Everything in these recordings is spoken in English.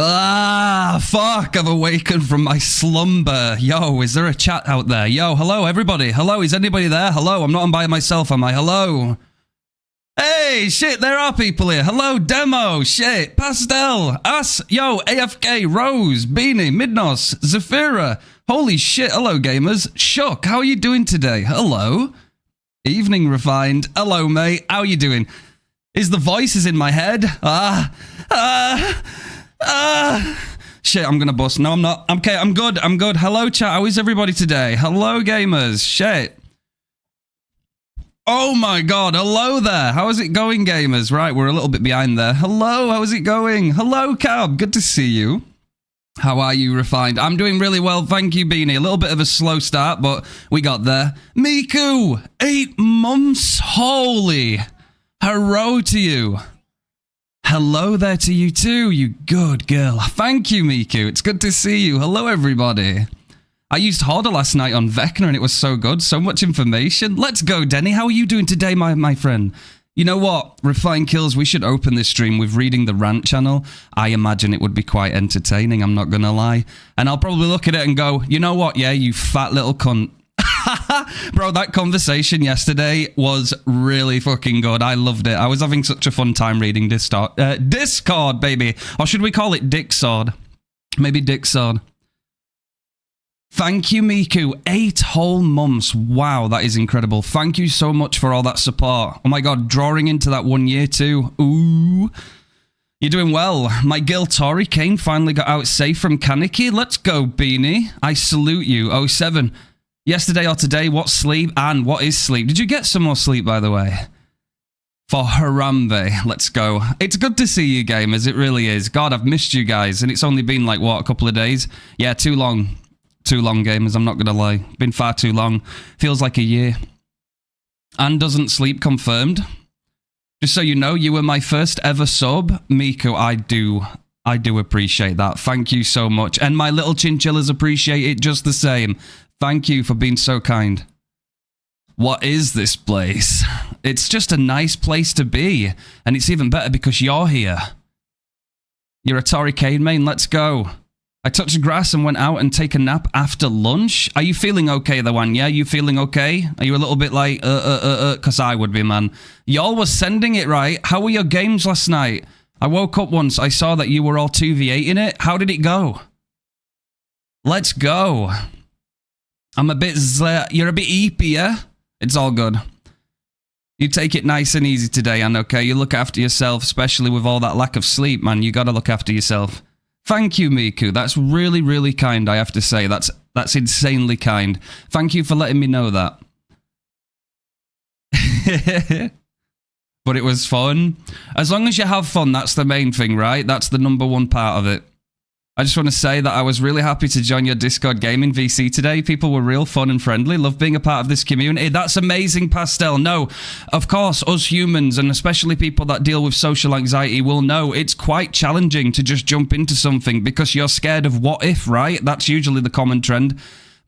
Ah, fuck, I've awakened from my slumber. Yo, is there a chat out there? Yo, hello, everybody. Hello, is anybody there? Hello, I'm not on by myself, am I? Hello? Hey, shit, there are people here. Hello, Demo, shit, Pastel, Us, yo, AFK, Rose, Beanie, Midnos, Zafira. Holy shit, hello, gamers. Shook, how are you doing today? Hello? Evening, Refined. Hello, mate, how are you doing? Is the voices in my head? Shit, I'm gonna bust. No, I'm not. Okay, I'm good. I'm good. Hello, chat. How is everybody today? Hello, gamers. Shit. Oh my god. Hello there. How is it going, gamers? Right, we're a little bit behind there. Hello, how is it going? Hello, Cab. Good to see you. How are you, Refined? I'm doing really well. Thank you, Beanie. A little bit of a slow start, but we got there. Miku, 8 months. Holy. Hello to you. Hello there to you too, you good girl. Thank you, Miku. It's good to see you. Hello, everybody. I used Hoarder last night on Vecna and it was so good. So much information. Let's go, Denny. How are you doing today, my friend? You know what? Refined Kills, we should open this stream with reading the rant channel. I imagine it would be quite entertaining, I'm not gonna lie. And I'll probably look at it and go, you know what? Yeah, you fat little cunt. Bro, that conversation yesterday was really fucking good. I loved it. I was having such a fun time reading Discord, baby. Or should we call it Dicksword? Maybe Dicksword. Thank you, Miku. 8 whole months. Wow, that is incredible. Thank you so much for all that support. Oh my god, drawing into that 1 year too. Ooh. You're doing well. My girl Tori Kane finally got out safe from Kaneki. Let's go, Beanie. I salute you. 07. Yesterday or today, what's sleep and what is sleep? Did you get some more sleep, by the way? For Harambe, let's go. It's good to see you, gamers. It really is. God, I've missed you guys. And it's only been like, what, a couple of days? Yeah, too long. Too long, gamers. I'm not going to lie. Been far too long. Feels like a year. And doesn't sleep confirmed. Just so you know, you were my first ever sub. Miku, I do appreciate that. Thank you so much. And my little chinchillas appreciate it just the same. Thank you for being so kind. What is this place? It's just a nice place to be. And it's even better because you're here. You're a Tori Kane main, let's go. I touched grass and went out and take a nap after lunch. Are you feeling okay, the one? Yeah, you feeling okay? Are you a little bit like, because I would be, man. Y'all was sending it, right? How were your games last night? I woke up once, I saw that you were all 2v8 in it. How did it go? Let's go. I'm a bit you're a bit eepy, yeah? It's all good. You take it nice and easy today, and okay? You look after yourself, especially with all that lack of sleep, man. You gotta look after yourself. Thank you, Miku. That's really, really kind, I have to say. That's insanely kind. Thank you for letting me know that. But it was fun. As long as you have fun, that's the main thing, right? That's the #1 part of it. I just want to say that I was really happy to join your Discord gaming VC today. People were real fun and friendly. Love being a part of this community. That's amazing, Pastel. No, of course, us humans, and especially people that deal with social anxiety, will know it's quite challenging to just jump into something because you're scared of what if, right? That's usually the common trend.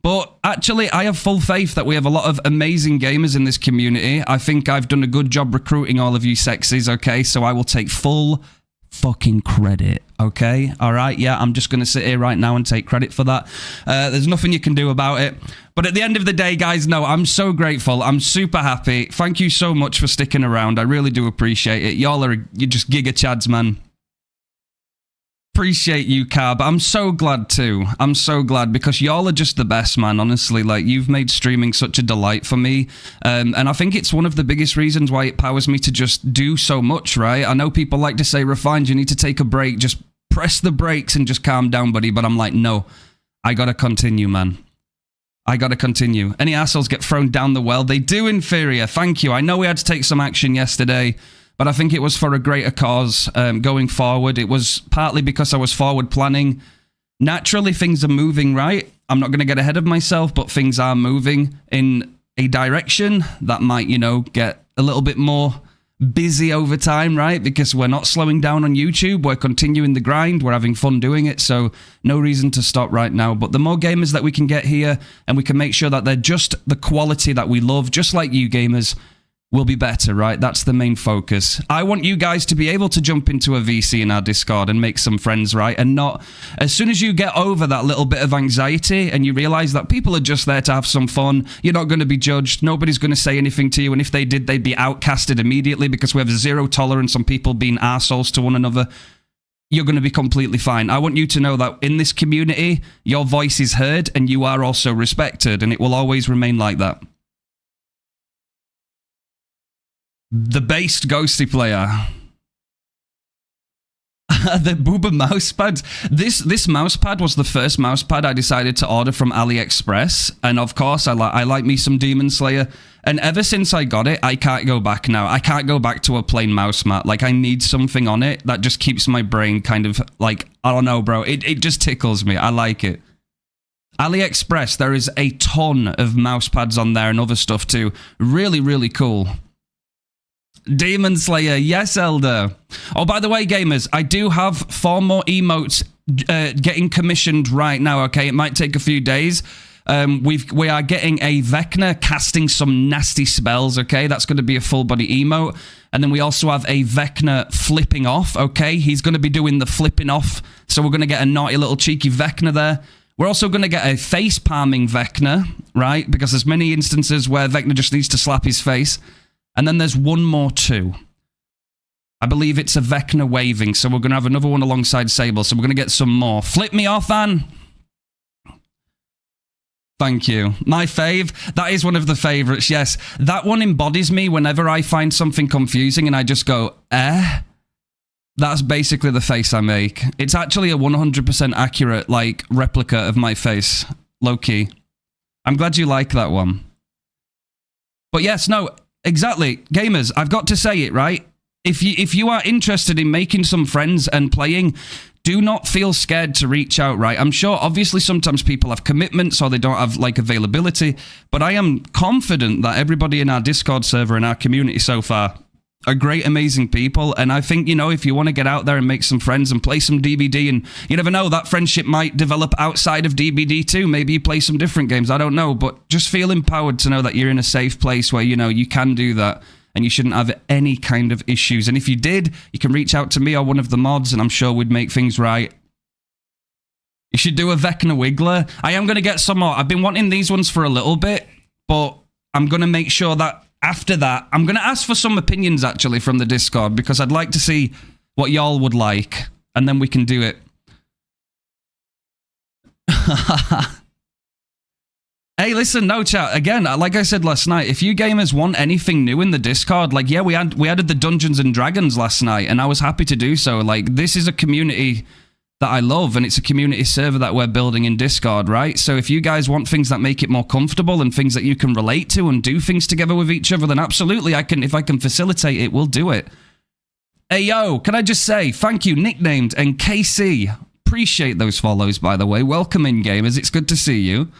But actually, I have full faith that we have a lot of amazing gamers in this community. I think I've done a good job recruiting all of you sexies, okay? So I will take full fucking credit, okay? All right, yeah, I'm just going to sit here right now and take credit for that. There's nothing you can do about it. But at the end of the day, guys, no, I'm so grateful. I'm super happy. Thank you so much for sticking around. I really do appreciate it. Y'all are, you're just giga chads, man. Appreciate you, Cab. I'm so glad too. I'm so glad because y'all are just the best, man. Honestly, like, you've made streaming such a delight for me. And I think it's one of the biggest reasons why it powers me to just do so much, right? I know people like to say, Refined, you need to take a break. Just press the brakes and just calm down, buddy. But I'm like, no, I gotta continue, man. I gotta continue. Any assholes get thrown down the well? They do, Inferior. Thank you. I know we had to take some action yesterday, but I think it was for a greater cause going forward. It was partly because I was forward planning. Naturally, things are moving, right? I'm not going to get ahead of myself, but things are moving in a direction that might, you know, get a little bit more busy over time, right? Because we're not slowing down on YouTube. We're continuing the grind. We're having fun doing it. So no reason to stop right now. But the more gamers that we can get here and we can make sure that they're just the quality that we love, just like you gamers, will be better, right? That's the main focus. I want you guys to be able to jump into a VC in our Discord and make some friends, right? And not, as soon as you get over that little bit of anxiety and you realize that people are just there to have some fun, you're not going to be judged, nobody's going to say anything to you, and if they did, they'd be outcasted immediately because we have zero tolerance on people being arseholes to one another. You're going to be completely fine. I want you to know that in this community, your voice is heard and you are also respected, and it will always remain like that. The based ghosty player. The Booba mousepad. This mousepad was the first mousepad I decided to order from AliExpress. And of course, I like me some Demon Slayer. And ever since I got it, I can't go back now. I can't go back to a plain mouse mat. Like, I need something on it that just keeps my brain kind of like, I don't know, bro. It just tickles me. I like it. AliExpress, there is a ton of mousepads on there and other stuff too. Really, really cool. Demon Slayer, yes, Elder. Oh, by the way, gamers, I do have 4 more emotes getting commissioned right now, okay? It might take a few days. We are getting a Vecna casting some nasty spells, okay? That's going to be a full body emote. And then we also have a Vecna flipping off, okay? He's going to be doing the flipping off. So we're going to get a naughty little cheeky Vecna there. We're also going to get a face palming Vecna, right? Because there's many instances where Vecna just needs to slap his face. And then there's one more too. I believe it's a Vecna waving, so we're going to have another one alongside Sable, so we're going to get some more. Flip me off, Anne. Thank you. My fave. That is one of the favorites, yes. That one embodies me whenever I find something confusing and I just go, eh? That's basically the face I make. It's actually a 100% accurate, like, replica of my face. Low-key. I'm glad you like that one. But yes, no... Exactly. Gamers, I've got to say it, right? If you are interested in making some friends and playing, do not feel scared to reach out, right? I'm sure, obviously, sometimes people have commitments or they don't have, like, availability, but I am confident that everybody in our Discord server and our community so far are great, amazing people, and I think, you know, if you want to get out there and make some friends and play some DBD, and you never know, that friendship might develop outside of DBD too. Maybe you play some different games, I don't know, but just feel empowered to know that you're in a safe place where, you know, you can do that, and you shouldn't have any kind of issues, and if you did, you can reach out to me or one of the mods, and I'm sure we'd make things right. You should do a Vecna Wiggler. I am going to get some more. I've been wanting these ones for a little bit, but I'm going to make sure that after that, I'm going to ask for some opinions, actually, from the Discord, because I'd like to see what y'all would like, and then we can do it. Hey, listen, no chat. Again, like I said last night, if you gamers want anything new in the Discord, like, yeah, we added the Dungeons and Dragons last night, and I was happy to do so. Like, this is a community that I love, and it's a community server that we're building in Discord, right? So if you guys want things that make it more comfortable and things that you can relate to and do things together with each other, then absolutely, if I can facilitate it, we'll do it. Hey, yo, can I just say, thank you, Nicknamed and KC. Appreciate those follows, by the way. Welcome in, gamers. It's good to see you.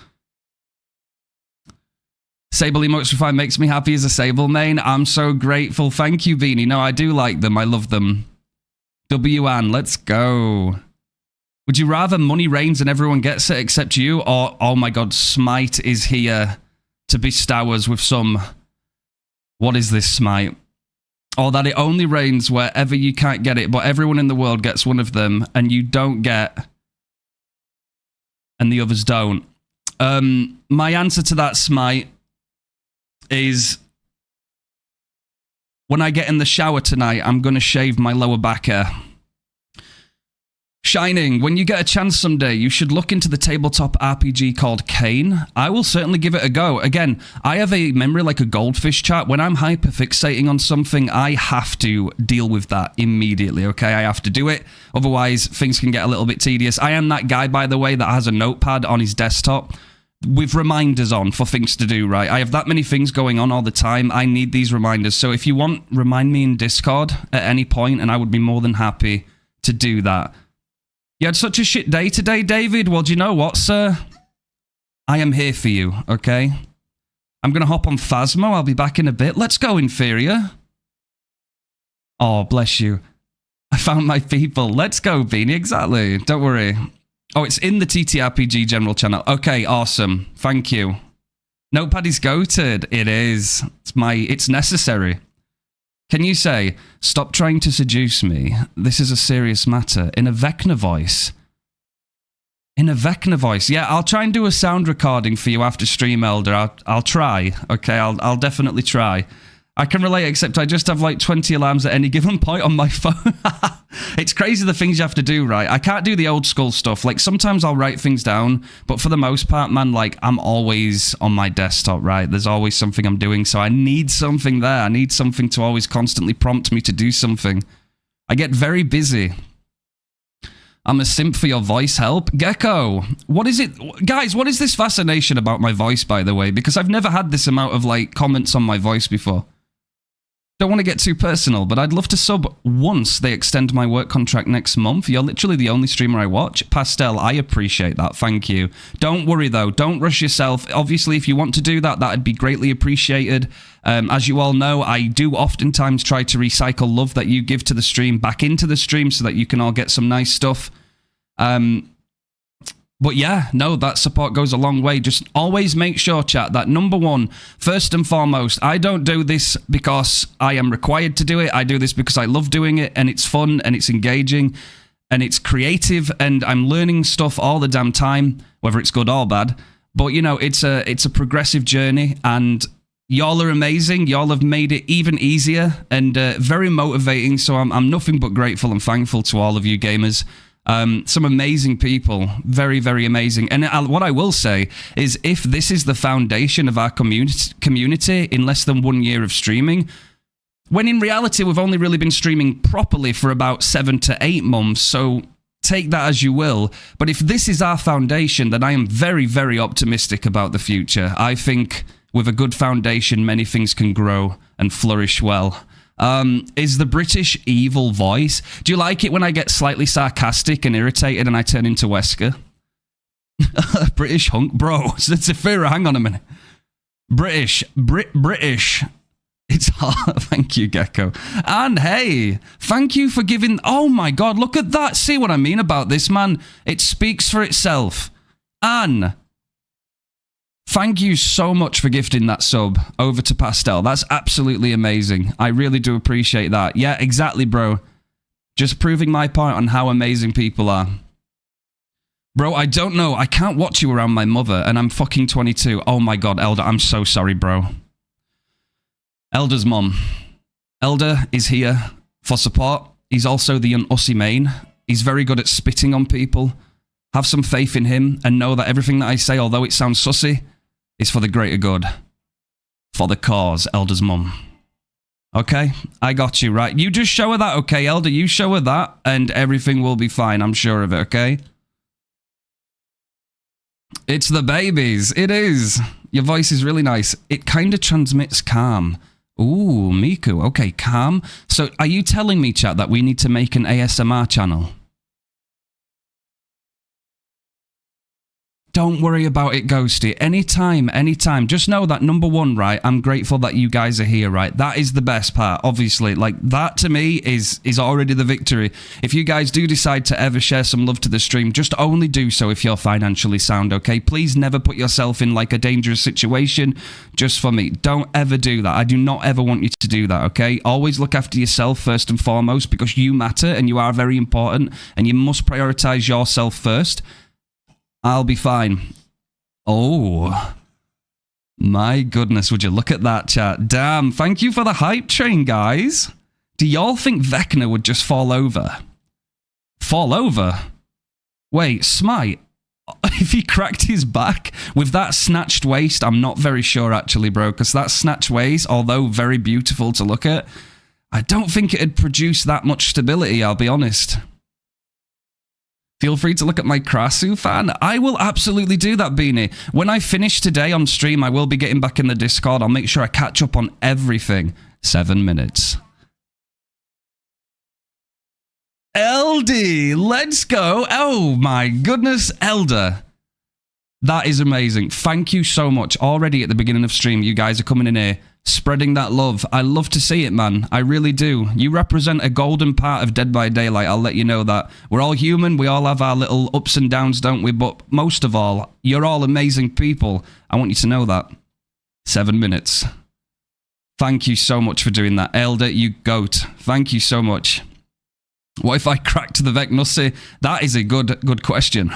Sable emotes refined makes me happy as a Sable main. I'm so grateful. Thank you, Beanie. No, I do like them. I love them. WN, let's go. Would you rather money reigns and everyone gets it except you, or, oh my god, Smite is here to bestow us with some... What is this, Smite? Or that it only reigns wherever you can't get it, but everyone in the world gets one of them, and you don't get... and the others don't. My answer to that, Smite, is... when I get in the shower tonight, I'm going to shave my lower back hair. Shining, when you get a chance someday, you should look into the tabletop RPG called Kane. I will certainly give it a go. Again, I have a memory like a goldfish, chat. When I'm hyperfixating on something, I have to deal with that immediately, okay? I have to do it. Otherwise, things can get a little bit tedious. I am that guy, by the way, that has a notepad on his desktop with reminders on for things to do, right? I have that many things going on all the time. I need these reminders. So if you want, remind me in Discord at any point, and I would be more than happy to do that. You had such a shit day today, David? Well, do you know what, sir? I am here for you, okay? I'm going to hop on Phasmo. I'll be back in a bit. Let's go, Inferior. Oh, bless you. I found my people. Let's go, Beanie. Exactly. Don't worry. Oh, it's in the TTRPG general channel. Okay, awesome. Thank you. Notepad is goated. It is. It's necessary. Can you say, stop trying to seduce me? This is a serious matter. In a Vecna voice. In a Vecna voice. Yeah, I'll try and do a sound recording for you after stream, Elder. I'll try. Okay, I'll definitely try. I can relate, except I just have like 20 alarms at any given point on my phone. It's crazy the things you have to do, right? I can't do the old school stuff. Like, sometimes I'll write things down, but for the most part, man, like, I'm always on my desktop, right? There's always something I'm doing, so I need something there. I need something to always constantly prompt me to do something. I get very busy. I'm a simp for your voice help. Gecko, what is it? Guys, what is this fascination about my voice, by the way? Because I've never had this amount of, like, comments on my voice before. Don't want to get too personal, but I'd love to sub once they extend my work contract next month. You're literally the only streamer I watch. Pastel, I appreciate that. Thank you. Don't worry, though. Don't rush yourself. Obviously, if you want to do that, that'd be greatly appreciated. As you all know, I do oftentimes try to recycle love that you give to the stream back into the stream so that you can all get some nice stuff. But yeah, no, that support goes a long way. Just always make sure, chat, that number one, first and foremost, I don't do this because I am required to do it. I do this because I love doing it, and it's fun, and it's engaging, and it's creative, and I'm learning stuff all the damn time, whether it's good or bad. But, you know, it's a progressive journey, and y'all are amazing. Y'all have made it even easier and very motivating, so I'm nothing but grateful and thankful to all of you gamers. Some amazing people, very, very amazing. And what I will say is, if this is the foundation of our community in less than 1 year of streaming, when in reality we've only really been streaming properly for about 7 to 8 months, so take that as you will. But if this is our foundation, then I am very, very optimistic about the future. I think with a good foundation, many things can grow and flourish well. Is the British evil voice? Do you like it when I get slightly sarcastic and irritated and I turn into Wesker? British hunk, bro. Zafira, hang on a minute. British. It's hard. Thank you, Gecko. And hey, thank you for giving... Oh my god, look at that. See what I mean about this, man? It speaks for itself. Anne, thank you so much for gifting that sub over to Pastel. That's absolutely amazing. I really do appreciate that. Yeah, exactly, bro. Just proving my point on how amazing people are. Bro, I don't know. I can't watch you around my mother, and I'm fucking 22. Oh my god, Elder, I'm so sorry, bro. Elder's mom. Elder is here for support. He's also the unsy main. He's very good at spitting on people. Have some faith in him, and know that everything that I say, although it sounds sussy, is for the greater good. For the cause, Elder's mum. Okay? I got you, right? You just show her that, okay, Elder? You show her that, and everything will be fine. I'm sure of it, okay? It's the babies. It is. Your voice is really nice. It kind of transmits calm. Ooh, Miku. Okay, calm. So, are you telling me, chat, that we need to make an ASMR channel? Don't worry about it, Ghosty. Anytime, anytime. Just know that, number one, right, I'm grateful that you guys are here, right? That is the best part, obviously. Like, that to me is already the victory. If you guys do decide to ever share some love to the stream, just only do so if you're financially sound, okay? Please never put yourself in, like, a dangerous situation just for me. Don't ever do that. I do not ever want you to do that, okay? Always look after yourself first and foremost, because you matter and you are very important, and you must prioritize yourself first. I'll be fine. Oh, my goodness, would you look at that, chat? Damn, thank you for the hype train, guys. Do y'all think Vecna would just fall over? Fall over? Wait, Smite, if he cracked his back with that snatched waist, I'm not very sure, actually, bro, because that snatched waist, although very beautiful to look at, I don't think it'd produce that much stability, I'll be honest. Feel free to look at my Krasu fan. I will absolutely do that, Beanie. When I finish today on stream, I will be getting back in the Discord. I'll make sure I catch up on everything. 7 minutes. LD, let's go. Oh my goodness, Elder. That is amazing. Thank you so much. Already at the beginning of stream, you guys are coming in here, spreading that love. I love to see it, man. I really do. You represent a golden part of Dead by Daylight. I'll let you know that. We're all human. We all have our little ups and downs, don't we? But most of all, you're all amazing people. I want you to know that. 7 minutes. Thank you so much for doing that. Elder, you goat. Thank you so much. What if I cracked the Vecna? That is a good question.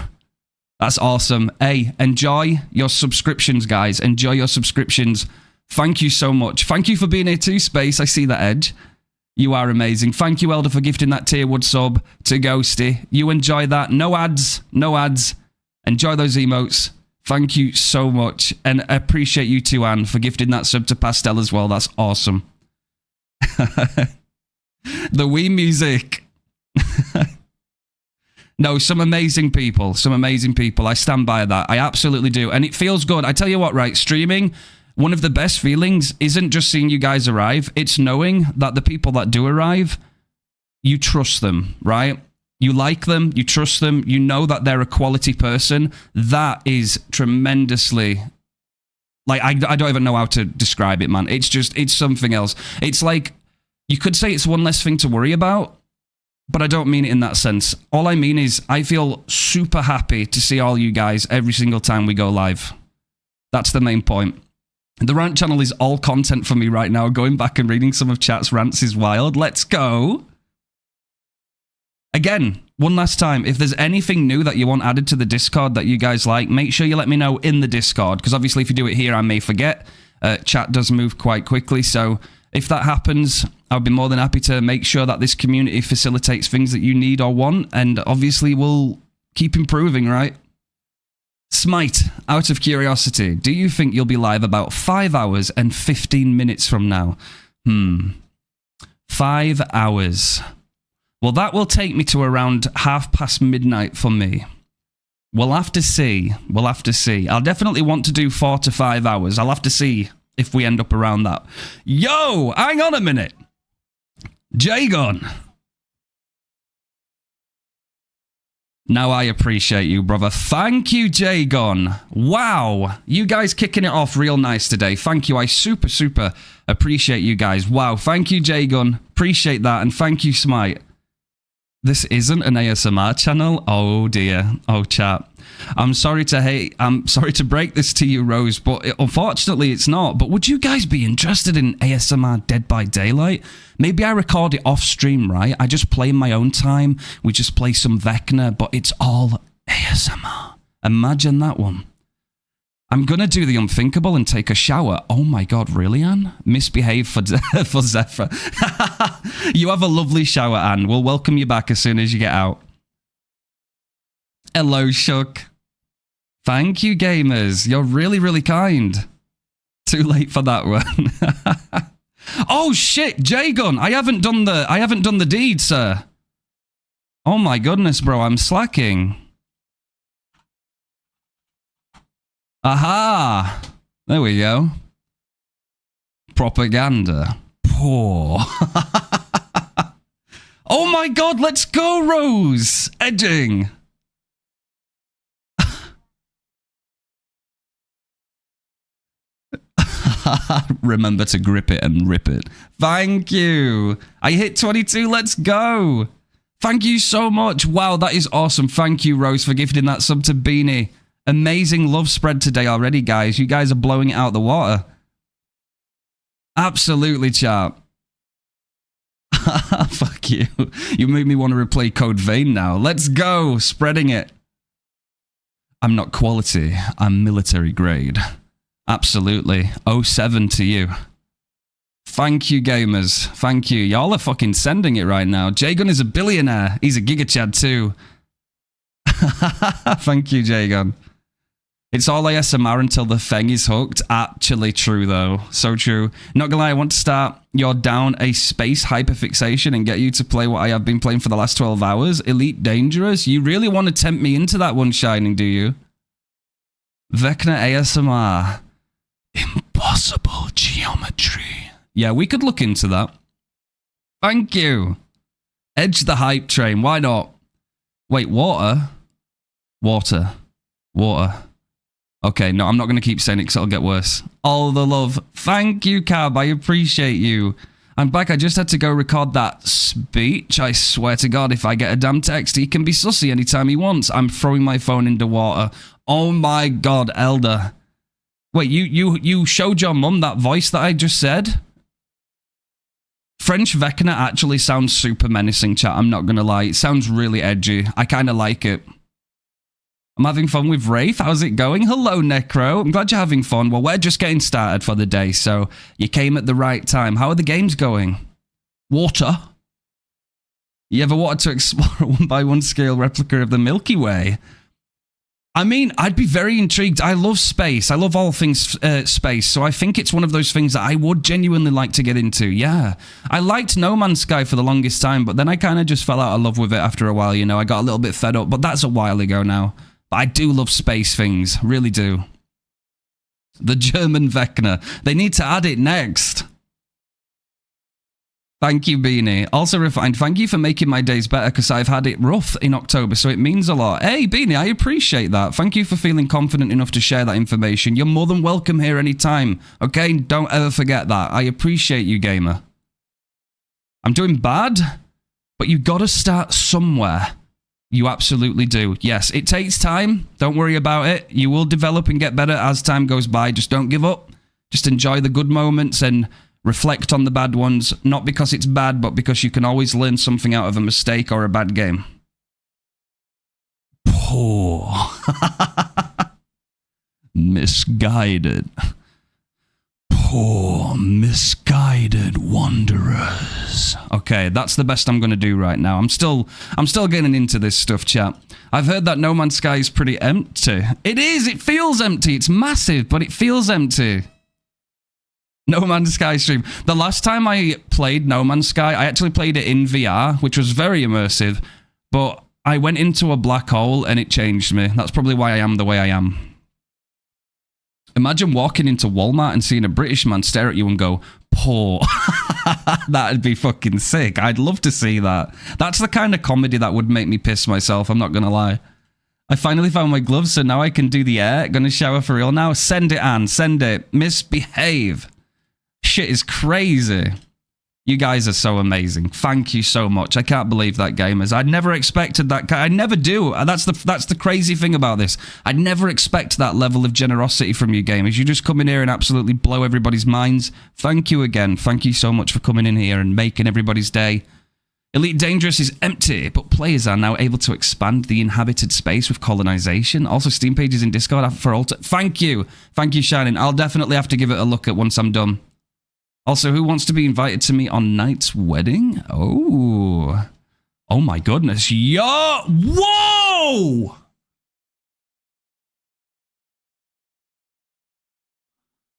That's awesome. Hey, enjoy your subscriptions, guys. Enjoy your subscriptions. Thank you so much. Thank you for being here too, Space. I see that, Edge. You are amazing. Thank you, Elder, for gifting that tier wood sub to Ghosty. You enjoy that. No ads. No ads. Enjoy those emotes. Thank you so much. And I appreciate you too, Anne, for gifting that sub to Pastel as well. That's awesome. The Wii music. No, some amazing people. Some amazing people. I stand by that. I absolutely do. And it feels good. I tell you what, right? Streaming, one of the best feelings isn't just seeing you guys arrive. It's knowing that the people that do arrive, you trust them, right? You like them. You trust them. You know that they're a quality person. That is tremendously... Like, I don't even know how to describe it, man. It's just, it's something else. It's like, you could say it's one less thing to worry about, but I don't mean it in that sense. All I mean is I feel super happy to see all you guys every single time we go live. That's the main point. The rant channel is all content for me right now. Going back and reading some of chat's rants is wild. Let's go. Again, one last time, if there's anything new that you want added to the Discord that you guys like, make sure you let me know in the Discord, because obviously if you do it here, I may forget. Chat does move quite quickly, so if that happens, I'll be more than happy to make sure that this community facilitates things that you need or want, and obviously we'll keep improving, right? Smite, out of curiosity, do you think you'll be live about 5 hours and 15 minutes from now? 5 hours. Well, that will take me to around midnight for me. We'll have to see. We'll have to see. I'll definitely want to do 4 to 5 hours. I'll have to see if we end up around that. Yo, hang on a minute. Jagon. Now I appreciate you, brother. Thank you, Jagon. Wow. You guys kicking it off real nice today. Thank you. I super appreciate you guys. Wow. Thank you, Jagon. Appreciate that. And thank you, Smite. This isn't an ASMR channel? Oh, dear. Oh, chat. I'm sorry to break this to you, Rose, but unfortunately it's not. But would you guys be interested in ASMR Dead by Daylight? Maybe I record it off stream, right? I just play in my own time. We just play some Vecna, but it's all ASMR. Imagine that one. I'm going to do the unthinkable and take a shower. Oh my god, really, Anne? Misbehave for Zephyr. You have a lovely shower, Anne. We'll welcome you back as soon as you get out. Hello, Shuck. Thank you, gamers. You're really kind. Too late for that one. Oh shit, J-Gun. I haven't done the deed, sir. Oh my goodness, bro. I'm slacking. Aha! There we go. Propaganda. Poor. Oh my god, let's go, Rose! Edging. Remember to grip it and rip it. Thank you. I hit 22, let's go. Thank you so much. Wow, that is awesome. Thank you, Rose, for gifting that sub to Beanie. Amazing love spread today already, guys. You guys are blowing it out the water. Absolutely, chat. Fuck you. You made me want to replay Code Vein now. Let's go. Spreading it. I'm not quality. I'm military grade. Absolutely. 07 to you. Thank you, gamers. Thank you. Y'all are fucking sending it right now. J-Gun is a billionaire. He's a gigachad too. Thank you, J-Gun. It's all ASMR until the thing is hooked. Actually true, though. So true. Not gonna lie, I want to start your down a space hyperfixation and get you to play what I have been playing for the last 12 hours. Elite Dangerous? You really want to tempt me into that one, Shining, do you? Vecna ASMR. Impossible geometry. Yeah, we could look into that. Thank you. Edge the hype train. Why not? Wait, water? Water. Water. Okay, no, I'm not going to keep saying it because it'll get worse. All the love. Thank you, Cab. I appreciate you. I'm back. I just had to go record that speech. I swear to God, if I get a damn text, he can be sussy anytime he wants. I'm throwing my phone into water. Oh my God, Elder. Wait, you showed your mum that voice that I just said? French Vecna actually sounds super menacing, chat. I'm not gonna lie. It sounds really edgy. I kind of like it. I'm having fun with Wraith. How's it going? Hello, Necro. I'm glad you're having fun. Well, we're just getting started for the day, so you came at the right time. How are the games going? Water? You ever wanted to explore a 1x1 scale replica of the Milky Way? I mean, I'd be very intrigued. I love space. I love all things space, so I think it's one of those things that I would genuinely like to get into, yeah. I liked No Man's Sky for the longest time, but then I kind of just fell out of love with it after a while, you know. I got a little bit fed up, but that's a while ago now. But I do love space things, really do. The German Vecna. They need to add it next. Thank you, Beanie. Also refined, thank you for making my days better because I've had it rough in October, so it means a lot. Hey, Beanie, I appreciate that. Thank you for feeling confident enough to share that information. You're more than welcome here anytime, okay? Don't ever forget that. I appreciate you, gamer. I'm doing bad, but you gotta start somewhere. You absolutely do. Yes, it takes time. Don't worry about it. You will develop and get better as time goes by. Just don't give up. Just enjoy the good moments and reflect on the bad ones, not because it's bad, but because you can always learn something out of a mistake or a bad game. Poor. Misguided. Poor, misguided wanderers. Okay, that's the best I'm going to do right now. I'm still getting into this stuff, chat. I've heard that No Man's Sky is pretty empty. It is, it feels empty. It's massive, but it feels empty. No Man's Sky stream. The last time I played No Man's Sky, I actually played it in VR, which was very immersive, but I went into a black hole and it changed me. That's probably why I am the way I am. Imagine walking into Walmart and seeing a British man stare at you and go, poor. That'd be fucking sick. I'd love to see that. That's the kind of comedy that would make me piss myself, I'm not gonna lie. I finally found my gloves, so now I can do the air. Gonna shower for real now. Send it, Anne. Send it. Misbehave. Shit is crazy. You guys are so amazing. Thank you so much. I can't believe that, gamers. I never expected that. I never do. That's the crazy thing about this. I never expect that level of generosity from you, gamers. You just come in here and absolutely blow everybody's minds. Thank you again. Thank you so much for coming in here and making everybody's day. Elite Dangerous is empty, but players are now able to expand the inhabited space with colonization. Also, Steam pages in Discord for alter. Thank you. Thank you, Shining. I'll definitely have to give it a look at once I'm done. Also, who wants to be invited to me on Knight's wedding? Oh. Oh my goodness. Yo! Whoa!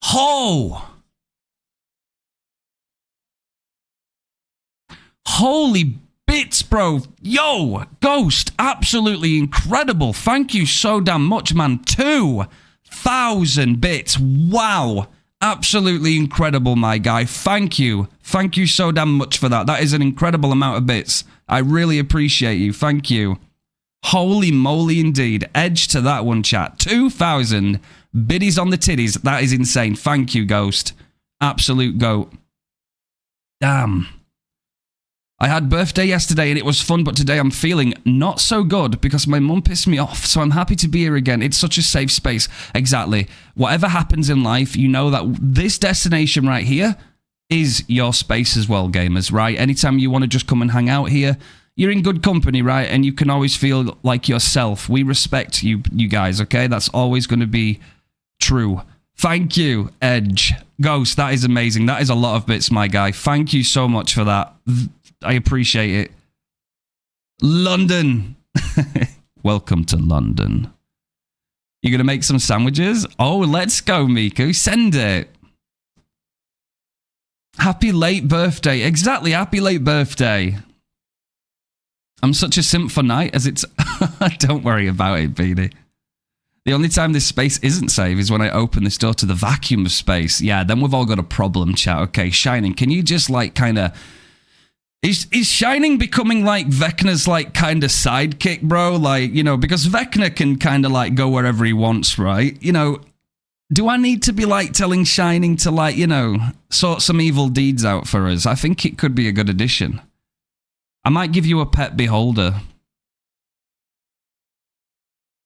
Ho! Holy bits, bro. Yo! Ghost, absolutely incredible. Thank you so damn much, man. 2,000 bits. Wow. Absolutely incredible, my guy. Thank you. Thank you so damn much for that. That is an incredible amount of bits. I really appreciate you. Thank you. Holy moly indeed. Edge to that one, chat. 2,000 biddies on the titties. That is insane. Thank you, Ghost. Absolute goat. Damn. I had birthday yesterday and it was fun, but today I'm feeling not so good because my mum pissed me off, so I'm happy to be here again. It's such a safe space. Exactly. Whatever happens in life, you know that this destination right here is your space as well, gamers, right? Anytime you want to just come and hang out here, you're in good company, right? And you can always feel like yourself. We respect you guys, okay? That's always going to be true. Thank you, Edge. Ghost, that is amazing. That is a lot of bits, my guy. Thank you so much for that. I appreciate it. London. Welcome to London. You gonna make some sandwiches? Oh, let's go, Miku. Send it. Happy late birthday. Exactly, happy late birthday. I'm such a simp for night as it's... Don't worry about it, Beanie. The only time this space isn't safe is when I open this door to the vacuum of space. Yeah, then we've all got a problem, chat. Okay, Shining, can you just, like, kind of... Is Shining becoming like Vecna's like kind of sidekick, bro? Like, you know, because Vecna can kind of like go wherever he wants, right? You know, do I need to be like telling Shining to like, you know, sort some evil deeds out for us? I think it could be a good addition. I might give you a pet beholder.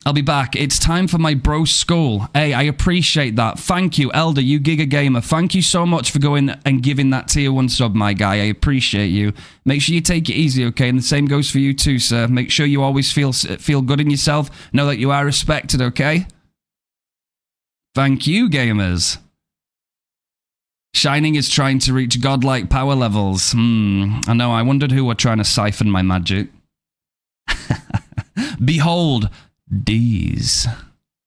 I'll be back. It's time for my bro school. Hey, I appreciate that. Thank you, Elder, you Giga Gamer. Thank you so much for going and giving that tier 1 sub, my guy. I appreciate you. Make sure you take it easy, okay? And the same goes for you too, sir. Make sure you always feel good in yourself. Know that you are respected, okay? Thank you, gamers. Shining is trying to reach godlike power levels. I know, I wondered who were trying to siphon my magic. Behold, D's.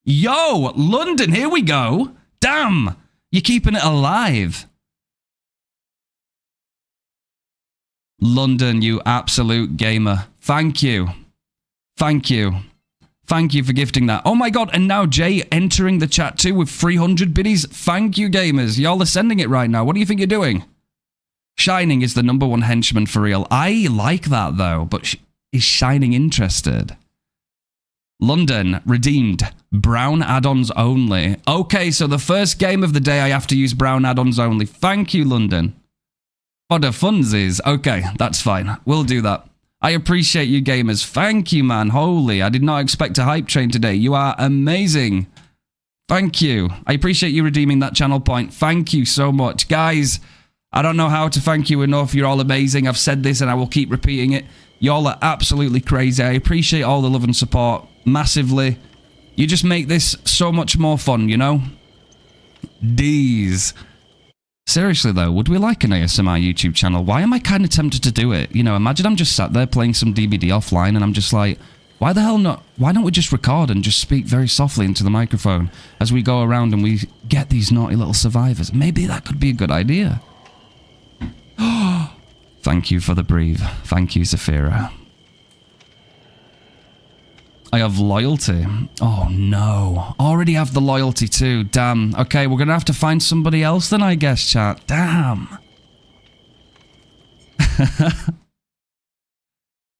Yo, London, here we go. Damn, you're keeping it alive. London, you absolute gamer. Thank you. Thank you. Thank you for gifting that. Oh my god, and now Jay entering the chat too with 300 biddies. Thank you, gamers. Y'all are sending it right now. What do you think you're doing? Shining is the #1 henchman for real. I like that though, but is Shining interested? London, redeemed. Brown add-ons only. Okay, so the first game of the day I have to use brown add-ons only. Thank you, London. For the funsies. Okay, that's fine. We'll do that. I appreciate you, gamers. Thank you, man. Holy, I did not expect a hype train today. You are amazing. Thank you. I appreciate you redeeming that channel point. Thank you so much. Guys, I don't know how to thank you enough. You're all amazing. I've said this and I will keep repeating it. Y'all are absolutely crazy. I appreciate all the love and support massively. You just make this so much more fun, you know? D's. Seriously though, would we like an ASMR YouTube channel? Why am I kind of tempted to do it? You know, imagine I'm just sat there playing some DBD offline and I'm just like, why the hell not? Why don't we just record and just speak very softly into the microphone as we go around and we get these naughty little survivors? Maybe that could be a good idea. Thank you for the breathe. Thank you, Zafira. I have loyalty. Oh no. Already have the loyalty too. Damn. Okay, we're gonna have to find somebody else then, I guess, chat. Damn.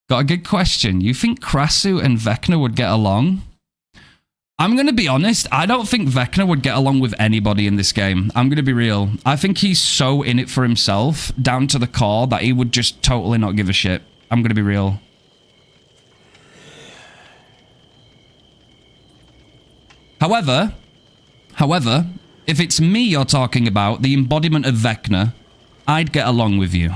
Got a good question. You think Krasu and Vecna would get along? I'm gonna be honest, I don't think Vecna would get along with anybody in this game. I'm gonna be real. I think he's so in it for himself, down to the core, that he would just totally not give a shit. I'm gonna be real. However, if it's me you're talking about, the embodiment of Vecna, I'd get along with you.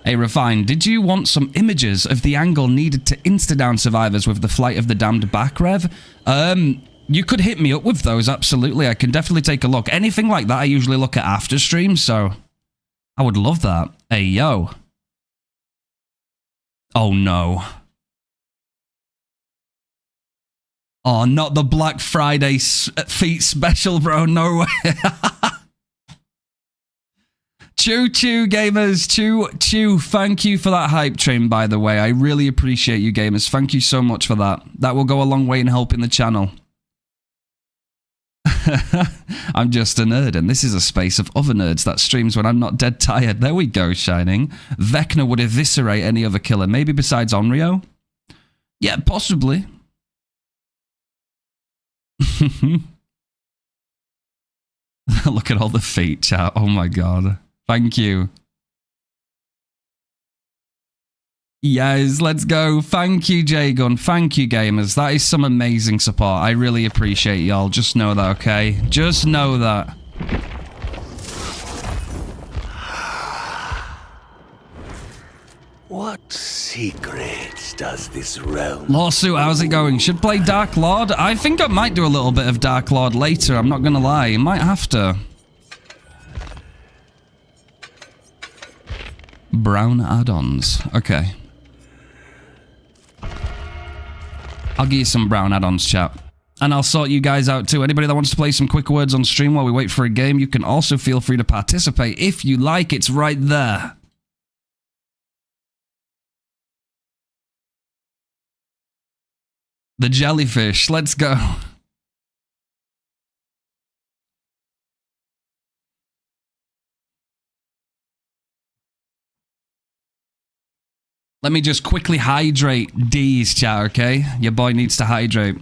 Hey, Refine, did you want some images of the angle needed to insta-down survivors with the Flight of the Damned back rev? You could hit me up with those, absolutely. I can definitely take a look. Anything like that I usually look at after stream, so I would love that. Hey, yo. Oh, no. Oh, not the Black Friday feet special, bro. No way. Choo-choo, gamers. Choo-choo. Thank you for that hype train, by the way. I really appreciate you, gamers. Thank you so much for that. That will go a long way in helping the channel. I'm just a nerd, and this is a space of other nerds that streams when I'm not dead tired. There we go, Shining. Vecna would eviscerate any other killer, maybe besides Onryo? Yeah, possibly. Look at all the feet, chat. Oh my god. Thank you. Yes, let's go. Thank you, J-Gun. Thank you, gamers. That is some amazing support. I really appreciate y'all. Just know that, okay? Just know that. What secrets does this realm... Lawsuit, how's it going? Should play Dark Lord? I think I might do a little bit of Dark Lord later. I'm not gonna lie. Might have to. Brown add-ons. Okay. I'll give you some brown add-ons, chat. And I'll sort you guys out too. Anybody that wants to play some quick words on stream while we wait for a game, you can also feel free to participate. If you like, it's right there. The jellyfish. Let's go. Let me just quickly hydrate D's, chat, okay? Your boy needs to hydrate.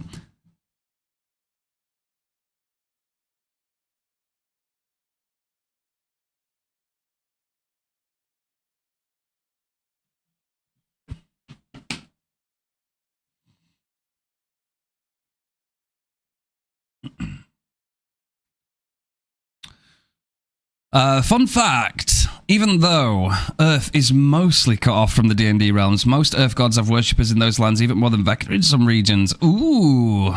Fun fact, even though Earth is mostly cut off from the D&D realms, most Earth gods have worshippers in those lands, even more than Vecna in some regions. Ooh.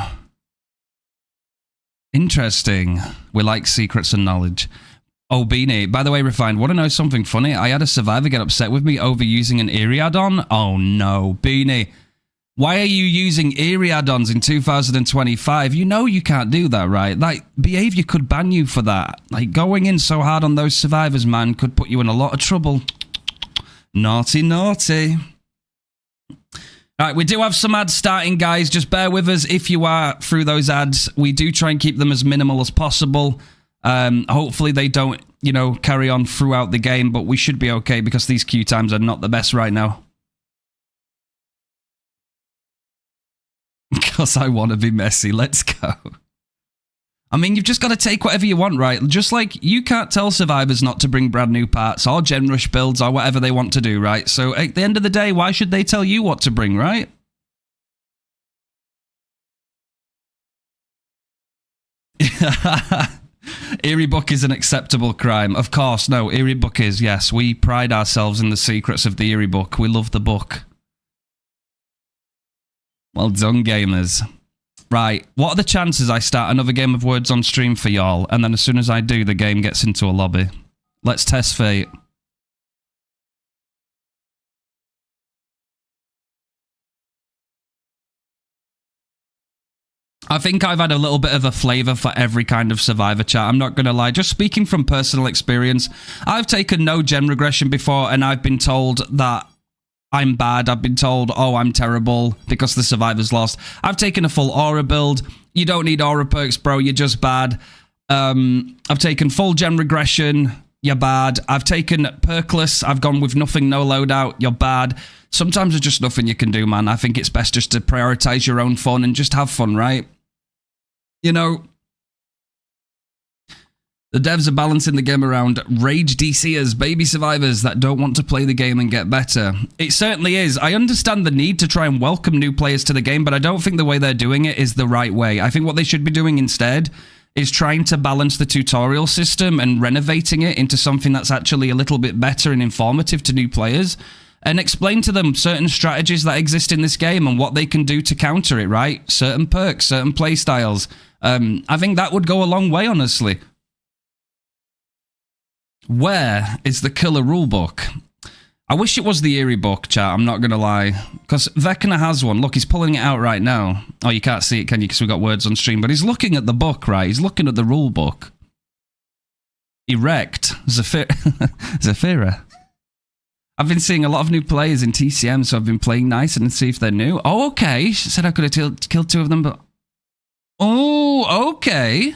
Interesting. We like secrets and knowledge. Oh, Beanie, by the way, Refined, want to know something funny? I had a survivor get upset with me over using an Eerie add-on. Oh no, Beanie. Why are you using Eerie add-ons in 2025? You know you can't do that, right? Like, Behaviour could ban you for that. Like, going in so hard on those survivors, man, could put you in a lot of trouble. Naughty, naughty. Alright, we do have some ads starting, guys. Just bear with us if you are through those ads. We do try and keep them as minimal as possible. Hopefully they don't, you know, carry on throughout the game, but we should be okay because these queue times are not the best right now. Because I want to be messy. Let's go. I mean, you've just got to take whatever you want, right? Just like you can't tell survivors not to bring brand new parts or gen rush builds or whatever they want to do, right? So at the end of the day, why should they tell you what to bring, right? Eerie book is an acceptable crime. Of course, no. Eerie book is, yes. We pride ourselves in the secrets of the Eerie book. We love the book. Well done, gamers. Right, what are the chances I start another game of Words on stream for y'all, and then as soon as I do, the game gets into a lobby? Let's test fate. I think I've had a little bit of a flavour for every kind of survivor chat, I'm not going to lie. Just speaking from personal experience, I've taken no gen regression before, and I've been told that I'm bad. I've been told, oh, I'm terrible because the survivors lost. I've taken a full aura build. You don't need aura perks, bro. You're just bad. I've taken full gen regression. You're bad. I've taken perkless. I've gone with nothing, no loadout. You're bad. Sometimes there's just nothing you can do, man. I think it's best just to prioritize your own fun and just have fun, right? You know, the devs are balancing the game around rage DCers, baby survivors that don't want to play the game and get better. It certainly is. I understand the need to try and welcome new players to the game, but I don't think the way they're doing it is the right way. I think what they should be doing instead is trying to balance the tutorial system and renovating it into something that's actually a little bit better and informative to new players, and explain to them certain strategies that exist in this game and what they can do to counter it, right? Certain perks, certain playstyles. I think that would go a long way, honestly. Where is the killer rulebook? I wish it was the Eerie book, chat, I'm not going to lie. Because Vecna has one. Look, he's pulling it out right now. Oh, you can't see it, can you? Because we've got words on stream. But he's looking at the book, right? He's looking at the rulebook. Erect. Zafira. I've been seeing a lot of new players in TCM, so I've been playing nice and see if they're new. Oh, okay. She said I could have killed two of them, but... Oh, okay.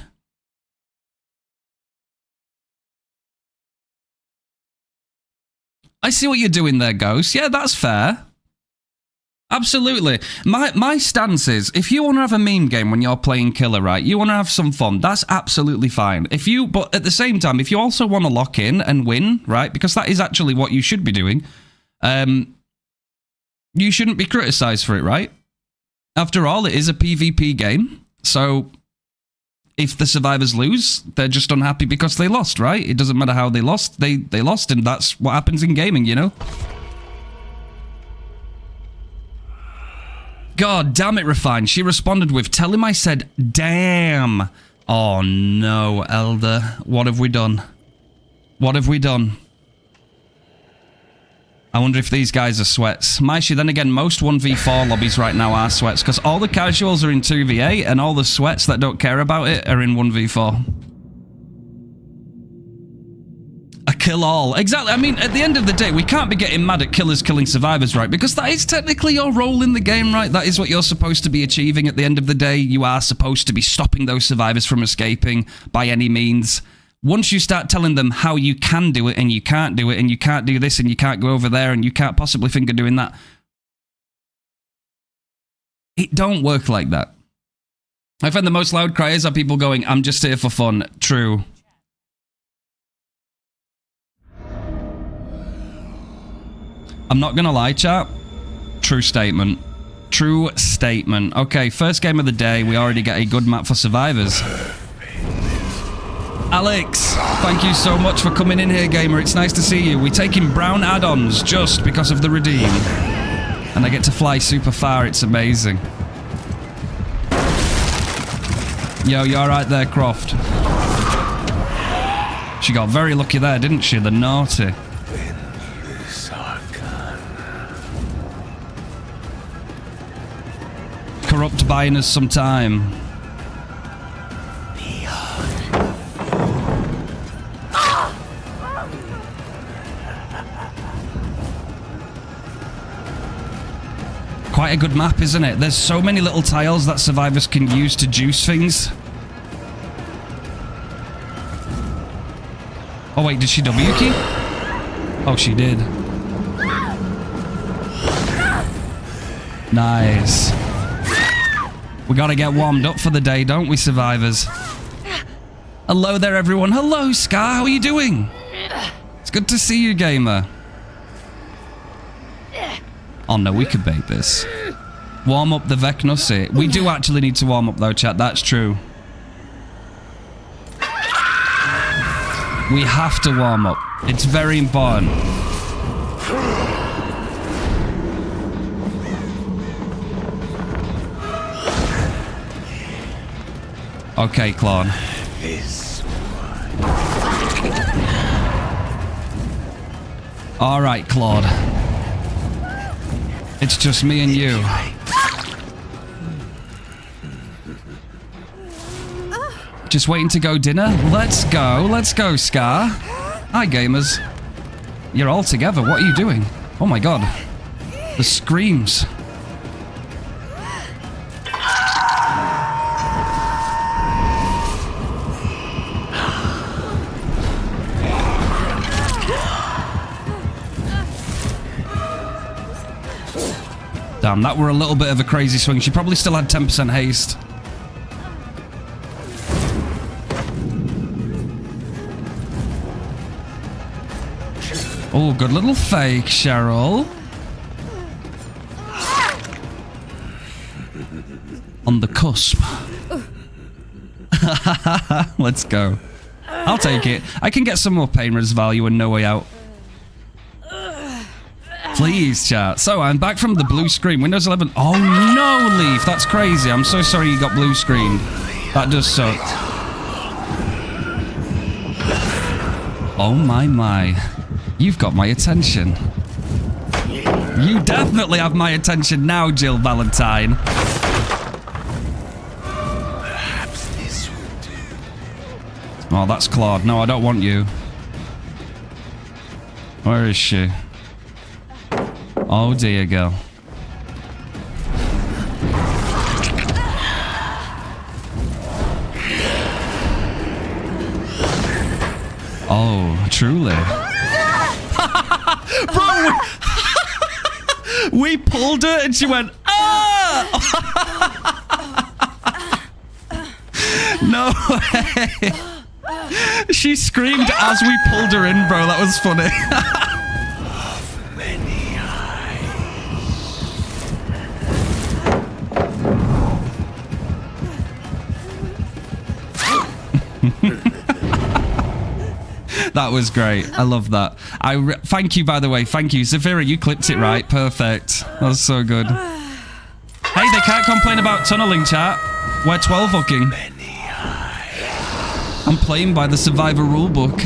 I see what you're doing there, Ghost. Yeah, that's fair. Absolutely. My stance is, if you want to have a meme game when you're playing killer, right, you want to have some fun, that's absolutely fine. But at the same time, if you also want to lock in and win, right, because that is actually what you should be doing, you shouldn't be criticized for it, right? After all, it is a PvP game, so if the survivors lose, they're just unhappy because they lost, right? It doesn't matter how they lost, they lost, and that's what happens in gaming, you know? God damn it, Refined. She responded with, tell him I said, damn. Oh no, Elder. What have we done? What have we done? I wonder if these guys are sweats. Maishi, then again, most 1v4 lobbies right now are sweats, because all the casuals are in 2v8, and all the sweats that don't care about it are in 1v4. A kill all. Exactly. I mean, at the end of the day, we can't be getting mad at killers killing survivors, right? Because that is technically your role in the game, right? That is what you're supposed to be achieving at the end of the day. You are supposed to be stopping those survivors from escaping by any means. Once you start telling them how you can do it and you can't do it and you can't do this and you can't go over there and you can't possibly think of doing that, it don't work like that. I find the most loud criers are people going, I'm just here for fun. True. I'm not gonna lie, chat. True statement. True statement. Okay, first game of the day. We already get a good map for survivors. Alex, thank you so much for coming in here, gamer. It's nice to see you. We're taking brown add-ons just because of the redeem. And I get to fly super far. It's amazing. Yo, you alright there, Croft? She got very lucky there, didn't she? The naughty. Corrupt buying us some time. Quite a good map, isn't it? There's so many little tiles that survivors can use to juice things. Oh wait, did she W key? Oh, she did. Nice. We gotta get warmed up for the day, don't we, survivors? Hello there, everyone. Hello, Scar. How are you doing? It's good to see you, gamer. Oh no, we could bait this. Warm up the Vecna sit. We do actually need to warm up though, chat. That's true. We have to warm up. It's very important. Okay, Claude. Alright, Claude. It's just me and you. Just waiting to go dinner? Let's go, Scar. Hi, gamers. You're all together. What are you doing? Oh my god. The screams. Damn, that were a little bit of a crazy swing. She probably still had 10% haste. Oh, good little fake, Cheryl. On the cusp. Let's go. I'll take it. I can get some more pain res value and no way out. Please, chat. So, I'm back from the blue screen. Windows 11. Oh, no, Leaf. That's crazy. I'm so sorry you got blue screened. That does suck. Oh, my. You've got my attention. You definitely have my attention now, Jill Valentine. Perhaps this will do. Oh, that's Claude. No, I don't want you. Where is she? Oh dear, girl. Oh, truly. Bro, we pulled her and she went, ah! No way. She screamed as we pulled her in, bro. That was funny. That was great. I love that. Thank you, by the way. Thank you. Zafira, you clipped it right. Perfect. That was so good. Hey, they can't complain about tunneling, chat. We're 12 hooking. I'm playing by the Survivor rulebook.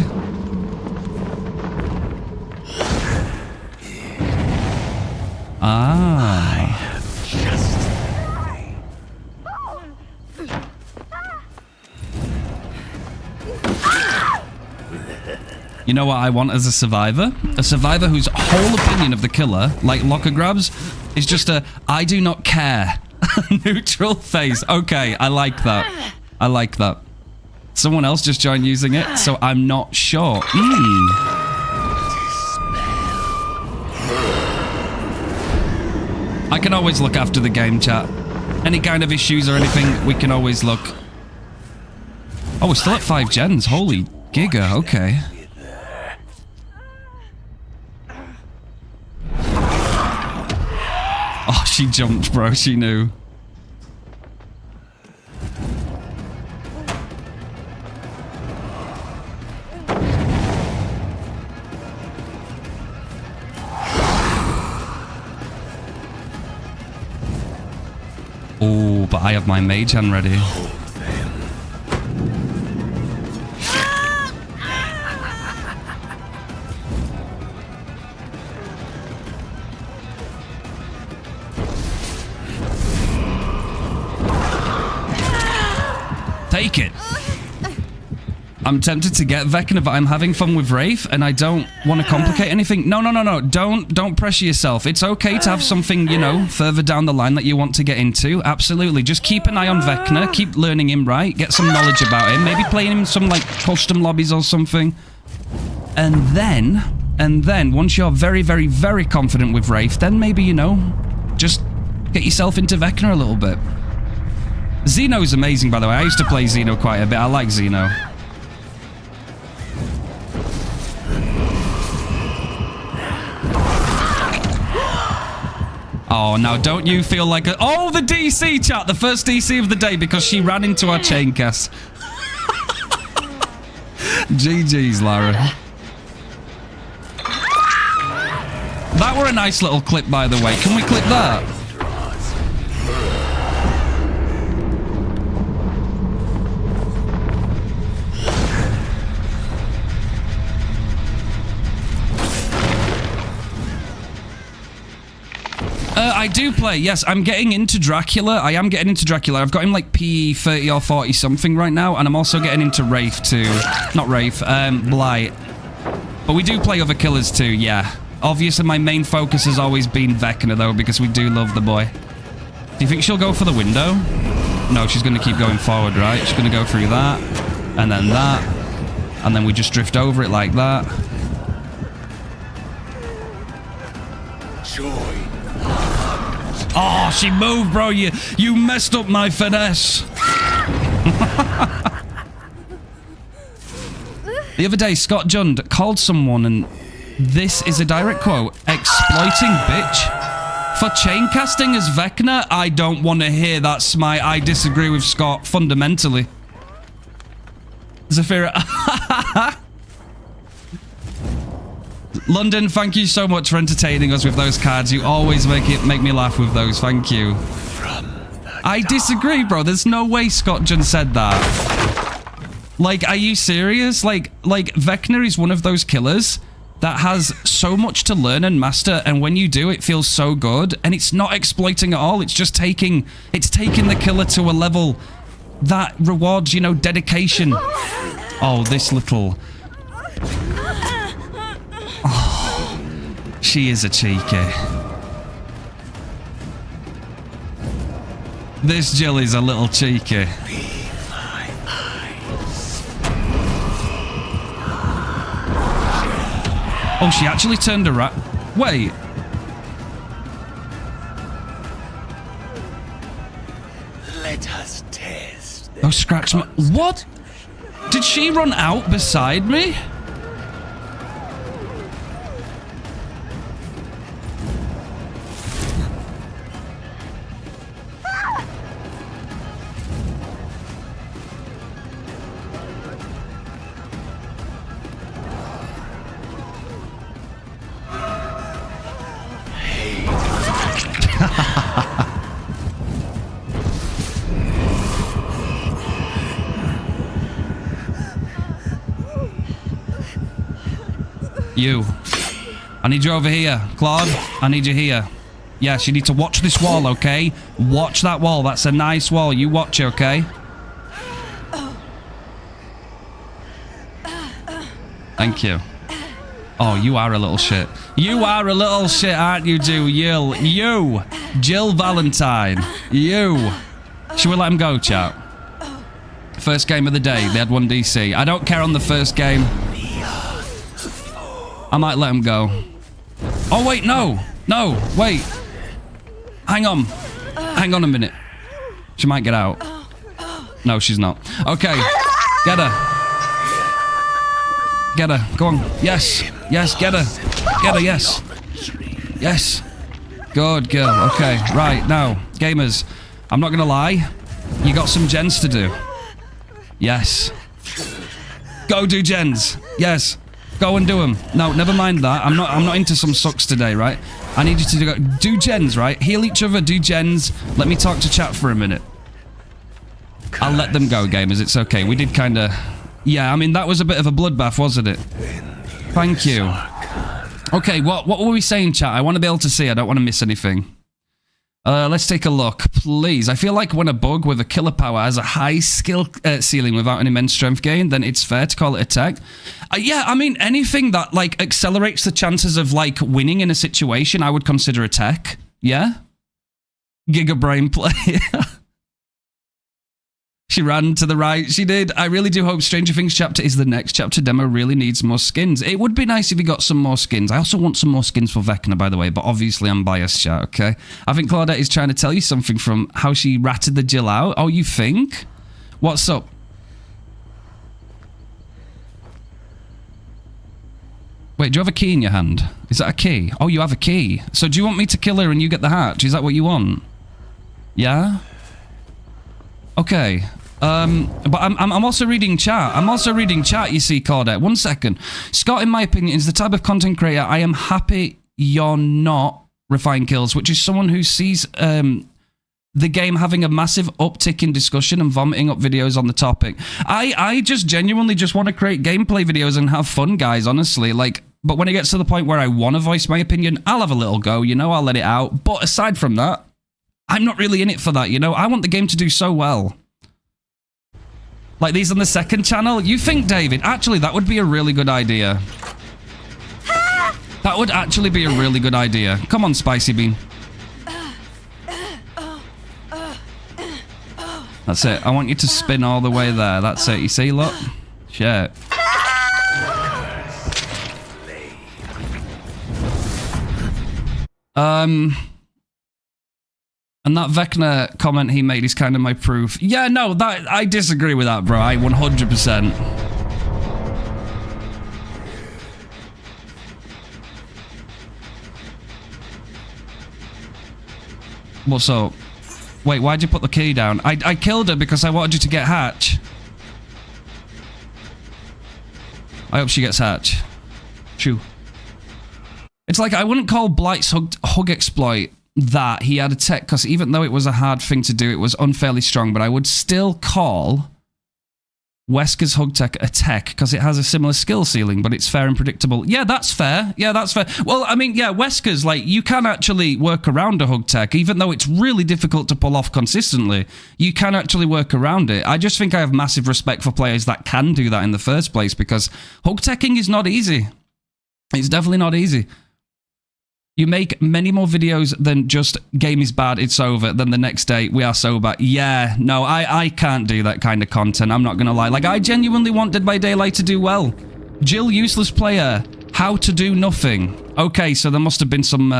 Ah. You know what I want as a survivor? A survivor whose whole opinion of the killer, like locker grabs, is just a I do not care. Neutral face. Okay, I like that. I like that. Someone else just joined using it, so I'm not sure. I can always look after the game, chat. Any kind of issues or anything, we can always look. Oh, we're still at 5 gens. Holy giga, okay. Oh, she jumped, bro. She knew. but I have my mage hand ready. Take it. I'm tempted to get Vecna, but I'm having fun with Wraith, and I don't want to complicate anything. No. Don't pressure yourself. It's okay to have something, you know, further down the line that you want to get into. Absolutely. Just keep an eye on Vecna. Keep learning him, right? Get some knowledge about him. Maybe playing him some, like, custom lobbies or something. And then, once you're very, very, very confident with Wraith, then maybe, you know, just get yourself into Vecna a little bit. Xeno's amazing, by the way. I used to play Xeno quite a bit. I like Xeno. Oh, now don't you feel like a... Oh, the DC chat! The first DC of the day because she ran into our chain cast. GG's, Lara. That were a nice little clip, by the way. Can we clip that? I do play, yes. I'm getting into Dracula. I am getting into Dracula. I've got him like P30 or 40 something right now, and I'm also getting into Wraith too. Not Wraith, Blight. But we do play other killers too, yeah. Obviously, my main focus has always been Vecna though, because we do love the boy. Do you think she'll go for the window? No, she's going to keep going forward, right? She's going to go through that, and then we just drift over it like that. Joy. Oh, she moved, bro. You messed up my finesse. The other day, Scott Jund called someone, and this is a direct quote, exploiting bitch. For chain casting as Vecna, I don't want to hear that, Smite. I disagree with Scott fundamentally. Zafira. London, thank you so much for entertaining us with those cards. You always make me laugh with those. Thank you. I disagree, bro. There's no way Scott Jun said that. Like, are you serious? Like Vecna is one of those killers that has so much to learn and master, and when you do, it feels so good, and it's not exploiting at all. It's just taking the killer to a level that rewards, you know, dedication. Oh, this little... Oh, she is a cheeky. This Jill is a little cheeky. Oh, she actually turned around. Wait. Let us test. Oh, scratch my... What? Did she run out beside me? You. I need you over here. Claude, I need you here. Yes, you need to watch this wall, okay? Watch that wall. That's a nice wall. You watch it, okay? Thank you. Oh, you are a little shit. You are a little shit, aren't you, Jill? You. Jill Valentine. You. Should we let him go, chat? First game of the day. They had 1 DC. I don't care on the first game. I might let him go. Oh, wait, no. No, wait. Hang on. Hang on a minute. She might get out. No, she's not. Okay. Get her. Get her. Go on. Yes. Yes, get her. Get her, yes. Yes. Good girl. Okay, right. Now, gamers, I'm not going to lie. You got some gens to do. Yes. Go do gens. Yes. Go and do them. No, never mind that. I'm not into some sucks today, right? I need you to do gens, right? Heal each other, do gens. Let me talk to chat for a minute. I'll let them go, gamers. It's okay. We did kind of... Yeah, I mean, that was a bit of a bloodbath, wasn't it? Thank you. Okay, what were we saying, chat? I want to be able to see. I don't want to miss anything. Let's take a look, please. I feel like when a bug with a killer power has a high skill ceiling without an immense strength gain, then it's fair to call it a tech. Yeah, I mean, anything that, like, accelerates the chances of, like, winning in a situation, I would consider a tech. Yeah? Gigabrain play. She ran to the right. She did. I really do hope Stranger Things chapter is the next chapter. Demo really needs more skins. It would be nice if you got some more skins. I also want some more skins for Vecna, by the way, but obviously I'm biased, chat, okay? I think Claudette is trying to tell you something from how she ratted the Jill out. Oh, you think? What's up? Wait, do you have a key in your hand? Is that a key? Oh, you have a key. So do you want me to kill her and you get the hatch? Is that what you want? Yeah? Okay. But I'm also reading chat. I'm also reading chat, you see, Claudette. 1 second. Scott, in my opinion, is the type of content creator I am happy you're not Refine Kills, which is someone who sees the game having a massive uptick in discussion and vomiting up videos on the topic. I just genuinely just want to create gameplay videos and have fun, guys, honestly. Like, but when it gets to the point where I want to voice my opinion, I'll have a little go, you know, I'll let it out. But aside from that, I'm not really in it for that, you know? I want the game to do so well. Like these on the second channel? You think, David? Actually, that would be a really good idea. That would actually be a really good idea. Come on, Spicy Bean. That's it. I want you to spin all the way there. That's it. You see, look? Shit. And that Vecna comment he made is kind of my proof. Yeah, no, that I disagree with that, bro. I 100%. What's up? Wait, why'd you put the key down? I killed her because I wanted you to get hatch. I hope she gets hatch. Shoo. It's like I wouldn't call Blight's hug exploit that he had a tech, because even though it was a hard thing to do, it was unfairly strong, but I would still call Wesker's hug tech a tech because it has a similar skill ceiling, but it's fair and predictable. Yeah, that's fair. Yeah, that's fair. Well, I mean, yeah, Wesker's, like, you can actually work around a hug tech, even though it's really difficult to pull off consistently. You can actually work around it. I just think I have massive respect for players that can do that in the first place, because hug teching is not easy. It's definitely not easy. You make many more videos than just game is bad, it's over, then the next day we are sober. Yeah, no, I can't do that kind of content, I'm not gonna lie. Like, I genuinely want Dead by Daylight to do well. Jill, useless player, how to do nothing. Okay, so there must have been some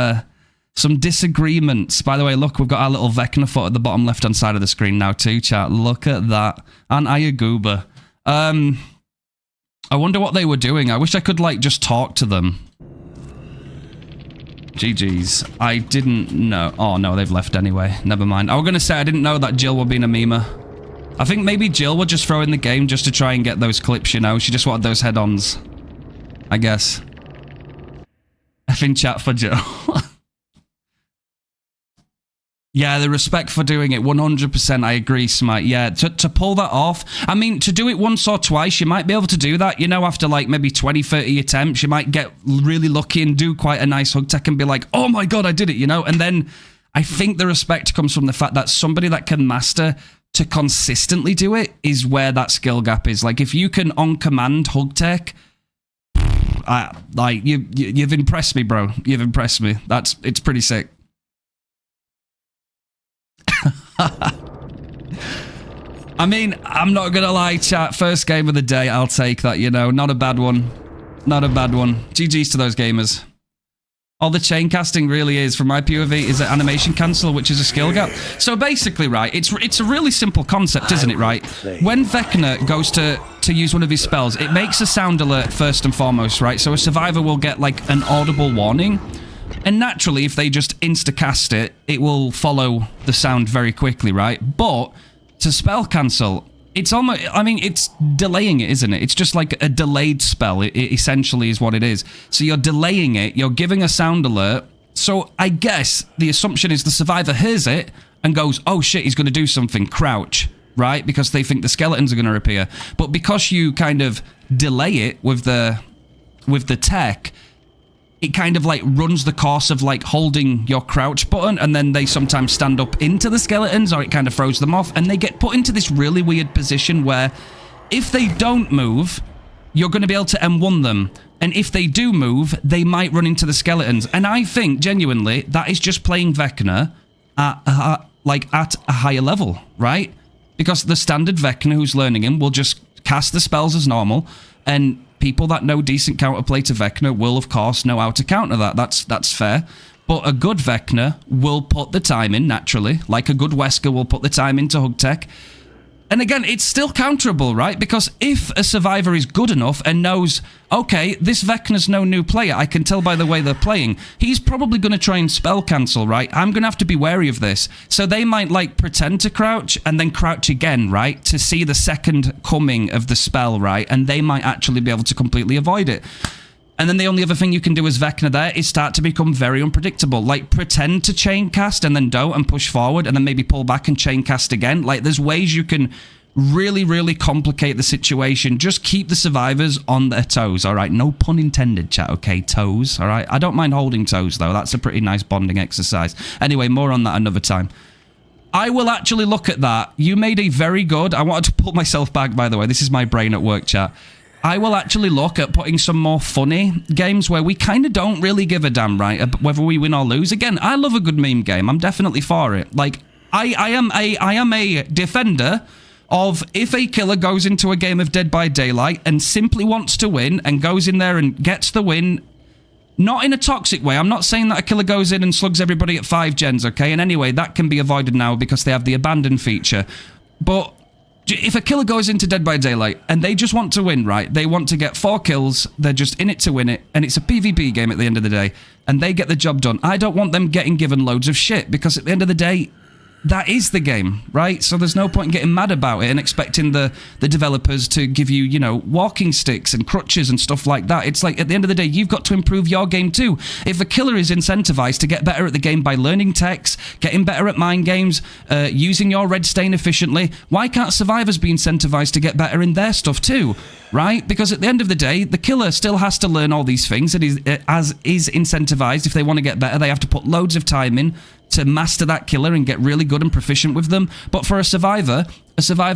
disagreements. By the way, look, we've got our little Vecna foot at the bottom left-hand side of the screen now too, chat. Look at that. And Ayaguba. I wonder what they were doing. I wish I could, like, just talk to them. GG's. I didn't know. Oh, no, they've left anyway. Never mind. I was going to say I didn't know that Jill were being a memer. I think maybe Jill would just throw in the game just to try and get those clips, you know? She just wanted those head-ons. I guess. Effing chat for Jill. Yeah, the respect for doing it, 100%, I agree, Smite. Yeah, to pull that off, I mean, to do it once or twice, you might be able to do that, you know, after like maybe 20, 30 attempts, you might get really lucky and do quite a nice hug tech and be like, oh my god, I did it, you know? And then I think the respect comes from the fact that somebody that can master to consistently do it is where that skill gap is. Like, if you can on-command hug tech, like, you've impressed me, bro. You've impressed me. It's pretty sick. I mean, I'm not gonna lie, chat. First game of the day, I'll take that, you know. Not a bad one. Not a bad one. GG's to those gamers. All the chain casting really is, from my POV, is an animation cancel, which is a skill gap. So basically, right, it's a really simple concept, isn't it, right? When Vecna goes to use one of his spells, it makes a sound alert first and foremost, right? So a survivor will get, like, an audible warning. And naturally, if they just insta-cast it, it will follow the sound very quickly, right? But to spell cancel, it's almost, I mean, it's delaying it, isn't it? It's just like a delayed spell. It essentially is what it is. So you're delaying it, you're giving a sound alert. So I guess the assumption is the survivor hears it and goes, oh shit, he's going to do something, crouch. right? Because they think the skeletons are going to appear. But because you kind of delay it with the tech, it kind of like runs the course of like holding your crouch button, and then they sometimes stand up into the skeletons, or it kind of throws them off, and they get put into this really weird position where if they don't move, you're going to be able to M1 them. And if they do move, they might run into the skeletons. And I think, genuinely, that is just playing Vecna at a higher level, right? Because the standard Vecna who's learning him will just cast the spells as normal, and people that know decent counterplay to Vecna will, of course, know how to counter that. That's fair. But a good Vecna will put the time in, naturally, like a good Wesker will put the time into Hug Tech. And again, it's still counterable, right? Because if a survivor is good enough and knows, okay, this Vecna's no new player, I can tell by the way they're playing, he's probably going to try and spell cancel, right? I'm going to have to be wary of this. So they might, like, pretend to crouch and then crouch again, right? To see the second coming of the spell, right? And they might actually be able to completely avoid it. And then the only other thing you can do as Vecna there is start to become very unpredictable. Like, pretend to chain cast and then don't and push forward and then maybe pull back and chain cast again. Like, there's ways you can really, really complicate the situation. Just keep the survivors on their toes, all right? No pun intended, chat, okay? Toes, all right? I don't mind holding toes, though. That's a pretty nice bonding exercise. Anyway, more on that another time. I will actually look at that. You made a very good... I wanted to pull myself back, by the way. This is my brain at work, chat. I will actually look at putting some more funny games where we kind of don't really give a damn, right, whether we win or lose. Again, I love a good meme game. I'm definitely for it. Like, I am a defender of if a killer goes into a game of Dead by Daylight and simply wants to win and goes in there and gets the win, not in a toxic way. I'm not saying that a killer goes in and slugs everybody at 5 gens, okay? And anyway, that can be avoided now because they have the abandon feature. But if a killer goes into Dead by Daylight and they just want to win, right? They want to get 4 kills. They're just in it to win it. And it's a PvP game at the end of the day. And they get the job done. I don't want them getting given loads of shit because at the end of the day, that is the game, right? So there's no point in getting mad about it and expecting the developers to give you, you know, walking sticks and crutches and stuff like that. It's like, at the end of the day, you've got to improve your game too. If a killer is incentivized to get better at the game by learning techs, getting better at mind games, using your red stain efficiently, why can't survivors be incentivized to get better in their stuff too, right? Because at the end of the day, the killer still has to learn all these things and is incentivized. If they want to get better, they have to put loads of time in to master that killer and get really good and proficient with them. But for a survivor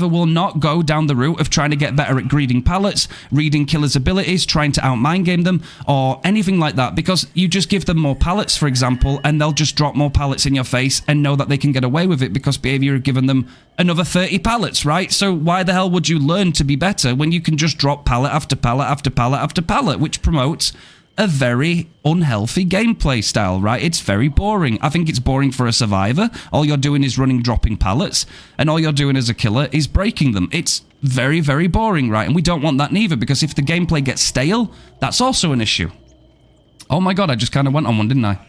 will not go down the route of trying to get better at greeting pallets, reading killers' abilities, trying to out-mind game them, or anything like that, because you just give them more pallets, for example, and they'll just drop more pallets in your face and know that they can get away with it because Behaviour have given them another 30 pallets, right? So why the hell would you learn to be better when you can just drop pallet after pallet after pallet after pallet, which promotes a very unhealthy gameplay style, right? It's very boring. I think it's boring for a survivor. All you're doing is dropping pallets, and all you're doing as a killer is breaking them. It's very, very boring, right? And we don't want that neither, because if the gameplay gets stale, that's also an issue. Oh my god, I just kind of went on one, didn't I?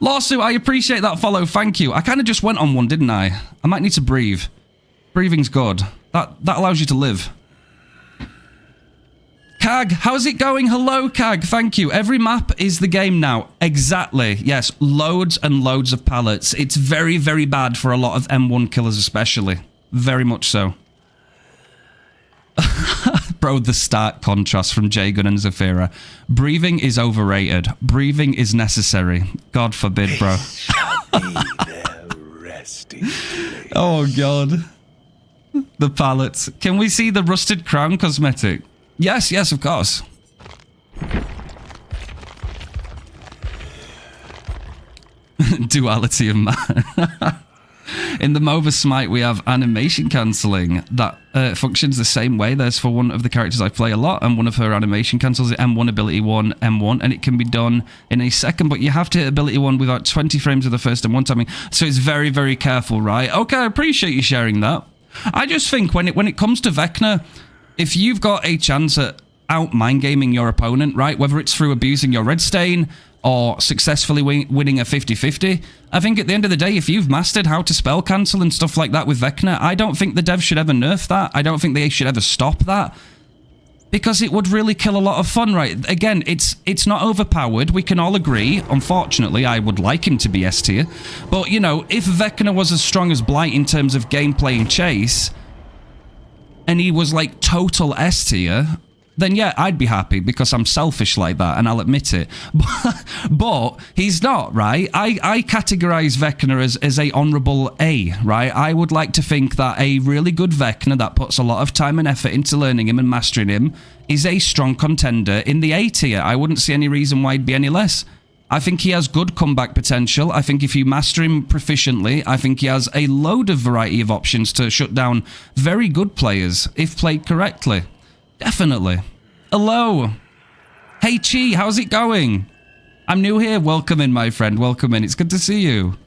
Lawsuit, I appreciate that follow, thank you. I kind of just went on one, didn't I? I might need to breathe. Breathing's good. That allows you to live. Cag, how's it going? Hello, Cag. Thank you. Every map is the game now. Exactly. Yes, loads and loads of pallets. It's very, very bad for a lot of M1 killers especially. Very much so. Bro, the stark contrast from J-Gun and Zafira. Breathing is overrated. Breathing is necessary. God forbid, bro. Oh, God. The pallets. Can we see the rusted crown cosmetic? Yes, yes, of course. Duality of man. In the MOBA Smite, we have animation cancelling that functions the same way. There's for one of the characters I play a lot, and one of her animation cancels it M1, ability 1, M1, and it can be done in a second, but you have to hit ability 1 without 20 frames of the first M1 timing. So it's very, very careful, right? Okay, I appreciate you sharing that. I just think when it comes to Vecna, if you've got a chance at out-mind gaming your opponent, right, whether it's through abusing your red stain or successfully winning a 50-50, I think at the end of the day, if you've mastered how to spell cancel and stuff like that with Vecna, I don't think the devs should ever nerf that. I don't think they should ever stop that, because it would really kill a lot of fun, right? Again, it's not overpowered. We can all agree. Unfortunately, I would like him to be S tier. But, you know, if Vecna was as strong as Blight in terms of gameplay and chase, and he was like total S tier, then yeah, I'd be happy because I'm selfish like that and I'll admit it. But he's not, right? I categorize Vecna as a honorable A, right? I would like to think that a really good Vecna that puts a lot of time and effort into learning him and mastering him is a strong contender in the A tier. I wouldn't see any reason why he'd be any less. I think he has good comeback potential. I think if you master him proficiently, I think he has a load of variety of options to shut down very good players if played correctly. Definitely. Hello. Hey, Chi, how's it going? I'm new here. Welcome in, my friend. Welcome in. It's good to see you.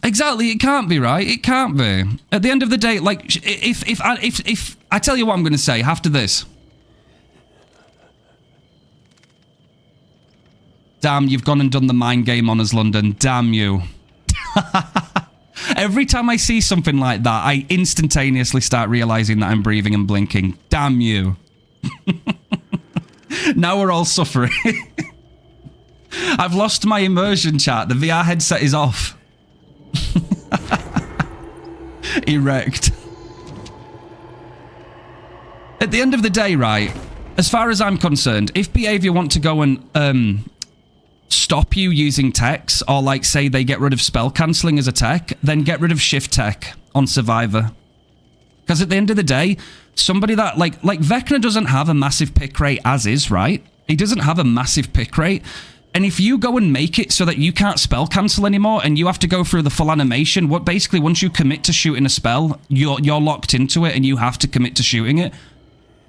Exactly. It can't be, right? It can't be. At the end of the day, like, if I tell you what I'm going to say after this. Damn, you've gone and done the mind game on us, London. Damn you. Every time I see something like that, I instantaneously start realizing that I'm breathing and blinking. Damn you. Now we're all suffering. I've lost my immersion, chat. The VR headset is off. Erect. At the end of the day, right, as far as I'm concerned, if Behaviour want to go and stop you using techs, or like say they get rid of spell cancelling as a tech, then get rid of shift tech on Survivor. Because at the end of the day, somebody that like Vecna doesn't have a massive pick rate as is, right? He doesn't have a massive pick rate. And if you go and make it so that you can't spell cancel anymore and you have to go through the full animation, what basically once you commit to shooting a spell, you're locked into it and you have to commit to shooting it.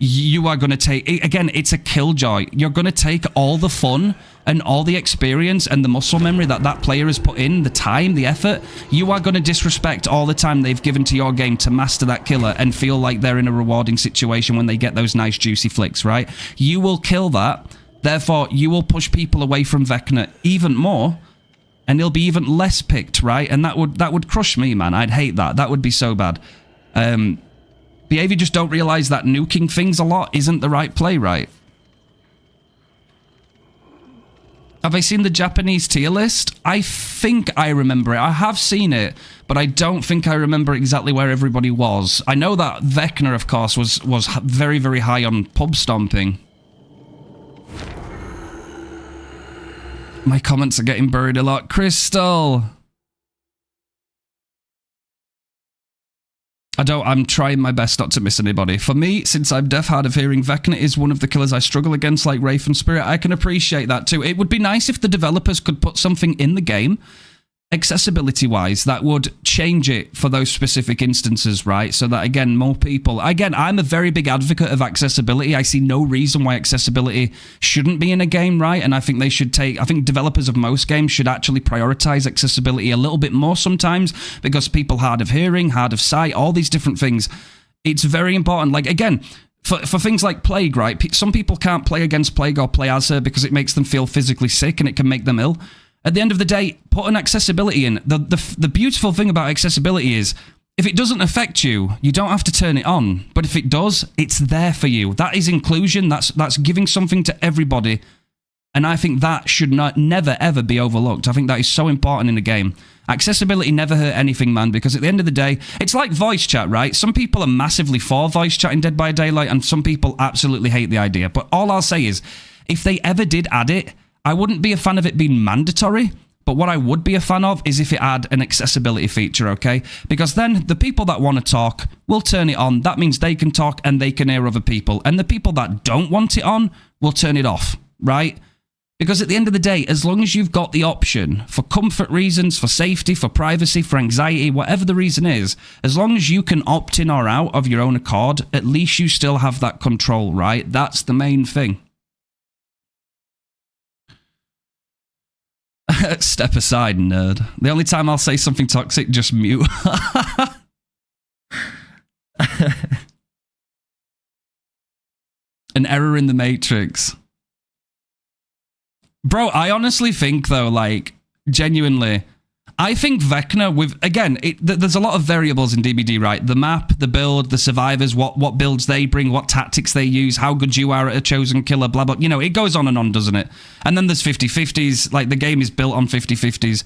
You are going to take, again, it's a killjoy. You're going to take all the fun and all the experience and the muscle memory that that player has put in, the time, the effort. You are going to disrespect all the time they've given to your game to master that killer and feel like they're in a rewarding situation when they get those nice juicy flicks, right? You will kill that. Therefore, you will push people away from Vecna even more and he'll be even less picked, right? And that would crush me, man. I'd hate that. That would be so bad. Behaviour just don't realise that nuking things a lot isn't the right play, right? Have I seen the Japanese tier list? I think I remember it. I have seen it, but I don't think I remember exactly where everybody was. I know that Vecna, of course, was very, very high on pub stomping. My comments are getting buried a lot. Crystal! I'm trying my best not to miss anybody. For me, since I'm deaf hard of hearing, Vecna is one of the killers I struggle against, like Wraith and Spirit. I can appreciate that too. It would be nice if the developers could put something in the game, accessibility-wise, that would change it for those specific instances, right? So that, again, more people... Again, I'm a very big advocate of accessibility. I see no reason why accessibility shouldn't be in a game, right? And I think they should take... I think developers of most games should actually prioritize accessibility a little bit more sometimes because people hard of hearing, hard of sight, all these different things. It's very important. Like, again... For things like Plague, right? Some people can't play against Plague or play as her because it makes them feel physically sick and it can make them ill. At the end of the day, put an accessibility in. The beautiful thing about accessibility is, if it doesn't affect you, you don't have to turn it on. But if it does, it's there for you. That is inclusion. That's giving something to everybody. And I think that should never, ever be overlooked. I think that is so important in a game. Accessibility never hurt anything, man, because at the end of the day, it's like voice chat, right? Some people are massively for voice chat in Dead by Daylight, and some people absolutely hate the idea. But all I'll say is, if they ever did add it, I wouldn't be a fan of it being mandatory, but what I would be a fan of is if it had an accessibility feature, okay? Because then the people that want to talk will turn it on. That means they can talk and they can hear other people. And the people that don't want it on will turn it off, right? Because at the end of the day, as long as you've got the option for comfort reasons, for safety, for privacy, for anxiety, whatever the reason is, as long as you can opt in or out of your own accord, at least you still have that control, right? That's the main thing. Step aside, nerd. The only time I'll say something toxic, just mute. An error in the Matrix. Bro, I honestly think, though, like, genuinely, I think Vecna with, again, there's a lot of variables in DBD, right? The map, the build, the survivors, what builds they bring, what tactics they use, how good you are at a chosen killer, blah, blah. You know, it goes on and on, doesn't it? And then there's 50-50s, like, the game is built on 50-50s.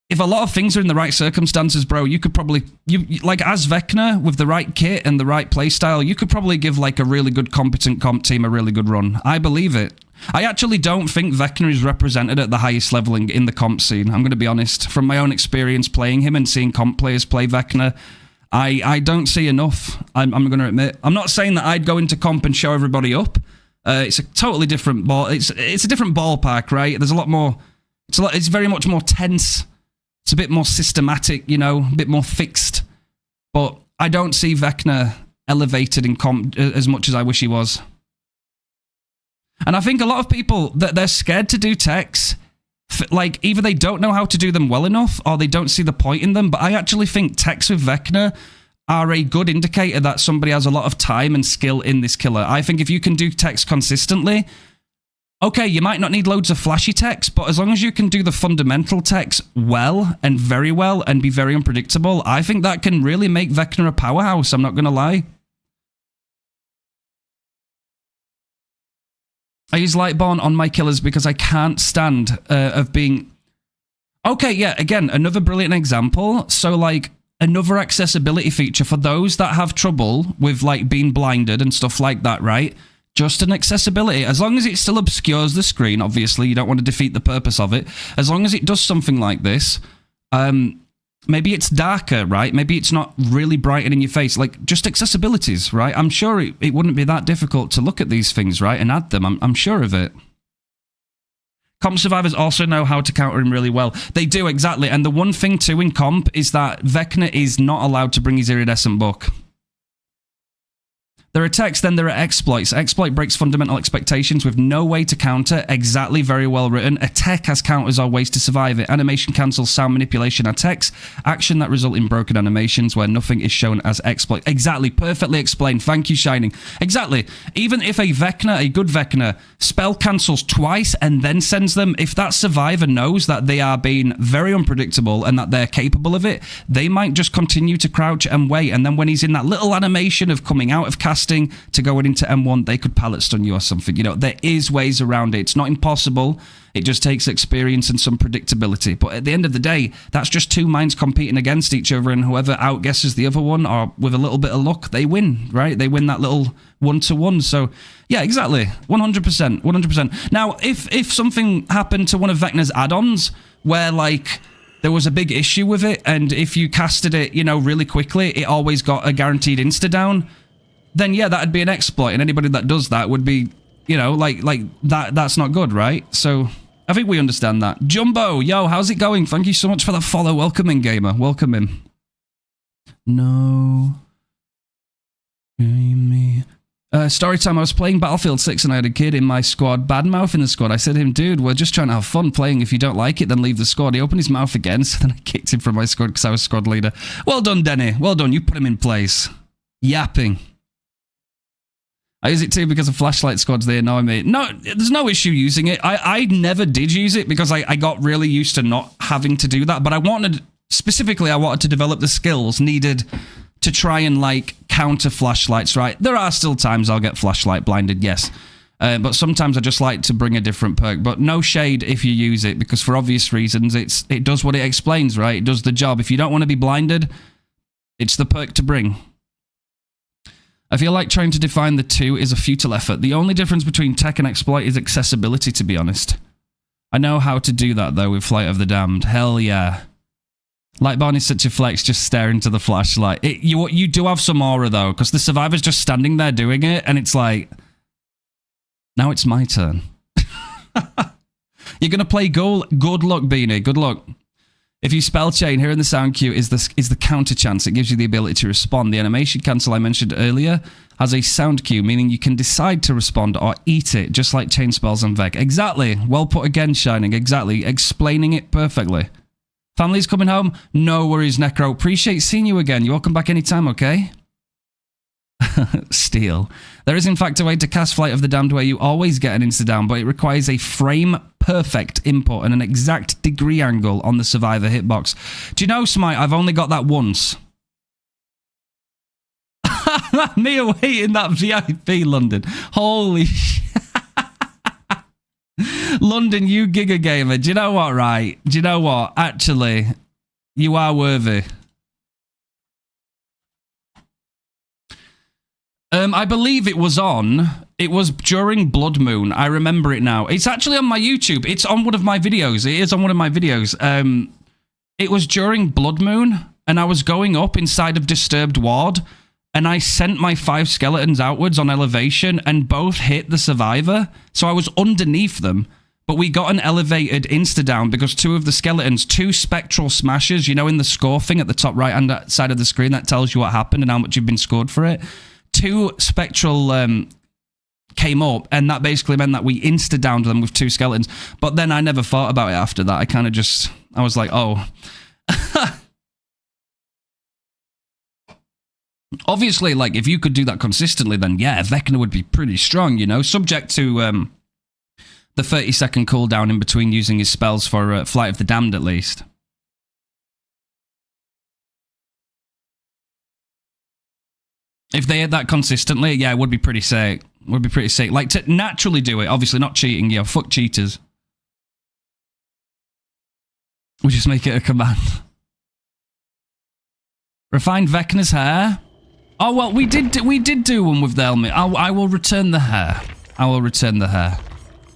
if a lot of things are in the right circumstances, bro, you could probably, like as Vecna, with the right kit and the right playstyle, you could probably give like a really good competent comp team a really good run. I believe it. I actually don't think Vecna is represented at the highest level in the comp scene. I'm going to be honest. From my own experience playing him and seeing comp players play Vecna, I don't see enough. I'm going to admit. I'm not saying that I'd go into comp and show everybody up. It's a totally different ball. It's a different ballpark, right? There's a lot more. It's very much more tense. It's a bit more systematic, you know, a bit more fixed. But I don't see Vecna elevated in comp as much as I wish he was. And I think a lot of people, that they're scared to do techs, like either they don't know how to do them well enough or they don't see the point in them. But I actually think techs with Vecna are a good indicator that somebody has a lot of time and skill in this killer. I think if you can do techs consistently, okay, you might not need loads of flashy techs, but as long as you can do the fundamental techs well and be very unpredictable, I think that can really make Vecna a powerhouse, I'm not going to lie. I use Lightborn on my killers because I can't stand of being... Okay, yeah, again, another brilliant example. So, like, another accessibility feature for those that have trouble with, like, being blinded and stuff like that, right? Just an accessibility. As long as it still obscures the screen, obviously, you don't want to defeat the purpose of it. As long as it does something like this, maybe it's darker, right? Maybe it's not really bright and in your face. Like, just accessibilities, right? I'm sure it wouldn't be that difficult to look at these things, right? And add them. I'm sure of it. Comp survivors also know how to counter him really well. They do, exactly. And the one thing, too, in comp is that Vecna is not allowed to bring his iridescent book. There are techs, then there are exploits. Exploit breaks fundamental expectations with no way to counter. Exactly, very well written. A tech has counters or ways to survive it. Animation cancels, sound manipulation are techs. Action that result in broken animations where nothing is shown as exploit. Exactly, perfectly explained. Thank you, Shining. Exactly. Even if a Vecna, a good Vecna, spell cancels twice and then sends them, if that survivor knows that they are being very unpredictable and that they're capable of it, they might just continue to crouch and wait. And then when he's in that little animation of coming out of casting to going into M1, they could pallet stun you or something. You know, there is ways around it. It's not impossible. It just takes experience and some predictability. But at the end of the day, that's just two minds competing against each other, and whoever outguesses the other one, or with a little bit of luck, they win, right? They win that little one-to-one. So, yeah, exactly. 100%. 100%. Now, if something happened to one of Vecna's add-ons where, like, there was a big issue with it, and if you casted it, you know, really quickly, it always got a guaranteed insta-down, then yeah, that'd be an exploit, and anybody that does that would be, you know, like that's not good, right? So I think we understand that. Jumbo, yo, how's it going? Thank you so much for that follow. Welcome in, gamer. Welcome in. No. Story time. I was playing Battlefield 6 and I had a kid in my squad, badmouth in the squad. I said to him, dude, we're just trying to have fun playing. If you don't like it, then leave the squad. He opened his mouth again, so then I kicked him from my squad because I was squad leader. Well done, Denny. Well done. You put him in place. Yapping. I use it too because of flashlight squads, they annoy me. No, there's no issue using it. I never did use it because I got really used to not having to do that. But I wanted to develop the skills needed to try and, like, counter flashlights, right? There are still times I'll get flashlight blinded, yes. But sometimes I just like to bring a different perk. But no shade if you use it, because for obvious reasons, it does what it explains, right? It does the job. If you don't want to be blinded, it's the perk to bring. I feel like trying to define the two is a futile effort. The only difference between tech and exploit is accessibility, to be honest. I know how to do that, though, with Flight of the Damned. Hell yeah. Lightborn is such a flex, just staring to the flashlight. You do have some aura, though, because the survivor's just standing there doing it, and it's like, now it's my turn. You're going to play goal? Good luck, Beanie. Good luck. If you spell chain, here in the sound cue is the counter chance. It gives you the ability to respond. The animation cancel I mentioned earlier has a sound cue, meaning you can decide to respond or eat it, just like chain spells and Vec. Exactly. Well put again, Shining. Exactly. Explaining it perfectly. Family's coming home? No worries, Necro. Appreciate seeing you again. You're welcome back anytime, okay? Steal. There is in fact a way to cast Flight of the Damned where you always get an insta-down, but it requires a frame-perfect input and an exact degree angle on the survivor hitbox. Do you know, Smite, I've only got that once. Me away in that VIP London. Holy shit. London, you giga gamer. Do you know what, right? Do you know what? Actually, you are worthy. I believe it was during Blood Moon. I remember it now. It's actually on my YouTube. It's on one of my videos. It is on one of my videos. It was during Blood Moon, and I was going up inside of Disturbed Ward, and I sent my 5 skeletons outwards on elevation, and both hit the survivor. So I was underneath them, but we got an elevated insta-down because 2 of the skeletons, 2 spectral smashes, you know, in the score thing at the top right-hand side of the screen that tells you what happened and how much you've been scored for it. 2 spectral came up, and that basically meant that we insta-downed them with 2 skeletons. But then I never thought about it after that. I kind of just, I was like, oh. Obviously, like, if you could do that consistently, then yeah, Vecna would be pretty strong, you know, subject to the 30-second cooldown in between using his spells for Flight of the Damned, at least. If they had that consistently, yeah, it would be pretty sick. Would be pretty sick. Like, to naturally do it, obviously not cheating, yo, fuck cheaters. We just make it a command. Refine Vecna's hair. Oh, well, we did do one with the helmet. I will return the hair. I will return the hair.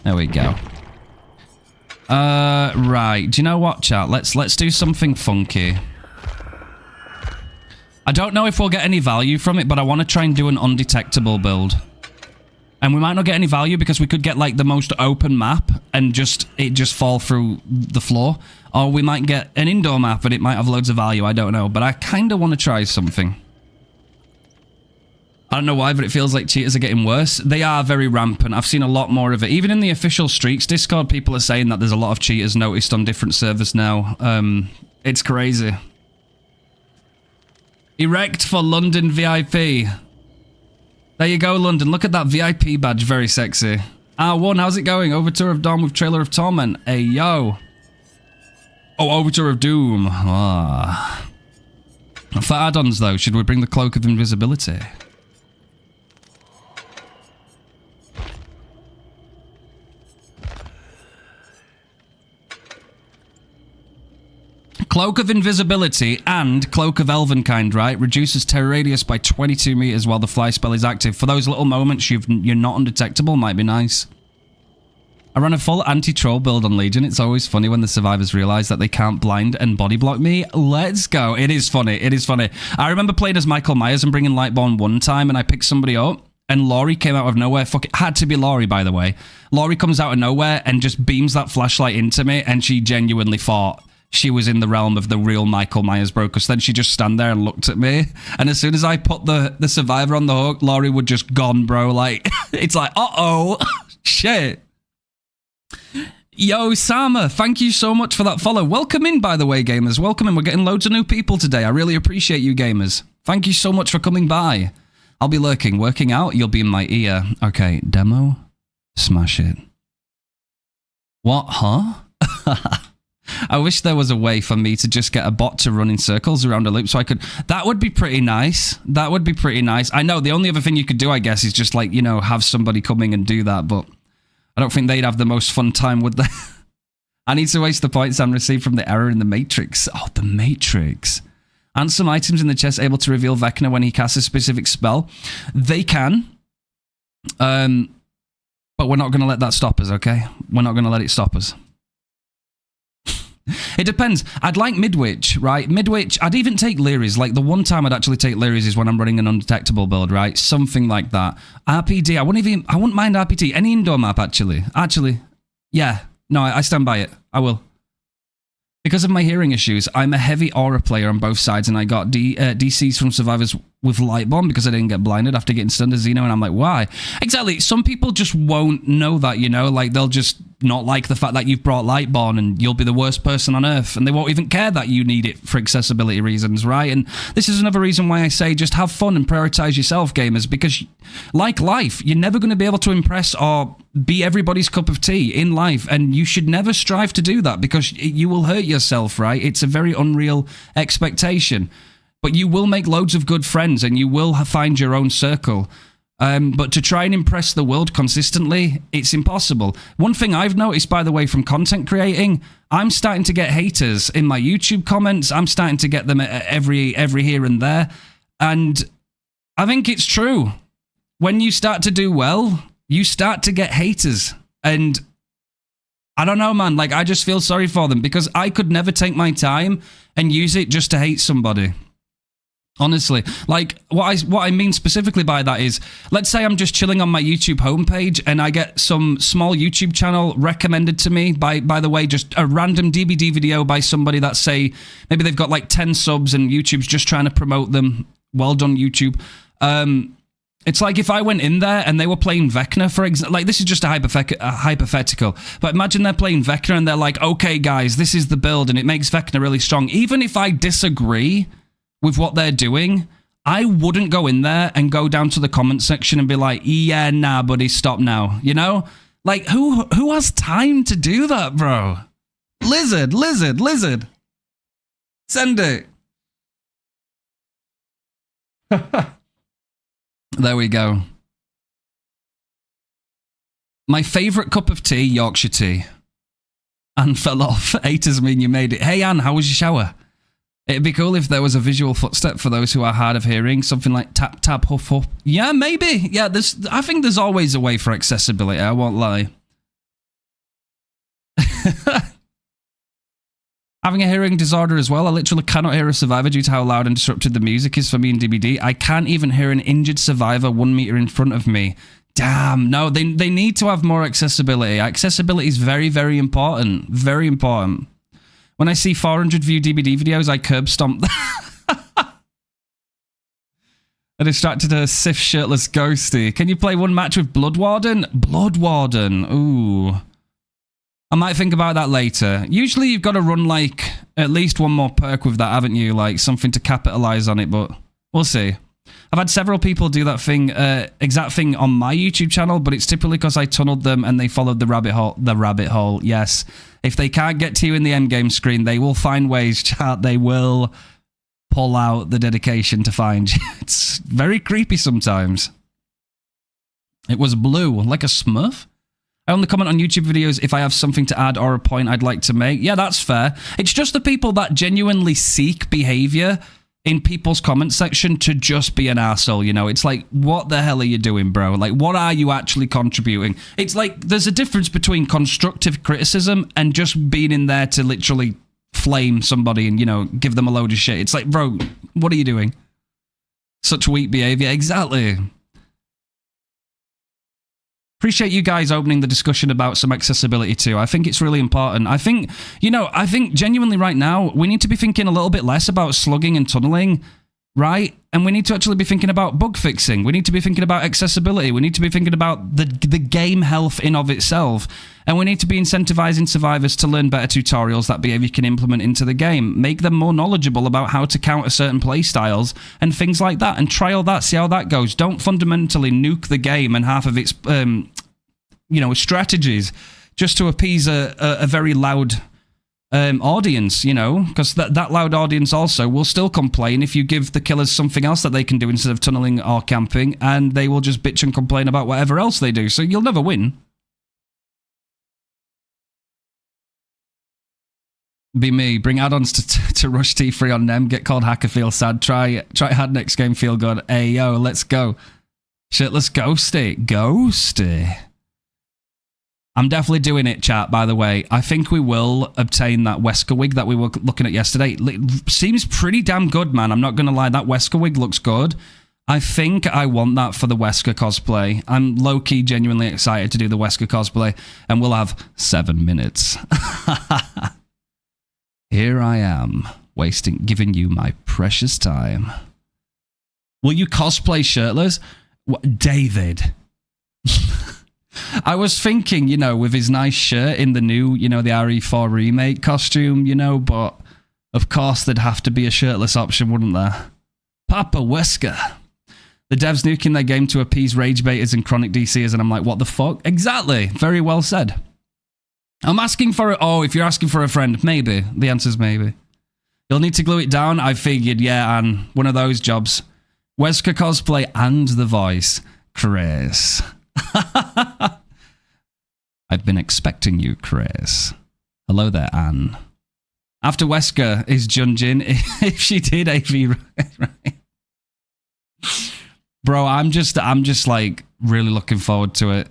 There we go. Right. Do you know what, chat? Let's do something funky. I don't know if we'll get any value from it, but I want to try and do an undetectable build. And we might not get any value because we could get, like, the most open map and it just fall through the floor. Or we might get an indoor map and it might have loads of value. I don't know. But I kind of want to try something. I don't know why, but it feels like cheaters are getting worse. They are very rampant. I've seen a lot more of it. Even in the official Streaks Discord, people are saying that there's a lot of cheaters noticed on different servers now. It's crazy. Erect for London VIP. There you go, London. Look at that VIP badge. Very sexy. R1, how's it going? Overture of Dawn with Trailer of Torment. Hey, yo. Oh, Overture of Doom. Ah. For add-ons, though, should we bring the Cloak of Invisibility? Cloak of Invisibility and Cloak of Elvenkind, right? Reduces terror radius by 22 meters while the fly spell is active. For those little moments you're not undetectable, might be nice. I run a full anti-troll build on Legion. It's always funny when the survivors realize that they can't blind and body block me. Let's go. It is funny. It is funny. I remember playing as Michael Myers and bringing Lightborn one time, and I picked somebody up, and Laurie came out of nowhere. Fuck it. Had to be Laurie, by the way. Laurie comes out of nowhere and just beams that flashlight into me, and she genuinely thought she was in the realm of the real Michael Myers, bro, because then she just stand there and looked at me, and as soon as I put the survivor on the hook, Laurie would just gone, bro. Like, it's like, uh-oh, shit. Yo, Sama, thank you so much for that follow. Welcome in, by the way, gamers. Welcome in. We're getting loads of new people today. I really appreciate you, gamers. Thank you so much for coming by. I'll be lurking. Working out, you'll be in my ear. Okay, demo. Smash it. What, huh? I wish there was a way for me to just get a bot to run in circles around a loop so I could... That would be pretty nice. That would be pretty nice. I know, the only other thing you could do, I guess, is just, like, you know, have somebody coming and do that, but I don't think they'd have the most fun time, would they? I need to waste the points I'm received from the error in the Matrix. Oh, the Matrix. And some items in the chest able to reveal Vecna when he casts a specific spell. They can. But we're not going to let that stop us, okay? We're not going to let it stop us. It depends. I'd like Midwich, right? Midwich, I'd even take Leary's. Like, the one time I'd actually take Leary's is when I'm running an undetectable build, right? Something like that. RPD, I wouldn't mind RPD. Any indoor map, actually. Yeah. No, I stand by it. I will. Because of my hearing issues, I'm a heavy aura player on both sides, and I got DCs from survivors with Light Bomb because I didn't get blinded after getting stunned as Xeno, and I'm like, why? Exactly. Some people just won't know that, you know? Like, they'll just not like the fact that you've brought Lightborn and you'll be the worst person on earth, and they won't even care that you need it for accessibility reasons, right? And this is another reason why I say just have fun and prioritize yourself, gamers, because like life, you're never going to be able to impress or be everybody's cup of tea in life, and you should never strive to do that because you will hurt yourself, right? It's a very unreal expectation, but you will make loads of good friends and you will find your own circle. But to try and impress the world consistently, it's impossible. One thing I've noticed, by the way, from content creating, I'm starting to get haters in my YouTube comments. I'm starting to get them every here and there. And I think it's true. When you start to do well, you start to get haters. And I don't know, man. Like, I just feel sorry for them because I could never take my time and use it just to hate somebody. Honestly, like what I mean specifically by that is, let's say I'm just chilling on my YouTube homepage and I get some small YouTube channel recommended to me by the way, just a random DBD video by somebody that say, maybe they've got like 10 subs and YouTube's just trying to promote them. Well done, YouTube. It's like if I went in there and they were playing Vecna, for example, like this is just a hypothetical, but imagine they're playing Vecna and they're like, okay guys, this is the build and it makes Vecna really strong. Even if I disagree with what they're doing, I wouldn't go in there and go down to the comment section and be like, yeah, nah, buddy, stop now. You know? Like, who has time to do that, bro? Lizard. Send it. There we go. My favourite cup of tea, Yorkshire tea. Anne fell off. Haters mean you made it. Hey, Anne, how was your shower? It'd be cool if there was a visual footstep for those who are hard of hearing, something like tap, tap, huff, huff. Yeah, maybe. Yeah, I think there's always a way for accessibility, I won't lie. Having a hearing disorder as well, I literally cannot hear a survivor due to how loud and disrupted the music is for me in DBD. I can't even hear an injured survivor 1 meter in front of me. Damn, no, they need to have more accessibility. Accessibility is very, very important. Very important. When I see 400 view DBD videos, I curb stomp. I distracted a Sif shirtless ghosty. Can you play one match with Bloodwarden? Bloodwarden, ooh. I might think about that later. Usually you've got to run like at least one more perk with that, haven't you? Like something to capitalize on it, but we'll see. I've had several people do that thing, exact thing on my YouTube channel, but it's typically because I tunneled them and they followed the rabbit hole. The rabbit hole, yes. If they can't get to you in the endgame screen, they will find ways, chat. They will pull out the dedication to find you. It's very creepy sometimes. It was blue, like a smurf. I only comment on YouTube videos if I have something to add or a point I'd like to make. Yeah, that's fair. It's just the people that genuinely seek behavior in people's comment section to just be an arsehole, you know? It's like, what the hell are you doing, bro? Like, what are you actually contributing? It's like, there's a difference between constructive criticism and just being in there to literally flame somebody and, you know, give them a load of shit. It's like, bro, what are you doing? Such weak behavior. Exactly. Appreciate you guys opening the discussion about some accessibility too. I think it's really important. I think, you know, genuinely right now, we need to be thinking a little bit less about slugging and tunneling, right? And we need to actually be thinking about bug fixing. We need to be thinking about accessibility. We need to be thinking about the game health in of itself. And we need to be incentivizing survivors to learn better tutorials that behavior can implement into the game. Make them more knowledgeable about how to counter certain play styles and things like that. And trial that, see how that goes. Don't fundamentally nuke the game and half of its, you know, strategies just to appease a very loud audience, you know, because that loud audience also will still complain if you give the killers something else that they can do instead of tunneling or camping, and they will just bitch and complain about whatever else they do, so you'll never win. Be me. Bring add-ons to rush T3 on them. Get called hacker, feel sad. Try hard next game, feel good. Hey, yo, let's go. Shitless ghosty. Ghosty. I'm definitely doing it, chat, by the way. I think we will obtain that Wesker wig that we were looking at yesterday. It seems pretty damn good, man. I'm not going to lie. That Wesker wig looks good. I think I want that for the Wesker cosplay. I'm low-key genuinely excited to do the Wesker cosplay, and we'll have 7 minutes. Here I am, giving you my precious time. Will you cosplay shirtless? What, David? I was thinking, you know, with his nice shirt in the new, you know, the RE4 remake costume, you know, but of course there'd have to be a shirtless option, wouldn't there? Papa Wesker. The devs nuking their game to appease rage baiters and chronic DCers, and I'm like, what the fuck? Exactly. Very well said. I'm asking for it. Oh, if you're asking for a friend, maybe. The answer's maybe. You'll need to glue it down. I figured, yeah, and one of those jobs. Wesker cosplay and the voice. Chris. I've been expecting you, Chris. Hello there, Anne. After Wesker is Junjin, if she did AV right. Bro, I'm just like really looking forward to it.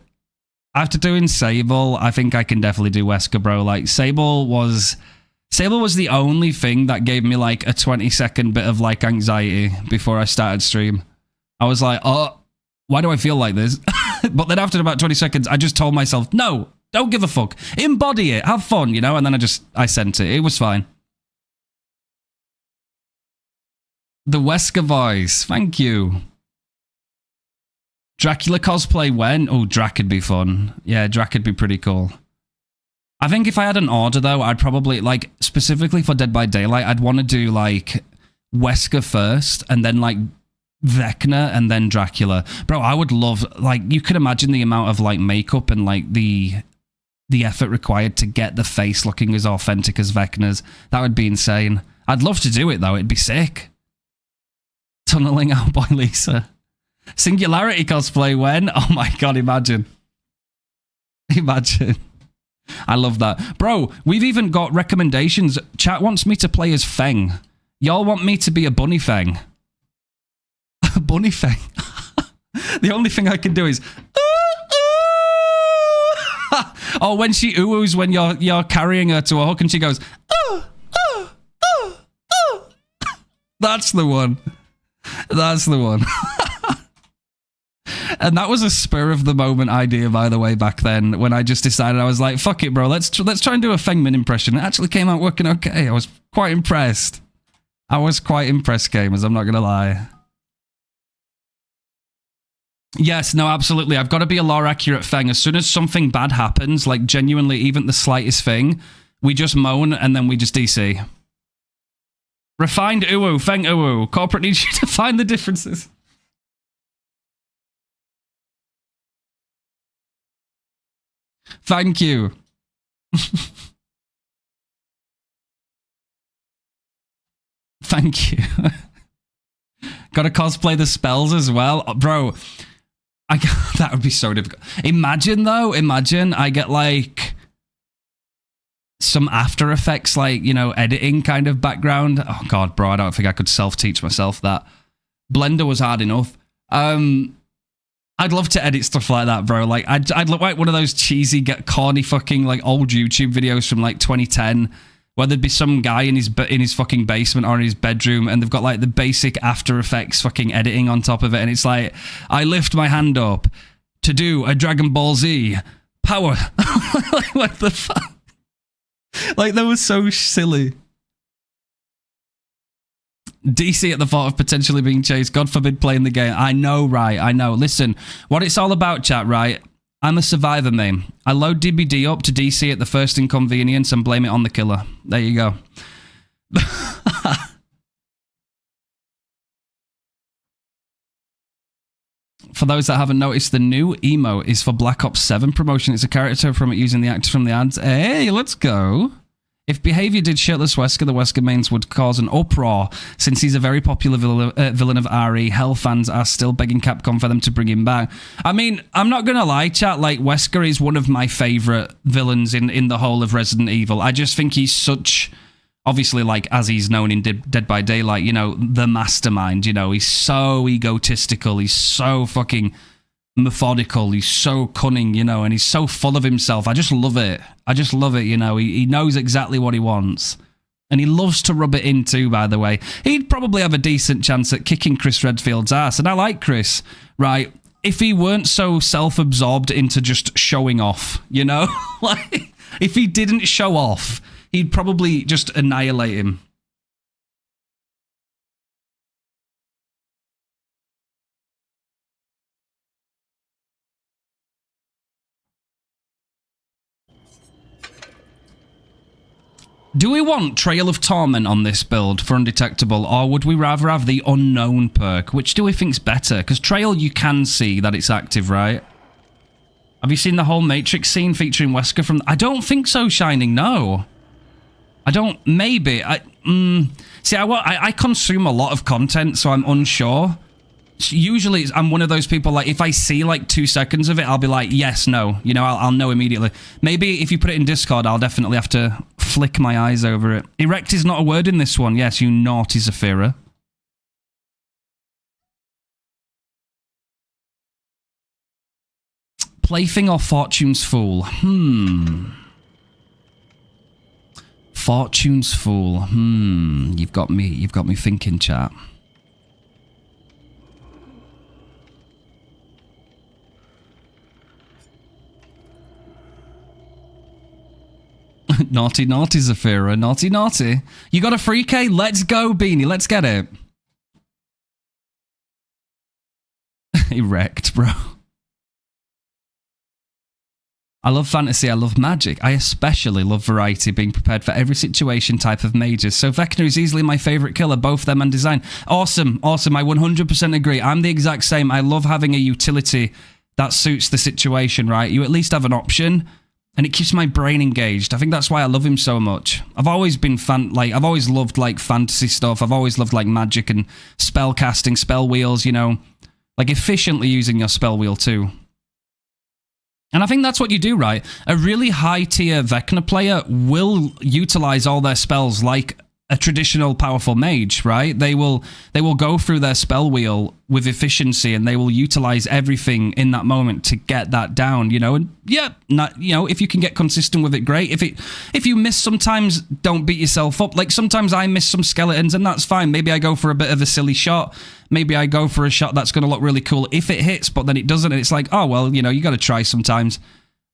After doing Sable, I think I can definitely do Wesker, bro. Like Sable was the only thing that gave me like a 20-second bit of like anxiety before I started stream. I was like, oh, why do I feel like this? But then after about 20 seconds, I just told myself, no, don't give a fuck. Embody it, have fun, you know? And then I sent it. It was fine. The Wesker voice, thank you. Dracula cosplay when? Oh, Drac would be fun. Yeah, Drac would be pretty cool. I think if I had an order, though, I'd probably, like, specifically for Dead by Daylight, I'd want to do, like, Wesker first, and then, like, Vecna, and then Dracula. Bro, I would love, like, you could imagine the amount of, like, makeup and, like, the effort required to get the face looking as authentic as Vecna's. That would be insane. I'd love to do it, though. It'd be sick. Tunneling out by Lisa. Singularity cosplay when? Oh my god, imagine. Imagine. I love that. Bro, we've even got recommendations. Chat wants me to play as Feng. Y'all want me to be a Bunny Feng. Bunny Feng. The only thing I can do is... Oh, when she oohs when you're carrying her to a hook and she goes... That's the one. That's the one. And that was a spur of the moment idea, by the way, back then, when I just decided, I was like, fuck it, bro, let's try and do a Fengman impression. It actually came out working okay. I was quite impressed. I was quite impressed, gamers, I'm not going to lie. Yes, no, absolutely. I've got to be a lore-accurate Feng. As soon as something bad happens, like genuinely even the slightest thing, we just moan and then we just DC. Refined uwu, Feng uwu. Corporate needs you to find the differences. Thank you. Thank you. Gotta cosplay the spells as well. Bro, that would be so difficult. Imagine though, I get like some After Effects, like, you know, editing kind of background. Oh god, bro, I don't think I could self-teach myself that. Blender was hard enough. I'd love to edit stuff like that, bro. Like, I'd look like one of those cheesy, corny fucking, like, old YouTube videos from, like, 2010, where there'd be some guy in his fucking basement or in his bedroom, and they've got, like, the basic After Effects fucking editing on top of it, and it's like, I lift my hand up to do a Dragon Ball Z power. Like, what the fuck? Like, that was so silly. DC at the thought of potentially being chased. God forbid playing the game. I know, right? I know. Listen, what it's all about, chat, right? I'm a survivor, main. I load DBD up to DC at the first inconvenience and blame it on the killer. There you go. For those that haven't noticed, the new emo is for Black Ops 7 promotion. It's a character from it using the actors from the ads. Hey, let's go. If Behaviour did shirtless Wesker, the Wesker mains would cause an uproar, since he's a very popular villain of RE. Hell fans are still begging Capcom for them to bring him back. I mean, I'm not going to lie, chat, like, Wesker is one of my favourite villains in the whole of Resident Evil. I just think he's such, obviously, like, as he's known in Dead by Daylight, you know, the mastermind, you know, he's so egotistical, he's so fucking methodical, he's so cunning, you know, and he's so full of himself. I just love it. I just love it, you know. He knows exactly what he wants. And he loves to rub it in too, by the way. He'd probably have a decent chance at kicking Chris Redfield's ass. And I like Chris, right? If he weren't so self-absorbed into just showing off, you know? Like, if he didn't show off, he'd probably just annihilate him. Do we want Trail of Torment on this build for Undetectable, or would we rather have the Unknown perk? Which do we think's better? Because Trail, you can see that it's active, right? Have you seen the whole Matrix scene featuring Wesker from... I don't think so, Shining, no. I don't... Maybe. See, I consume a lot of content, so I'm unsure. Usually I'm one of those people, like, if I see like 2 seconds of it, I'll be like, yes, no, you know, I'll know immediately. Maybe if you put it in Discord, I'll definitely have to flick my eyes over it. Erect is not a word in this one. Yes, you naughty Zafira. Plaything or Fortune's Fool? Fortune's Fool. You've got me thinking, chat. Naughty, naughty, Zafira. Naughty, naughty. You got a free K? Let's go, Beanie. Let's get it. Erect, bro. I love fantasy, I love magic. I especially love variety, being prepared for every situation type of mages. So Vecna is easily my favourite killer, both them and design. Awesome, awesome. I 100% agree. I'm the exact same. I love having a utility that suits the situation, right? You at least have an option, and it keeps my brain engaged. I think that's why I love him so much. I've always been I've always loved like fantasy stuff. I've always loved like magic and spell casting, spell wheels, you know, like efficiently using your spell wheel too. And I think that's what you do, right? A really high-tier Vecna player will utilize all their spells like a traditional powerful mage, right? They will go through their spell wheel with efficiency, and they will utilize everything in that moment to get that down, you know? And yeah, you know, if you can get consistent with it, great. If you miss sometimes, don't beat yourself up. Like sometimes I miss some skeletons, and that's fine. Maybe I go for a bit of a silly shot. Maybe I go for a shot that's going to look really cool if it hits, but then it doesn't, and it's like, oh, well, you know, you got to try sometimes.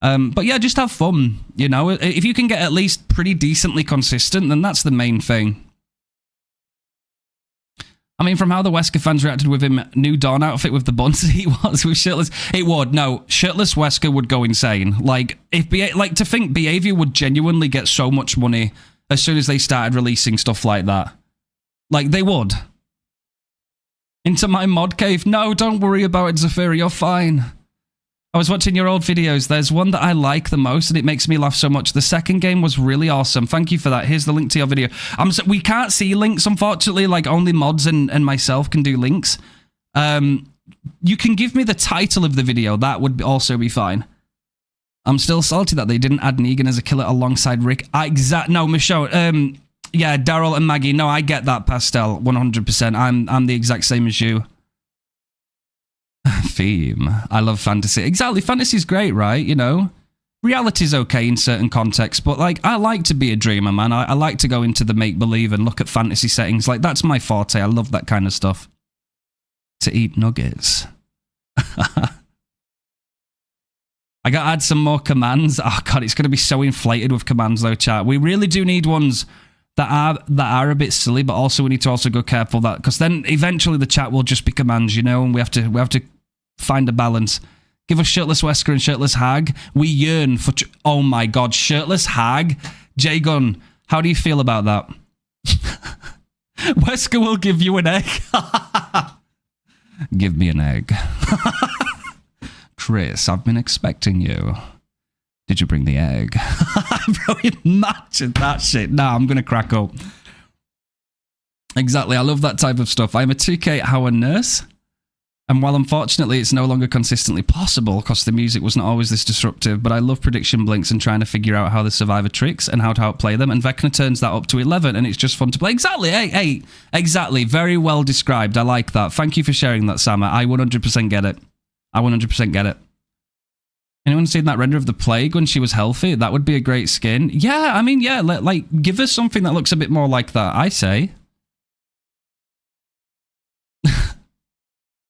But yeah, just have fun, you know? If you can get at least pretty decently consistent, then that's the main thing. I mean, from how the Wesker fans reacted with him new Dawn outfit with the buns he was with shirtless, it would. No, shirtless Wesker would go insane. Like, to think Behaviour would genuinely get so much money as soon as they started releasing stuff like that. Like, they would. Into my mod cave? No, don't worry about it, Zafira, you're fine. I was watching your old videos. There's one that I like the most, and it makes me laugh so much. The second game was really awesome. Thank you for that. Here's the link to your video. We can't see links, unfortunately. Like, only mods and myself can do links. You can give me the title of the video. That would also be fine. I'm still salty that they didn't add Negan as a killer alongside Rick. No, Michelle. Yeah, Daryl and Maggie. No, I get that, Pastel. 100%. I'm the exact same as you. Theme. I love fantasy. Exactly. Fantasy's great, right? You know, reality's okay in certain contexts, but like, I like to be a dreamer, man. I like to go into the make-believe and look at fantasy settings. Like, that's my forte. I love that kind of stuff. To eat nuggets. I gotta add some more commands. Oh god, it's gonna be so inflated with commands though, chat. We really do need ones that are a bit silly, but also we need to also go careful that, because then eventually the chat will just be commands, you know, and we have to find a balance. Give us shirtless Wesker and shirtless Hag. We yearn for. Oh my god, shirtless Hag. J-Gun, how do you feel about that? Wesker will give you an egg. Give me an egg. Chris, I've been expecting you. Did you bring the egg? Bro, imagine that shit. Nah, I'm going to crack up. Exactly, I love that type of stuff. I'm a 2K hour nurse. And while unfortunately it's no longer consistently possible because the music wasn't always this disruptive, but I love prediction blinks and trying to figure out how the survivor tricks and how to outplay them, and Vecna turns that up to 11 and it's just fun to play. Exactly, hey, exactly. Very well described. I like that. Thank you for sharing that, Sama. I 100% get it. I 100% get it. Anyone seen that render of the Plague when she was healthy? That would be a great skin. Yeah, I mean, yeah, like, give us something that looks a bit more like that, I say.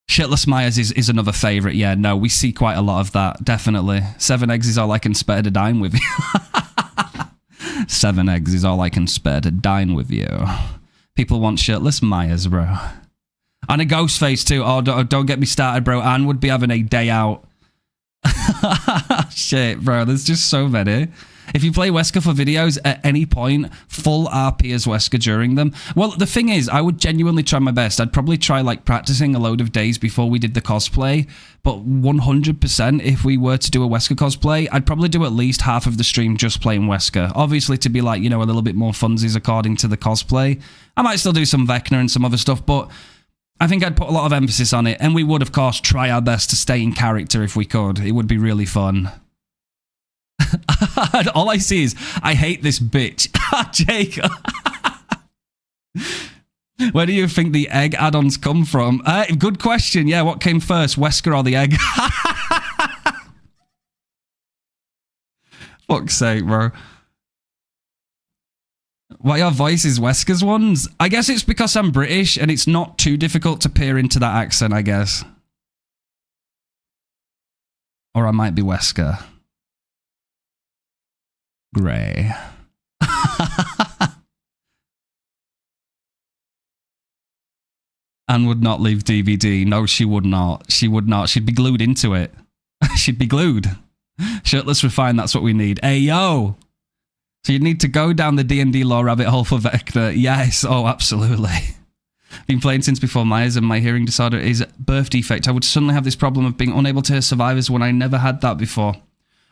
Shitless Myers is another favourite. Yeah, no, we see quite a lot of that, definitely. 7 eggs is all I can spare to dine with you. 7 eggs is all I can spare to dine with you. People want Shirtless Myers, bro. And a ghost face too. Oh, don't get me started, bro. Anne would be having a day out. Shit, bro, there's just so many. If you play Wesker for videos at any point, full RP as Wesker during them. Well, the thing is, I would genuinely try my best. I'd probably try like practicing a load of days before we did the cosplay, but 100% if we were to do a Wesker cosplay, I'd probably do at least half of the stream just playing Wesker. Obviously to be like, you know, a little bit more funsies according to the cosplay. I might still do some Vecna and some other stuff, but I think I'd put a lot of emphasis on it, and we would, of course, try our best to stay in character if we could. It would be really fun. All I see is, I hate this bitch. Jake. Where do you think the egg add-ons come from? Good question. Yeah, what came first, Wesker or the egg? Fuck's sake, bro. Why your voice is Wesker's ones? I guess it's because I'm British and it's not too difficult to peer into that accent, I guess. Or I might be Wesker. Grey. Anne would not leave DBD. No, she would not. She would not. She'd be glued into it. She'd be glued. Shirtless Refine, that's what we need. Hey, yo! So you'd need to go down the D&D lore rabbit hole for Vecna. Yes, oh, absolutely. Been playing since before Myers, and my hearing disorder is birth defect. I would suddenly have this problem of being unable to hear survivors when I never had that before.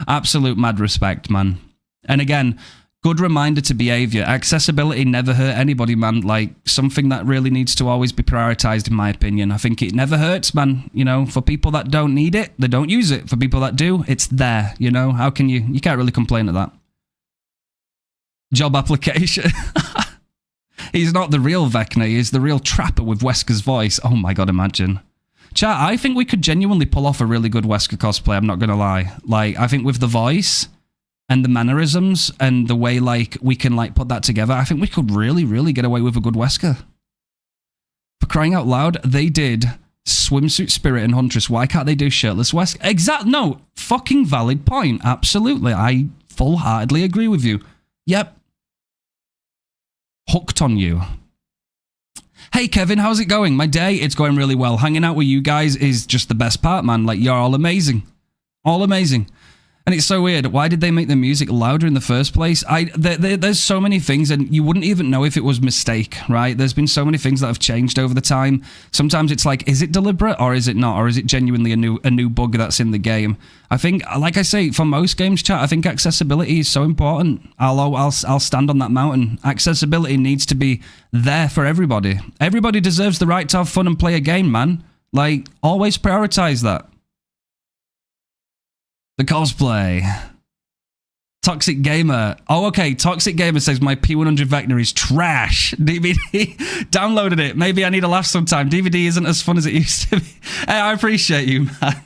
Absolute mad respect, man. And again, good reminder to behaviour. Accessibility never hurt anybody, man. Like, something that really needs to always be prioritised, in my opinion. I think it never hurts, man. You know, for people that don't need it, they don't use it. For people that do, it's there, you know? How can you... You can't really complain at that. Job application. He's not the real Vecna. He's the real trapper with Wesker's voice. Oh my god, imagine. Chat, I think we could genuinely pull off a really good Wesker cosplay, I'm not going to lie. Like, I think with the voice... and the mannerisms and the way, like, we can, like, put that together, I think we could really, really get away with a good Wesker. For crying out loud, they did Swimsuit Spirit and Huntress. Why can't they do Shirtless Wesker? No, fucking valid point. Absolutely. I full-heartedly agree with you. Yep. Hooked on you. Hey, Kevin, how's it going? My day, it's going really well. Hanging out with you guys is just the best part, man. Like, you're all amazing. All amazing. And it's so weird. Why did they make the music louder in the first place? There's so many things, and you wouldn't even know if it was mistake, right? There's been so many things that have changed over the time. Sometimes it's like, is it deliberate or is it not? Or is it genuinely a new bug that's in the game? I think, like I say, for most games, chat, I think accessibility is so important. I'll stand on that mountain. Accessibility needs to be there for everybody. Everybody deserves the right to have fun and play a game, man. Like, always prioritize that. The cosplay. Toxic Gamer. Oh, okay. Toxic Gamer says my P100 Vecna is trash. DBD. Downloaded it. Maybe I need a laugh sometime. DVD isn't as fun as it used to be. Hey, I appreciate you, man.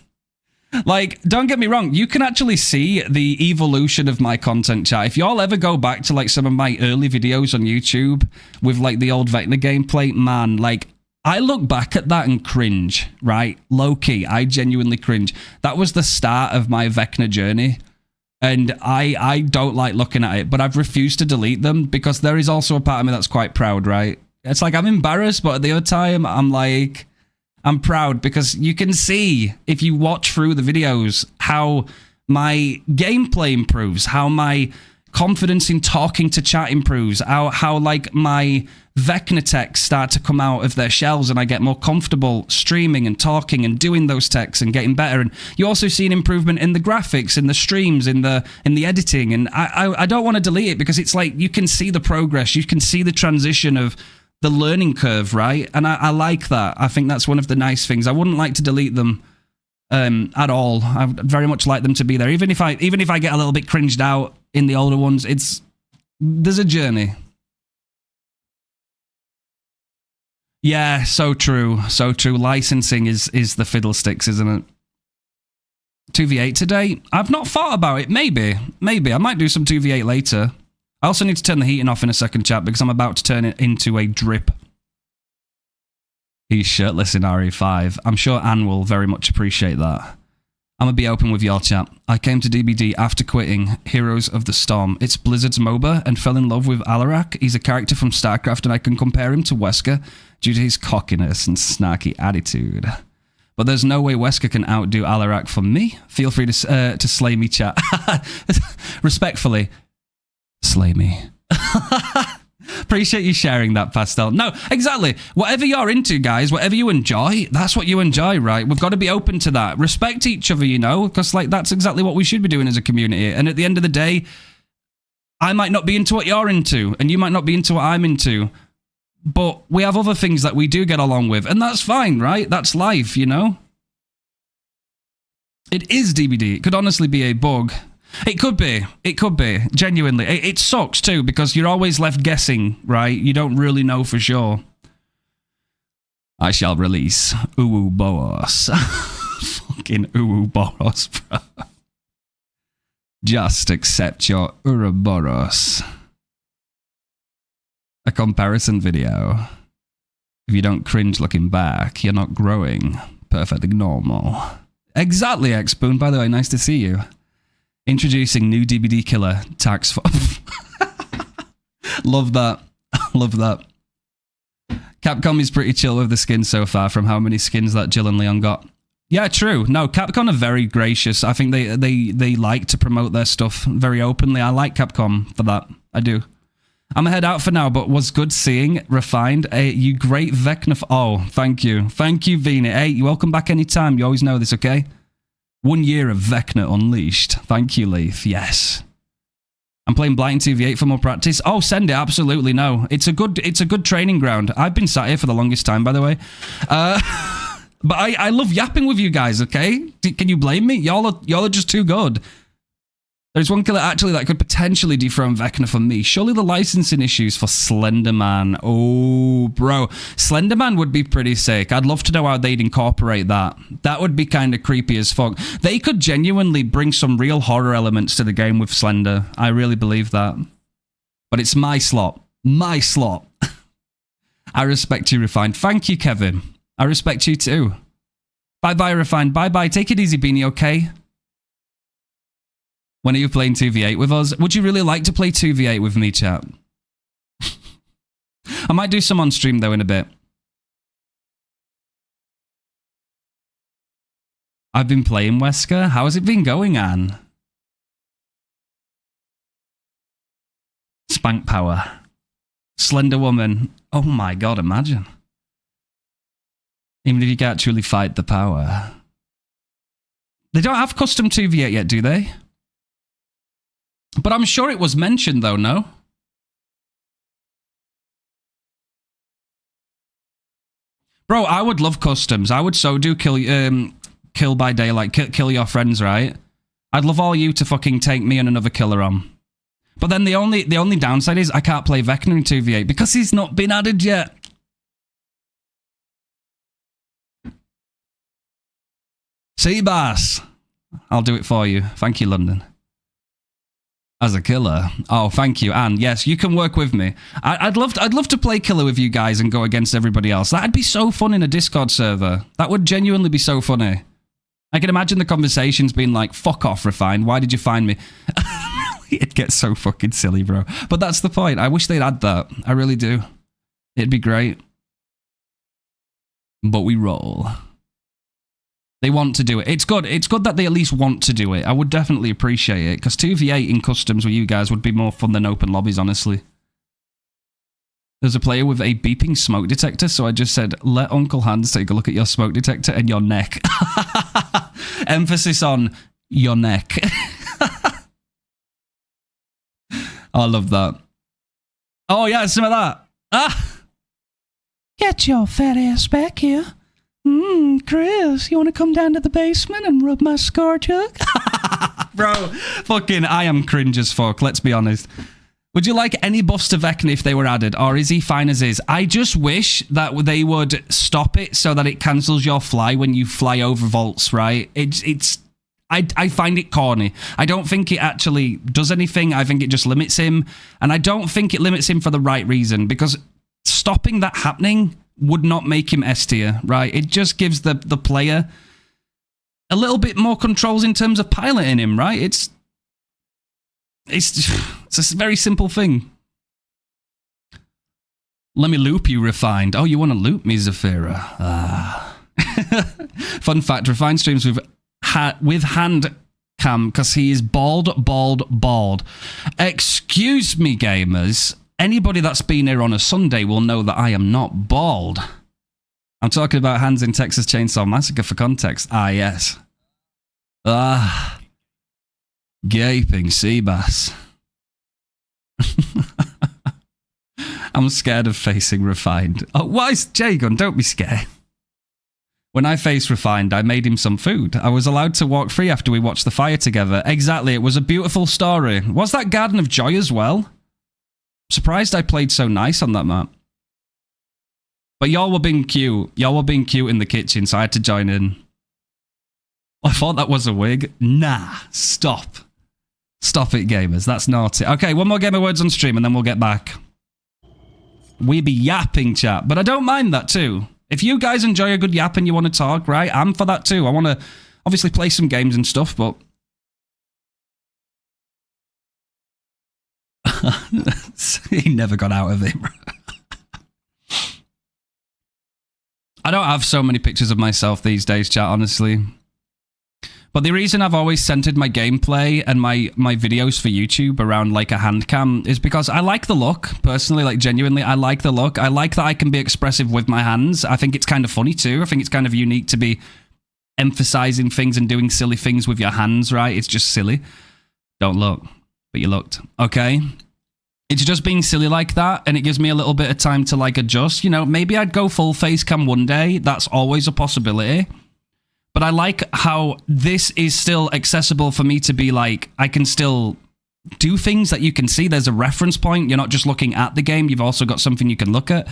Like, don't get me wrong. You can actually see the evolution of my content, chat. If y'all ever go back to, like, some of my early videos on YouTube with, like, the old Vecna gameplay, man, like... I look back at that and cringe, right? Low-key, I genuinely cringe. That was the start of my Vecna journey, and I don't like looking at it, but I've refused to delete them because there is also a part of me that's quite proud, right? It's like I'm embarrassed, but at the other time, I'm like, I'm proud because you can see, if you watch through the videos, how my gameplay improves, how my confidence in talking to chat improves, how like my Vecna techs start to come out of their shells and I get more comfortable streaming and talking and doing those techs and getting better. And you also see an improvement in the graphics, in the streams, in the editing. And I don't want to delete it because it's like you can see the progress, you can see the transition of the learning curve, right? And I like that. I think that's one of the nice things. I wouldn't like to delete them at all. I would very much like them to be there. Even if I get a little bit cringed out in the older ones, there's a journey. Yeah, so true. So true. Licensing is the fiddlesticks, isn't it? 2v8 today? I've not thought about it. Maybe. I might do some 2v8 later. I also need to turn the heating off in a second, chat, because I'm about to turn it into a drip. He's shirtless in RE5. I'm sure Anne will very much appreciate that. I'm going to be open with your chat. I came to DBD after quitting Heroes of the Storm. It's Blizzard's MOBA and fell in love with Alarak. He's a character from StarCraft and I can compare him to Wesker due to his cockiness and snarky attitude. But there's no way Wesker can outdo Alarak for me. Feel free to slay me, chat. Respectfully, slay me. Appreciate you sharing that, Pastel. No, exactly. Whatever you're into, guys, whatever you enjoy, that's what you enjoy, right? We've got to be open to that. Respect each other, you know, because, like, that's exactly what we should be doing as a community. And at the end of the day, I might not be into what you're into, and you might not be into what I'm into. But we have other things that we do get along with, and that's fine, right? That's life, you know? It is DBD. It could honestly be a bug. It could be. It could be. Genuinely. It sucks too, because you're always left guessing, right? You don't really know for sure. I shall release Ouroboros. Fucking Ouroboros, bro. Just accept your Ouroboros. A comparison video. If you don't cringe looking back, you're not growing. Perfectly normal. Exactly, X-Boon. By the way, nice to see you. Introducing new DBD killer, tax for... Love that. Love that. Capcom is pretty chill with the skins so far from how many skins that Jill and Leon got. Yeah, true. No, Capcom are very gracious. I think they like to promote their stuff very openly. I like Capcom for that. I do. I'm head out for now, but was good seeing Refined. You great Vecna. Oh, thank you. Thank you, Vina. Hey, you welcome back anytime. You always know this, okay? 1 year of Vecna Unleashed. Thank you, Leaf. Yes. I'm playing Blight in TV8 for more practice. Oh, send it. Absolutely no. It's a good training ground. I've been sat here for the longest time, by the way. But I love yapping with you guys, okay? Can you blame me? Y'all are just too good. There's one killer actually that could potentially dethrone Vecna for me. Surely the licensing issues for Slenderman. Oh, bro. Slenderman would be pretty sick. I'd love to know how they'd incorporate that. That would be kind of creepy as fuck. They could genuinely bring some real horror elements to the game with Slender. I really believe that. But it's my slot. My slot. I respect you, Refined. Thank you, Kevin. I respect you too. Bye-bye, Refined. Bye-bye. Take it easy, Beanie, okay? When are you playing 2v8 with us? Would you really like to play 2v8 with me, chat? I might do some on stream, though, in a bit. I've been playing Wesker. How has it been going, Anne? Spank Power. Slender Woman. Oh my god, imagine. Even if you can't truly fight the power. They don't have custom 2v8 yet, do they? But I'm sure it was mentioned, though, no? Bro, I would love customs. I would so do kill by daylight, kill your friends, right? I'd love all you to fucking take me and another killer on. But then the only downside is I can't play Vecna in 2v8 because he's not been added yet. Seabass. I'll do it for you. Thank you, London. As a killer. Oh, thank you. And yes, you can work with me. I'd love to play killer with you guys and go against everybody else. That'd be so fun in a Discord server. That would genuinely be so funny. I can imagine the conversations being like, fuck off, Refined. Why did you find me? It gets so fucking silly, bro. But that's the point. I wish they'd add that. I really do. It'd be great. But we roll. They want to do it. It's good. It's good that they at least want to do it. I would definitely appreciate it, because 2v8 in customs with you guys would be more fun than open lobbies, honestly. There's a player with a beeping smoke detector, so I just said, let Uncle Hans take a look at your smoke detector and your neck. Emphasis on your neck. I love that. Oh, yeah, some of that. Ah! Get your fat ass back here. Chris, you want to come down to the basement and rub my scar jug? Bro, fucking, I am cringe as fuck, let's be honest. Would you like any buffs to Vecna if they were added, or is he fine as is? I just wish that they would stop it so that it cancels your fly when you fly over vaults, right? I find it corny. I don't think it actually does anything. I think it just limits him, and I don't think it limits him for the right reason, because stopping that happening would not make him S tier, right? It just gives the player a little bit more controls in terms of piloting him, right? It's a very simple thing. Let me loop you, Refined. Oh, you want to loop me, Zafira? Ah. Fun fact, Refined streams with hand cam because he is bald. Excuse me, gamers. Anybody that's been here on a Sunday will know that I am not bald. I'm talking about hands in Texas Chainsaw Massacre for context. Ah, yes. Ah. Gaping sea bass. I'm scared of facing refined. Oh, why is J-Gun? Don't be scared. When I faced refined, I made him some food. I was allowed to walk free after we watched the fire together. Exactly, it was a beautiful story. Was that Garden of Joy as well? Surprised I played so nice on that map. But y'all were being cute. Y'all were being cute in the kitchen, so I had to join in. I thought that was a wig. Nah, stop. Stop it, gamers. That's naughty. Okay, one more game of words on stream and then we'll get back. We be yapping, chat. But I don't mind that too. If you guys enjoy a good yap and you want to talk, right, I'm for that too. I want to obviously play some games and stuff, but... he never got out of it, bro. I don't have so many pictures of myself these days, chat, honestly. But the reason I've always centered my gameplay and my videos for YouTube around like a hand cam is because I like the look, personally, like genuinely, I like the look. I like that I can be expressive with my hands. I think it's kind of funny too. I think it's kind of unique to be emphasizing things and doing silly things with your hands, right? It's just silly. Don't look, but you looked. Okay. It's just being silly like that, and it gives me a little bit of time to like adjust. You know, maybe I'd go full face cam one day. That's always a possibility. But I like how this is still accessible for me to be like, I can still do things that you can see. There's a reference point. You're not just looking at the game. You've also got something you can look at.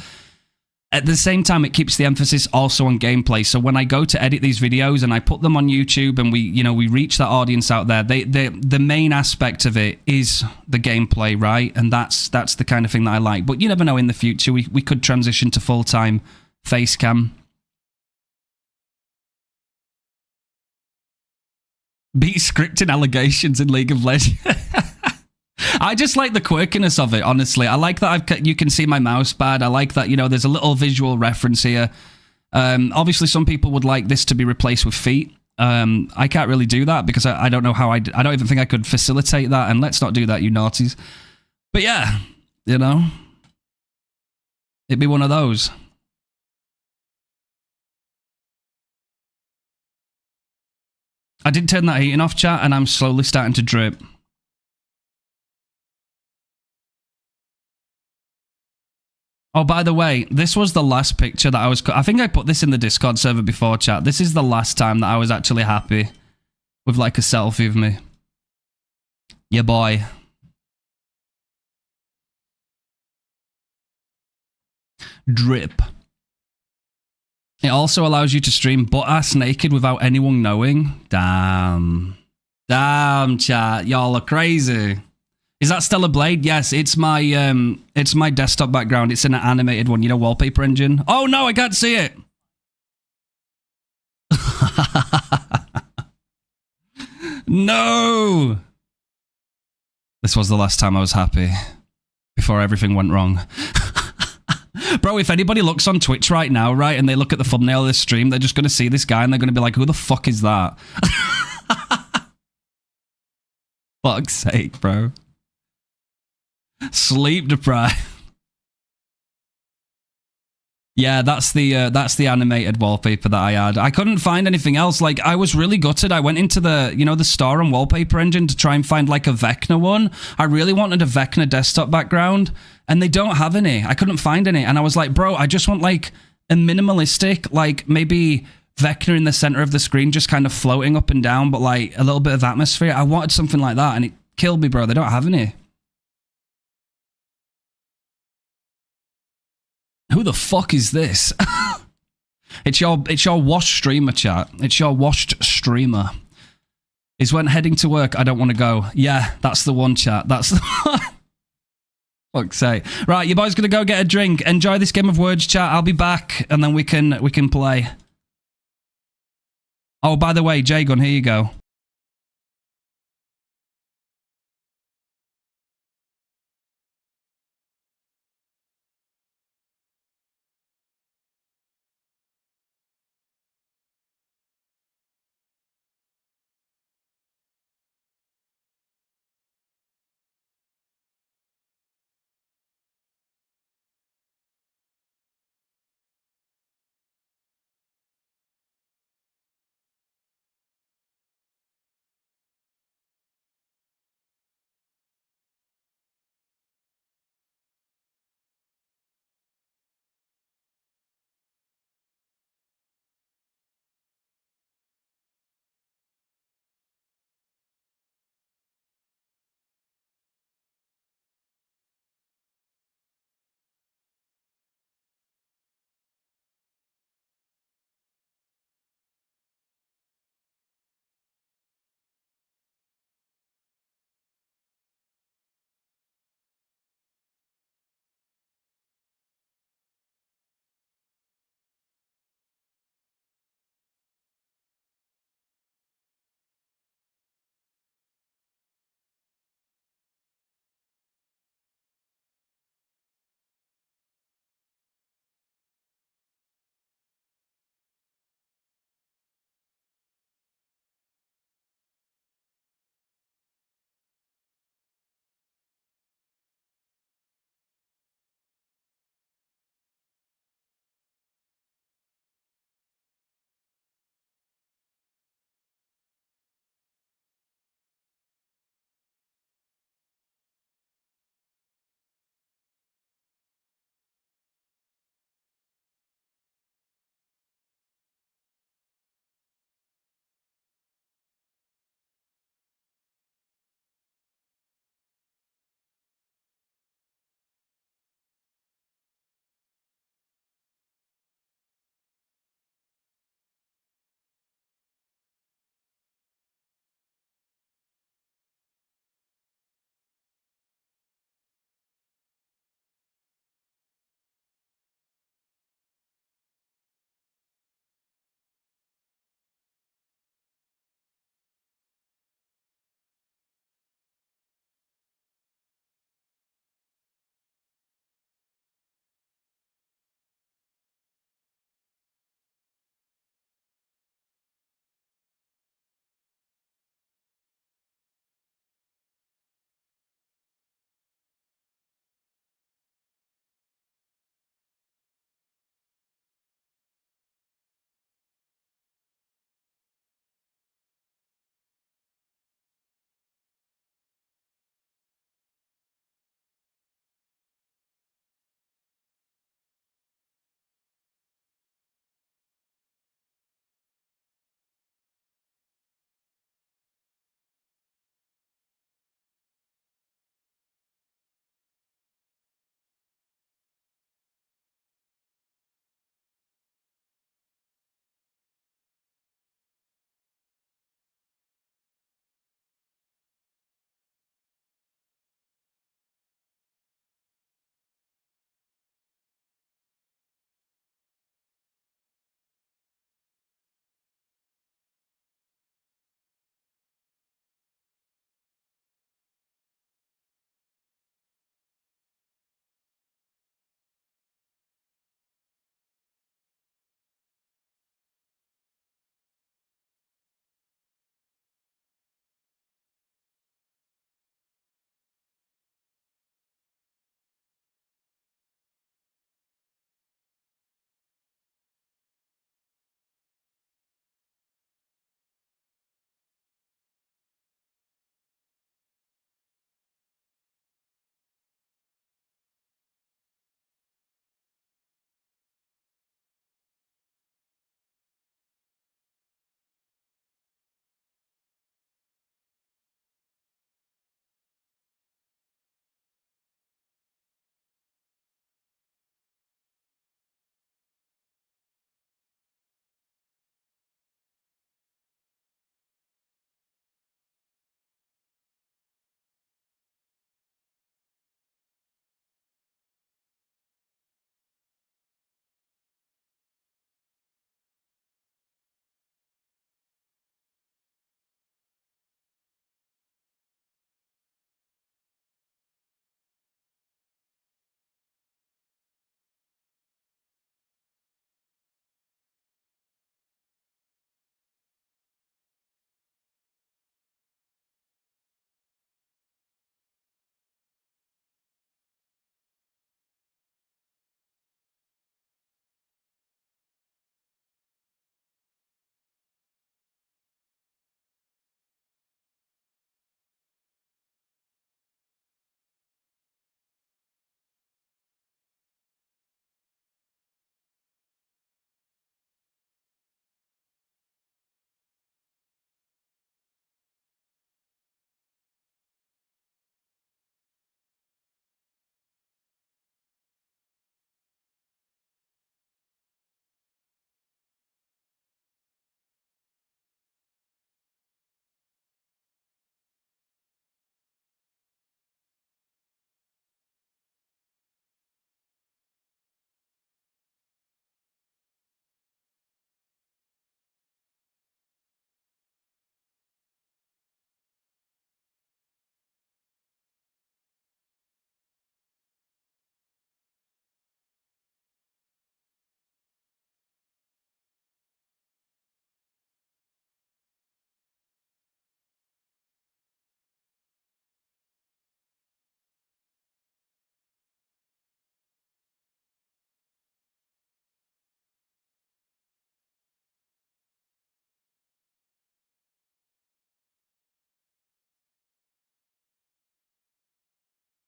At the same time, it keeps the emphasis also on gameplay. So when I go to edit these videos and I put them on YouTube and we reach that audience out there, the main aspect of it is the gameplay, right? And that's the kind of thing that I like. But you never know, in the future, we could transition to full-time face cam. Beat scripting allegations in League of Legends. I just like the quirkiness of it, honestly. I like that you can see my mouse pad. I like that, you know, there's a little visual reference here. Obviously, some people would like this to be replaced with feet. I can't really do that because I don't know how I don't even think I could facilitate that. And let's not do that, you naughties. But yeah, you know, it'd be one of those. I did turn that heating off, chat, and I'm slowly starting to drip. Oh, by the way, this was the last picture that I think I put this in the Discord server before, chat. This is the last time that I was actually happy with like a selfie of me. Yeah, boy. Drip. It also allows you to stream butt-ass naked without anyone knowing. Damn. Damn, chat. Y'all are crazy. Is that Stellar Blade? Yes, it's my desktop background. It's an animated one, you know, wallpaper engine. Oh no, I can't see it. No. This was the last time I was happy before everything went wrong. Bro, if anybody looks on Twitch right now, right, and they look at the thumbnail of this stream, they're just going to see this guy and they're going to be like, who the fuck is that? Fuck's sake, bro. Sleep deprived. Yeah, that's the animated wallpaper that I had. I couldn't find anything else. Like, I was really gutted. I went into the, you know, the store on Wallpaper Engine to try and find like a Vecna one. I really wanted a Vecna desktop background, and they don't have any. I couldn't find any, and I was like, bro, I just want like a minimalistic, like maybe Vecna in the center of the screen, just kind of floating up and down, but like a little bit of atmosphere. I wanted something like that, and it killed me, bro. They don't have any. Who the fuck is this? It's your washed streamer, chat. It's your washed streamer. Is when heading to work, I don't want to go. Yeah, that's the one, chat. That's the one. Fuck's sake. Right, you boys gonna go get a drink. Enjoy this game of words, chat. I'll be back, and then we can play. Oh, by the way, J-Gun, here you go.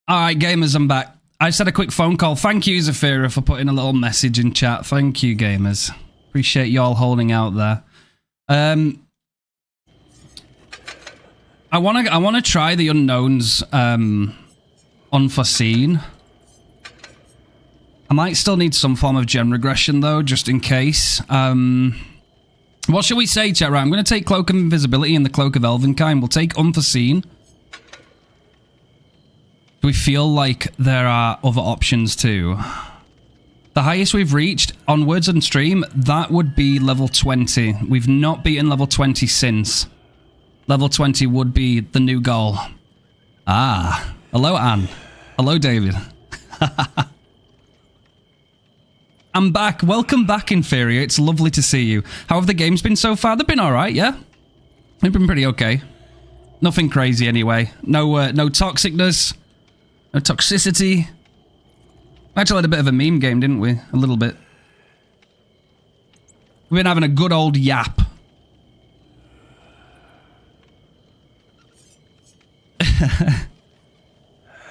All right, gamers, I'm back. I just had a quick phone call. Thank you, Zafira, for putting a little message in chat. Thank you, gamers. Appreciate y'all holding out there. I wanna try the unknowns unforeseen. I might still need some form of gem regression though, just in case. What should we say, chat? Right, I'm gonna take Cloak of Invisibility and the Cloak of Elvenkind. We'll take Unforeseen. Do we feel like there are other options too? The highest we've reached on Words and Stream, that would be level 20. We've not beaten level 20 since. Level 20 would be the new goal. Ah. Hello, Anne. Hello, David. I'm back. Welcome back, Inferior. It's lovely to see you. How have the games been so far? They've been alright, yeah? They've been pretty okay. Nothing crazy anyway. No toxicness. No toxicity. We actually had a bit of a meme game, didn't we? A little bit. We've been having a good old yap.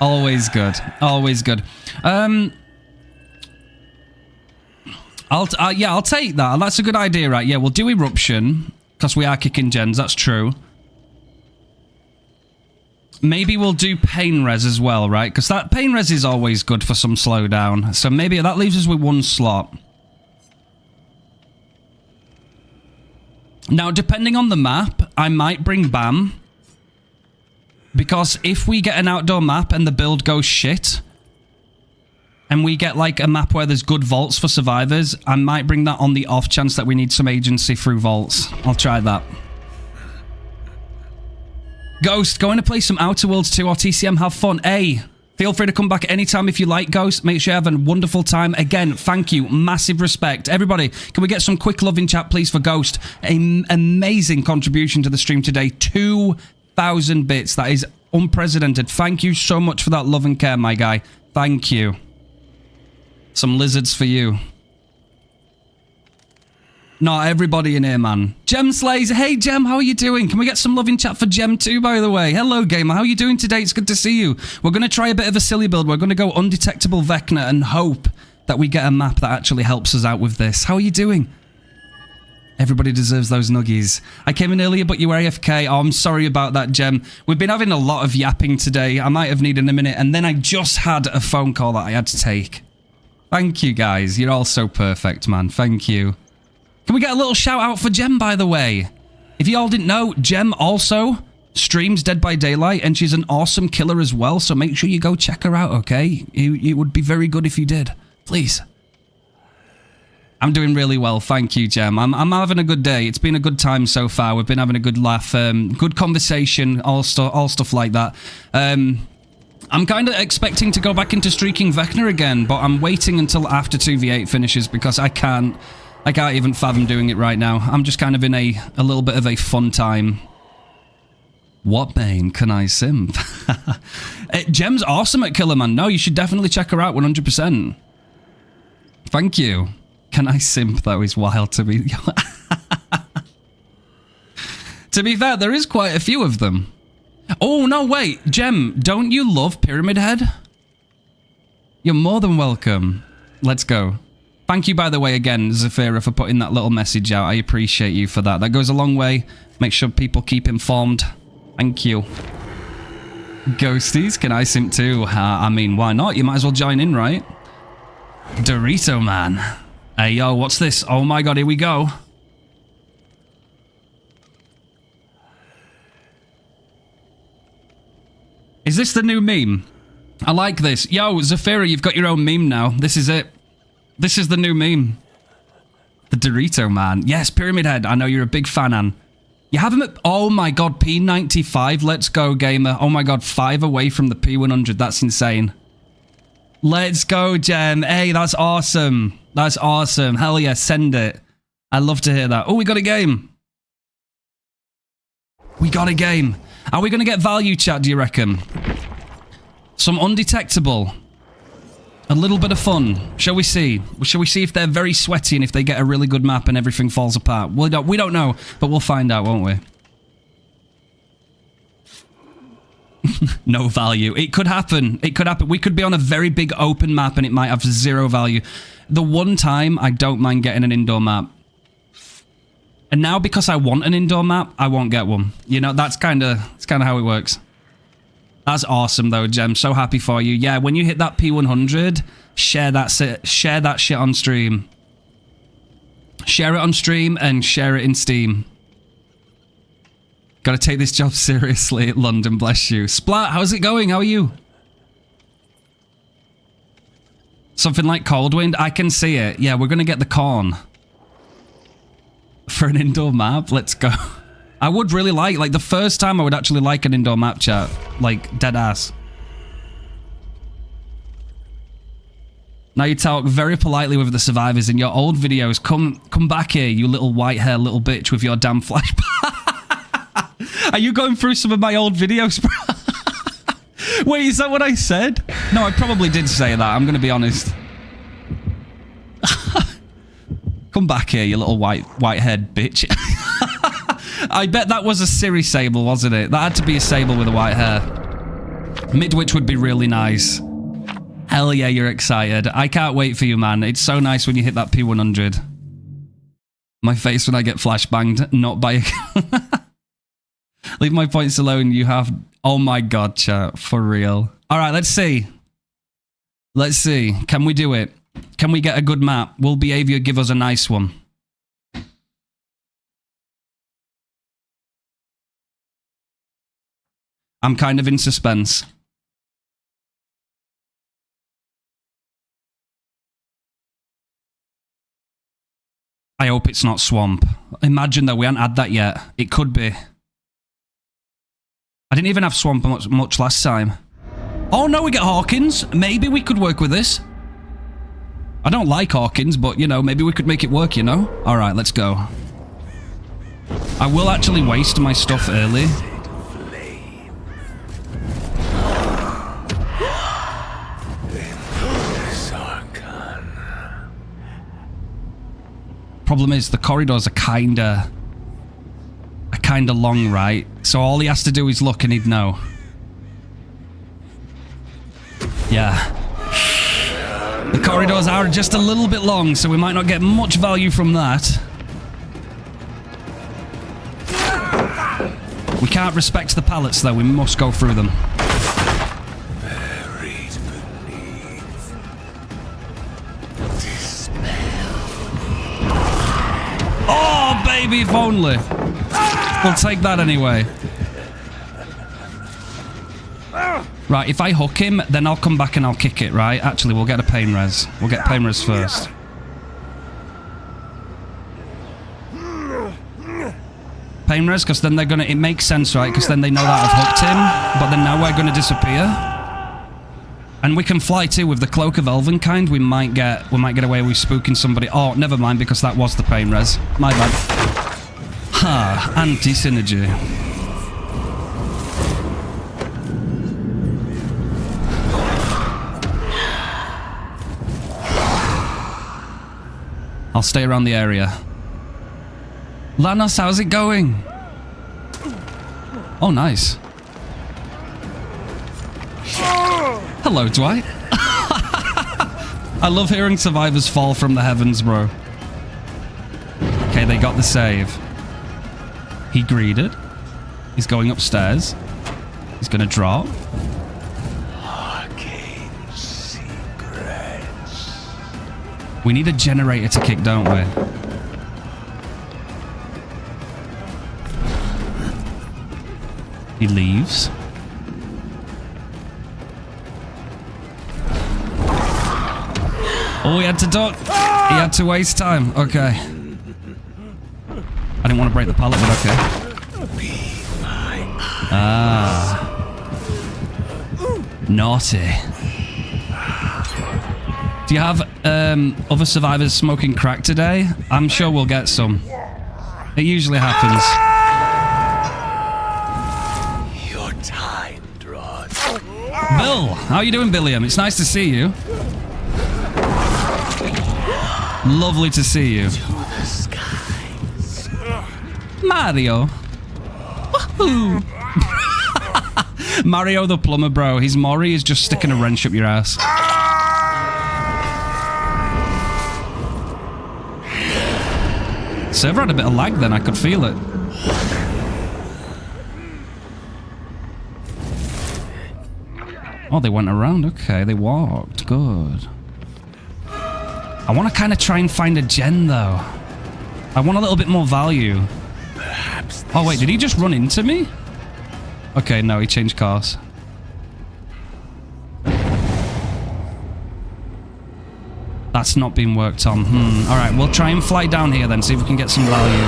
Always good. Always good. I'll take that. That's a good idea, right? Yeah, we'll do Eruption, because we are kicking gens, that's true. Maybe we'll do Pain Res as well, right? Because that Pain Res is always good for some slowdown. So maybe that leaves us with one slot. Now, depending on the map, I might bring BAM. Because if we get an outdoor map and the build goes shit, and we get like a map where there's good vaults for survivors, I might bring that on the off chance that we need some agency through vaults. I'll try that. Ghost, going to play some Outer Worlds 2 or TCM, have fun. Hey, feel free to come back anytime if you like, Ghost. Make sure you have a wonderful time. Again, thank you. Massive respect. Everybody, can we get some quick love in chat, please, for Ghost? An amazing contribution to the stream today. 2,000 bits. That is unprecedented. Thank you so much for that love and care, my guy. Thank you. Some lizards for you. Not everybody in here, man. Gem Slays. Hey, Gem, how are you doing? Can we get some love in chat for Gem too, by the way? Hello, gamer. How are you doing today? It's good to see you. We're going to try a bit of a silly build. We're going to go undetectable Vecna and hope that we get a map that actually helps us out with this. How are you doing? Everybody deserves those nuggies. I came in earlier, but you were AFK. Oh, I'm sorry about that, Gem. We've been having a lot of yapping today. I might have needed a minute, and then I just had a phone call that I had to take. Thank you, guys. You're all so perfect, man. Thank you. Can we get a little shout out for Gem, by the way? If you all didn't know, Gem also streams Dead by Daylight, and she's an awesome killer as well, so make sure you go check her out, okay? It would be very good if you did. Please. I'm doing really well, thank you, Gem. I'm having a good day. It's been a good time so far. We've been having a good laugh, good conversation, all stuff like that. I'm kind of expecting to go back into streaking Vecna again, but I'm waiting until after 2v8 finishes because I can't even fathom doing it right now. I'm just kind of in a little bit of a fun time. What main can I simp? Gem's awesome at Killer, man. No, you should definitely check her out 100%. Thank you. Can I simp, though, is wild to me. To be fair, there is quite a few of them. Oh, no, wait. Gem, don't you love Pyramid Head? You're more than welcome. Let's go. Thank you, by the way, again, Zafira, for putting that little message out. I appreciate you for that. That goes a long way. Make sure people keep informed. Thank you. Ghosties, can I simp too? I mean, why not? You might as well join in, right? Dorito Man. Hey, yo, what's this? Oh my god, here we go. Is this the new meme? I like this. Yo, Zafira, you've got your own meme now. This is it. This is the new meme. The Dorito Man. Yes, Pyramid Head. I know you're a big fan, Ann. You have him at... Oh my god, P95. Let's go, gamer. Oh my god, 5 away from the P100. That's insane. Let's go, Gem. Hey, that's awesome. That's awesome. Hell yeah, send it. I love to hear that. Oh, we got a game. We got a game. Are we going to get value, chat, do you reckon? Some undetectable. A little bit of fun. Shall we see? Shall we see if they're very sweaty and if they get a really good map and everything falls apart? We don't know, but we'll find out, won't we? No value. It could happen. It could happen. We could be on a very big open map and it might have 0 value. The one time I don't mind getting an indoor map. And now because I want an indoor map, I won't get one. You know, that's kind of how it works. That's awesome though, Gem. So happy for you. Yeah, when you hit that P100, share that shit on stream. Share it on stream and share it in Steam. Gotta take this job seriously. London, bless you. Splat, how's it going? How are you? Something like Coldwind? I can see it. Yeah, we're gonna get the corn. For an indoor map? Let's go. I would really like the first time I would actually like an indoor map, chat. Like, dead ass. Now you talk very politely with the survivors in your old videos. Come back here, you little white hair little bitch with your damn flash. Are you going through some of my old videos, bro? Wait, is that what I said? No, I probably did say that. I'm going to be honest. Come back here, you little white-haired bitch. I bet that was a Siri Sable, wasn't it? That had to be a Sable with a white hair. Midwich would be really nice. Hell yeah, you're excited. I can't wait for you, man. It's so nice when you hit that P100. My face when I get flashbanged, not by a... Leave my points alone, you have... Oh my god, chat, for real. Alright, let's see. Let's see. Can we do it? Can we get a good map? Will Behaviour give us a nice one? I'm kind of in suspense. I hope it's not Swamp. Imagine that we haven't had that yet. It could be. I didn't even have Swamp much last time. Oh no, we get Hawkins. Maybe we could work with this. I don't like Hawkins, but, you know, maybe we could make it work, you know? Alright, let's go. I will actually waste my stuff early. Problem is, the corridors are kinda long, right? So all he has to do is look and he'd know. Yeah. The corridors are just a little bit long, so we might not get much value from that. We can't respect the pallets, though. We must go through them. Buried beneath despair. Oh, baby, if only. We'll take that anyway. Right, if I hook him, then I'll come back and I'll kick it, right? Actually, we'll get a pain res. We'll get pain res first. Pain res, because then they're gonna... It makes sense, right? Because then they know that I've hooked him, but then now we're gonna disappear. And we can fly too with the Cloak of Elvenkind. We might get away with spooking somebody. Oh, never mind, because that was the pain res. My bad. Ha, anti-synergy. I'll stay around the area. Lanos, how's it going? Oh, nice. Hello, Dwight. I love hearing survivors fall from the heavens, bro. Okay, they got the save. He greeted. He's going upstairs. He's gonna drop. Arcane secrets. We need a generator to kick, don't we? He leaves. Oh, he had to duck. He had to waste time. Okay. I didn't want to break the pallet, but okay. Ah. Naughty. Do you have other survivors smoking crack today? I'm sure we'll get some. It usually happens. Your time draws. Bill, how you doing, Billiam? It's nice to see you. Lovely to see you. To the skies. Mario. Woohoo. Mario the plumber, bro. His Mori is just sticking a wrench up your ass. Server had a bit of lag then, I could feel it. Oh, they went around. Okay, they walked. Good. I want to kind of try and find a gen, though. I want a little bit more value. Oh, wait, did he just run into me? Okay, no, he changed cars. That's not been worked on. All right, we'll try and fly down here then, see if we can get some value.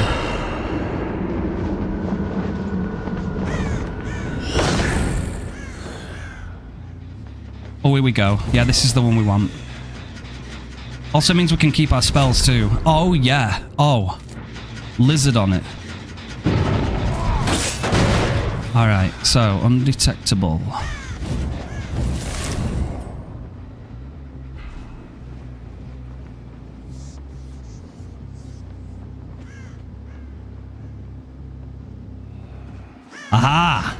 Oh, here we go. Yeah, this is the one we want. Also means we can keep our spells too. Oh, yeah. Oh. Lizard on it. Alright, so, undetectable. Aha!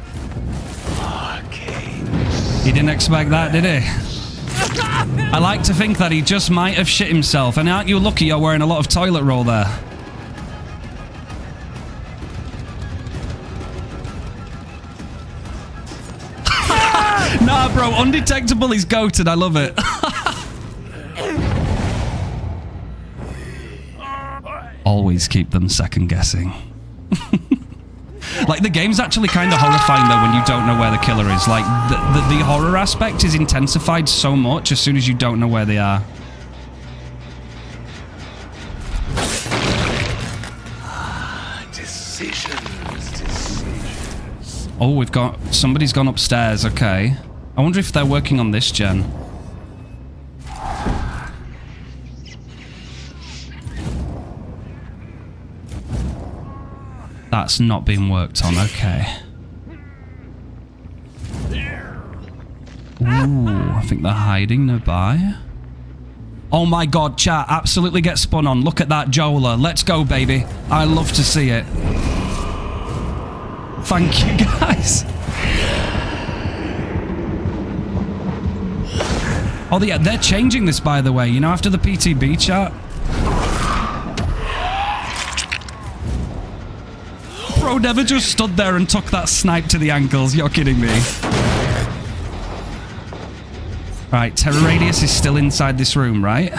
He didn't expect that, did he? I like to think that he just might have shit himself, and aren't you lucky you're wearing a lot of toilet roll there? Nah, bro, undetectable is goated. I love it. Always keep them second guessing. Like, the game's actually kind of horrifying, though, when you don't know where the killer is. Like, the horror aspect is intensified so much as soon as you don't know where they are. Decisions. Oh, we've got... Somebody's gone upstairs, okay. I wonder if they're working on this gen. That's not being worked on, okay. Ooh, I think they're hiding nearby. Oh my god, chat, absolutely get spun on. Look at that Jola. Let's go, baby. I love to see it. Thank you, guys. Oh, yeah, they're changing this, by the way. You know, after the PTB chat. Bro never just stood there and took that snipe to the ankles. You're kidding me. Right, Terror Radius is still inside this room, right?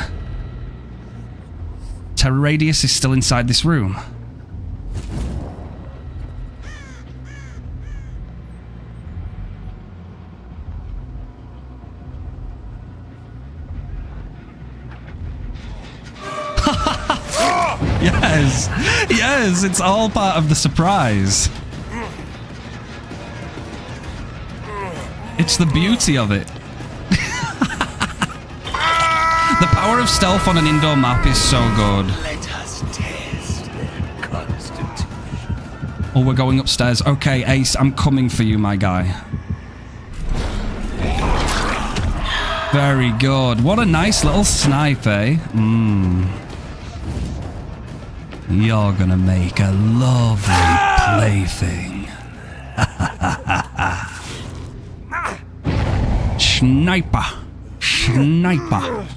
Terror Radius is still inside this room. Yes, yes, it's all part of the surprise. It's the beauty of it. The power of stealth on an indoor map is so good. Let us test their constitution. Oh, we're going upstairs. Okay, Ace, I'm coming for you, my guy. Very good. What a nice little snipe, eh? You're gonna make a lovely plaything. Sniper. Sniper.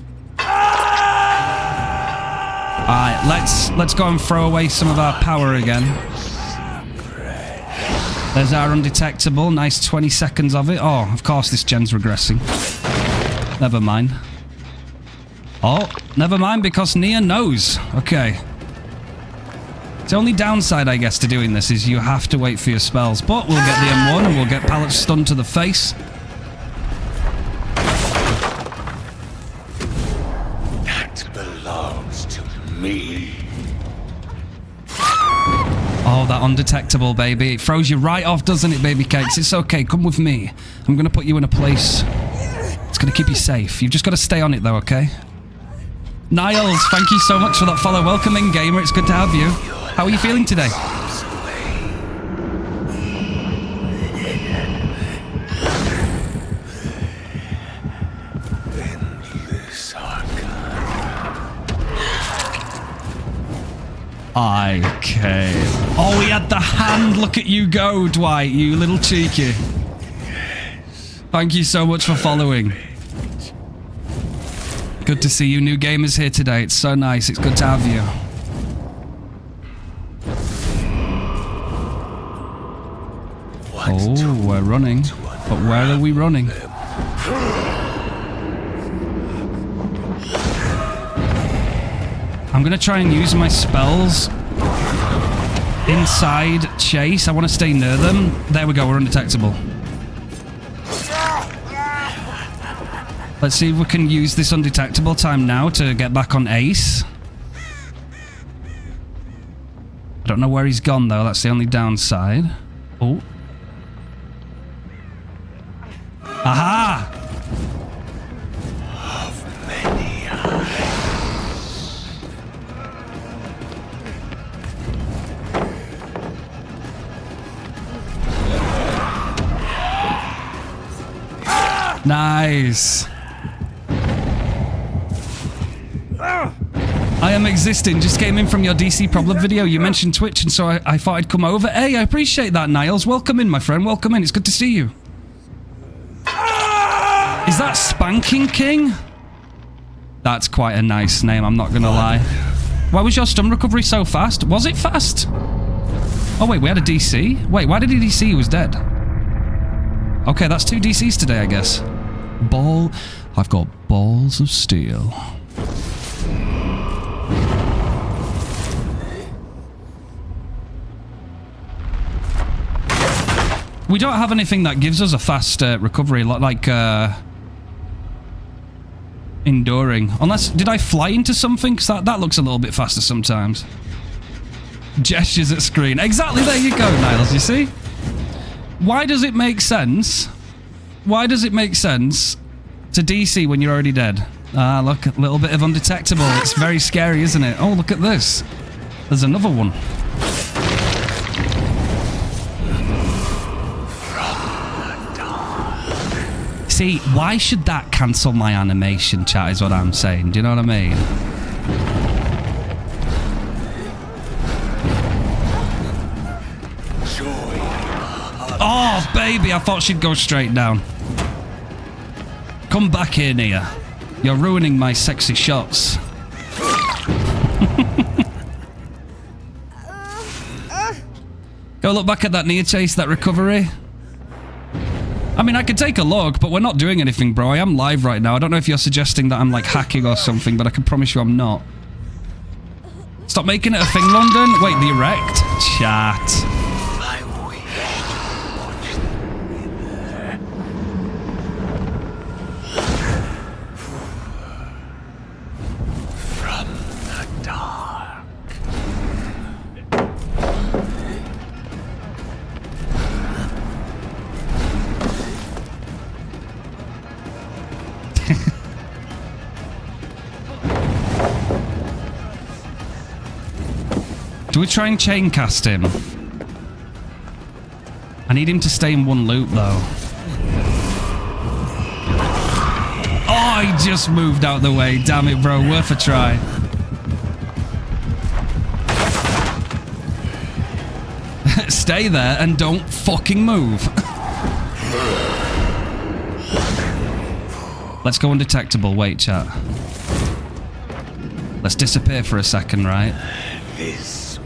Alright, let's go and throw away some of our power again. There's our undetectable. Nice 20 seconds of it. Oh, of course this gen's regressing. Never mind. Oh, never mind because Nia knows. Okay. The only downside, I guess, to doing this is you have to wait for your spells. But we'll get the M1 and we'll get pallet stun to the face. That belongs to me. Oh, that undetectable, baby. It throws you right off, doesn't it, baby cakes? It's okay. Come with me. I'm going to put you in a place. It's going to keep you safe. You've just got to stay on it, though, okay? Niles, thank you so much for that follow. Welcome in, gamer. It's good to have you. How are you feeling today? Okay. Oh, he had the hand. Look at you go, Dwight. You little cheeky. Thank you so much for following. Good to see you new gamers here today. It's so nice. It's good to have you. Oh, we're running. But where are we running? I'm going to try and use my spells inside Chase. I want to stay near them. There we go. We're undetectable. Let's see if we can use this undetectable time now to get back on Ace. I don't know where he's gone, though. That's the only downside. Oh. Aha! Of many eyes. Nice. I am existing. Just came in from your DC problem video. You mentioned Twitch, and so I thought I'd come over. Hey, I appreciate that, Niles. Welcome in, my friend. Welcome in. It's good to see you. Is that Spanking King? That's quite a nice name, I'm not gonna lie. Why was your stun recovery so fast? Was it fast? Oh wait, we had a DC? Wait, why did he DC? He was dead. Okay, that's 2 DCs today, I guess. I've got balls of steel. We don't have anything that gives us a fast recovery, like enduring. Unless, did I fly into something? Because that looks a little bit faster sometimes. Gestures at screen. Exactly, there you go, Niles, you see? Why does it make sense? Why does it make sense to DC when you're already dead? Ah, look, a little bit of undetectable. It's very scary, isn't it? Oh, look at this. There's another one. See, why should that cancel my animation, chat, is what I'm saying. Do you know what I mean? Oh, baby, I thought she'd go straight down. Come back here, Nia. You're ruining my sexy shots. Go look back at that Nia chase, that recovery. I mean, I could take a look, but we're not doing anything, bro. I am live right now. I don't know if you're suggesting that I'm, like, hacking or something, but I can promise you I'm not. Stop making it a thing, London. Wait, the erect? Chat. Do we try and chain cast him? I need him to stay in one loop, though. Oh, he just moved out the way. Damn it, bro. Worth a try. Stay there and don't fucking move. Let's go undetectable. Wait, chat. Let's disappear for a second, right? This one.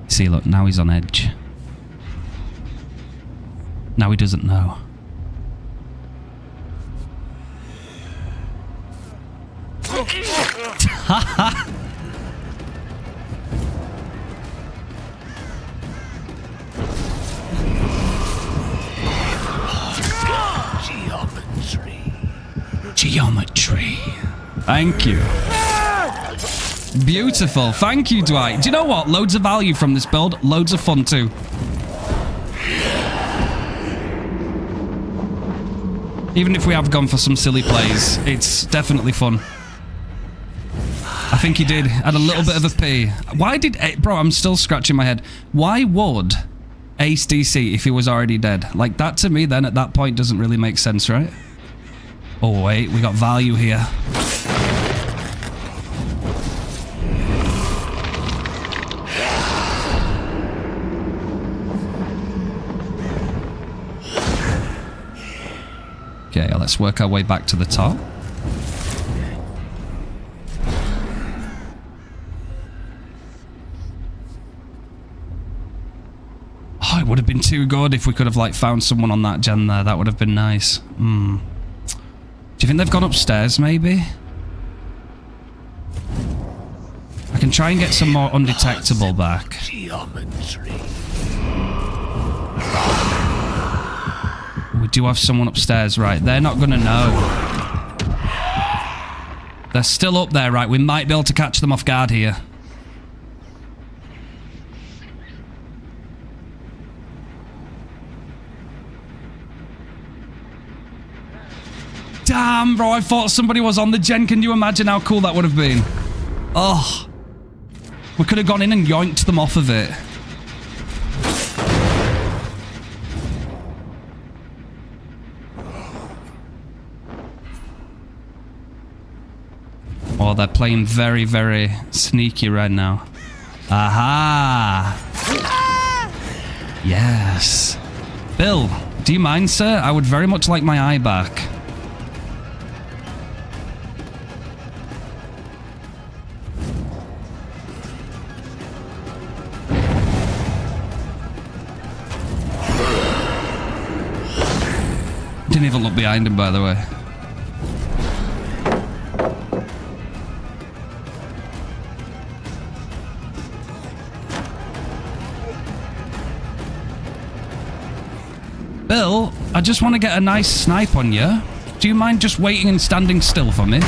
See, look, now he's on edge. Now he doesn't know. Geometry. Thank you. Beautiful. Thank you, Dwight. Do you know what? Loads of value from this build. Loads of fun, too. Even if we have gone for some silly plays, it's definitely fun. I think he did. Had a little bit of a pee. Why did... Bro, I'm still scratching my head. Why would Ace DC if he was already dead? Like, that to me, then, at that point, doesn't really make sense, right? Oh, wait. We got value here. Okay, let's work our way back to the top. Oh, it would have been too good if we could have like found someone on that gen there. That would have been nice. Do you think they've gone upstairs maybe? I can try and get some more undetectable back. Geometry. We do have someone upstairs, right? They're not gonna know. They're still up there, right? We might be able to catch them off guard here. Damn, bro, I thought somebody was on the gen. Can you imagine how cool that would have been? Oh. We could have gone in and yoinked them off of it. Oh, they're playing very, very sneaky right now. Aha! Yes. Bill, do you mind, sir? I would very much like my eye back. Didn't even look behind him, by the way. Bill, I just want to get a nice snipe on you. Do you mind just waiting and standing still for me?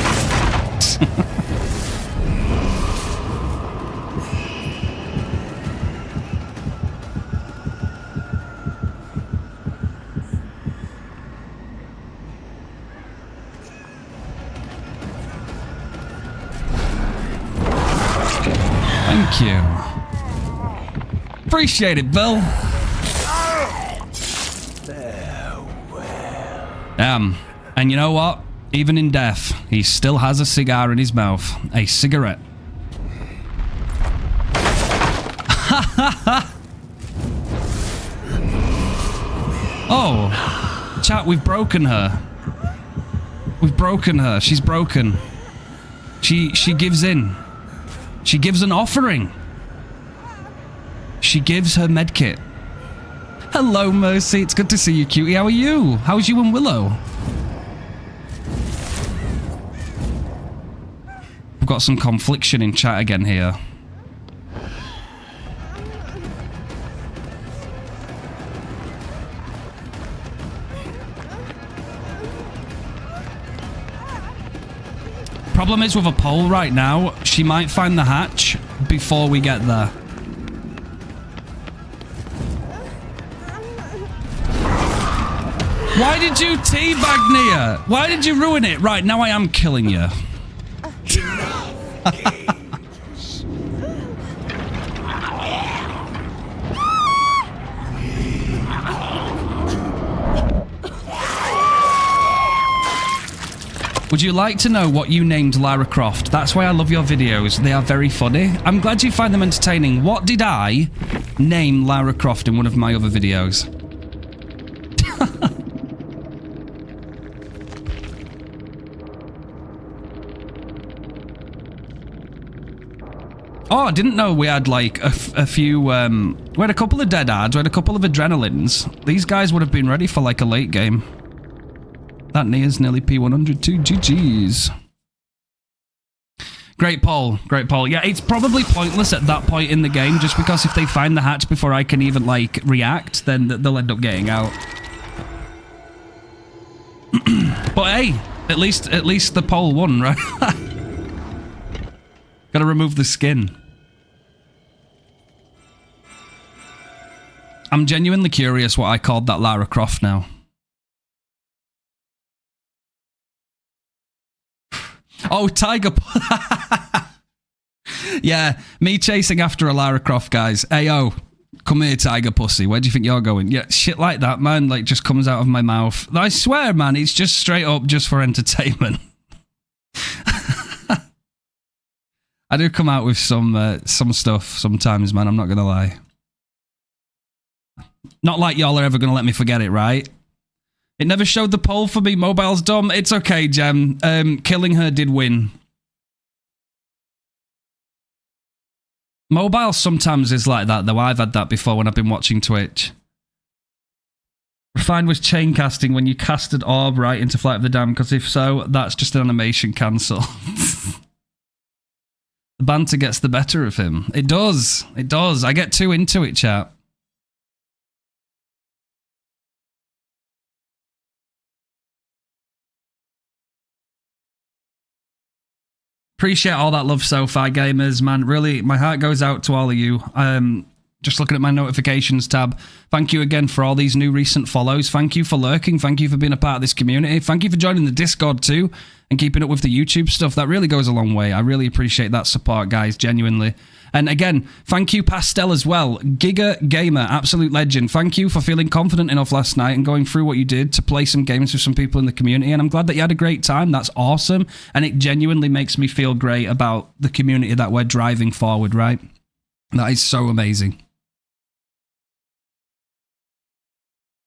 Thank you. Appreciate it, Bill. And you know what? Even in death, he still has a cigar in his mouth. A cigarette. Oh, chat, we've broken her. We've broken her. She's broken. She gives in. She gives an offering. She gives her medkit. Hello, Mercy. It's good to see you, cutie. How are you? How's you and Willow? We've got some confliction in chat again here. Problem is with a poll right now, she might find the hatch before we get there. Why did you teabag Nia? Why did you ruin it? Right, now I am killing you. Would you like to know what you named Lara Croft? That's why I love your videos. They are very funny. I'm glad you find them entertaining. What did I name Lara Croft in one of my other videos? Oh, I didn't know we had like a few, we had a couple of dead ads, we had a couple of adrenalines. These guys would have been ready for like a late game. That Nia's nearly P100 too, GG's. Great poll, great poll. Yeah, it's probably pointless at that point in the game, just because if they find the hatch before I can even like react, then they'll end up getting out. But hey, at least the poll won, right? Gotta remove the skin. I'm genuinely curious what I called that Lara Croft now. Oh, Tiger. Yeah, me chasing after a Lara Croft, guys. Ayo, come here, Tiger Pussy. Where do you think you're going? Yeah, shit like that, man, like just comes out of my mouth. I swear, man, it's just straight up just for entertainment. I do come out with some stuff sometimes, man. I'm not gonna lie. Not like y'all are ever gonna let me forget it, right? It never showed the poll for me. Mobile's dumb. It's okay, Gem. Killing her did win. Mobile sometimes is like that, though. I've had that before when I've been watching Twitch. Refined was chain casting when you cast an orb right into Flight of the Damned, because if so, that's just an animation cancel. The banter gets the better of him. It does. It does. I get too into it, chat. Appreciate all that love so far, gamers, man. Really, my heart goes out to all of you. Just looking at my notifications tab. Thank you again for all these new recent follows. Thank you for lurking. Thank you for being a part of this community. Thank you for joining the Discord too and keeping up with the YouTube stuff. That really goes a long way. I really appreciate that support, guys, genuinely. And again, thank you, Pastel, as well. Giga Gamer, absolute legend. Thank you for feeling confident enough last night and going through what you did to play some games with some people in the community. And I'm glad that you had a great time. That's awesome. And it genuinely makes me feel great about the community that we're driving forward, right? That is so amazing.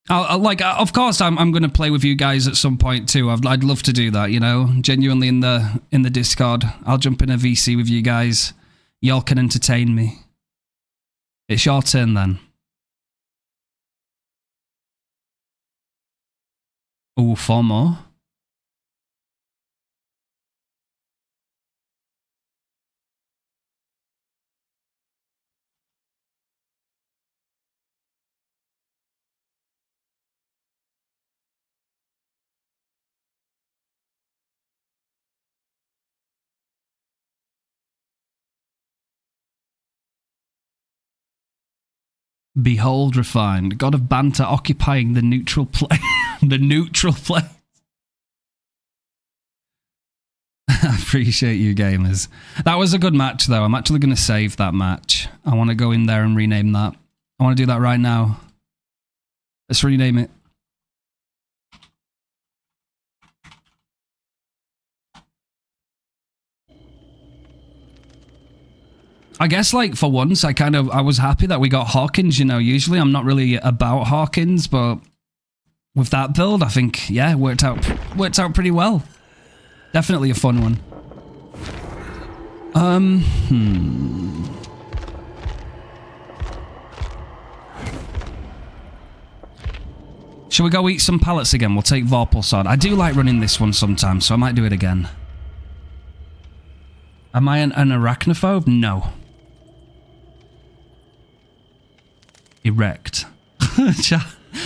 Of course, I'm going to play with you guys at some point too. I'd love to do that, you know, genuinely in the Discord. I'll jump in a VC with you guys. Y'all can entertain me. It's your turn then. Oh, 4 more. Behold refined, god of banter occupying the neutral plane. The neutral plane. I appreciate you, gamers. That was a good match, though. I'm actually going to save that match. I want to go in there and rename that. I want to do that right now. Let's rename it. I guess, like, for once, I was happy that we got Hawkins, you know. Usually I'm not really about Hawkins, but with that build, I think, yeah, it worked out pretty well. Definitely a fun one. Shall we go eat some pallets again? We'll take Vorpal Sword. I do like running this one sometimes, so I might do it again. Am I an arachnophobe? No. Erect.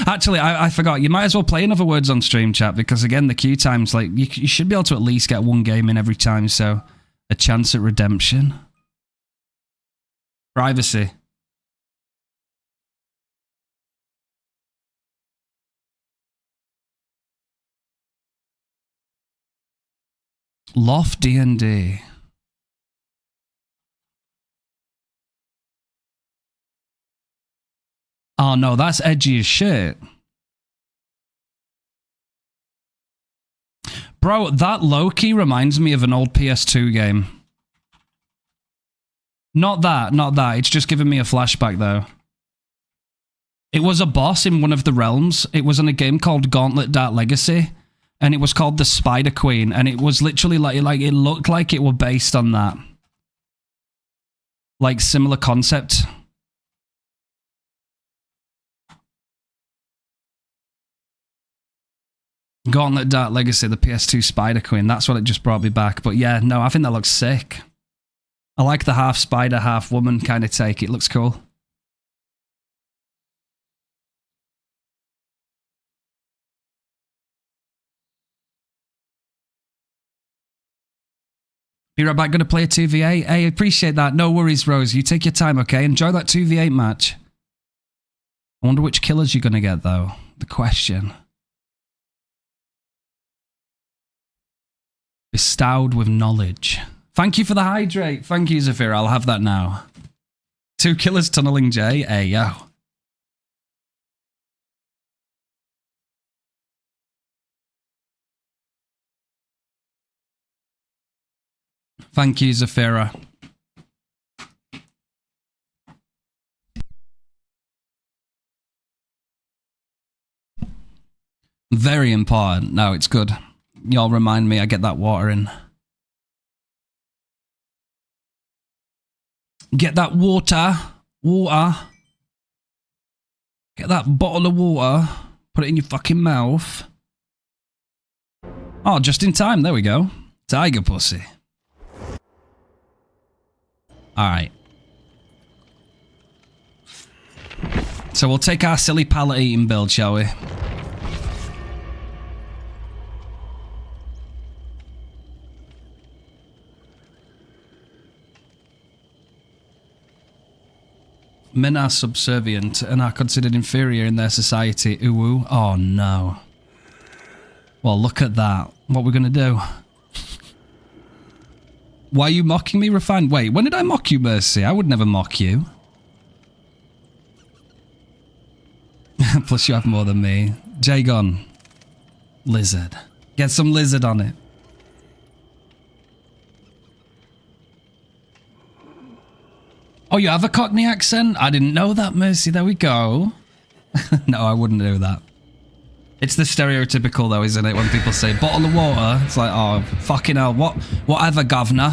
Actually, I forgot. You might as well play in other words on stream, chat, because again, the queue times, like, you should be able to at least get 1 game in every time, so a chance at redemption. Privacy. Loft D&D. Oh no, that's edgy as shit. Bro, that low-key reminds me of an old PS2 game. Not that. It's just giving me a flashback, though. It was a boss in one of the realms. It was in a game called Gauntlet Dark Legacy, and it was called the Spider Queen, and it was literally like it looked like it were based on that. Like, similar concept. Gauntlet Dark Legacy, the PS2 Spider Queen. That's what it just brought me back. But yeah, no, I think that looks sick. I like the half spider, half woman kind of take. It looks cool. Be right back. Going to play a 2v8. Hey, appreciate that. No worries, Rose. You take your time, okay? Enjoy that 2v8 match. I wonder which killers you're going to get, though. The question. Bestowed with knowledge. Thank you for the hydrate. Thank you, Zafira. I'll have that now. 2 killers tunneling Jay. Hey, yo. Thank you, Zafira. Very important. No, it's good. Y'all remind me I get that water in. Get that water. Water. Get that bottle of water. Put it in your fucking mouth. Oh, just in time. There we go. Tiger pussy. Alright. So we'll take our silly pallet eating build, shall we? Men are subservient and are considered inferior in their society. Ooh, oh no. Well, look at that. What we're gonna do? Why are you mocking me, Refined? Wait, when did I mock you, Mercy? I would never mock you. Plus you have more than me. Jagon. Lizard. Get some lizard on it. Oh, you have a Cockney accent? I didn't know that, Mercy. There we go. No, I wouldn't do that. It's the stereotypical, though, isn't it? When people say, bottle of water, it's like, oh, fucking hell, whatever, governor.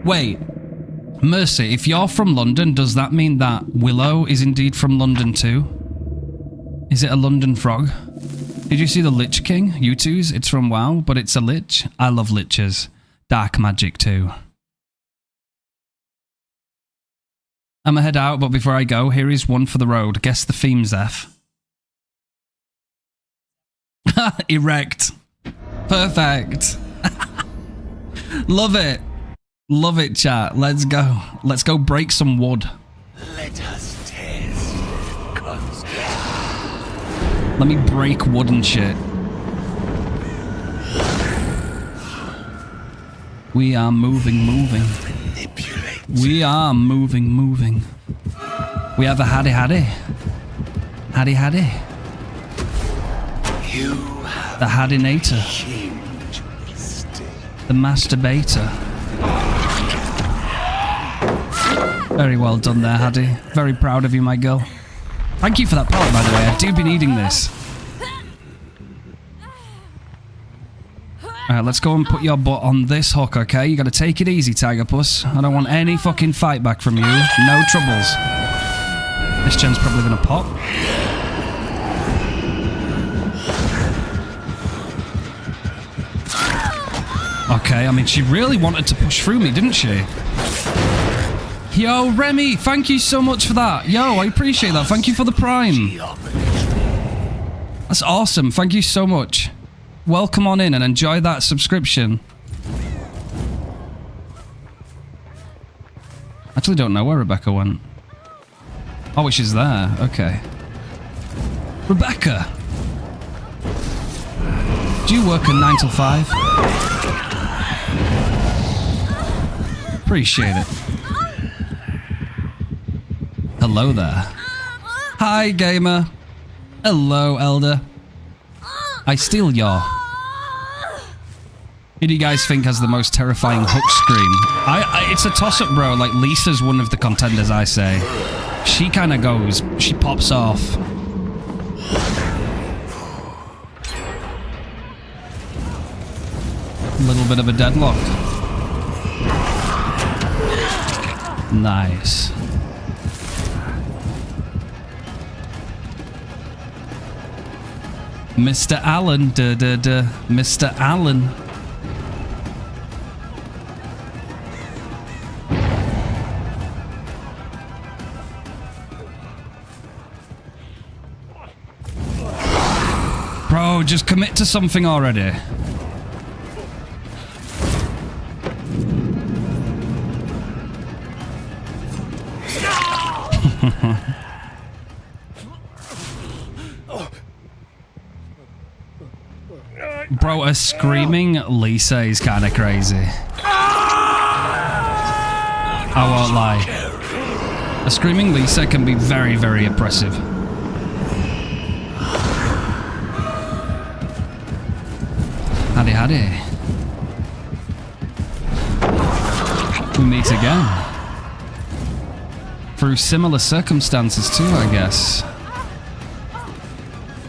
Wait. Mercy, if you're from London, does that mean that Willow is indeed from London too? Is it a London frog? Did you see the Lich King? U2's? It's from WoW, but it's a lich. I love liches. Dark magic too. I'ma head out, but before I go, here is one for the road. Guess the theme, Zeph. Erect. Perfect. Love it. Love it, chat. Let's go. Let's go break some wood. Let us test constantly. Let me break wood and shit. We are moving. Manipulate. We are moving. We have a haddy. Haddy. You have The Haddinator. huge mistake. The Masturbator. Very well done there, Haddy. Very proud of you, my girl. Thank you for that pallet, by the way. I do be needing this. Alright, let's go and put your butt on this hook, okay? You gotta take it easy, Tiger Puss. I don't want any fucking fight back from you. No troubles. This gen's probably gonna pop. Okay, I mean, she really wanted to push through me, didn't she? Yo, Remy, thank you so much for that. Yo, I appreciate that. Thank you for the prime. That's awesome. Thank you so much. Welcome on in and enjoy that subscription. Actually don't know where Rebecca went. Oh, she's there. Okay. Rebecca! Do you work a 9 till 5? Appreciate it. Hello there. Hi, gamer. Hello, Elder. I steal your. Who do you guys think has the most terrifying hook scream? It's a toss-up, bro. Like, Lisa's one of the contenders, I say. She kind of goes. She pops off. A little bit of a deadlock. Nice. Mr. Allen, Mr. Allen. Bro, just commit to something already. Bro, a screaming Lisa is kind of crazy. I won't lie. A screaming Lisa can be very, very oppressive. Howdy. We meet again. Through similar circumstances too, I guess.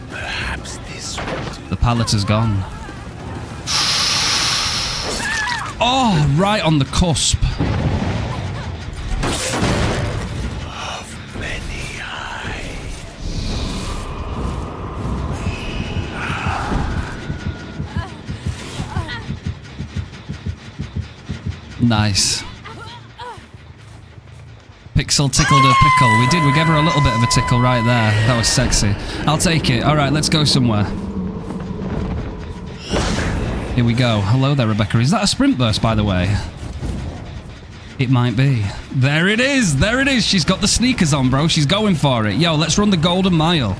Perhaps this will do. The pallet is gone. Oh, right on the cusp. Of many eyes. Nice. Pixel tickled her pickle. We did. We gave her a little bit of a tickle right there. That was sexy. I'll take it. All right, let's go somewhere. Here we go. Hello there, Rebecca. Is that a sprint burst, by the way? It might be. There it is. There it is. She's got the sneakers on, bro. She's going for it. Yo, let's run the golden mile.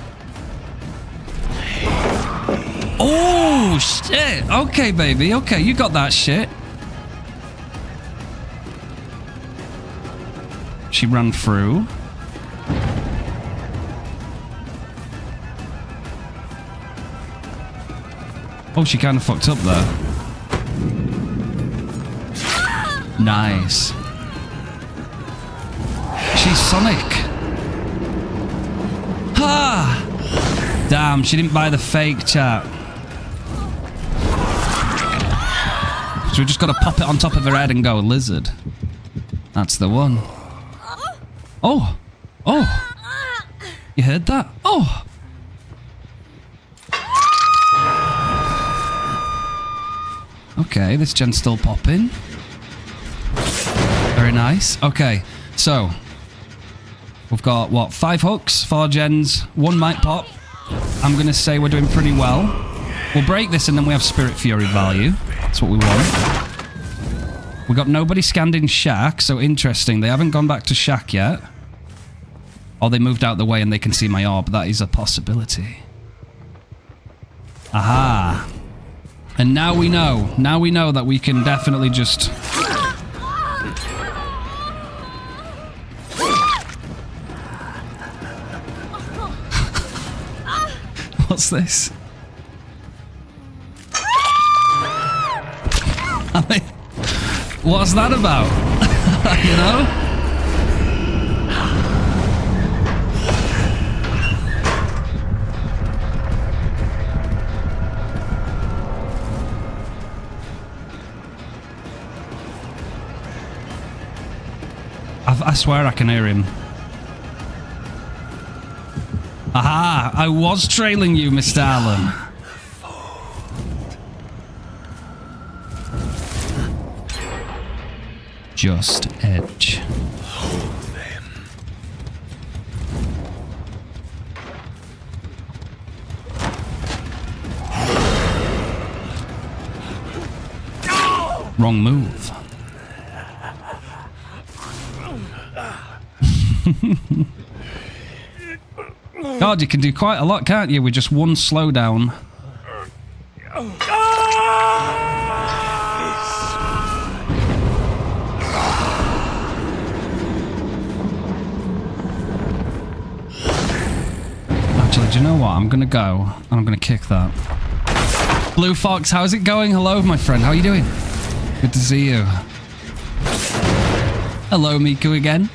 Oh, shit. Okay, baby. Okay, you got that shit. She ran through. Oh, she kind of fucked up there. Nice. She's Sonic. Ha! Damn, she didn't buy the fake chat. So we just got to pop it on top of her head and go, lizard. That's the one. Oh! Oh! You heard that? Oh! Okay, this gen's still popping. Very nice. Okay, so we've got, what, 5 hooks, 4 gens, 1 might pop. I'm going to say we're doing pretty well. We'll break this and then we have Spirit Fury value. That's what we want. We got nobody scanned in Shack, so interesting. They haven't gone back to Shack yet. Or they moved out the way and they can see my orb. That is a possibility. Aha. And now we know. Now we know that we can definitely just... What's this? I mean, what's that about? You know? I swear I can hear him. Aha! I was trailing you, Mr. Allen. Just edge. Wrong move. God, you can do quite a lot, can't you, with just one slowdown? Actually, do you know what? I'm gonna go and I'm gonna kick that. Blue Fox, how's it going? Hello, my friend. How are you doing? Good to see you. Hello, Miku again.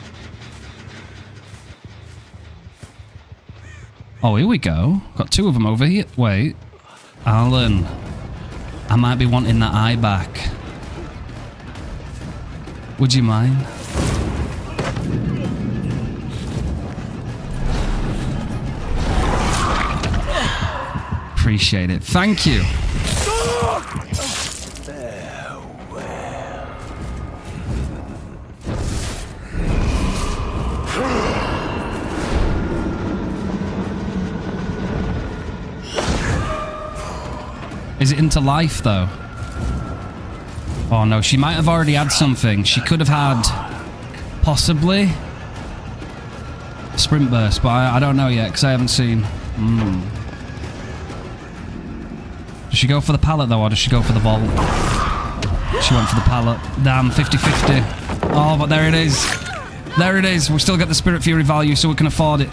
Oh, here we go. Got 2 of them over here. Wait. Alan. I might be wanting that eye back. Would you mind? Appreciate it. Thank you. Is it into life, though? Oh, no. She might have already had something. She could have had... possibly... Sprint Burst, but I don't know yet, because I haven't seen... Does she go for the pallet, though, or does she go for the vault? She went for the pallet. Damn, 50-50. Oh, but there it is. There it is. We still get the Spirit Fury value, so we can afford it.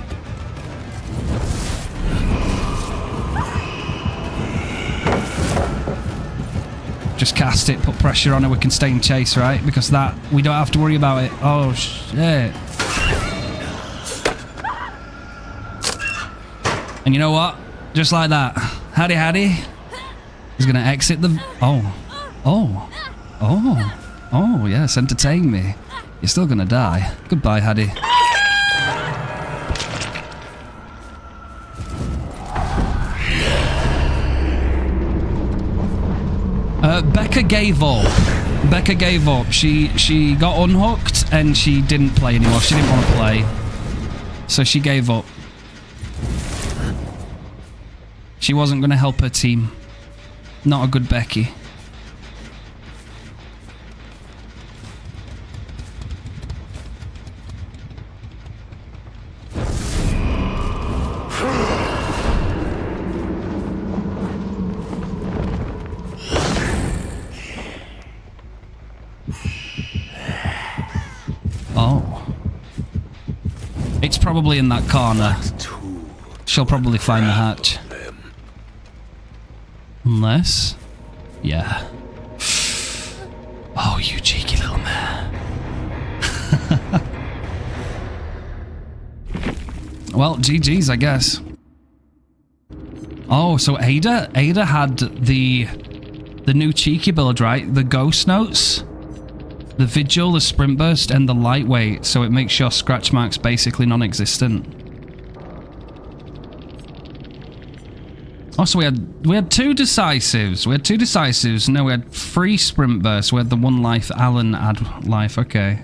Just cast it, put pressure on her, we can stay in chase, right? Because that, we don't have to worry about it. Oh, shit. And you know what? Just like that. Hattie Hattie is going to exit the... Oh, yes, entertain me. You're still going to die. Goodbye, Hattie. Becca gave up. Becca gave up. She got unhooked and she didn't play anymore. She didn't want to play. So she gave up. She wasn't going to help her team. Not a good Becky. It's probably in that corner. She'll probably find the hatch. Unless... yeah. Oh, you cheeky little man. Well, GG's, I guess. Oh, so Ada had the new cheeky build, right? The ghost notes. The Vigil, the Sprint Burst, and the Lightweight, so it makes your scratch marks basically non-existent. Oh, so we had two decisives. We had two decisives. No, we had 3 Sprint Bursts. We had the 1 life. Alan had life. Okay.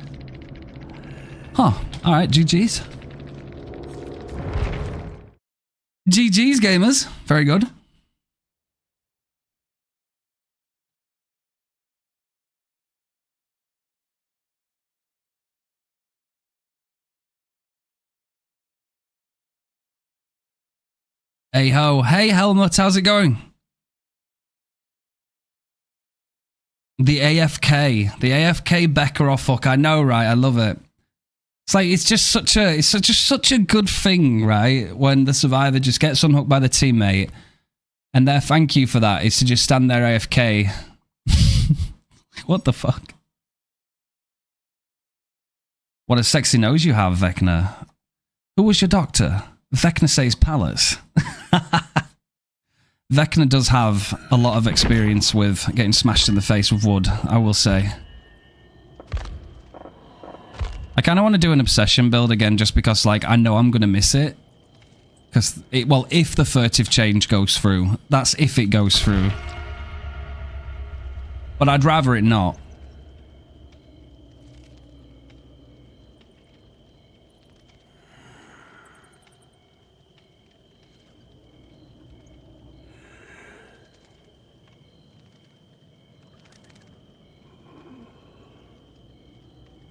Huh. All right. GG's. GG's, gamers. Very good. Hey ho, hey Helmut, how's it going? The AFK Becca or fuck, I know, right? I love it. It's like it's just such a good thing, right? When the survivor just gets unhooked by the teammate, and their thank you for that is to just stand there AFK. What the fuck? What a sexy nose you have, Vecna. Who was your doctor? Vecna says Palace. Vecna does have a lot of experience with getting smashed in the face with wood, I will say. I kind of want to do an obsession build again just because, like, I know I'm going to miss it. Because, well, if the furtive change goes through. That's if it goes through. But I'd rather it not.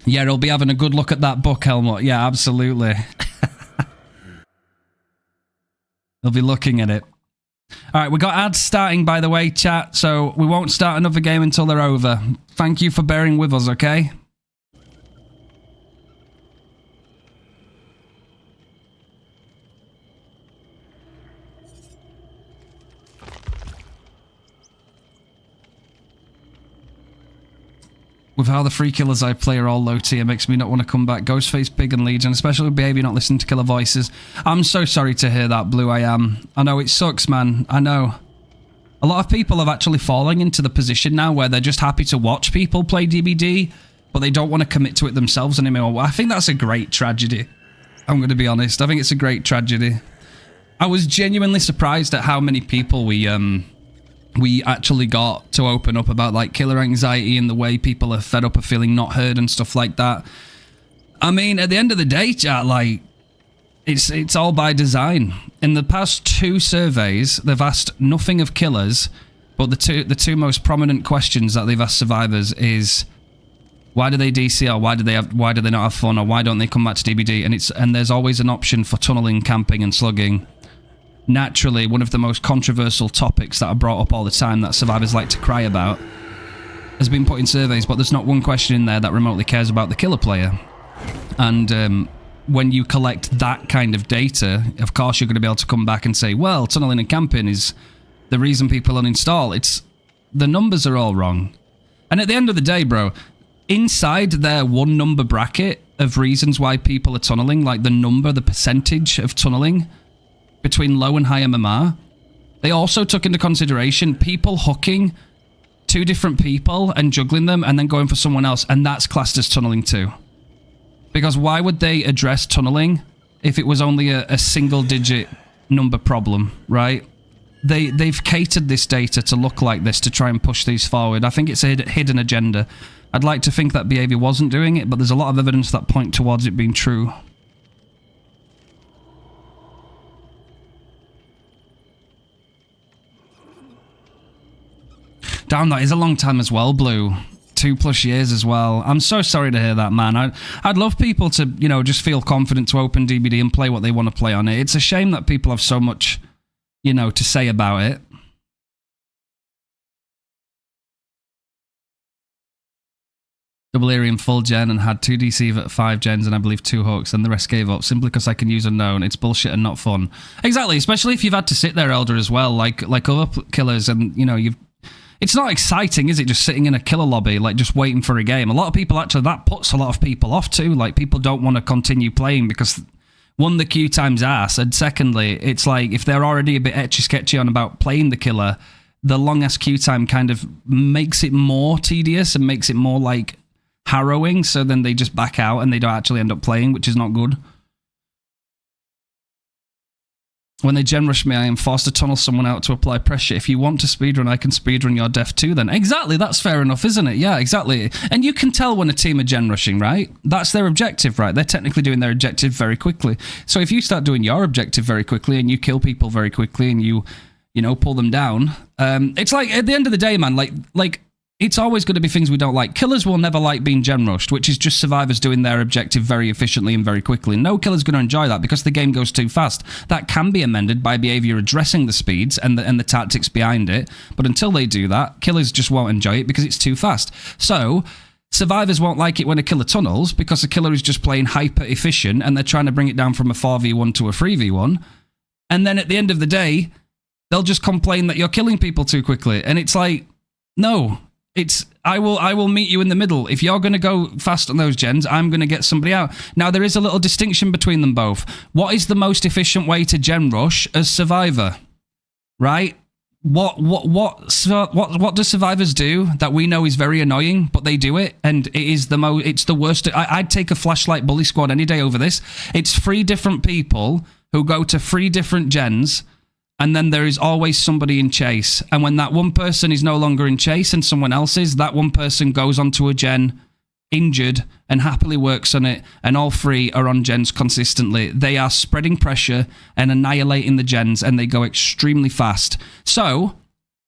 Yeah, he'll be having a good look at that book, Helmut. Yeah, absolutely. He'll be looking at it. All right, we got ads starting, by the way, chat, so we won't start another game until they're over. Thank you for bearing with us, okay? With how the free killers I play are all low tier, makes me not want to come back. Ghostface, Pig, and Legion, especially with Behaviour not listening to killer voices. I'm so sorry to hear that, Blue. I am. I know it sucks, man. I know. A lot of people have actually fallen into the position now where they're just happy to watch people play DBD, but they don't want to commit to it themselves anymore. I think that's a great tragedy. I'm going to be honest. I think it's a great tragedy. I was genuinely surprised at how many people we actually got to open up about, like, killer anxiety and the way people are fed up of feeling not heard and stuff like that. I mean, at the end of the day, chat, like, it's all by design. In the past 2 surveys, they've asked nothing of killers, but the two most prominent questions that they've asked survivors is, why do they DC, or why do they not have fun, or why don't they come back to DBD? And there's always an option for tunneling, camping, and slugging. Naturally, one of the most controversial topics that are brought up all the time that survivors like to cry about has been put in surveys, but there's not one question in there that remotely cares about the killer player. And when you collect that kind of data, of course you're going to be able to come back and say, well, tunneling and camping is the reason people uninstall. the numbers are all wrong. And at the end of the day, bro, inside their one number bracket of reasons why people are tunneling, like the percentage of tunneling between low and high MMR, they also took into consideration people hooking two different people and juggling them and then going for someone else, and that's classed as tunneling too. Because why would they address tunneling if it was only a single-digit number problem, right? They've catered this data to look like this to try and push these forward. I think it's a hidden agenda. I'd like to think that Behaviour wasn't doing it, but there's a lot of evidence that point towards it being true. Damn, that is a long time as well, Blue. 2+ years as well. I'm so sorry to hear that, man. I'd love people to, you know, just feel confident to open DBD and play what they want to play on it. It's a shame that people have so much, you know, to say about it. Double full gen and had 2 DC at 5 gens and I believe 2 hooks, and the rest gave up simply because I can use unknown. It's bullshit and not fun. Exactly, especially if you've had to sit there, Elder, as well, like other killers, and you know it's not exciting, is it? Just sitting in a killer lobby, like just waiting for a game. A lot of people actually, that puts a lot of people off too. Like people don't want to continue playing because one, the queue time's ass, and secondly, it's like if they're already a bit etchy sketchy on about playing the killer, the long ass queue time kind of makes it more tedious and makes it more like harrowing, so then they just back out and they don't actually end up playing, which is not good. When they gen rush me, I am forced to tunnel someone out to apply pressure. If you want to speedrun, I can speedrun your death too then. Exactly, that's fair enough, isn't it? Yeah, exactly. And you can tell when a team are gen rushing, right? That's their objective, right? They're technically doing their objective very quickly. So if you start doing your objective very quickly and you kill people very quickly and you know, pull them down, it's like, at the end of the day, man, like it's always going to be things we don't like. Killers will never like being gen rushed, which is just survivors doing their objective very efficiently and very quickly. No killer's going to enjoy that because the game goes too fast. That can be amended by Behaviour addressing the speeds and the tactics behind it, but until they do that, killers just won't enjoy it because it's too fast. So survivors won't like it when a killer tunnels because a killer is just playing hyper efficient and they're trying to bring it down from a 4v1 to a 3v1. And then at the end of the day, they'll just complain that you're killing people too quickly. And it's like, no. It's I will meet you in the middle. If you're going to go fast on those gens, I'm going to get somebody out. Now, there is a little distinction between them both. What is the most efficient way to gen rush as Survivor? Right? What do survivors do that we know is very annoying, but they do it, and it is it's the worst. I'd take a flashlight bully squad any day over this. It's 3 different people who go to 3 different gens, and then there is always somebody in chase. And when that one person is no longer in chase and someone else is, that one person goes onto a gen injured and happily works on it, and all 3 are on gens consistently. They are spreading pressure and annihilating the gens, and they go extremely fast. So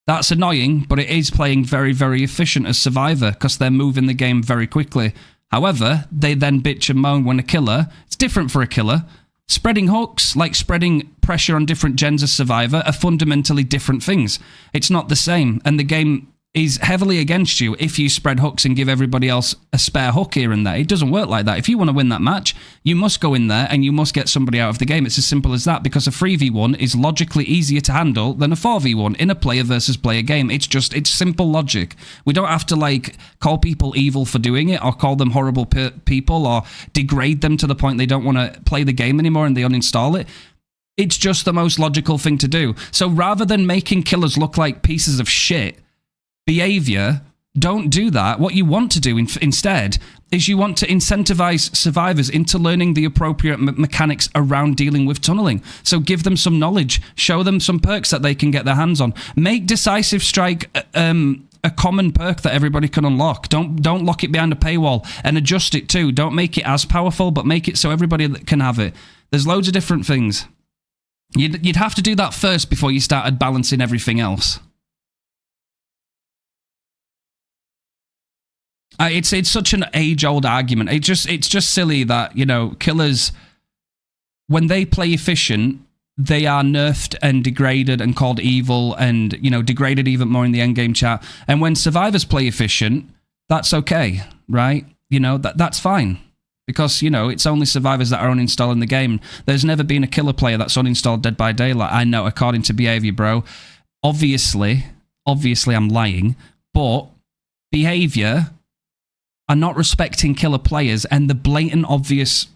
that's annoying, but it is playing very, very efficient as Survivor because they're moving the game very quickly. However, they then bitch and moan when a killer, it's different for a killer. Spreading hooks, like spreading pressure on different gens as Survivor, are fundamentally different things. It's not the same, and the game is heavily against you if you spread hooks and give everybody else a spare hook here and there. It doesn't work like that. If you want to win that match, you must go in there and you must get somebody out of the game. It's as simple as that, because a 3v1 is logically easier to handle than a 4v1 in a player versus player game. It's simple logic. We don't have to like call people evil for doing it, or call them horrible people, or degrade them to the point they don't want to play the game anymore and they uninstall it. It's just the most logical thing to do. So rather than making killers look like pieces of shit, Behaviour, don't do that. What you want to do instead is you want to incentivize survivors into learning the appropriate mechanics around dealing with tunneling. So give them some knowledge, show them some perks that they can get their hands on. Make Decisive Strike a common perk that everybody can unlock. Don't lock it behind a paywall, and adjust it too. Don't make it as powerful, but make it so everybody can have it. There's loads of different things. You'd have to do that first before you started balancing everything else. It's such an age-old argument. It's just silly that, you know, killers, when they play efficient, they are nerfed and degraded and called evil and, you know, degraded even more in the endgame chat. And when survivors play efficient, that's okay, right? You know, that's fine. Because, you know, it's only survivors that are uninstalling the game. There's never been a killer player that's uninstalled Dead by Daylight, I know, according to Behaviour, bro. Obviously, obviously I'm lying, but Behaviour are not respecting killer players, and the blatant obvious...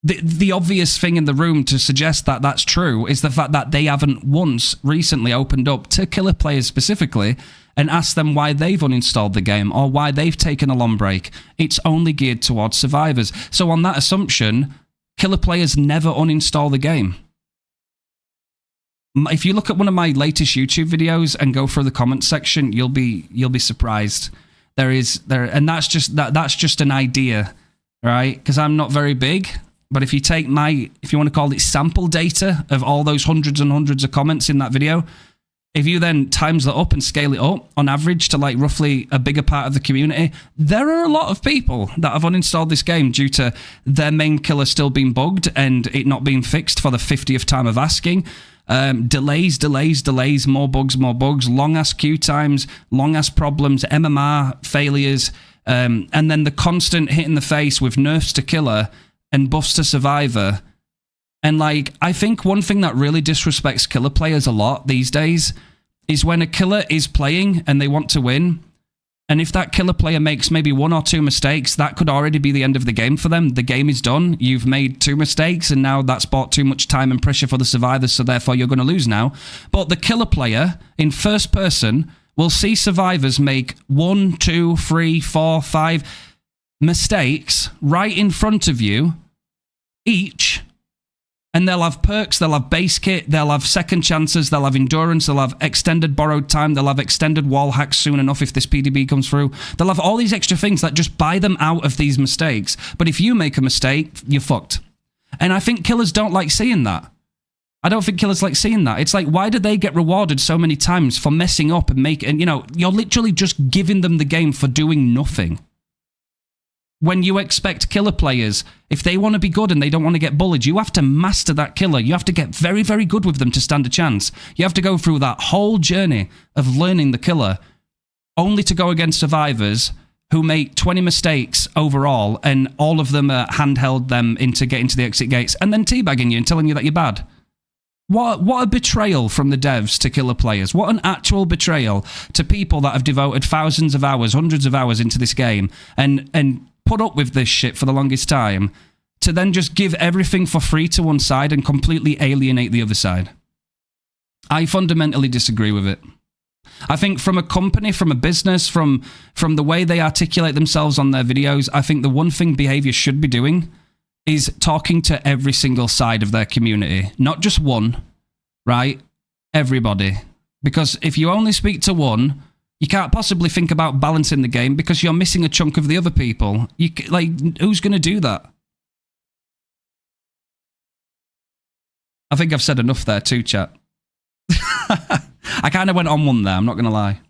The obvious thing in the room to suggest that that's true is the fact that they haven't once recently opened up to killer players specifically and asked them why they've uninstalled the game or why they've taken a long break. It's only geared towards survivors. So on that assumption, killer players never uninstall the game. If you look at one of my latest YouTube videos and go through the comment section, you'll be surprised. And that's just an idea, right? Because I'm not very big. But if you take if you want to call it sample data of all those hundreds and hundreds of comments in that video, if you then times that up and scale it up on average to like roughly a bigger part of the community, there are a lot of people that have uninstalled this game due to their main killer still being bugged and it not being fixed for the 50th time of asking. Delays, more bugs, long ass queue times, long ass problems, MMR failures, and then the constant hit in the face with nerfs to killer and buffs to survivor. And like, I think one thing that really disrespects killer players a lot these days is when a killer is playing and they want to win, and if that killer player makes maybe 1 or 2 mistakes, that could already be the end of the game for them. The game is done. You've made 2 mistakes, and now that's brought too much time and pressure for the survivors, so therefore you're going to lose now. But the killer player, in first person, will see survivors make 1, 2, 3, 4, 5 mistakes right in front of you, each, and they'll have perks, they'll have base kit, they'll have second chances, they'll have endurance, they'll have extended borrowed time, they'll have extended wall hacks soon enough if this PDB comes through. They'll have all these extra things that just buy them out of these mistakes. But if you make a mistake, you're fucked. And I think killers don't like seeing that. I don't think killers like seeing that. It's like, why do they get rewarded so many times for messing up and making, you know, you're literally just giving them the game for doing nothing. When you expect killer players, if they want to be good and they don't want to get bullied, you have to master that killer. You have to get very, very good with them to stand a chance. You have to go through that whole journey of learning the killer, only to go against survivors who make 20 mistakes overall, and all of them are handheld them into getting to the exit gates, and then teabagging you and telling you that you're bad. What a betrayal from the devs to killer players. What an actual betrayal to people that have devoted thousands of hours, hundreds of hours into this game, and put up with this shit for the longest time, to then just give everything for free to one side and completely alienate the other side. I fundamentally disagree with it. I think from a company, from a business, from the way they articulate themselves on their videos, I think the one thing Behaviour should be doing is talking to every single side of their community. Not just one, right? Everybody. Because if you only speak to one, you can't possibly think about balancing the game because you're missing a chunk of the other people. Who's going to do that? I think I've said enough there too, chat. I kind of went on one there, I'm not going to lie.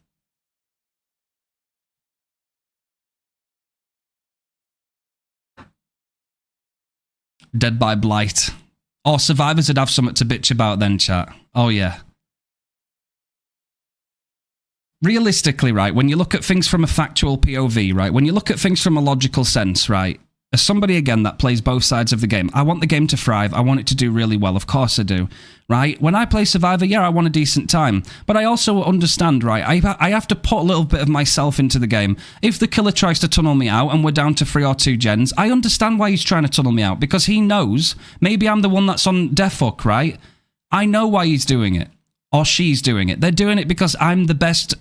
Dead by Blight. Or survivors would have something to bitch about then, chat. Oh, yeah. Realistically, right, when you look at things from a factual POV, right, when you look at things from a logical sense, right, as somebody, again, that plays both sides of the game, I want the game to thrive. I want it to do really well. Of course I do, right? When I play Survivor, yeah, I want a decent time. But I also understand, right, I have to put a little bit of myself into the game. If the killer tries to tunnel me out and we're down to 3 or 2 gens, I understand why he's trying to tunnel me out, because he knows maybe I'm the one that's on death hook, right? I know why he's doing it. Or she's doing it. They're doing it because I'm the best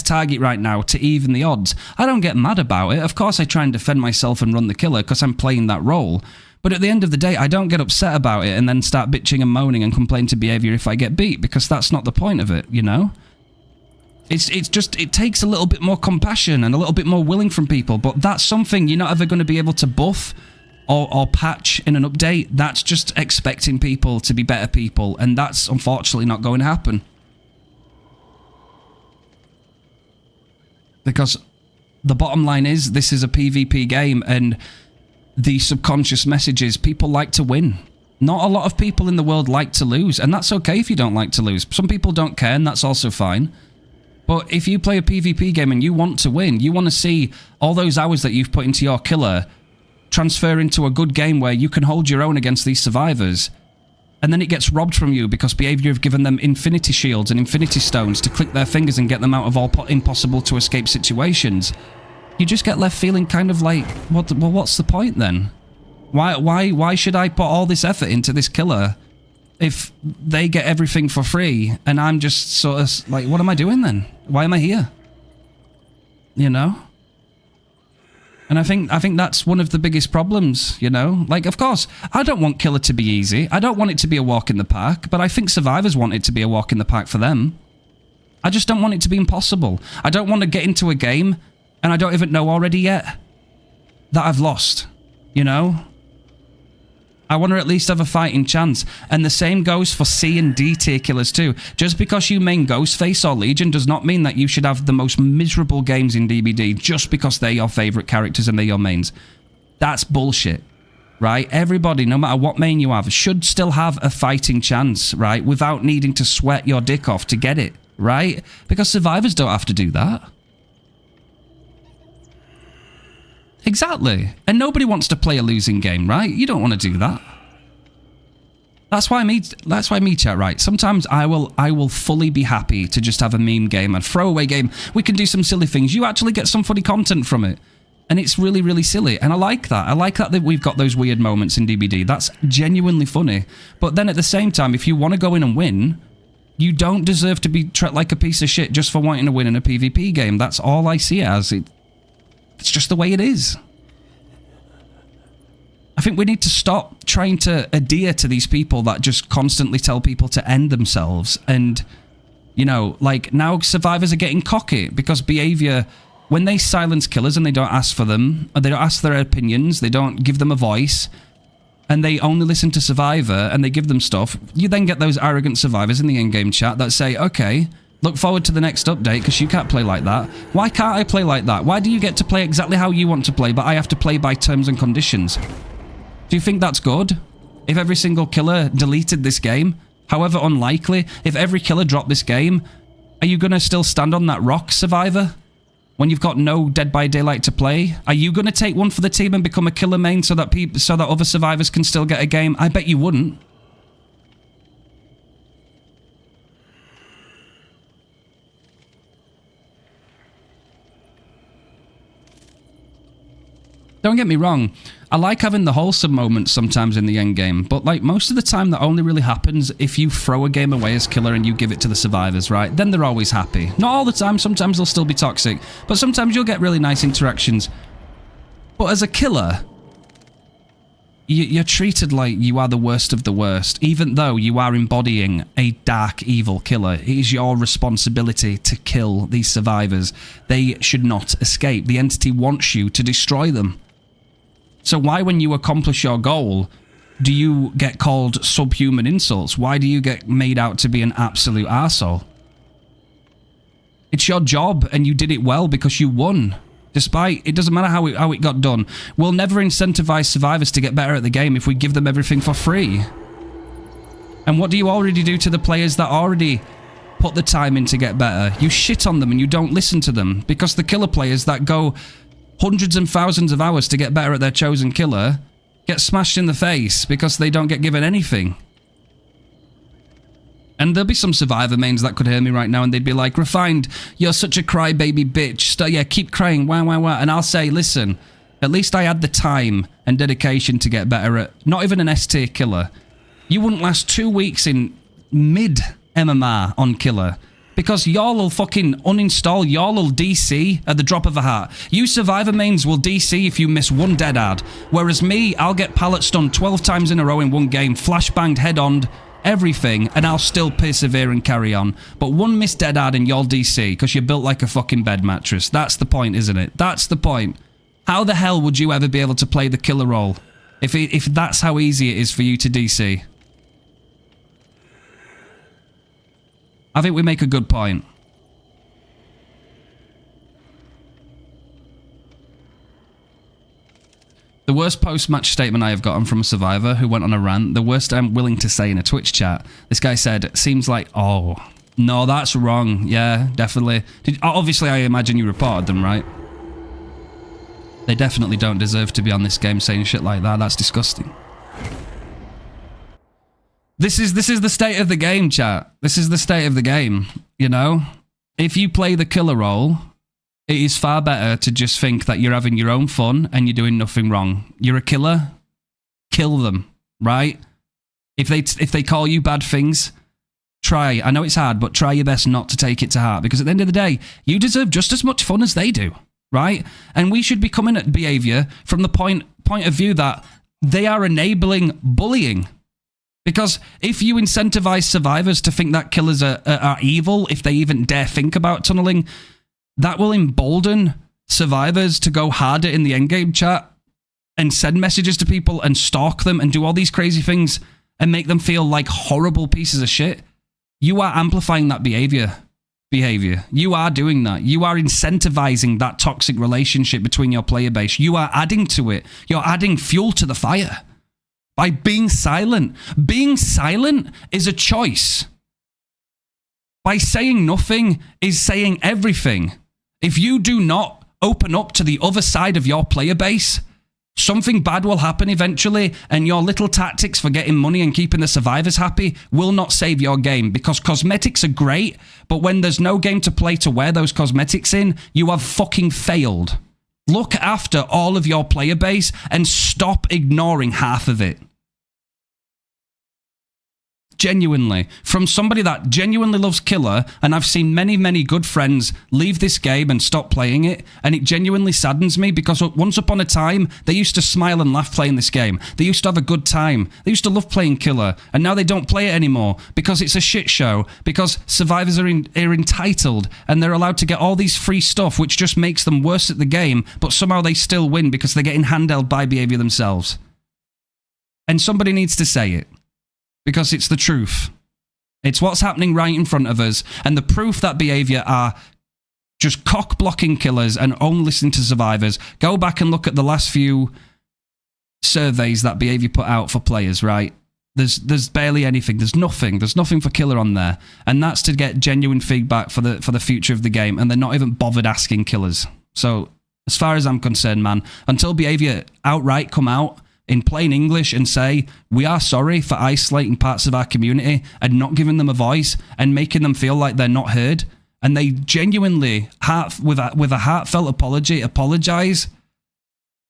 target right now to even the odds. I don't get mad about it. Of course I try and defend myself and run the killer because I'm playing that role. But at the end of the day, I don't get upset about it and then start bitching and moaning and complain to Behaviour if I get beat, because that's not the point of it, you know? It's just, it takes a little bit more compassion and a little bit more willing from people, but that's something you're not ever going to be able to buff or patch in an update. That's just expecting people to be better people, and that's unfortunately not going to happen. Because the bottom line is, this is a PvP game, and the subconscious message is people like to win. Not a lot of people in the world like to lose, and that's okay if you don't like to lose. Some people don't care, and that's also fine. But if you play a PvP game and you want to win, you want to see all those hours that you've put into your killer transfer into a good game where you can hold your own against these survivors, And then it gets robbed from you because Behaviour have given them infinity shields and infinity stones to click their fingers and get them out of all impossible to escape situations. You just get left feeling kind of like, well, what's the point then? Why should I put all this effort into this killer if they get everything for free and I'm just sort of like, what am I doing then? Why am I here? You know? And I think that's one of the biggest problems, you know? Like, of course, I don't want Killer to be easy. I don't want it to be a walk in the park, but I think Survivors want it to be a walk in the park for them. I just don't want it to be impossible. I don't want to get into a game and I don't even know already yet that I've lost, you know? I want to at least have a fighting chance. And the same goes for C and D tier killers too. Just because you main Ghostface or Legion does not mean that you should have the most miserable games in DBD just because they're your favourite characters and they're your mains. That's bullshit, right? Everybody, no matter what main you have, should still have a fighting chance, right? Without needing to sweat your dick off to get it, right? Because Survivors don't have to do that. Exactly. And nobody wants to play a losing game, right? You don't want to do that. That's why me chat, right? Sometimes I will fully be happy to just have a meme game, a throwaway game. We can do some silly things. You actually get some funny content from it. And it's really, really silly. And I like that. I like that we've got those weird moments in DBD. That's genuinely funny. But then at the same time, if you want to go in and win, you don't deserve to be treated like a piece of shit just for wanting to win in a PvP game. That's all I see it as. It's just the way it is. I think we need to stop trying to adhere to these people that just constantly tell people to end themselves. And, you know, like now Survivors are getting cocky because Behaviour, when they silence killers and they don't ask for them, or they don't ask their opinions, they don't give them a voice, and they only listen to Survivor and they give them stuff, you then get those arrogant Survivors in the in-game chat that say, okay, look forward to the next update because you can't play like that. Why can't I play like that? Why do you get to play exactly how you want to play, but I have to play by terms and conditions? Do you think that's good? If every single killer deleted this game, however unlikely, if every killer dropped this game, are you going to still stand on that rock, Survivor? When you've got no Dead by Daylight to play? Are you going to take one for the team and become a killer main so that other Survivors can still get a game? I bet you wouldn't. Don't get me wrong, I like having the wholesome moments sometimes in the endgame, but like most of the time that only really happens if you throw a game away as killer and you give it to the Survivors, right? Then they're always happy. Not all the time, sometimes they'll still be toxic, but sometimes you'll get really nice interactions. But as a killer, you're treated like you are the worst of the worst, even though you are embodying a dark, evil killer. It is your responsibility to kill these Survivors. They should not escape. The entity wants you to destroy them. So why, when you accomplish your goal, do you get called subhuman insults? Why do you get made out to be an absolute arsehole? It's your job, and you did it well because you won. Despite, it doesn't matter how it got done. We'll never incentivize Survivors to get better at the game if we give them everything for free. And what do you already do to the players that already put the time in to get better? You shit on them and you don't listen to them, because the killer players that go hundreds and thousands of hours to get better at their chosen killer get smashed in the face because they don't get given anything. And there'll be some Survivor mains that could hear me right now and they'd be like, Refined, you're such a crybaby bitch. Yeah, keep crying, wah, wah, wah. And I'll say, listen, at least I had the time and dedication to get better at not even an S-tier killer. You wouldn't last 2 weeks in mid-MMR on killer. Because y'all will fucking uninstall, y'all will DC at the drop of a hat. You Survivor mains will DC if you miss one DeathAdder. Whereas me, I'll get pallet stunned 12 times in a row in one game, flashbanged, head-on, everything, and I'll still persevere and carry on. But one missed DeathAdder and y'all DC because you're built like a fucking bed mattress. That's the point, isn't it? That's the point. How the hell would you ever be able to play the killer role if that's how easy it is for you to DC? I think we make a good point. The worst post-match statement I have gotten from a Survivor who went on a rant, the worst I'm willing to say in a Twitch chat. This guy said, seems like, oh, no, that's wrong. Yeah, definitely. Obviously, I imagine you reported them, right? They definitely don't deserve to be on this game saying shit like that. That's disgusting. This is the state of the game, chat. This is the state of the game, you know? If you play the killer role, it is far better to just think that you're having your own fun and you're doing nothing wrong. You're a killer, kill them, right? If they call you bad things, try. I know it's hard, but try your best not to take it to heart, because at the end of the day, you deserve just as much fun as they do, right? And we should be coming at behavior from the point of view that they are enabling bullying. Because if you incentivize survivors to think that killers are evil, if they even dare think about tunneling, that will embolden survivors to go harder in the endgame chat and send messages to people and stalk them and do all these crazy things and make them feel like horrible pieces of shit. You are amplifying that behavior. You are doing that. You are incentivizing that toxic relationship between your player base. You are adding to it. You're adding fuel to the fire. By being silent. Being silent is a choice. By saying nothing is saying everything. If you do not open up to the other side of your player base, something bad will happen eventually, and your little tactics for getting money and keeping the survivors happy will not save your game, because cosmetics are great, but when there's no game to play to wear those cosmetics in, you have fucking failed. Look after all of your player base and stop ignoring half of it. Genuinely. From somebody that genuinely loves Killer, and I've seen many, many good friends leave this game and stop playing it, and it genuinely saddens me, because once upon a time, they used to smile and laugh playing this game. They used to have a good time. They used to love playing Killer, and now they don't play it anymore, because it's a shit show, because survivors are entitled, and they're allowed to get all these free stuff, which just makes them worse at the game, but somehow they still win because they're getting handheld by behavior themselves. And somebody needs to say it. Because it's the truth. It's what's happening right in front of us, and the proof that behavior are just cock-blocking killers and only listening to survivors. Go back and look at the last few surveys that behavior put out for players, right? There's barely anything. There's nothing for killer on there, and that's to get genuine feedback for the future of the game, and they're not even bothered asking killers. So, as far as I'm concerned, man, until behavior outright come out in plain English and say, we are sorry for isolating parts of our community and not giving them a voice and making them feel like they're not heard, and they genuinely, with a heartfelt apology, apologize,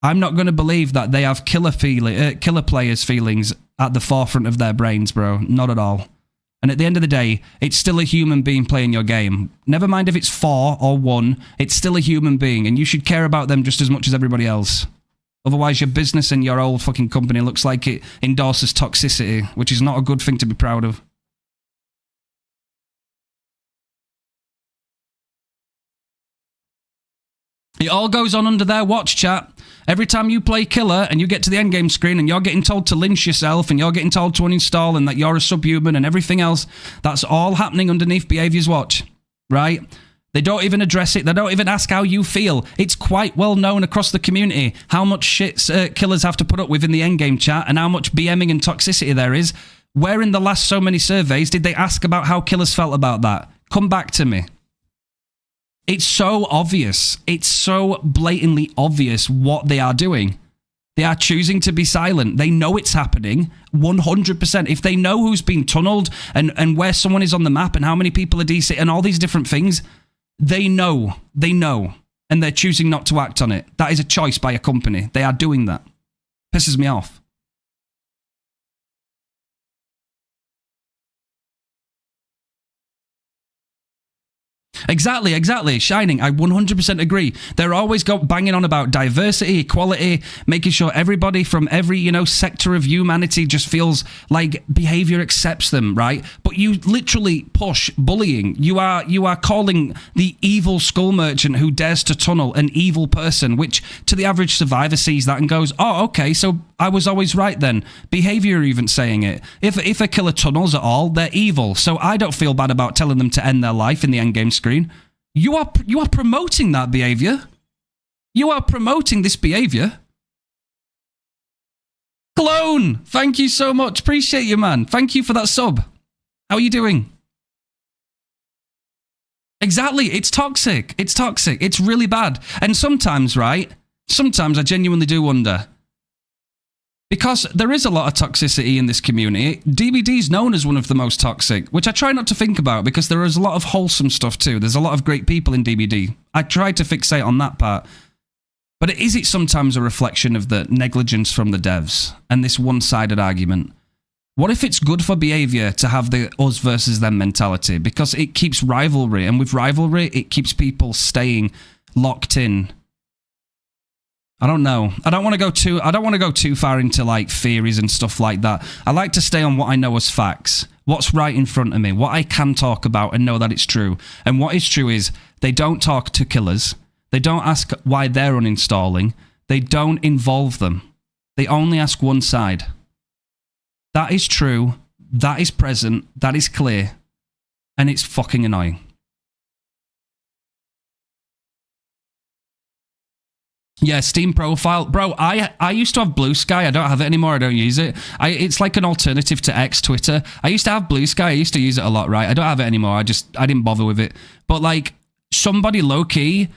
I'm not going to believe that they have killer players' feelings at the forefront of their brains, bro. Not at all. And at the end of the day, it's still a human being playing your game. Never mind if it's 4 or 1, it's still a human being, and you should care about them just as much as everybody else. Otherwise, your business and your old fucking company looks like it endorses toxicity, which is not a good thing to be proud of. It all goes on under their watch, chat. Every time you play Killer and you get to the endgame screen and you're getting told to lynch yourself and you're getting told to uninstall and that you're a subhuman and everything else, that's all happening underneath behavior's watch, right? They don't even address it. They don't even ask how you feel. It's quite well known across the community how much shit killers have to put up with in the endgame chat and how much BMing and toxicity there is. Where in the last so many surveys did they ask about how killers felt about that? Come back to me. It's so obvious. It's so blatantly obvious what they are doing. They are choosing to be silent. They know it's happening 100%. If they know who's been tunneled and where someone is on the map and how many people are DC and all these different things, they know, and they're choosing not to act on it. That is a choice by a company. They are doing that. Pisses me off. Exactly. Shining, I 100% agree. They're always banging on about diversity, equality, making sure everybody from every, sector of humanity just feels like behavior accepts them, right? But you literally push bullying. You are calling the evil skull merchant who dares to tunnel an evil person, which to the average survivor sees that and goes, oh, okay, so I was always right then. Behaviour even saying it. If a killer tunnels at all, they're evil. So I don't feel bad about telling them to end their life in the endgame screen. You are promoting that behaviour. You are promoting this behaviour. Clone, thank you so much. Appreciate you, man. Thank you for that sub. How are you doing? Exactly. It's toxic. It's toxic. It's really bad. And sometimes, right? Sometimes I genuinely do wonder, Because there is a lot of toxicity in this community. DBD is known as one of the most toxic, which I try not to think about because there is a lot of wholesome stuff too. There's a lot of great people in DBD. I try to fixate on that part. But is it sometimes a reflection of the negligence from the devs and this one-sided argument? What if it's good for behavior to have the us versus them mentality? Because it keeps rivalry, and with rivalry, it keeps people staying locked in. I don't know. I don't want to go too far into like theories and stuff like that. I like to stay on what I know as facts. What's right in front of me, what I can talk about and know that it's true. And what is true is they don't talk to killers. They don't ask why they're uninstalling. They don't involve them. They only ask one side. That is true. That is present. That is clear. And it's fucking annoying. Yeah, Steam profile. Bro, I used to have Blue Sky. I don't have it anymore. I don't use it. It's like an alternative to X, Twitter. I used to have Blue Sky. I used to use it a lot, right? I don't have it anymore. I didn't bother with it. But like, somebody low-key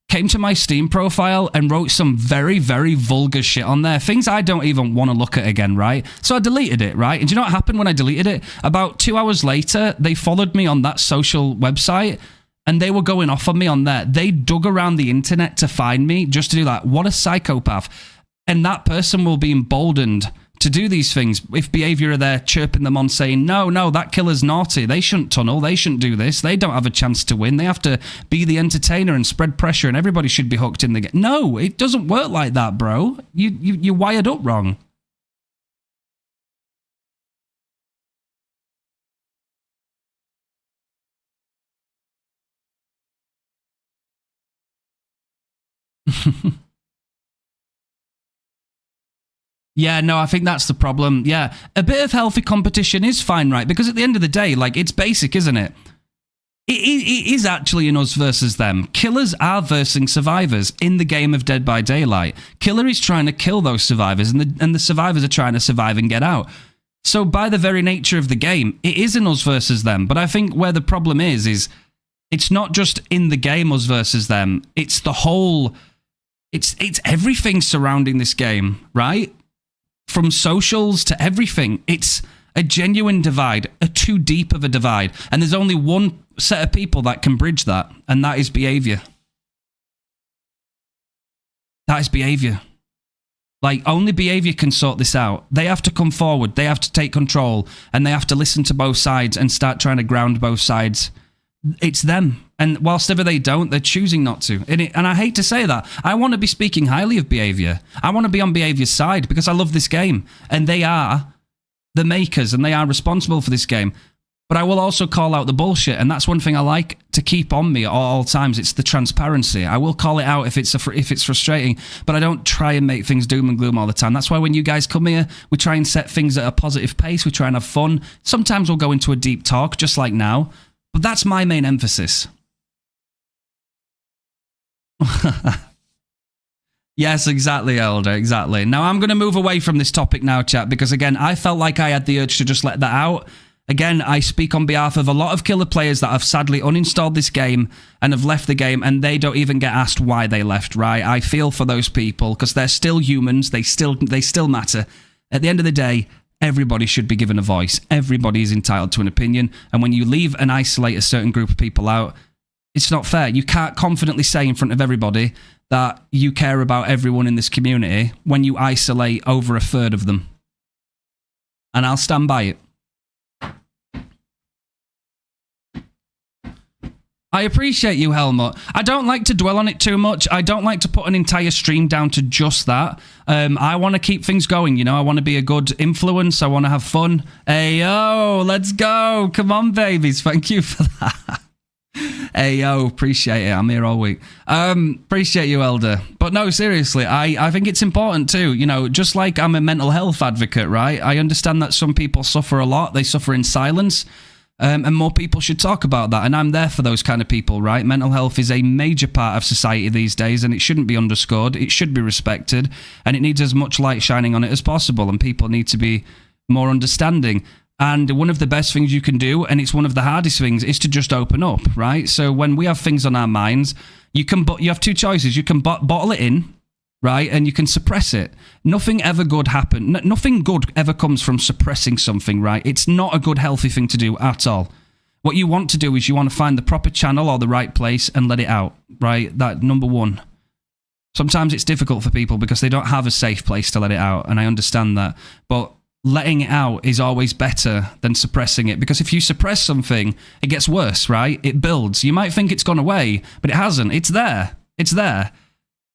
came to my Steam profile and wrote some very, very vulgar shit on there. Things I don't even want to look at again, right? So I deleted it, right? And do you know what happened when I deleted it? About 2 hours later, they followed me on that social website, and they were going off on me on there. They dug around the internet to find me just to do that. What a psychopath. And that person will be emboldened to do these things. If Behaviour are there chirping them on saying, no, that killer's naughty. They shouldn't tunnel. They shouldn't do this. They don't have a chance to win. They have to be the entertainer and spread pressure and everybody should be hooked in the game. No, it doesn't work like that, bro. You're wired up wrong. Yeah, no, I think that's the problem. Yeah, a bit of healthy competition is fine, right? Because at the end of the day, like, it's basic, isn't it? It is actually an us versus them. Killers are versing survivors in the game of Dead by Daylight. Killer is trying to kill those survivors, and the survivors are trying to survive and get out. So by the very nature of the game, it is an us versus them. But I think where the problem is it's not just in the game us versus them. It's the whole... It's everything surrounding this game, right? From socials to everything. It's a genuine divide, a too deep of a divide. And there's only one set of people that can bridge that, and that is Behaviour. That is Behaviour. Like, only Behaviour can sort this out. They have to come forward, they have to take control, and they have to listen to both sides and start trying to ground both sides. It's them. And whilst ever they don't, they're choosing not to. And I hate to say that. I want to be speaking highly of Behaviour. I want to be on Behaviour's side because I love this game. And they are the makers and they are responsible for this game. But I will also call out the bullshit. And that's one thing I like to keep on me at all times. It's the transparency. I will call it out if it's frustrating. But I don't try and make things doom and gloom all the time. That's why when you guys come here, we try and set things at a positive pace. We try and have fun. Sometimes we'll go into a deep talk, just like now. But that's my main emphasis. Yes, exactly, Elder, exactly. Now, I'm going to move away from this topic now, chat, because, again, I felt like I had the urge to just let that out. Again, I speak on behalf of a lot of killer players that have sadly uninstalled this game and have left the game, and they don't even get asked why they left, right? I feel for those people, because they're still humans, they still matter. At the end of the day, everybody should be given a voice. Everybody is entitled to an opinion, and when you leave and isolate a certain group of people out, it's not fair. You can't confidently say in front of everybody that you care about everyone in this community when you isolate over a third of them. And I'll stand by it. I appreciate you, Helmut. I don't like to dwell on it too much. I don't like to put an entire stream down to just that. I want to keep things going, you know. I want to be a good influence. I want to have fun. Hey, yo, let's go. Come on, babies. Thank you for that. Hey, yo, appreciate it. I'm here all week. Appreciate you, Elder. But no, seriously, I think it's important too. You know, just like I'm a mental health advocate, right? I understand that some people suffer a lot. They suffer in silence. And more people should talk about that. And I'm there for those kind of people, right? Mental health is a major part of society these days, and it shouldn't be underscored. It should be respected, and it needs as much light shining on it as possible, and people need to be more understanding. And one of the best things you can do, and it's one of the hardest things, is to just open up, right? So when we have things on our minds, you have two choices. You can bottle it in, right? And you can suppress it. Nothing ever good happen. Nothing good ever comes from suppressing something, right? It's not a good, healthy thing to do at all. What you want to do is you want to find the proper channel or the right place and let it out, right? That number one. Sometimes it's difficult for people because they don't have a safe place to let it out, and I understand that. But letting it out is always better than suppressing it, because if you suppress something, it gets worse, right? It builds. You might think it's gone away, but it hasn't. It's there. It's there.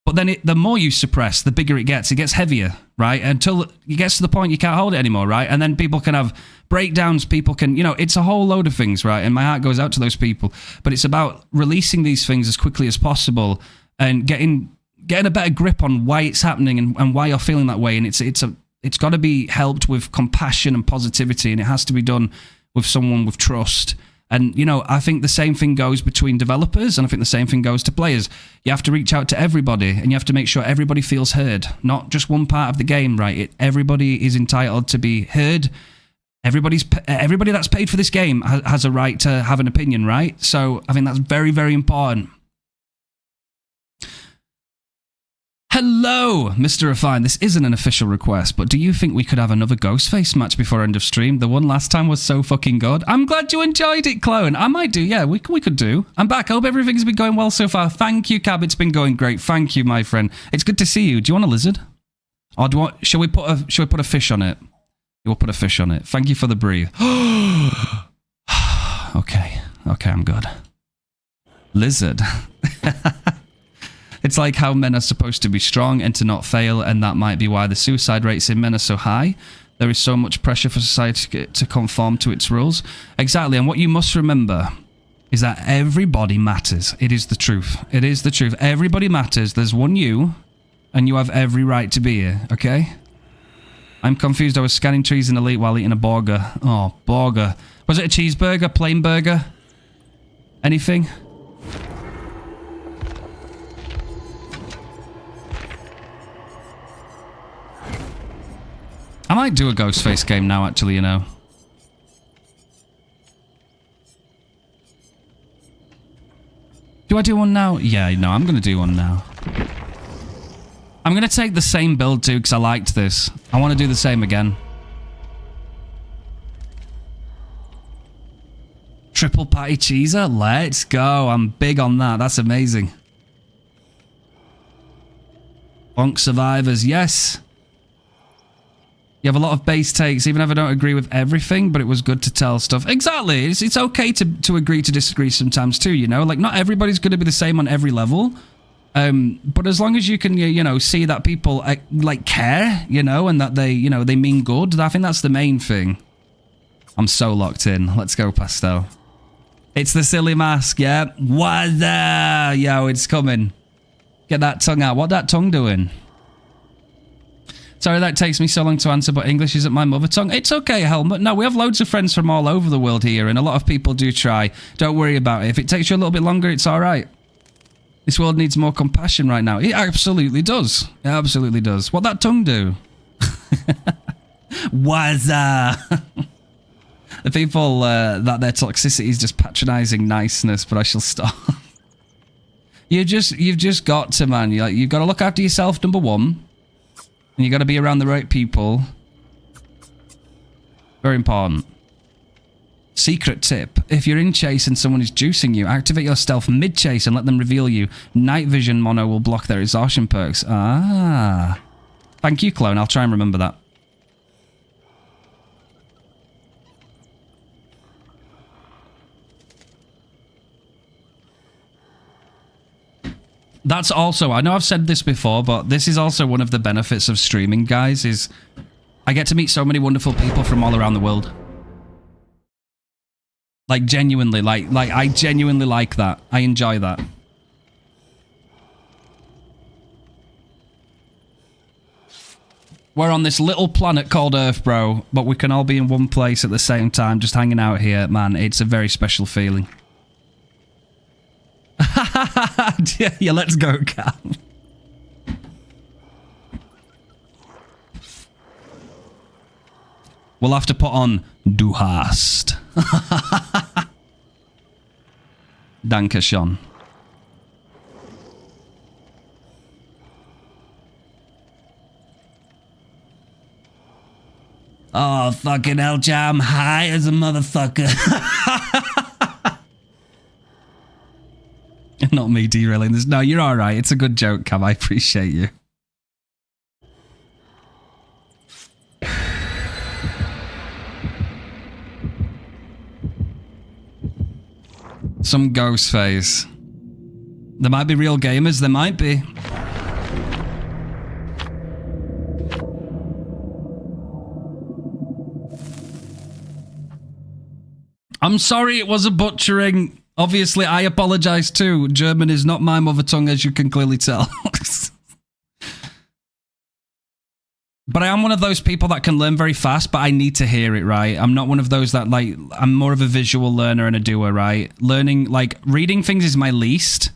But then the more you suppress, the bigger it gets. It gets heavier, right? Until it gets to the point you can't hold it anymore, right? And then people can have breakdowns. People can, it's a whole load of things, right? And my heart goes out to those people. But it's about releasing these things as quickly as possible and getting a better grip on why it's happening and why you're feeling that way. And it's got to be helped with compassion and positivity, and it has to be done with someone with trust. And, I think the same thing goes between developers, and I think the same thing goes to players. You have to reach out to everybody, and you have to make sure everybody feels heard, not just one part of the game, right? Everybody is entitled to be heard. Everybody that's paid for this game has a right to have an opinion, right? So I think that's very, very important. Hello, Mr. Refine. This isn't an official request, but do you think we could have another Ghostface match before end of stream? The one last time was so fucking good. I'm glad you enjoyed it, Clone. I might do, yeah, we could do. I'm back. I hope everything's been going well so far. Thank you, Cab. It's been going great. Thank you, my friend. It's good to see you. Do you want a lizard? Or shall we put a fish on it? We'll put a fish on it. Thank you for the breathe. Okay, I'm good. Lizard. It's like how men are supposed to be strong and to not fail, and that might be why the suicide rates in men are so high. There is so much pressure for society to conform to its rules. Exactly, and what you must remember is that everybody matters. It is the truth. It is the truth. Everybody matters. There's one you, and you have every right to be here, okay? I'm confused. I was scanning trees in Elite while eating a burger. Oh, burger. Was it a cheeseburger? Plain burger? Anything? I might do a Ghostface game now, actually, Do I do one now? Yeah, no, I'm going to do one now. I'm going to take the same build, too, because I liked this. I want to do the same again. Triple patty cheeser? Let's go. I'm big on that. That's amazing. Bonk survivors, yes. You have a lot of base takes, even if I don't agree with everything, but it was good to tell stuff. Exactly. It's okay to agree to disagree sometimes too, Like, not everybody's going to be the same on every level. But as long as you can, see that people, care, and that they, they mean good, I think that's the main thing. I'm so locked in. Let's go, Pastel. It's the silly mask, yeah. What the? Yo, it's coming. Get that tongue out. What that tongue doing? Sorry that takes me so long to answer, but English isn't my mother tongue. It's okay, Helmut. No, we have loads of friends from all over the world here, and a lot of people do try. Don't worry about it. If it takes you a little bit longer, it's all right. This world needs more compassion right now. It absolutely does. It absolutely does. What that tongue do? Wazza! The people that their toxicity is just patronizing niceness, but I shall stop. You've just got to, man. You've got to look after yourself, number one. And you got to be around the right people. Very important. Secret tip. If you're in chase and someone is juicing you, activate your stealth mid-chase and let them reveal you. Night vision mono will block their exhaustion perks. Ah. Thank you, Clone. I'll try and remember that. That's also, I know I've said this before, but this is also one of the benefits of streaming, guys, is I get to meet so many wonderful people from all around the world. Like, genuinely, like I genuinely like that. I enjoy that. We're on this little planet called Earth, bro, but we can all be in one place at the same time, just hanging out here. Man, it's a very special feeling. Yeah, let's go, Cal. We'll have to put on Du hast. Danke schon. Oh, fucking hell, Jam. I'm high as a motherfucker. Not me derailing this. No, you're all right. It's a good joke, Cam. I appreciate you. Some ghost face. There might be real gamers. There might be. I'm sorry it was a butchering. Obviously, I apologize too. German is not my mother tongue, as you can clearly tell. But I am one of those people that can learn very fast, but I need to hear it, right? I'm not one of those that, like, I'm more of a visual learner and a doer, right? Learning, like, reading things is my least,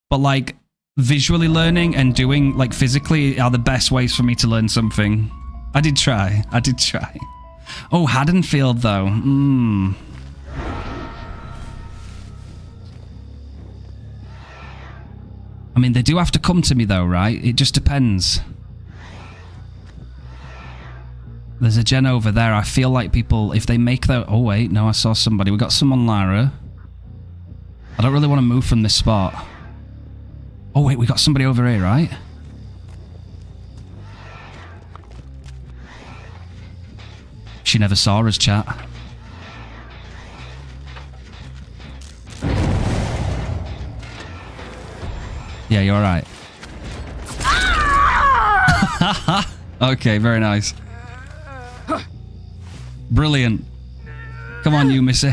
but, like, visually learning and doing, like, physically are the best ways for me to learn something. I did try. I did try. Oh, Haddonfield, though. I mean, they do have to come to me, though, right? It just depends. There's a gen over there. I feel like people, if they make their... Oh, wait. No, I saw somebody. We got someone, Lara. I don't really want to move from this spot. Oh, wait. We got somebody over here, right? She never saw us, chat. Yeah, you're right. Okay, very nice. Brilliant. Come on, you missy.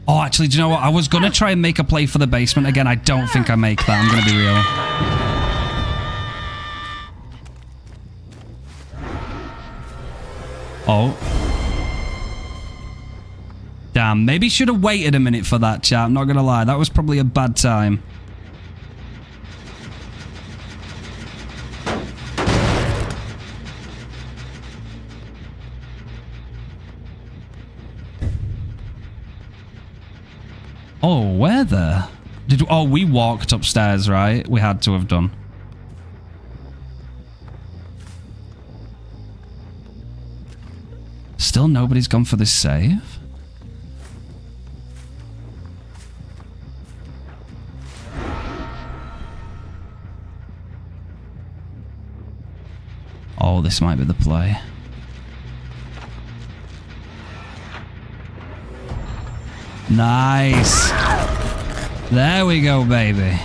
Oh, actually, do you know what? I was going to try and make a play for the basement. Again, I don't think I make that. I'm going to be real. Oh. Damn, maybe should have waited a minute for that, chat. I'm not going to lie. That was probably a bad time. Oh, where the... Oh, we walked upstairs, right? We had to have done. Still nobody's gone for this save? Oh, this might be the play. Nice. There we go, baby.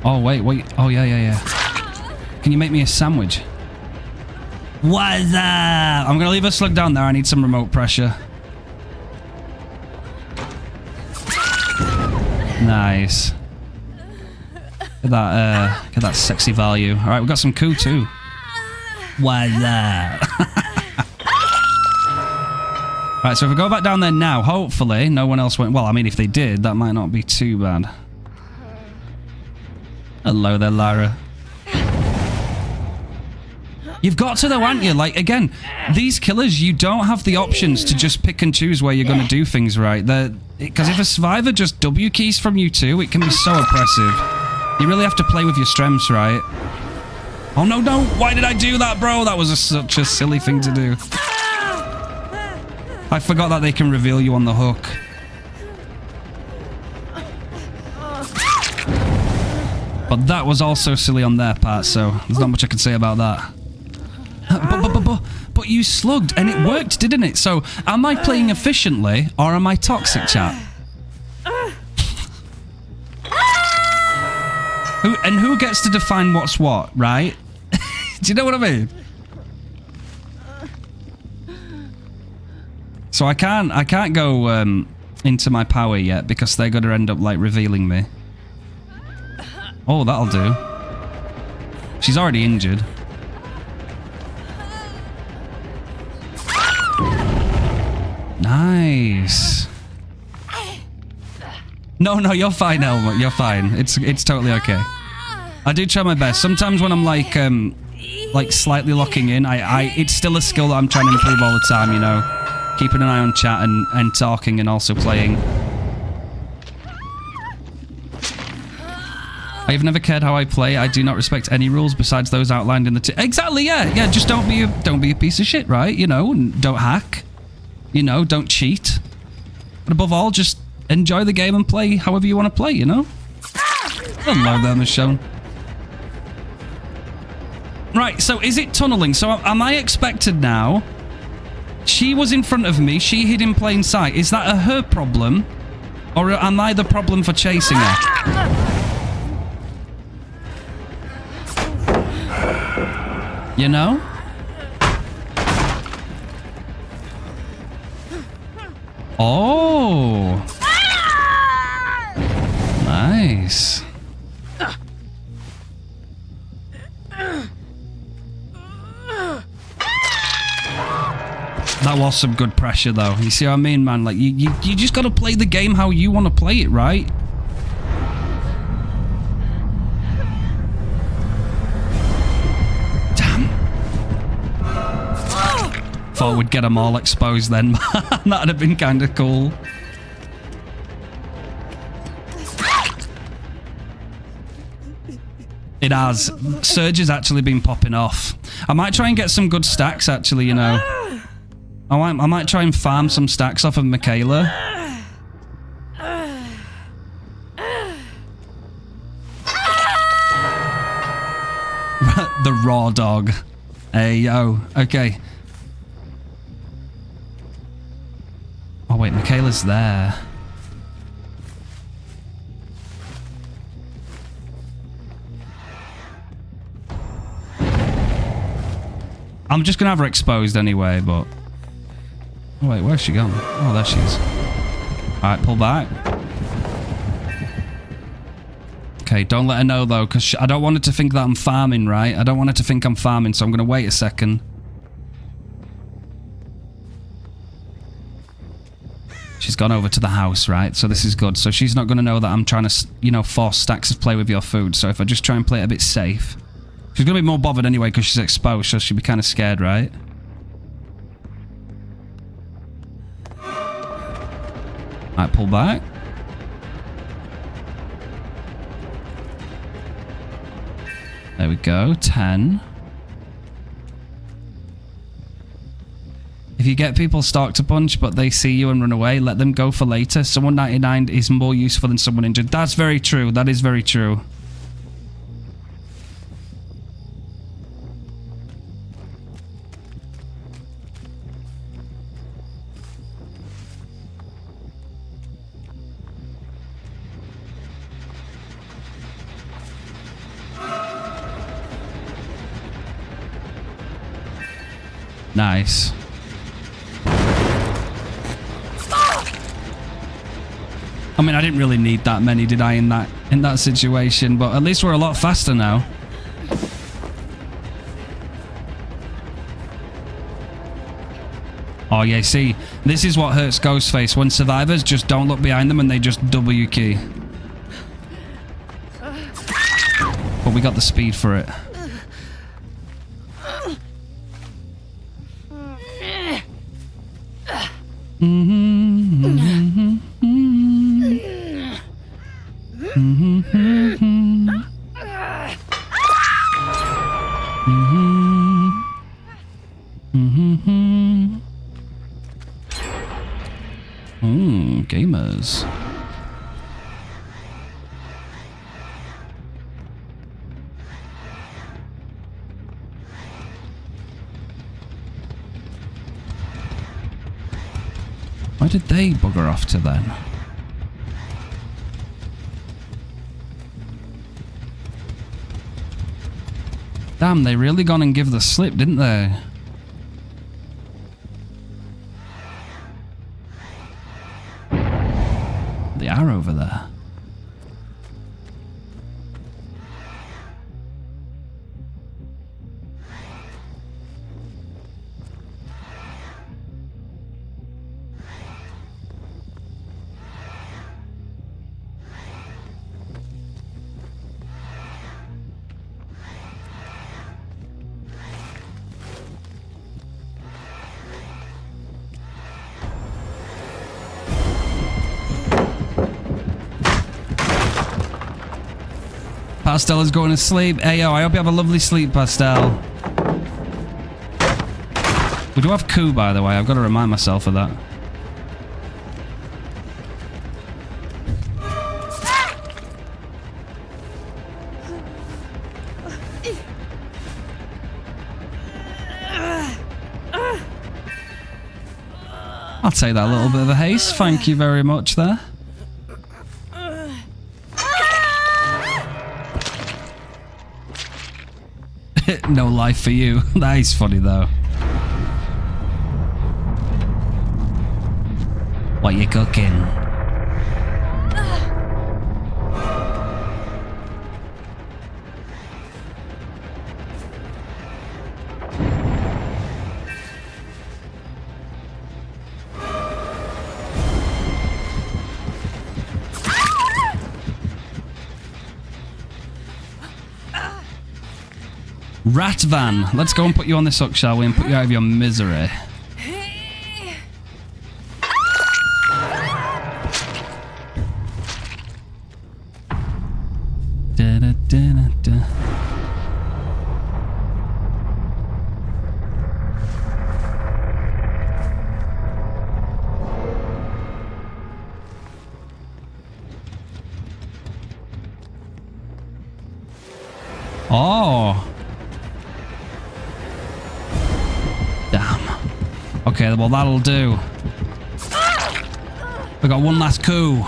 Oh, wait. Oh, yeah. Can you make me a sandwich? What's up? I'm going to leave a slug down there. I need some remote pressure. Nice. Get that sexy value. All right, we've got some coup too. What's up? Right, so if we go back down there now, hopefully no one else went... Well, I mean, if they did, that might not be too bad. Hello there, Lara. You've got to though, haven't you? Like, again, these killers, you don't have the options to just pick and choose where you're going to do things, right? Because if a survivor just W keys from you too, it can be so oppressive. You really have to play with your strengths, right? Oh, no. Why did I do that, bro? That was such a silly thing to do. I forgot that they can reveal you on the hook. But that was also silly on their part, so there's not much I can say about that. But you slugged, and it worked, didn't it? So, am I playing efficiently, or am I toxic, chat? Who gets to define what's what, right? Do you know what I mean? So I can't go into my power yet because they're going to end up like revealing me. Oh, that'll do. She's already injured. Nice. No, you're fine, Helmut. You're fine. It's totally okay. I do try my best. Sometimes when I'm like slightly locking in, it's still a skill that I'm trying to improve all the time, you know. Keeping an eye on chat and talking and also playing. I've never cared how I play. I do not respect any rules besides those outlined in the... Exactly, yeah. Yeah, just don't be a piece of shit, right? You know, and don't hack. You know, don't cheat. But above all, just enjoy the game and play however you want to play, you know? Hello there, Michonne. Right, so is it tunneling? So am I expected now? She was in front of me. She hid in plain sight. Is that her problem? Or am I the problem for chasing her? You know? Oh. Nice. That was some good pressure, though. You see what I mean, man? Like, you just gotta play the game how you want to play it, right? Damn. Thought we'd get them all exposed then. That'd have been kind of cool. It has. Surge has actually been popping off. I might try and get some good stacks, actually, you know. I might try and farm some stacks off of Michaela. The raw dog. Hey, yo. Okay. Oh, wait. Michaela's there. I'm just going to have her exposed anyway, but... Oh, wait, where's she gone? Oh, there she is. Alright, pull back. Okay, don't let her know, though, because I don't want her to think that I'm farming, right? I don't want her to think I'm farming, so I'm going to wait a second. She's gone over to the house, right? So this is good. So she's not going to know that I'm trying to, you know, force stacks of play with your food. So if I just try and play it a bit safe... She's going to be more bothered anyway because she's exposed, so she'll be kind of scared, right? Alright, pull back. There we go, 10. If you get people stalked a bunch, but they see you and run away, let them go for later. Someone 99 is more useful than someone injured. That's very true. That is very true. Nice. I mean, I didn't really need that many, did I, in that situation? But at least we're a lot faster now. Oh yeah, see, this is what hurts Ghostface. When survivors just don't look behind them and they just W key. But we got the speed for it. Gamers. Why did they bugger off to then? Damn, they really gone and give the slip, didn't they? They are over there. Pastel is going to sleep. Hey, yo, I hope you have a lovely sleep, Pastel. We do have coup, by the way. I've got to remind myself of that. I'll take that little bit of a haste. Thank you very much there. No life for you. That is funny though. What you cooking? Rat van, let's go and put you on this hook, shall we, and put you out of your misery. Da, da, da, da, da. Oh. Okay, well that'll do. We got one last coup.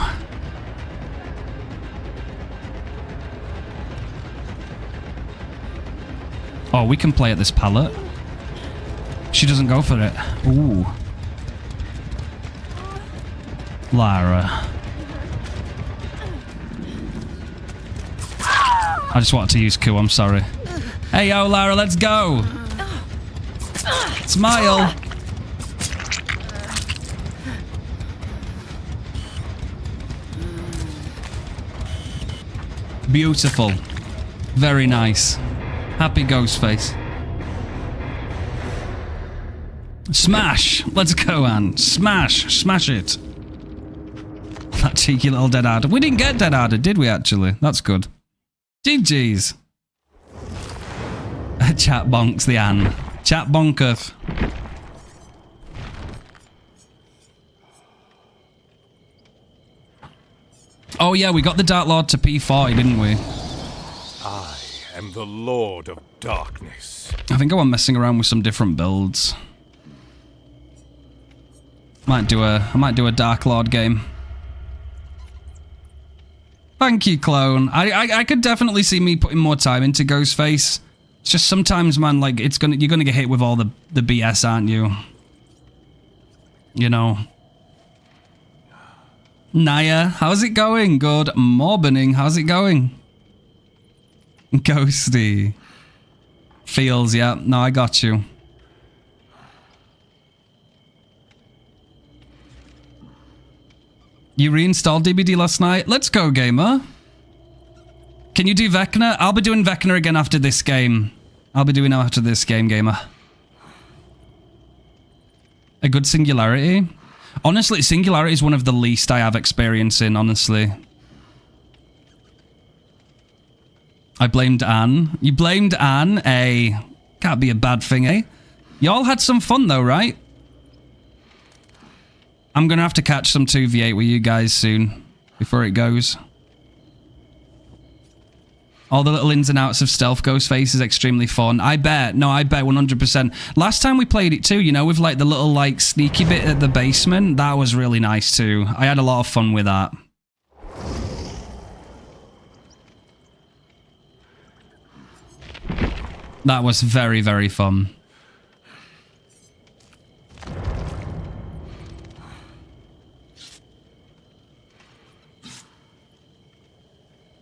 Oh, we can play at this pallet. She doesn't go for it. Ooh. Lara. I just wanted to use coup, I'm sorry. Hey yo, Lara, let's go. Smile. Beautiful. Very nice. Happy ghost face. Smash! Let's go, Anne. Smash! Smash it. That cheeky little DeathAdder. We didn't get DeathAdder, did we, actually? That's good. GG's. Chat bonks the Anne. Chat bonketh. Oh yeah, we got the Dark Lord to P40, didn't we? I am the Lord of Darkness. I think I want messing around with some different builds. I might do a Dark Lord game. Thank you, clone. I could definitely see me putting more time into Ghostface. It's just sometimes, man, like you're gonna get hit with all the BS, aren't you? You know. Naya, how's it going? Good morning. How's it going? Ghosty. Feels, yeah. No, I got you. You reinstalled DBD last night? Let's go, gamer. Can you do Vecna? I'll be doing Vecna again after this game. I'll be doing it after this game, gamer. A good Singularity? Honestly, Singularity is one of the least I have experience in, honestly. I blamed Anne. You blamed Anne, eh? Can't be a bad thing, eh? Y'all had some fun though, right? I'm gonna have to catch some 2v8 with you guys soon, before it goes. All the little ins and outs of Stealth Ghostface is extremely fun. I bet. No, I bet 100%. Last time we played it too, you know, with like the little like sneaky bit at the basement. That was really nice too. I had a lot of fun with that. That was very, very fun.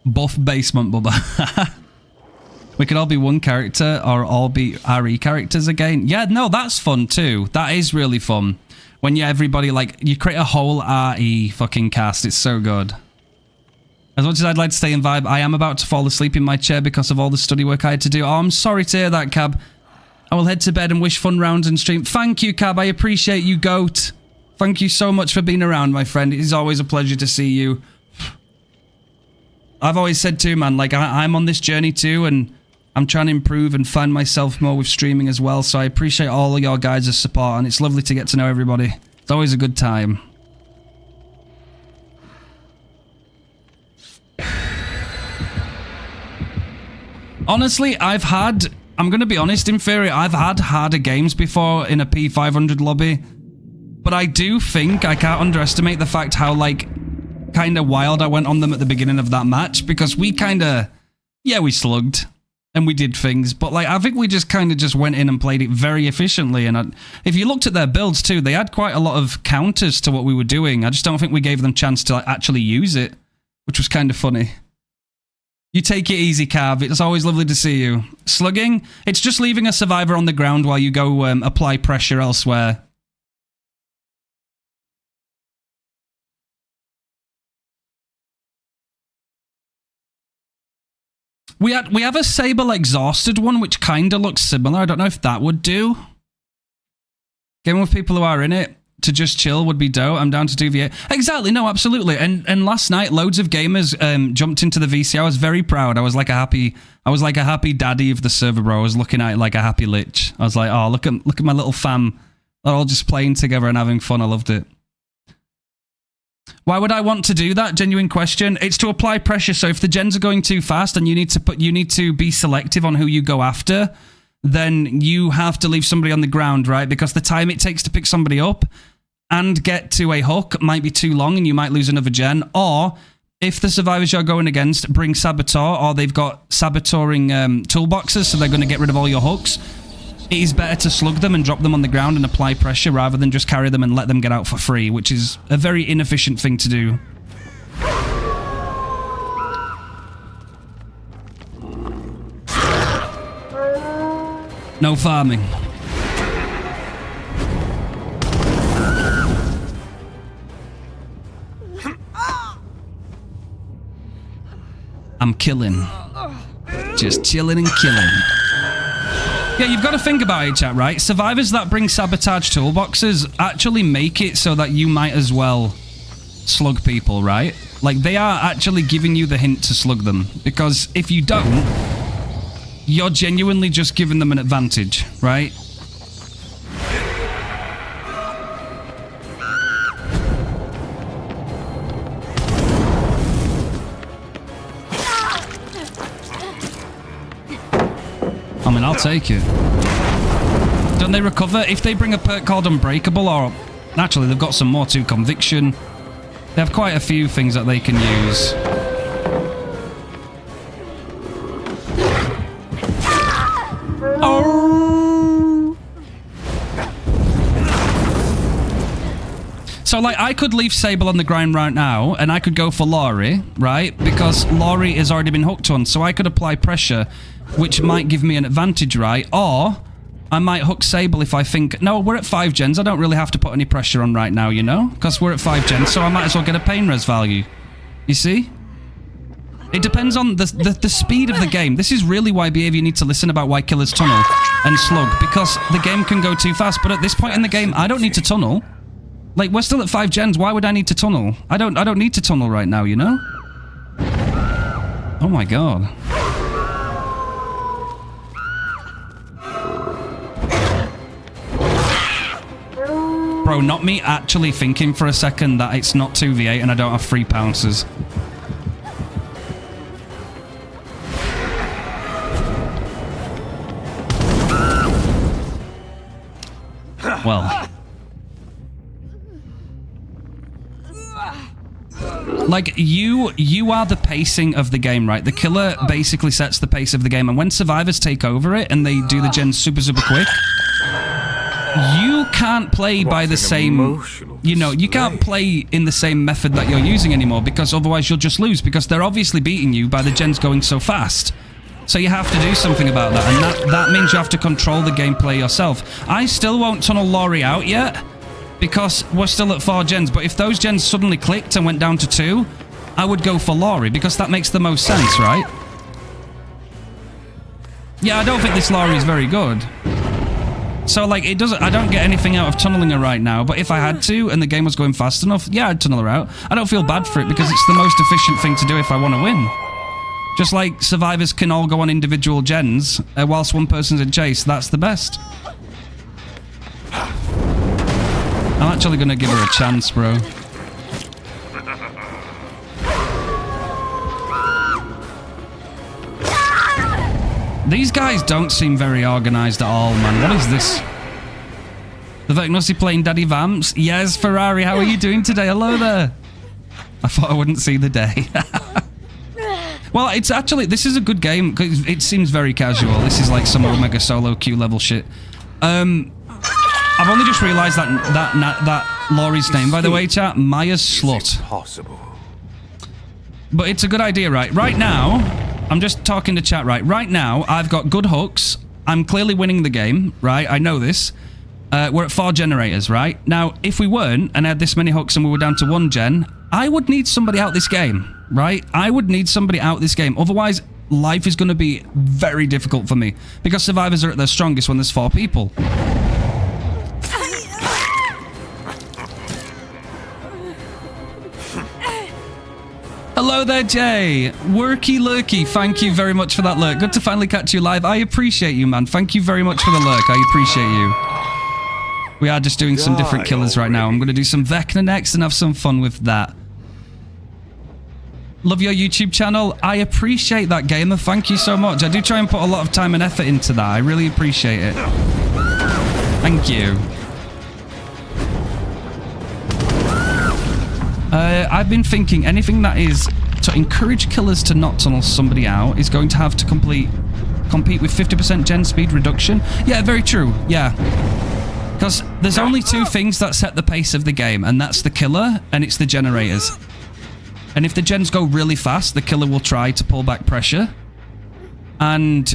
Buff basement bubba. We could all be one character or all be RE characters again. Yeah, no, that's fun too. That is really fun. When you everybody like you create a whole RE fucking cast. It's so good. As much as I'd like to stay in vibe, I am about to fall asleep in my chair because of all the study work I had to do. Oh, I'm sorry to hear that, Cab. I will head to bed and wish fun rounds and stream. Thank you, Cab. I appreciate you, goat. Thank you so much for being around, my friend. It is always a pleasure to see you. I've always said too, man, like I'm on this journey too, and I'm trying to improve and find myself more with streaming as well. So I appreciate all of your guys' support, and it's lovely to get to know everybody. It's always a good time. Honestly, I'm going to be honest, in Fury, I've had harder games before in a P500 lobby. But I do think I can't underestimate the fact how, like, kind of wild I went on them at the beginning of that match. Because we kind of, yeah, we slugged. And we did things. But, like, I think we just kind of just went in and played it very efficiently. And if you looked at their builds, too, they had quite a lot of counters to what we were doing. I just don't think we gave them a chance to, like, actually use it. Which was kind of funny. You take it easy, Cav. It's always lovely to see you. Slugging? It's just leaving a survivor on the ground while you go apply pressure elsewhere. We have a Sable Exhausted one, which kind of looks similar. I don't know if that would do. Game with people who are in it to just chill would be dope. I'm down to do V8. Exactly, no, absolutely. And last night, loads of gamers jumped into the VC. I was very proud. I was like a happy daddy of the server, bro. I was looking at it like a happy lich. I was like, oh, look at my little fam. They're all just playing together and having fun. I loved it. Why would I want to do that? Genuine question. It's to apply pressure. So if the gens are going too fast and you need to be selective on who you go after, then you have to leave somebody on the ground, right? Because the time it takes to pick somebody up and get to a hook might be too long and you might lose another gen. Or if the survivors you're going against bring Saboteur, or they've got saboteuring toolboxes, so they're going to get rid of all your hooks, it is better to slug them and drop them on the ground and apply pressure rather than just carry them and let them get out for free, which is a very inefficient thing to do. No farming. I'm killing. Just chilling and killing. Yeah, you've got to think about it, chat, right? Survivors that bring sabotage toolboxes actually make it so that you might as well slug people, right? Like, they are actually giving you the hint to slug them. Because if you don't, you're genuinely just giving them an advantage, right? I mean, I'll take it. Don't they recover? If they bring a perk called Unbreakable, or... Naturally, they've got some more too. Conviction. They have quite a few things that they can use. Oh! So, like, I could leave Sable on the ground right now, and I could go for Laurie, right? Because Laurie has already been hooked on, so I could apply pressure, which might give me an advantage, right? Or I might hook Sable if I think, no, we're at 5 gens. I don't really have to put any pressure on right now, you know? Because we're at 5 gens, so I might as well get a pain res value. You see? It depends on the speed of the game. This is really why Behaviour need to listen about why killers tunnel and slug, because the game can go too fast. But at this point in the game, I don't need to tunnel. Like, we're still at 5 gens. Why would I need to tunnel? I don't need to tunnel right now, you know? Oh my god. Bro, not me actually thinking for a second that it's not 2v8 and I don't have 3 pouncers. Well. Like, you are the pacing of the game, right? The killer basically sets the pace of the game, and when survivors take over it and they do the gens super quick, you can't play by the same, you know, you can't play in the same method that you're using anymore, because otherwise you'll just lose, because they're obviously beating you by the gens going so fast. So you have to do something about that, and that means you have to control the gameplay yourself. I still won't tunnel Laurie out yet, because we're still at 4 gens, but if those gens suddenly clicked and went down to 2, I would go for Laurie, because that makes the most sense, right? Yeah, I don't think this Laurie is very good. So, like, it doesn't... I don't get anything out of tunneling her right now, but if I had to, and the game was going fast enough, yeah, I'd tunnel her out. I don't feel bad for it, because it's the most efficient thing to do if I want to win. Just like survivors can all go on individual gens whilst one person's in chase. That's the best. I'm actually going to give her a chance, bro. These guys don't seem very organised at all, man. What is this? The Vecna playing Daddy Vamps? Yes, Ferrari, how are you doing today? Hello there. I thought I wouldn't see the day. Well, it's actually... This is a good game, because it seems very casual. This is like some Omega solo queue level shit. I've only just realised that Laurie's name, by the way, chat. Maya Slut. Possible. But it's a good idea, right? Right now, I'm just talking to chat, right? Right now, I've got good hooks. I'm clearly winning the game, right? I know this. We're at 4 generators, right? Now, if we weren't, and had this many hooks and we were down to 1 gen, I would need somebody out this game, right? I would need somebody out this game. Otherwise, life is going to be very difficult for me. Because survivors are at their strongest when there's 4 people. Hello there, Jay. Worky lurky, thank you very much for that lurk. Good to finally catch you live. I appreciate you, man. Thank you very much for the lurk. I appreciate you. We are just doing some different killers right now. I'm going to do some Vecna next and have some fun with that. Love your YouTube channel. I appreciate that, gamer. Thank you so much. I do try and put a lot of time and effort into that. I really appreciate it. Thank you. I've been thinking anything that is to encourage killers to not tunnel somebody out is going to have to compete with 50% gen speed reduction. Yeah, very true. Yeah. Because there's only 2 things that set the pace of the game, and that's the killer and it's the generators. And if the gens go really fast, the killer will try to pull back pressure. And,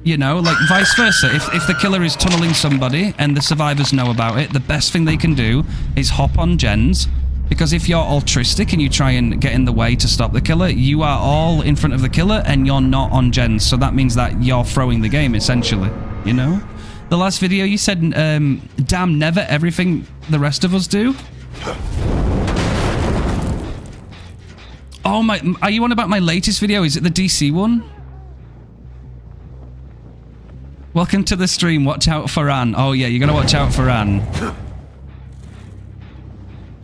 you know, like vice versa. If the killer is tunneling somebody and the survivors know about it, the best thing they can do is hop on gens. Because if you're altruistic and you try and get in the way to stop the killer, you are all in front of the killer and you're not on gens. So that means that you're throwing the game, essentially. You know? The last video you said, damn never everything the rest of us do. Oh my, are you on about my latest video? Is it the DC one? Welcome to the stream. Watch out for Anne. Oh yeah, you're gonna watch out for Anne.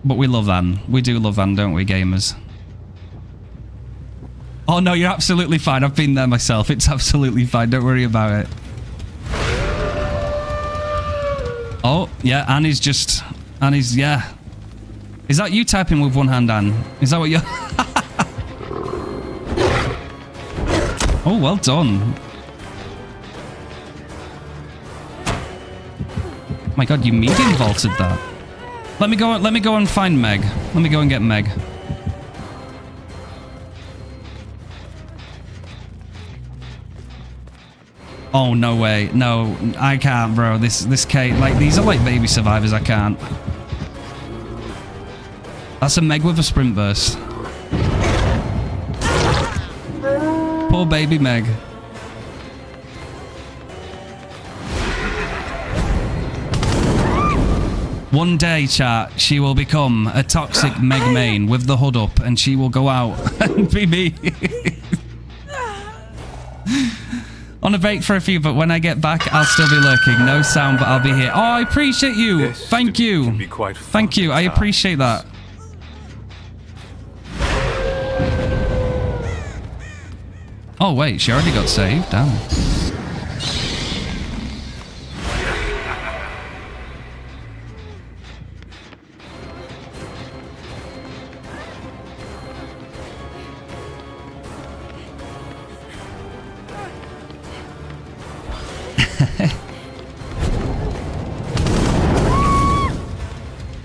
But we love Anne. We do love Anne, don't we, gamers? Oh no, you're absolutely fine. I've been there myself. It's absolutely fine. Don't worry about it. Oh, yeah, Anne is just... Anne is, yeah. Is that you typing with one hand, Anne? Is that what you're... Oh, well done. My god, you medium vaulted that. Let me go and find Meg. Let me go and get Meg. Oh, no way. No, I can't, bro. This Kate, like, these are like baby survivors. I can't. That's a Meg with a sprint burst. Poor baby Meg. One day, chat, she will become a toxic Meg main with the hood up and she will go out and be me. On a break for a few, but when I get back, I'll still be lurking. No sound, but I'll be here. Oh, I appreciate you. Thank you. Thank you. I appreciate that. Oh, wait, she already got saved. Damn.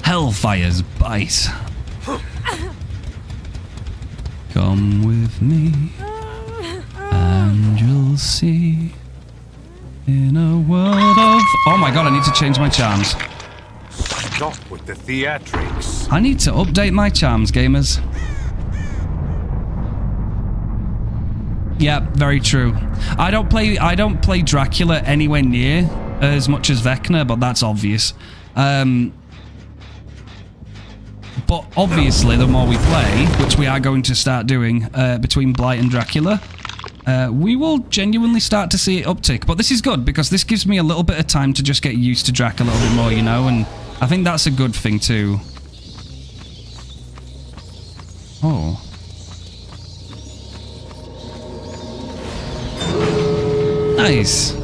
Hellfire's bite. Come with me, and you'll see. In a world of... Oh my god, I need to change my charms. Stop with the theatrics. I need to update my charms, gamers. Yeah, very true. I don't play Dracula anywhere near as much as Vecna, but that's obvious. But obviously, the more we play, which we are going to start doing between Blight and Dracula, we will genuinely start to see it uptick. But this is good, because this gives me a little bit of time to just get used to Drac a little bit more, you know? And I think that's a good thing, too. Oh. Nice.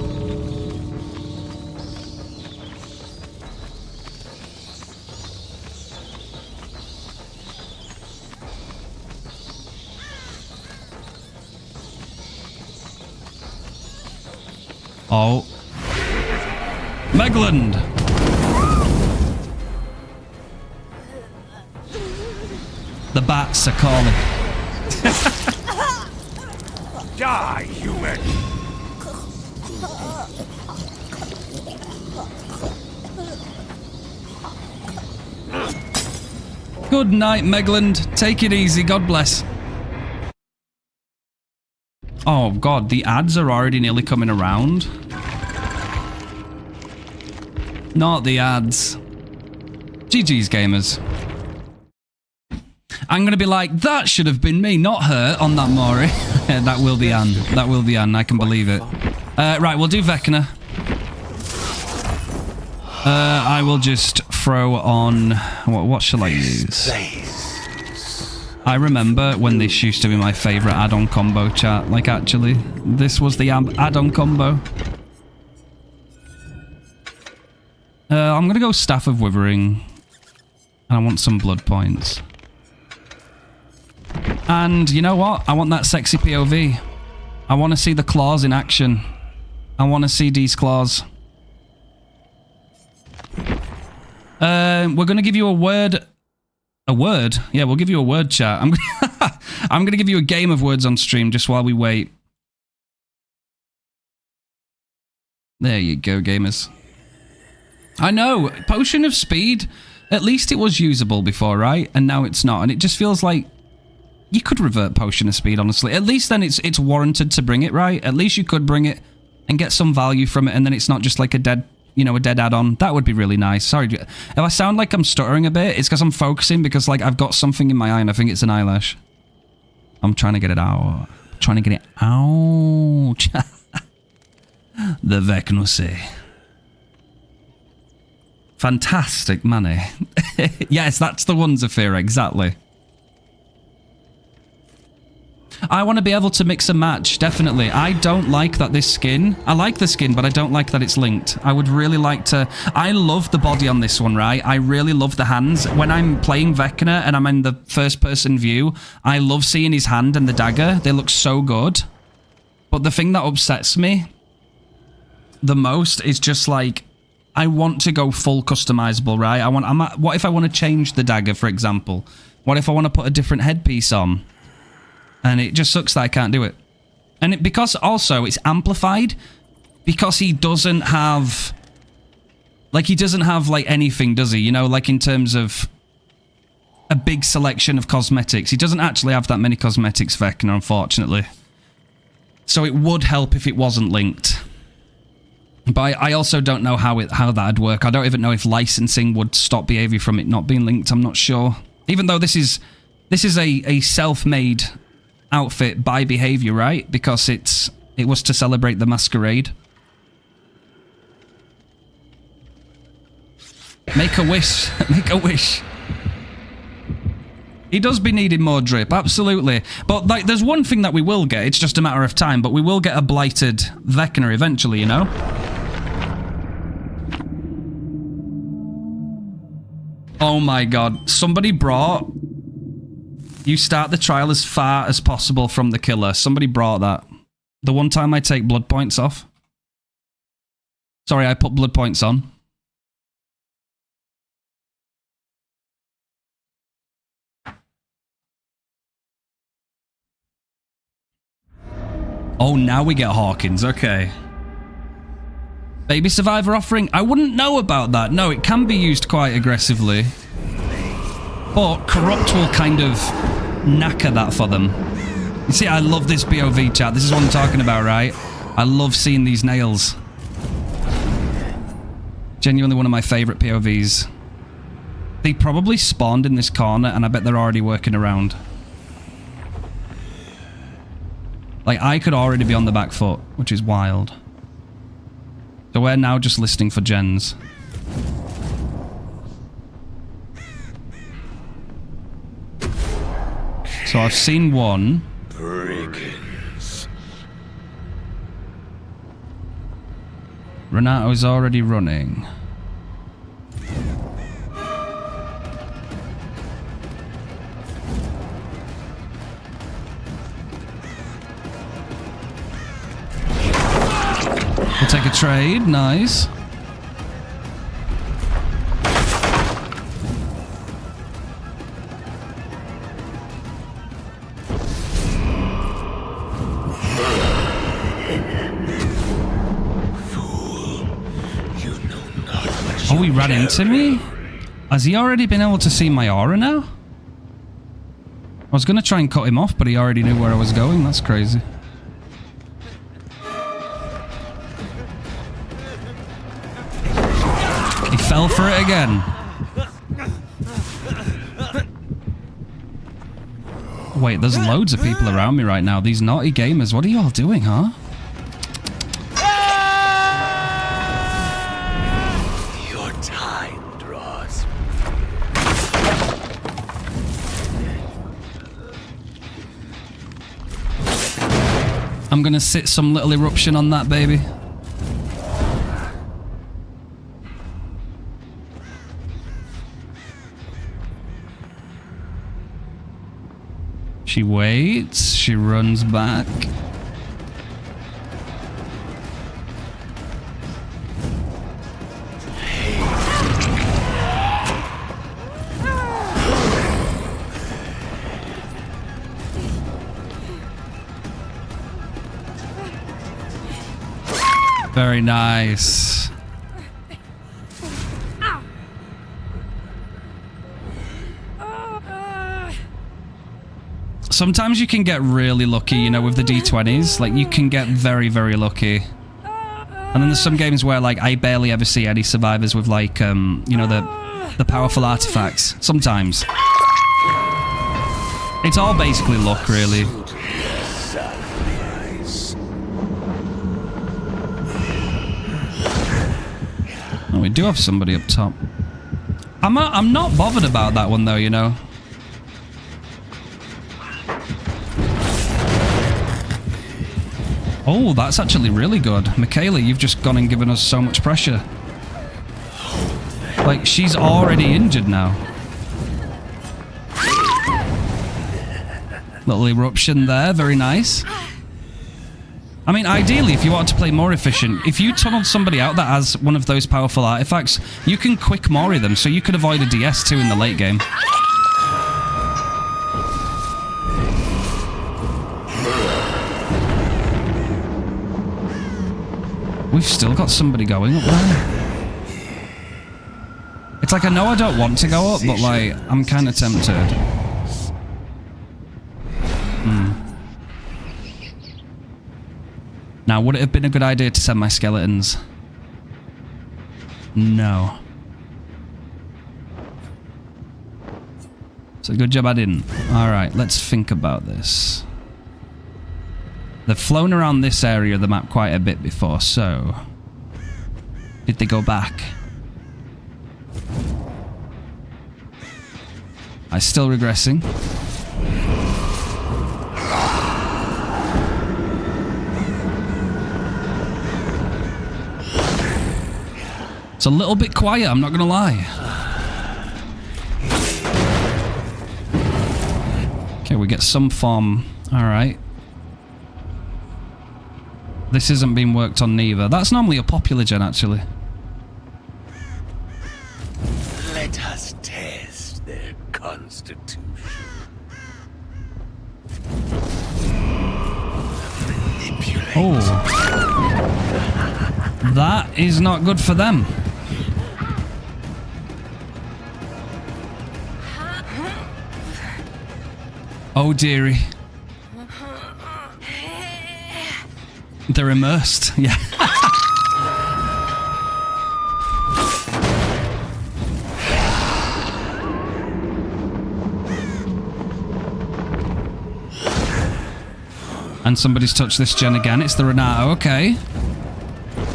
Oh. Megland! The bats are calling. Die, human! Good night, Megland. Take it easy. God bless. Oh, God. The ads are already nearly coming around. Not the ads. GG's, gamers. I'm going to be like, that should have been me, not her, on that Mori. That will be Anne. That will be Anne. I can believe it. Right, we'll do Vecna. I will just throw on... What shall I use? I remember when this used to be my favourite add-on combo, chat. Like, actually, this was the add-on combo. I'm going to go Staff of Withering. And I want some blood points. And you know what? I want that sexy POV. I want to see the claws in action. I want to see these claws. We're going to give you a word. A word? Yeah, we'll give you a word, chat. I'm going to give you a game of words on stream just while we wait. There you go, gamers. I know. Potion of Speed. At least it was usable before, right? And now it's not. And it just feels like you could revert Potion of Speed, honestly. At least then it's warranted to bring it, right? At least you could bring it and get some value from it, and then it's not just like a dead, you know, a dead add-on. That would be really nice. Sorry, if I sound like I'm stuttering a bit, it's because I'm focusing, because like I've got something in my eye and I think it's an eyelash. I'm trying to get it out. Trying to get it out. The Vecna. Fantastic money. Yes, that's the one, Zafira, exactly. I want to be able to mix and match, definitely. I don't like that this skin... I like the skin, but I don't like that it's linked. I would really like to... I love the body on this one, right? I really love the hands. When I'm playing Vecna and I'm in the first-person view, I love seeing his hand and the dagger. They look so good. But the thing that upsets me the most is just like... I want to go full customizable, right? What if I want to change the dagger, for example? What if I want to put a different headpiece on? And it just sucks that I can't do it. And because also it's amplified, because he doesn't have... Like, he doesn't have, like, anything, does he? You know, like, in terms of a big selection of cosmetics. He doesn't actually have that many cosmetics, Vecna, unfortunately. So it would help if it wasn't linked. But I also don't know how that'd work. I don't even know if licensing would stop Behaviour from it not being linked. I'm not sure. Even though this is a self-made outfit by Behaviour, right? Because it was to celebrate the masquerade. Make a wish. Make a wish. He does be needing more drip, absolutely. But like, there's one thing that we will get. It's just a matter of time. But we will get a blighted Vecna eventually, you know? Oh my god. Somebody brought... You start the trial as far as possible from the killer. Somebody brought that. The one time I take blood points off. Sorry, I put blood points on. Oh, now we get Hawkins. Okay. Baby Survivor offering? I wouldn't know about that. No, it can be used quite aggressively. But Corrupt will kind of knacker that for them. You see, I love this POV, chat. This is what I'm talking about, right? I love seeing these nails. Genuinely one of my favourite POVs. They probably spawned in this corner, and I bet they're already working around. Like, I could already be on the back foot, which is wild. So we're now just listening for gens. So I've seen one. Brigands. Renato is already running. We'll take a trade. Nice. Oh, he ran into me? Has he already been able to see my aura now? I was going to try and cut him off, but he already knew where I was going. That's crazy. He fell for it again. Wait, there's loads of people around me right now. These naughty gamers. What are you all doing, huh? I'm gonna sit some little eruption on that, baby. She waits, she runs back. Very nice. Sometimes you can get really lucky, you know, with the D20s. Like, you can get very, very lucky. And then there's some games where, like, I barely ever see any survivors with, like, you know, the powerful artifacts. Sometimes. It's all basically luck, really. Oh, we do have somebody up top. I'm not bothered about that one, though, you know. Oh, that's actually really good. Michaela, you've just gone and given us so much pressure. Like, she's already injured now. Little eruption there, very nice. I mean, ideally, if you want to play more efficient, if you tunneled somebody out that has one of those powerful artifacts, you can quick Mori them, so you could avoid a DS2 in the late game. We've still got somebody going up there. It's like, I know I don't want to go up, but like, I'm kind of tempted. Now, would it have been a good idea to send my skeletons? No. So good job I didn't. Alright, let's think about this. They've flown around this area of the map quite a bit before, so... Did they go back? I'm still regressing. It's a little bit quiet, I'm not gonna lie. Okay, we get some form. Alright. This isn't being worked on neither. That's normally a popular gen, actually. Let us test their constitution. Manipulate. Oh. That is not good for them. Oh dearie. They're immersed, yeah. And somebody's touched this gen again. It's the Renato. Okay.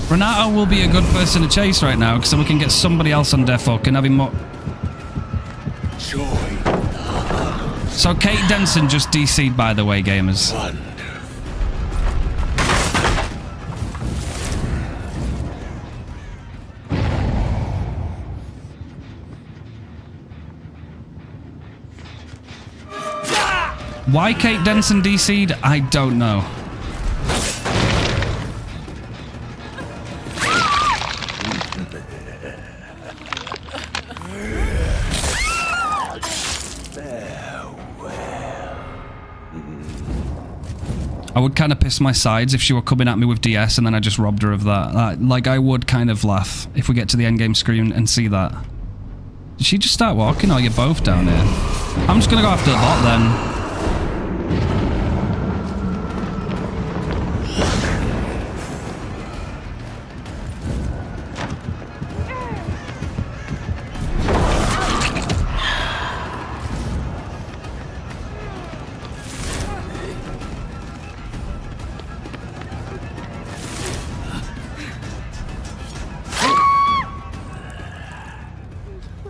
Renato will be a good person to chase right now, because then we can get somebody else on Def Hook and have him more. Joy. So Kate Denson just DC'd, by the way, gamers. Why Kate Denson DC'd? I don't know. I would kind of piss my sides if she were coming at me with DS and then I just robbed her of that. Like, I would kind of laugh if we get to the endgame screen and see that. Did she just start walking, or you're both down here? I'm just gonna go after the bot then.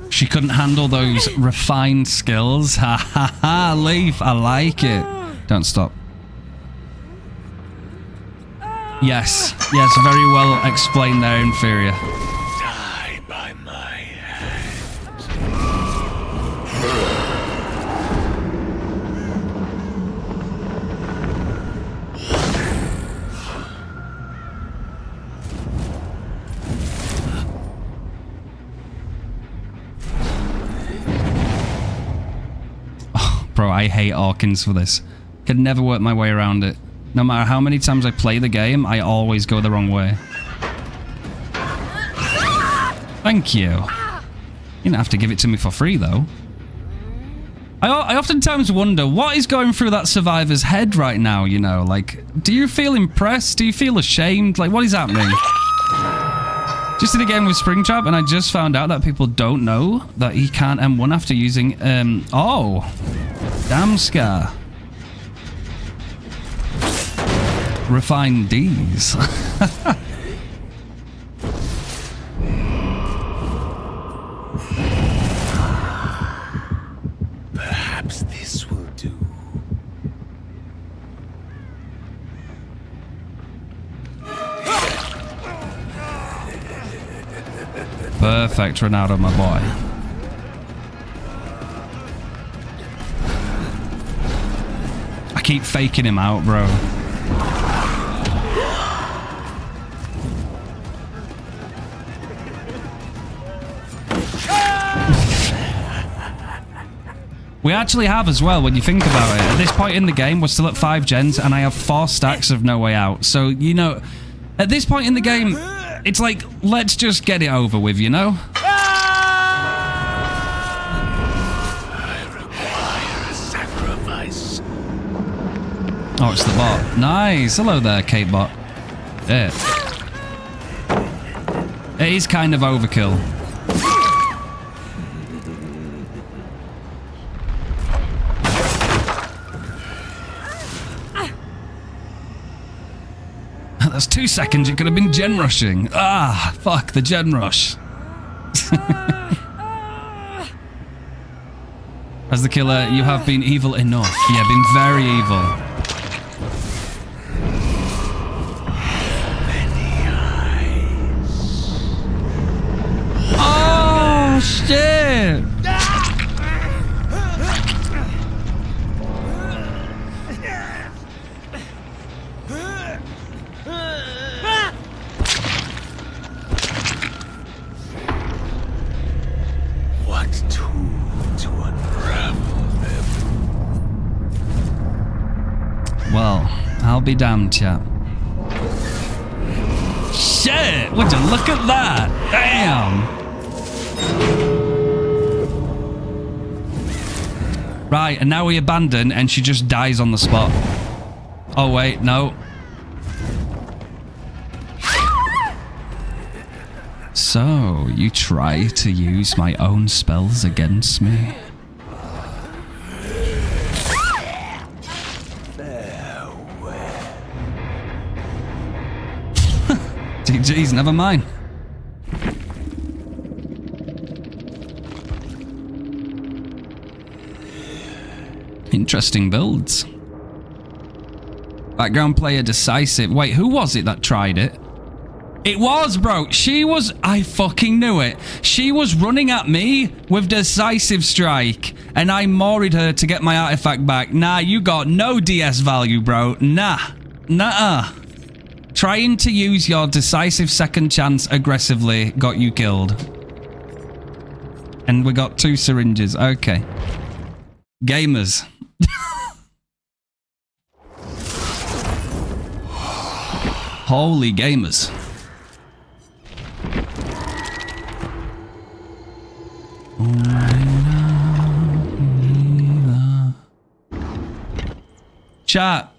She couldn't handle those refined skills. Ha ha ha, Leaf, I like it. Don't stop. Yes, yes, very well explained there, Inferior. Die by my hand. Bro, I hate Hawkins for this. Could never work my way around it. No matter how many times I play the game, I always go the wrong way. Thank you. You didn't have to give it to me for free, though. I oftentimes wonder, what is going through that survivor's head right now, you know? Like, do you feel impressed? Do you feel ashamed? Like, what is happening? Just did a game with Springtrap, and I just found out that people don't know that he can't M1 after using, oh. Damn Scar. Refined D's. Perhaps this will do. Perfect, Ronaldo, my boy. I keep faking him out, bro. We actually have as well, when you think about it. At this point in the game, we're still at 5 gens, and I have 4 stacks of No Way Out. So, you know, at this point in the game, it's like, let's just get it over with, you know? I require a sacrifice. Oh, it's the bot. Nice. Hello there, Kate bot. Yeah. It is kind of overkill. That's 2 seconds. It could have been gen rushing. Ah, fuck the gen rush. As the killer, you have been evil enough. Yeah, been very evil. Many eyes. Oh, shit. Well, I'll be damned, chap. Shit! Would you look at that? Damn! Right, and now we abandon, and she just dies on the spot. Oh, wait, no. So, you try to use my own spells against me? Jeez, never mind. Interesting builds. Background player decisive. Wait, who was it that tried it? It was, bro. She was... I fucking knew it. She was running at me with decisive strike, and I moried her to get my artifact back. Nah, you got no DS value, bro. Nah. Nuh-uh. Trying to use your decisive second chance aggressively got you killed. And we got 2 syringes. Okay. Gamers. Holy gamers. Chat.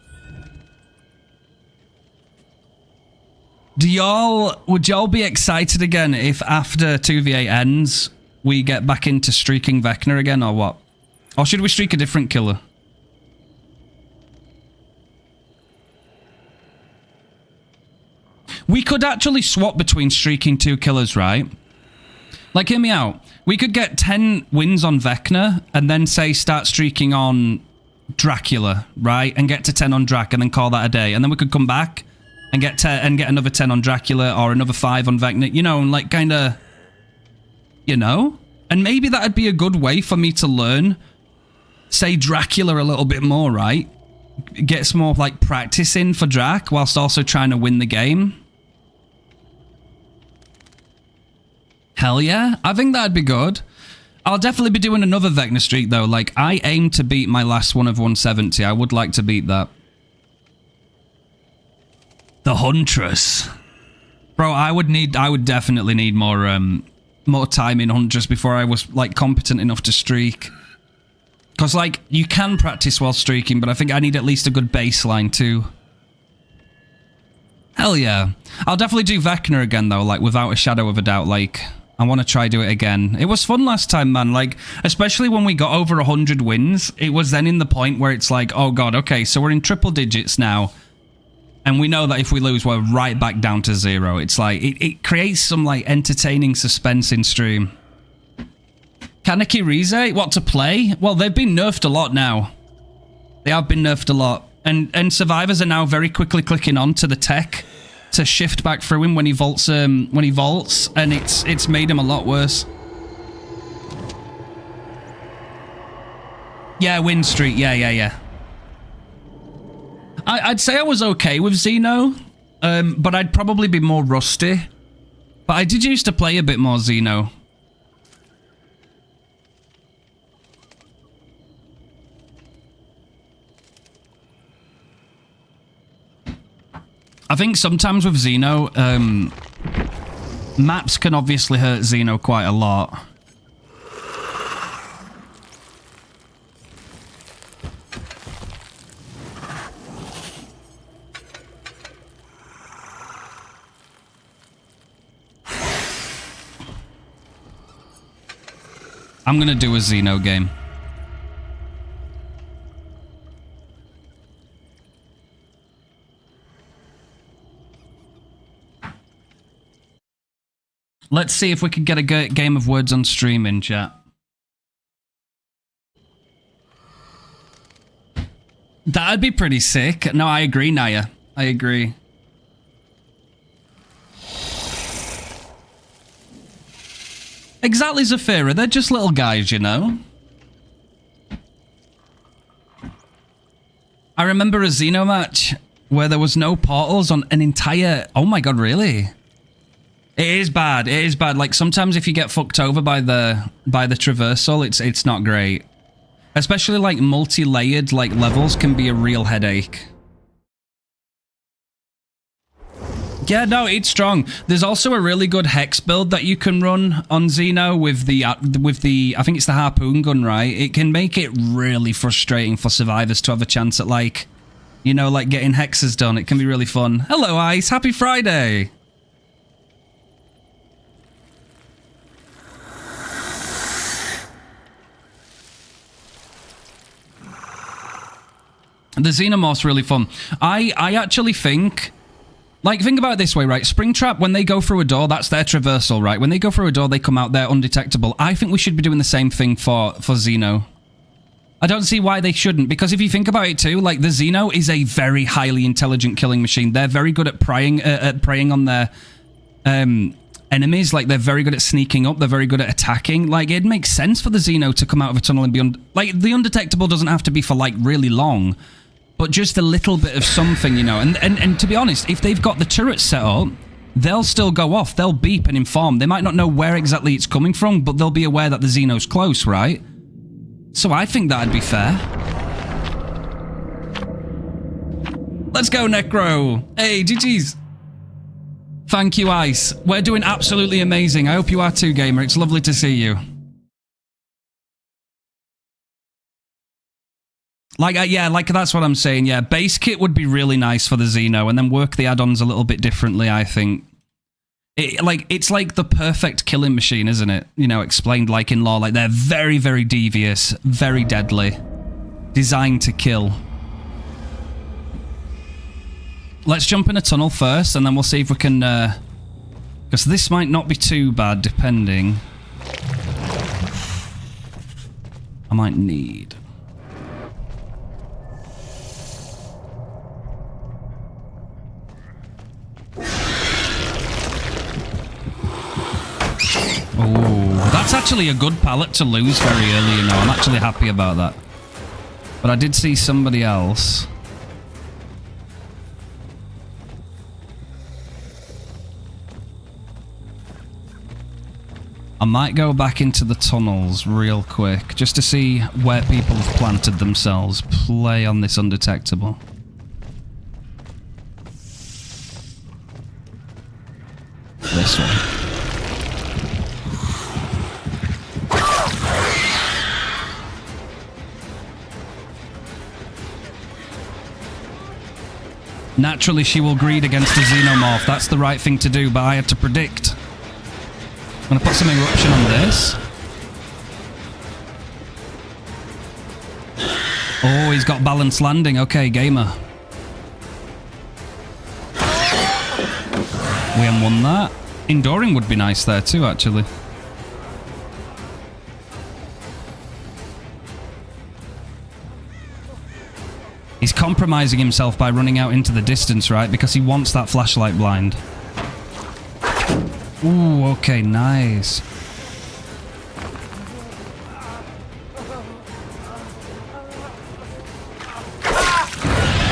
Would y'all be excited again if after 2v8 ends, we get back into streaking Vecna again, or what? Or should we streak a different killer? We could actually swap between streaking 2 killers, right? Like, hear me out. We could get 10 wins on Vecna and then say start streaking on Dracula, right? And get to 10 on Drac and then call that a day. And then we could come back and get another 10 on Dracula or another 5 on Vecna, you know, and like kind of, you know? And maybe that'd be a good way for me to learn, say, Dracula a little bit more, right? Get some more like practice in for Drac whilst also trying to win the game. Hell yeah, I think that'd be good. I'll definitely be doing another Vecna streak though. Like, I aim to beat my last one of 170. I would like to beat that. The Huntress. Bro, I would definitely need more time in Huntress before I was like competent enough to streak. Because like, you can practice while streaking, but I think I need at least a good baseline too. Hell yeah. I'll definitely do Vecna again though, like without a shadow of a doubt. Like, I want to try do it again. It was fun last time, man. Like, especially when we got over 100 wins, it was then in the point where it's like, oh god, okay, so we're in triple digits now. And we know that if we lose, we're right back down to 0. It's like, it creates some like entertaining suspense in stream. Kaneki Rize, what to play? Well, they've been nerfed a lot now. They have been nerfed a lot. And survivors are now very quickly clicking on to the tech to shift back through him when he vaults, and it's made him a lot worse. Yeah, win streak. Yeah. I'd say I was okay with Xeno, but I'd probably be more rusty. But I did used to play a bit more Xeno. I think sometimes with Xeno, maps can obviously hurt Xeno quite a lot. I'm gonna do a Xeno game. Let's see if we can get a game of words on stream in chat. That'd be pretty sick. No, I agree, Naya. I agree. Exactly, Zafira. They're just little guys, you know? I remember a Xeno match where there was no portals on an entire... Oh my god, really? It is bad. It is bad. Like, sometimes if you get fucked over by the traversal, it's not great. Especially, like, multi-layered, like, levels can be a real headache. Yeah, no, it's strong. There's also a really good hex build that you can run on Xeno with the I think it's the harpoon gun, right? It can make it really frustrating for survivors to have a chance at, like, you know, like, getting hexes done. It can be really fun. Hello, Ice. Happy Friday. The Xenomorph's really fun. I actually think Like, think about it this way, right? Springtrap, when they go through a door, that's their traversal, right? When they go through a door, they come out, they're undetectable. I think we should be doing the same thing for Xeno. I don't see why they shouldn't, because if you think about it too, like, the Xeno is a very highly intelligent killing machine. They're very good at preying on their enemies. Like, they're very good at sneaking up. They're very good at attacking. Like, it makes sense for the Xeno to come out of a tunnel and be... Like, the undetectable doesn't have to be for, like, really long, but just a little bit of something, you know. And to be honest, if they've got the turret set up, they'll still go off. They'll beep and inform. They might not know where exactly it's coming from, but they'll be aware that the Xeno's close, right? So I think that'd be fair. Let's go, Necro. Hey, GG's. Thank you, Ice. We're doing absolutely amazing. I hope you are too, gamer. It's lovely to see you. Like, yeah, like that's what I'm saying. Yeah, base kit would be really nice for the Xeno, and then work the add-ons a little bit differently, I think. It's like the perfect killing machine, isn't it? You know, explained like in lore. Like, they're very, very devious, very deadly, designed to kill. Let's jump in a tunnel first, and then we'll see if we can... because this might not be too bad, depending. I might need... Oh, that's actually a good pallet to lose very early, you know. I'm actually happy about that. But I did see somebody else. I might go back into the tunnels real quick, just to see where people have planted themselves. Play on this undetectable. This one. Naturally, she will greed against the Xenomorph. That's the right thing to do, but I had to predict. I'm going to put some eruption on this. Oh, he's got balanced landing. Okay, gamer. We haven't won that. Enduring would be nice there too, actually. He's compromising himself by running out into the distance, right? Because he wants that flashlight blind. Ooh, okay, nice.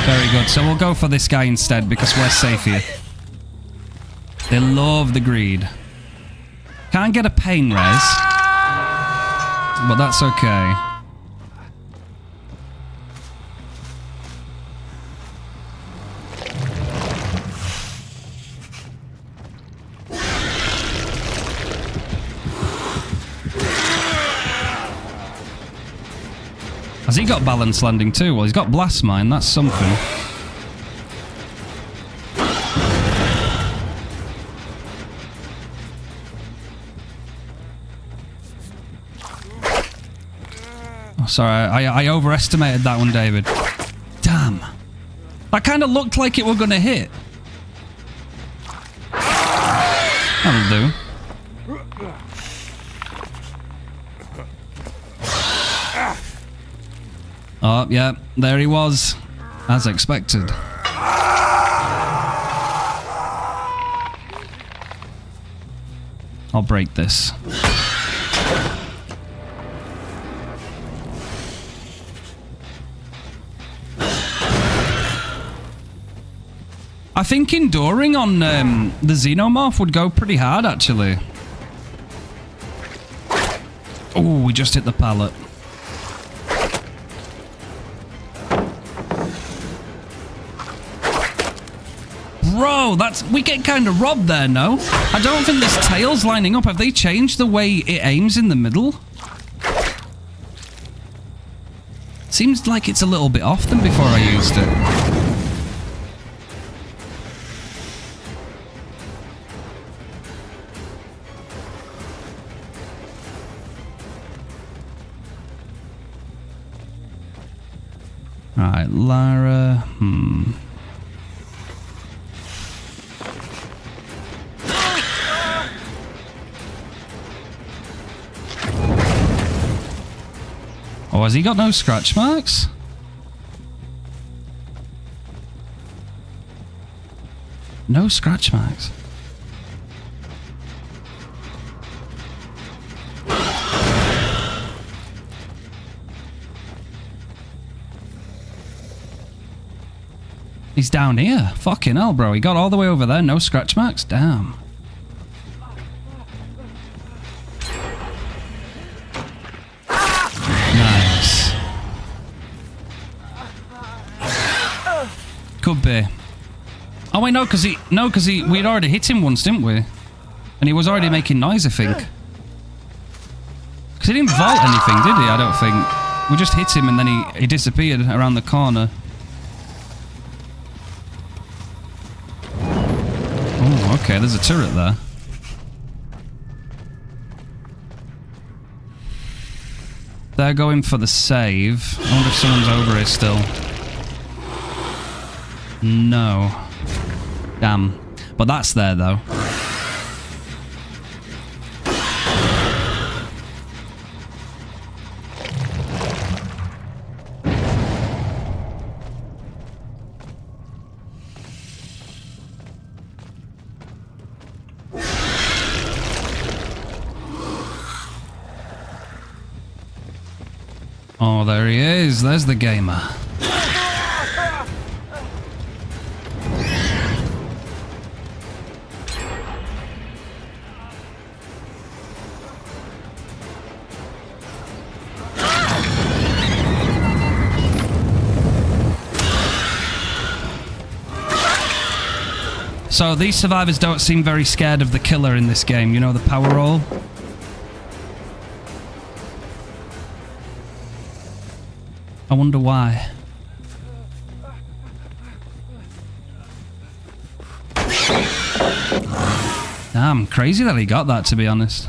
Very good. So we'll go for this guy instead because we're safe here. They love the greed. Can't get a pain res, but that's okay. Has he got balanced landing too? Well, he's got blast mine. That's something. Oh, sorry, I overestimated that one, David. Damn. That kind of looked like it were going to hit. That'll do. Oh, yeah, there he was, as expected. I'll break this. I think enduring on the Xenomorph would go pretty hard, actually. Oh, we just hit the pallet. Bro, we get kind of robbed there, no? I don't think this tail's lining up. Have they changed the way it aims in the middle? Seems like it's a little bit off than before I used it. Alright, Lara. Oh, has he got no scratch marks? No scratch marks. He's down here. Fucking hell, bro. He got all the way over there. No scratch marks? Damn. Nice. Could be. Oh, wait, no, because we'd already hit him once, didn't we? And he was already making noise, I think. Because he didn't vault anything, did he? I don't think. We just hit him and then he disappeared around the corner. Oh, okay, there's a turret there. They're going for the save. I wonder if someone's over here still. No. Damn. But that's there, though. Oh, there he is. There's the gamer. So these survivors don't seem very scared of the killer in this game. You know, the power roll? I wonder why. Damn, crazy that he got that, to be honest.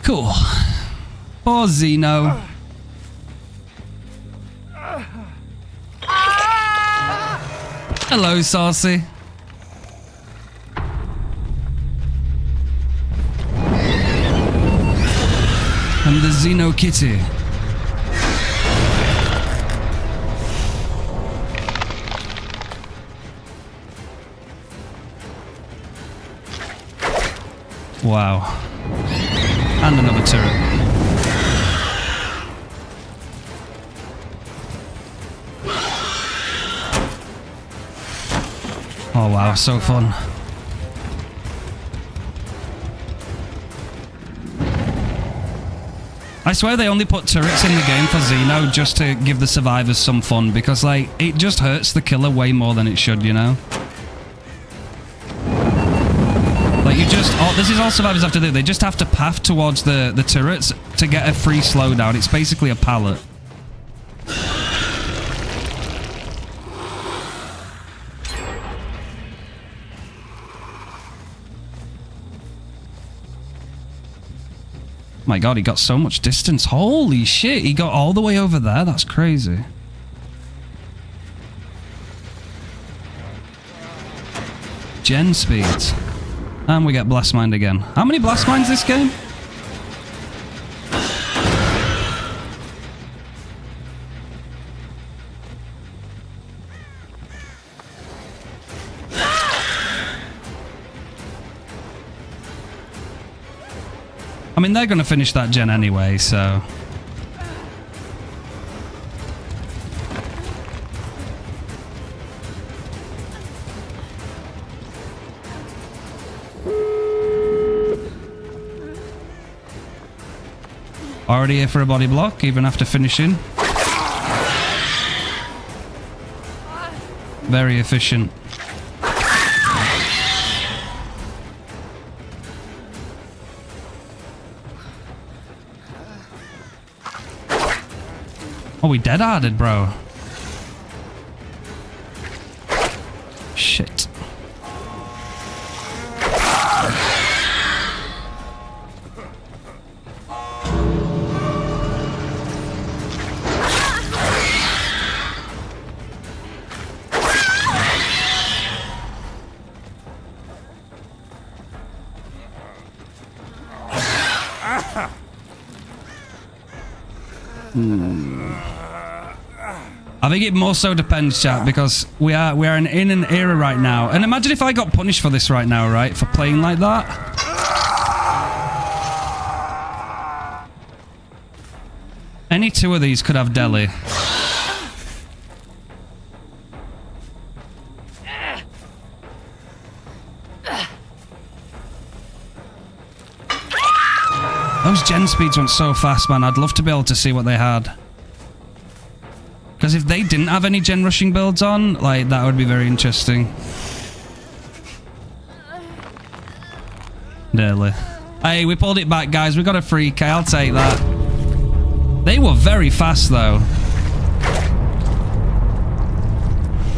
Cool. Poor Zeno. Hello, Saucy. I'm the Zeno Kitty. Wow. And another turret. Oh wow, so fun. I swear they only put turrets in the game for Xeno just to give the survivors some fun, because like, it just hurts the killer way more than it should, you know? Like you just, this is all survivors have to do, they just have to path towards the turrets to get a free slowdown. It's basically a pallet. My god, he got so much distance. Holy shit, he got all the way over there. That's crazy. Gen speeds. And we get blast mind again. How many blast mines this game? I mean, they're going to finish that gen anyway, so... Already here for a body block, even after finishing. Very efficient. Oh, we DeathAddered, bro. Shit. I think it more so depends, chat, because we are in an era right now. And imagine if I got punished for this right now, right? For playing like that. Any two of these could have Deli. Those gen speeds went so fast, man. I'd love to be able to see what they had. Because if they didn't have any gen rushing builds on, like, that would be very interesting. Nearly. Hey, we pulled it back, guys. We got a free K. I'll take that. They were very fast, though.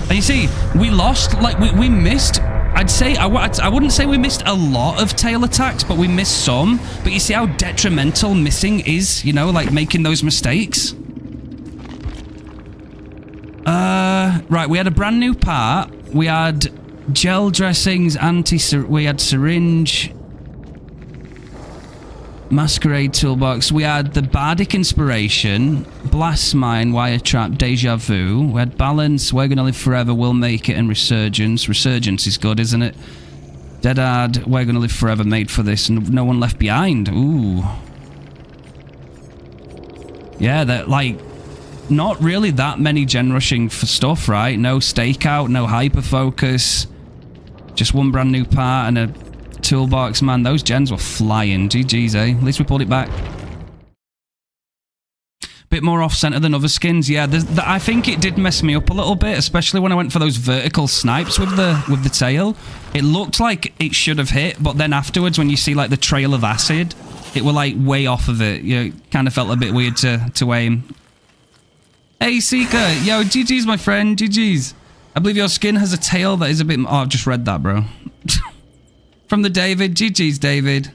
And you see, we lost, like, we missed... I'd say, I wouldn't say we missed a lot of tail attacks, but we missed some. But you see how detrimental missing is, you know, like, making those mistakes? Right, we had a brand new part. We had gel dressings, we had syringe, masquerade toolbox. We had the bardic inspiration, blast mine, wire trap, deja vu. We had balance, we're gonna live forever, we'll make it, and resurgence. Resurgence is good, isn't it? DeathAdder, we're gonna live forever, made for this, and no one left behind. Ooh. Yeah, that, like, not really that many gen rushing for stuff, right? No stakeout, no hyper focus. Just one brand new part and a toolbox. Man, those gens were flying. GG's, eh? At least we pulled it back. Bit more off-center than other skins. Yeah, I think it did mess me up a little bit, especially when I went for those vertical snipes with the tail. It looked like it should have hit, but then afterwards, when you see like the trail of acid, it were like way off of it. You know, kind of felt a bit weird to aim. Hey, Seeker. Yo, GG's, my friend. GG's. I believe your skin has a tail that is a bit... Oh, I've just read that, bro. From the David. GG's, David.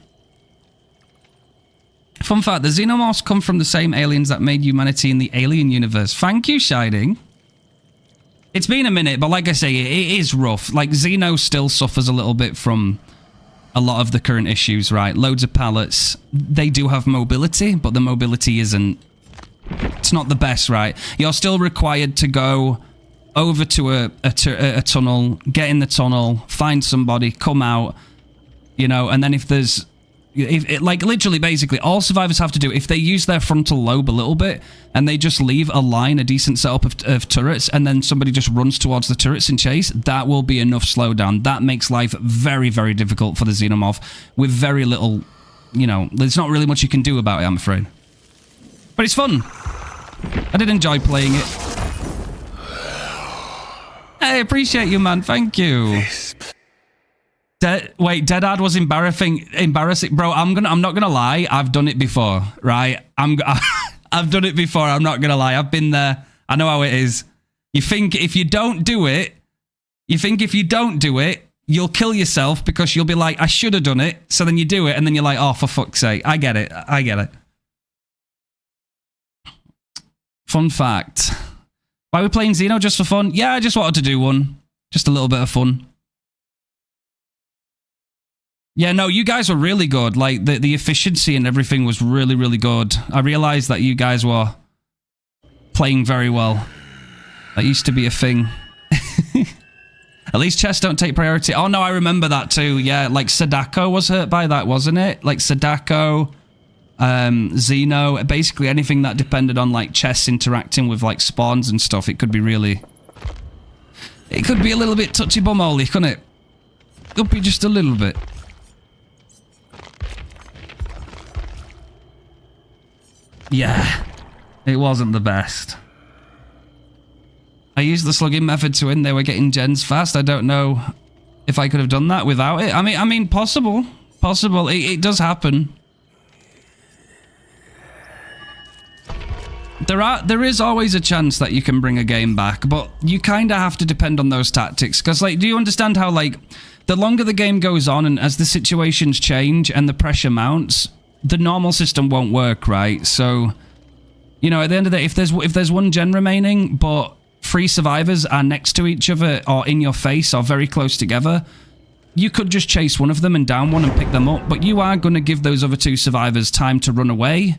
Fun fact, the Xenomorphs come from the same aliens that made humanity in the Alien universe. Thank you, Shining. It's been a minute, but like I say, it is rough. Like, Xeno still suffers a little bit from a lot of the current issues, right? Loads of pallets. They do have mobility, but the mobility isn't... It's not the best, right? You're still required to go over to a tunnel, get in the tunnel, find somebody, come out, you know, and then if there's... like, literally, basically, all survivors have to do, if they use their frontal lobe a little bit, and they just leave a line, a decent setup of turrets, and then somebody just runs towards the turrets in chase, that will be enough slowdown. That makes life very, very difficult for the Xenomorph, with very little, you know, there's not really much you can do about it, I'm afraid. But it's fun. I did enjoy playing it. Hey, appreciate you, man. Thank you. Wait, DeathAdder was embarrassing, bro. I'm not gonna lie. I've done it before, right? I've done it before. I'm not gonna lie. I've been there. I know how it is. You think if you don't do it, you'll kill yourself because you'll be like, I should have done it. So then you do it, and then you're like, oh, for fuck's sake. I get it. I get it. Fun fact. Why are we playing Xeno just for fun? Yeah, I just wanted to do one. Just a little bit of fun. Yeah, no, you guys were really good. Like, the efficiency and everything was really, really good. I realized that you guys were playing very well. That used to be a thing. At least chests don't take priority. Oh, no, I remember that too. Yeah, like, Sadako was hurt by that, wasn't it? Like, Sadako, Xeno, basically anything that depended on, like, chests interacting with, like, spawns and stuff. It could be really... It could be a little bit touchy-bum-holy, couldn't it? Could be just a little bit. Yeah, it wasn't the best. I used the slugging method to win. They were getting gens fast. I don't know if I could have done that without it. I mean, possible. Possible. It does happen. There is always a chance that you can bring a game back, but you kind of have to depend on those tactics. Because, like, do you understand how, like, the longer the game goes on and as the situations change and the pressure mounts, the normal system won't work, right? So, you know, at the end of the day, if there's one gen remaining, but 3 survivors are next to each other or in your face or very close together, you could just chase one of them and down one and pick them up, but you are going to give those other two survivors time to run away,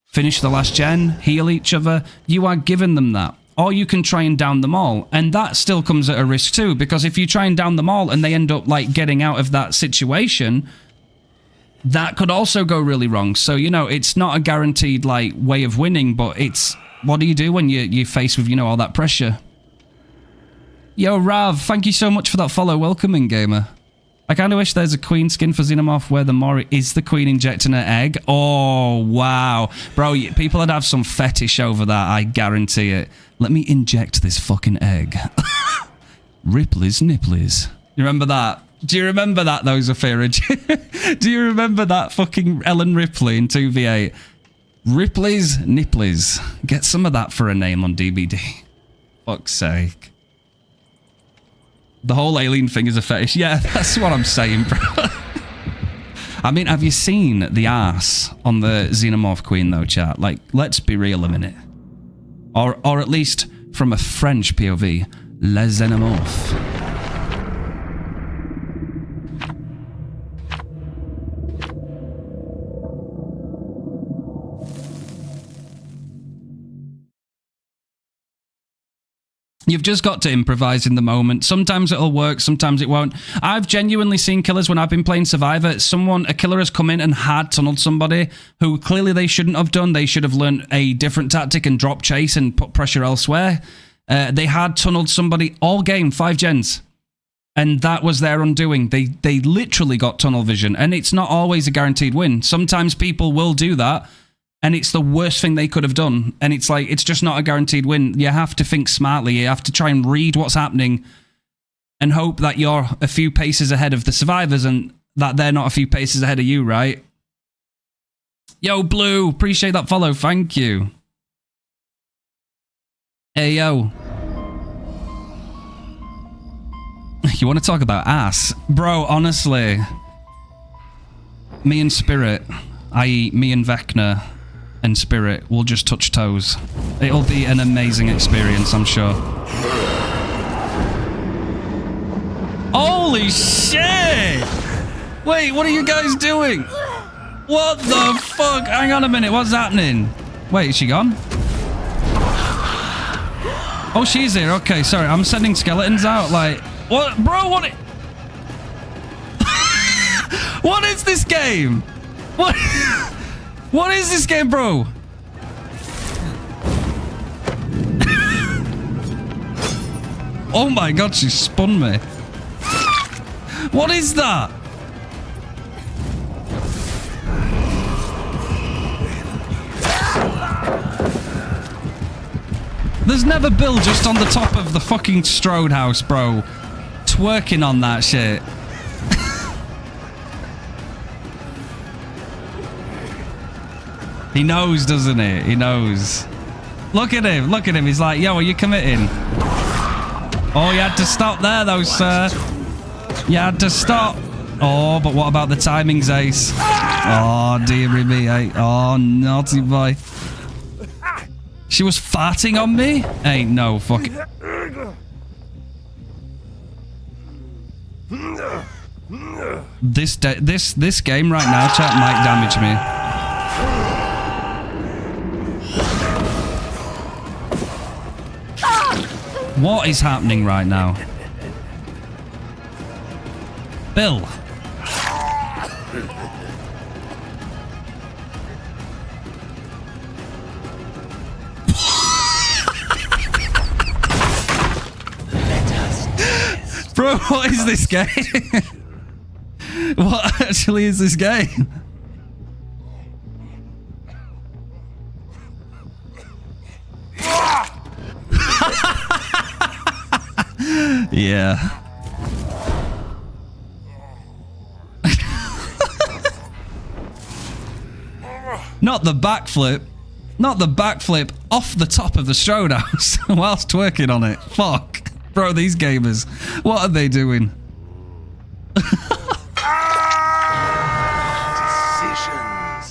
finish the last gen, heal each other. You are giving them that. Or you can try and down them all, and that still comes at a risk too, because if you try and down them all and they end up like getting out of that situation, that could also go really wrong. So, you know, it's not a guaranteed like way of winning, but it's what do you do when you're faced with, you know, all that pressure? Yo, Rav, thank you so much for that follow. Welcome in, gamer. I kind of wish there's a queen skin for Xenomorph where the Mori is the queen injecting her egg. Oh, wow. Bro, people would have some fetish over that, I guarantee it. Let me inject this fucking egg. Ripley's nipplies. You remember that? Do you remember that, though, Zafira? Do you remember that fucking Ellen Ripley in 2v8? Ripley's nipplies. Get some of that for a name on DBD. Fuck's sake. The whole alien thing is a fetish. Yeah, that's what I'm saying, bro. I mean, have you seen the ass on the Xenomorph Queen, though, chat? Like, let's be real a minute. Or at least, from a French POV, Le Xenomorph. You've just got to improvise in the moment. Sometimes it'll work, sometimes it won't. I've genuinely seen killers when I've been playing Survivor. A killer has come in and had tunneled somebody who clearly they shouldn't have done. They should have learned a different tactic and drop chase and put pressure elsewhere. They had tunneled somebody all game, 5 gens. And that was their undoing. They literally got tunnel vision. And it's not always a guaranteed win. Sometimes people will do that. And it's the worst thing they could have done. And it's like, it's just not a guaranteed win. You have to think smartly. You have to try and read what's happening and hope that you're a few paces ahead of the survivors and that they're not a few paces ahead of you, right? Yo, Blue, appreciate that follow. Thank you. Hey, yo. You want to talk about ass? Bro, honestly. Me and Spirit, i.e. me and Vecna, and Spirit will just touch toes. It'll be an amazing experience, I'm sure. Holy shit! Wait, what are you guys doing? What the fuck? Hang on a minute, what's happening? Wait, is she gone? Oh, she's here. Okay, sorry, I'm sending skeletons out. Like, what? Bro, what? What is this game? What? What is this game, bro? Oh my god, she spun me. What is that? There's never Bill just on the top of the fucking Strode house, bro. Twerking on that shit. He knows, doesn't he? He knows. Look at him. Look at him. He's like, yo, are you committing? Oh, you had to stop there, though, sir. You had to stop. Oh, but what about the timings, Ace? Oh, dearie me, eh? Oh, naughty boy. She was farting on me? Ain't no fucking... This game right now, chat, might damage me. What is happening right now? Bill. Bro, what is this game? What actually is this game? Yeah. Not the backflip. Not the backflip off the top of the Strode house whilst twerking on it. Fuck. Bro, these gamers. What are they doing?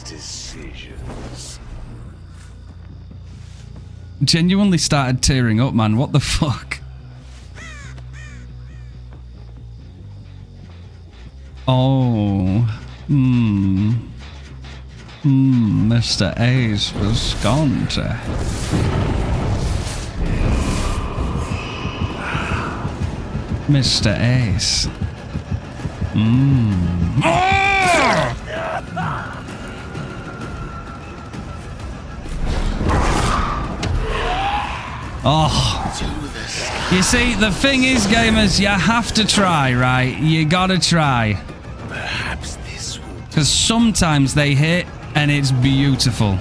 Decisions. Genuinely started tearing up, man. What the fuck? Oh. Mr. Ace Visconti. Mr. Ace. Oh. You see, the thing is, gamers, you have to try, right? You gotta try. Perhaps this will... Because sometimes they hit, and it's beautiful.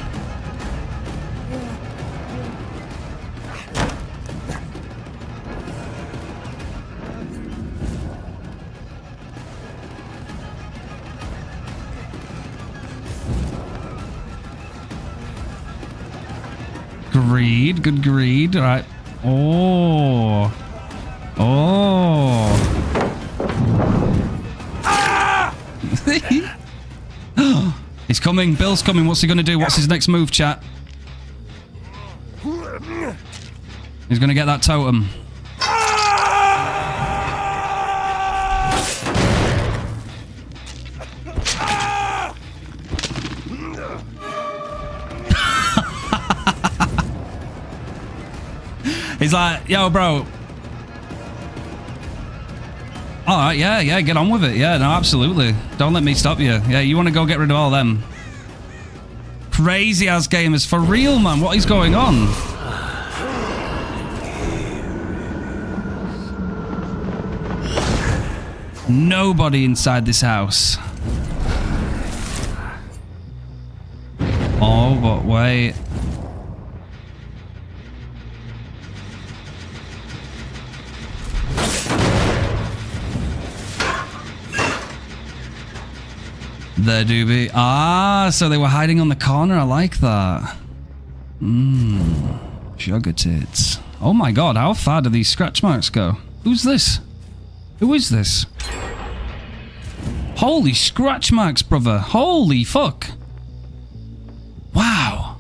Greed, good greed. All right. Oh. Oh. He's coming. Bill's coming. What's he going to do? What's his next move, chat? He's going to get that totem. He's like, yo, bro. All right, yeah, get on with it. Yeah, no, absolutely. Don't let me stop you. Yeah, you want to go get rid of all them. Crazy ass gamers. For real, man. What is going on? Nobody inside this house. Oh, but wait. There do be. Ah, so they were hiding on the corner. I like that. Sugar tits. Oh my god, how far do these scratch marks go? Who's this? Who is this? Holy scratch marks, brother. Holy fuck. Wow.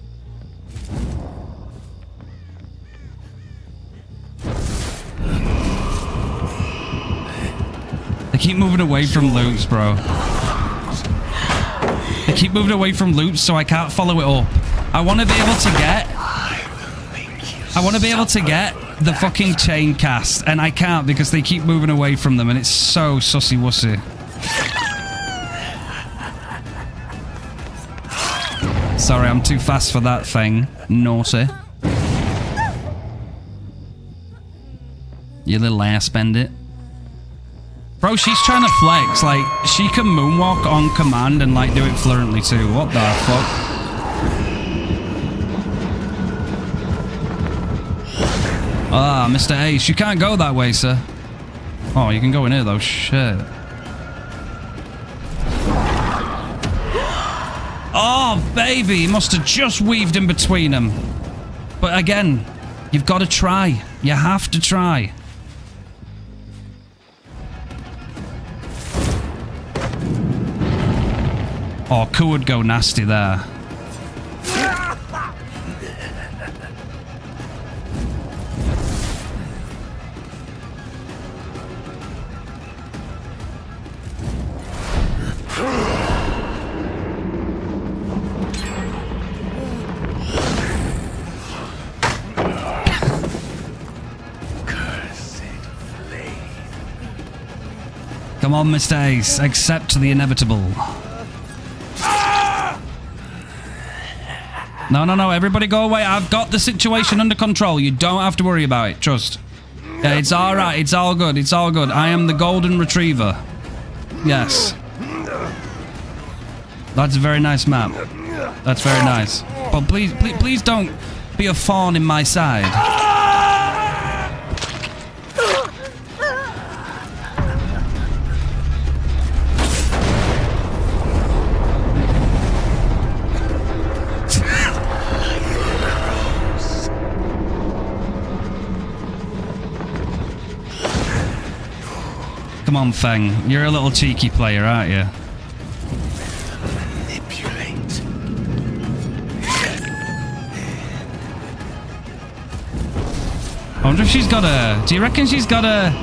They keep moving away from loops, bro. They keep moving away from loops, so I can't follow it up. I want to be able to get... I want to be able to get the fucking chain cast, and I can't because they keep moving away from them, and it's so sussy-wussy. Sorry, I'm too fast for that thing. Naughty. You little ass bandit. Bro, she's trying to flex. Like, she can moonwalk on command and, like, do it fluently too. What the fuck? Ah, Mr. Ace, you can't go that way, sir. Oh, you can go in here, though. Shit. Oh, baby. He must have just weaved in between them. But again, you've got to try. You have to try. Oh, Ku would go nasty there. Come on, Mr. Ace. Accept the inevitable. No, everybody go away. I've got the situation under control. You don't have to worry about it. Trust. Yeah, it's alright. It's all good. It's all good. I am the golden retriever. Yes. That's a very nice map. That's very nice. But please don't be a thorn in my side. Come on, Feng. You're a little cheeky player, aren't you? Manipulate. I wonder if she's got a... Do you reckon she's got an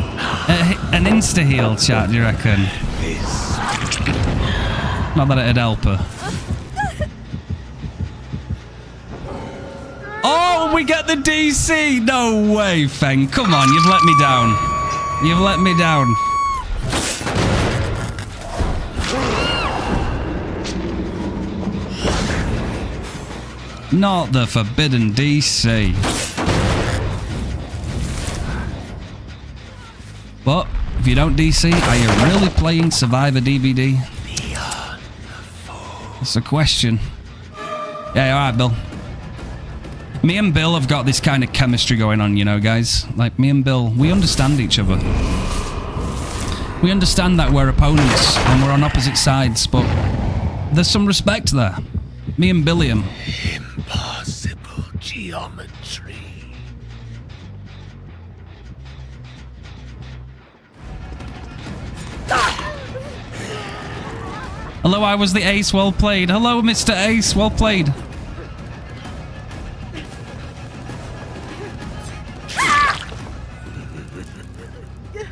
insta-heal, chat, do you reckon? Not that it'd help her. Oh, we get the DC! No way, Feng. Come on, you've let me down. You've let me down. Not the forbidden DC. But if you don't DC, are you really playing Survivor DBD? That's a question. Yeah, alright, Bill. Me and Bill have got this kind of chemistry going on, you know, guys. Like, me and Bill, we understand each other. We understand that we're opponents and we're on opposite sides, but there's some respect there. Me and Billiam. Impossible geometry. Hello, I was the ace. Well played. Hello, Mr. Ace. Well played.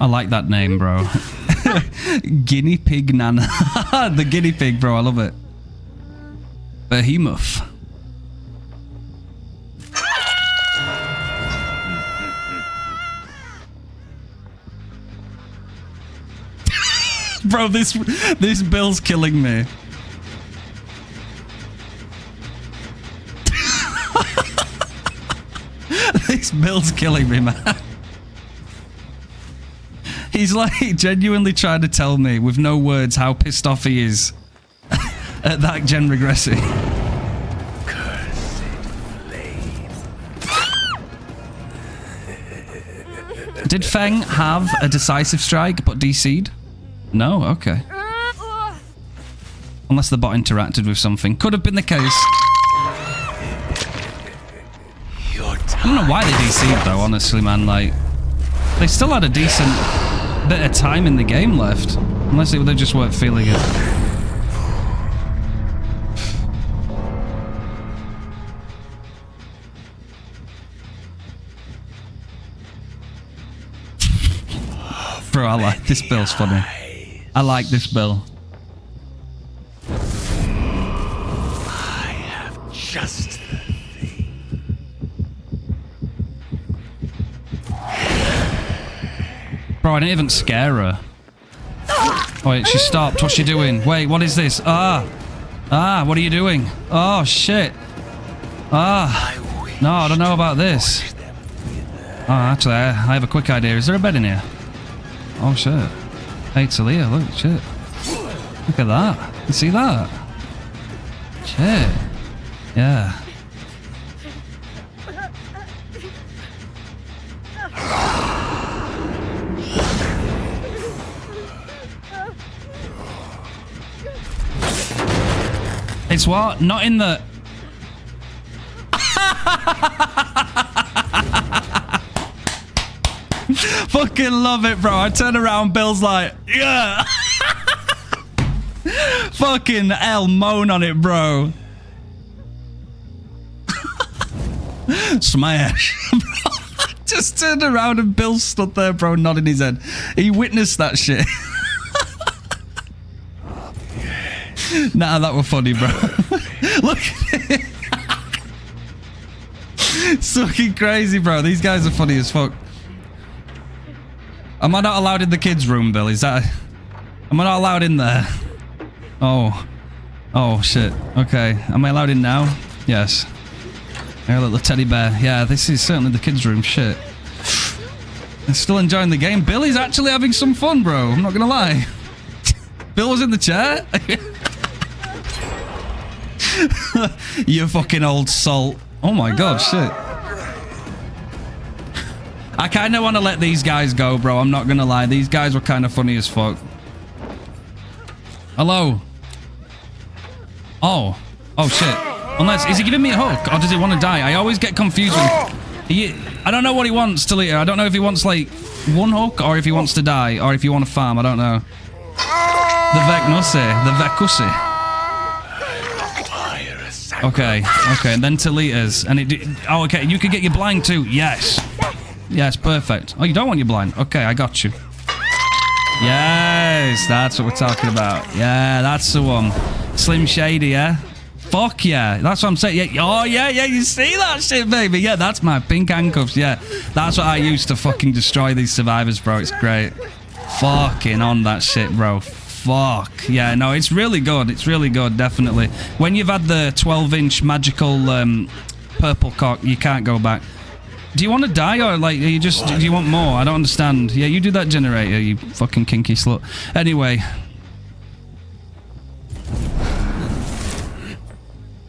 I like that name, bro. Guinea pig nana. The guinea pig, bro. I love it. Behemoth. Bro, this Bill's killing me. This Bill's killing me, man. He's like genuinely trying to tell me with no words how pissed off he is at that gen regressing. Cursed flame. Did Feng have a decisive strike but DC'd? No? Okay. Unless the bot interacted with something. Could have been the case. I don't know why they DC'd though, honestly, man. Like, they still had a decent bit of time in the game left. Unless they just weren't feeling it. Bro, I like this Bill's funny. I like this Bill. I have just the thing. Bro, I didn't even scare her. Oh, wait, she stopped. What's she doing? Wait, what is this? What are you doing? Oh, shit. No, I don't know about this. Oh, actually, I have a quick idea. Is there a bed in here? Oh, shit. Hey, Talia, look, shit. Look at that. You see that? Shit. Yeah. It's what? Not in the... Fucking love it, bro. I turn around, Bill's like, yeah. Fucking hell, moan on it, bro. Smash. Just turned around and Bill stood there, bro, nodding his head. He witnessed that shit. Nah, that was funny, bro. Look at it. It's fucking crazy, bro. These guys are funny as fuck. Am I not allowed in the kids' room, Bill? Is that... Am I not allowed in there? Oh. Oh, shit. Okay. Am I allowed in now? Yes. Hey, little teddy bear. Yeah, this is certainly the kids' room. Shit. I'm still enjoying the game. Billy's actually having some fun, bro. I'm not gonna lie. Bill was in the chat. You fucking old salt. Oh my god, shit. I kind of want to let these guys go, bro. I'm not going to lie. These guys were kind of funny as fuck. Hello. Oh. Oh, shit. Unless, is he giving me a hook? Or does he want to die? I always get confused with... I don't know what he wants, Talia. I don't know if he wants, like, one hook or if he wants to die or if you want to farm. I don't know. The Vecna. The Vecussi. Okay. Okay. And then Talia's. And it... Oh, okay. You can get your blind too. Yes. Yes, perfect. Oh, you don't want your blind. Okay, I got you. Yes, that's what we're talking about. Yeah, that's the one. Slim Shady, yeah? Fuck yeah. That's what I'm saying. Yeah. Oh, yeah, you see that shit, baby? Yeah, that's my pink handcuffs, yeah. That's what I used to fucking destroy these survivors, bro. It's great. Fucking on that shit, bro. Fuck. Yeah, no, it's really good. It's really good, definitely. When you've had the 12-inch magical purple cock, you can't go back. Do you want to die, or like, are you just, do you want more? I don't understand. Yeah, you do that generator, you fucking kinky slut. Anyway.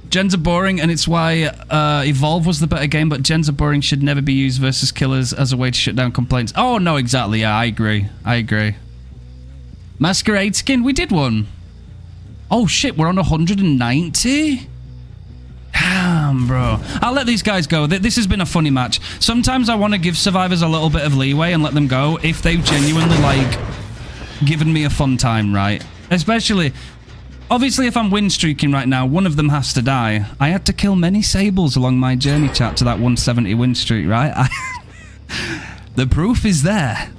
Gens are boring, and it's why Evolve was the better game, but gens are boring should never be used versus killers as a way to shut down complaints. Oh, no, exactly. Yeah, I agree. I agree. Masquerade skin? We did one. Oh, shit, we're on 190? Damn, bro. I'll let these guys go. This has been a funny match. Sometimes I want to give survivors a little bit of leeway and let them go if they've genuinely, like, given me a fun time, right? Especially... Obviously, if I'm win streaking right now, one of them has to die. I had to kill many sables along my journey, chat, to that 170 win streak, right? The proof is there.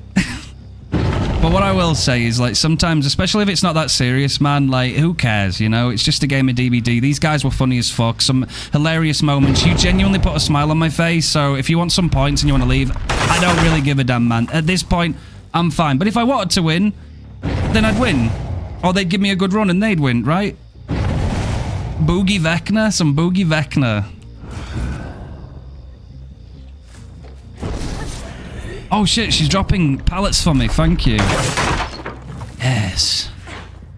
But what I will say is, like, sometimes, especially if it's not that serious, man, like, who cares, you know? It's just a game of DBD. These guys were funny as fuck. Some hilarious moments. You genuinely put a smile on my face, so if you want some points and you want to leave, I don't really give a damn, man. At this point, I'm fine. But if I wanted to win, then I'd win. Or they'd give me a good run and they'd win, right? Boogie Vecna, some Boogie Vecna. Oh shit, she's dropping pallets for me, thank you. Yes.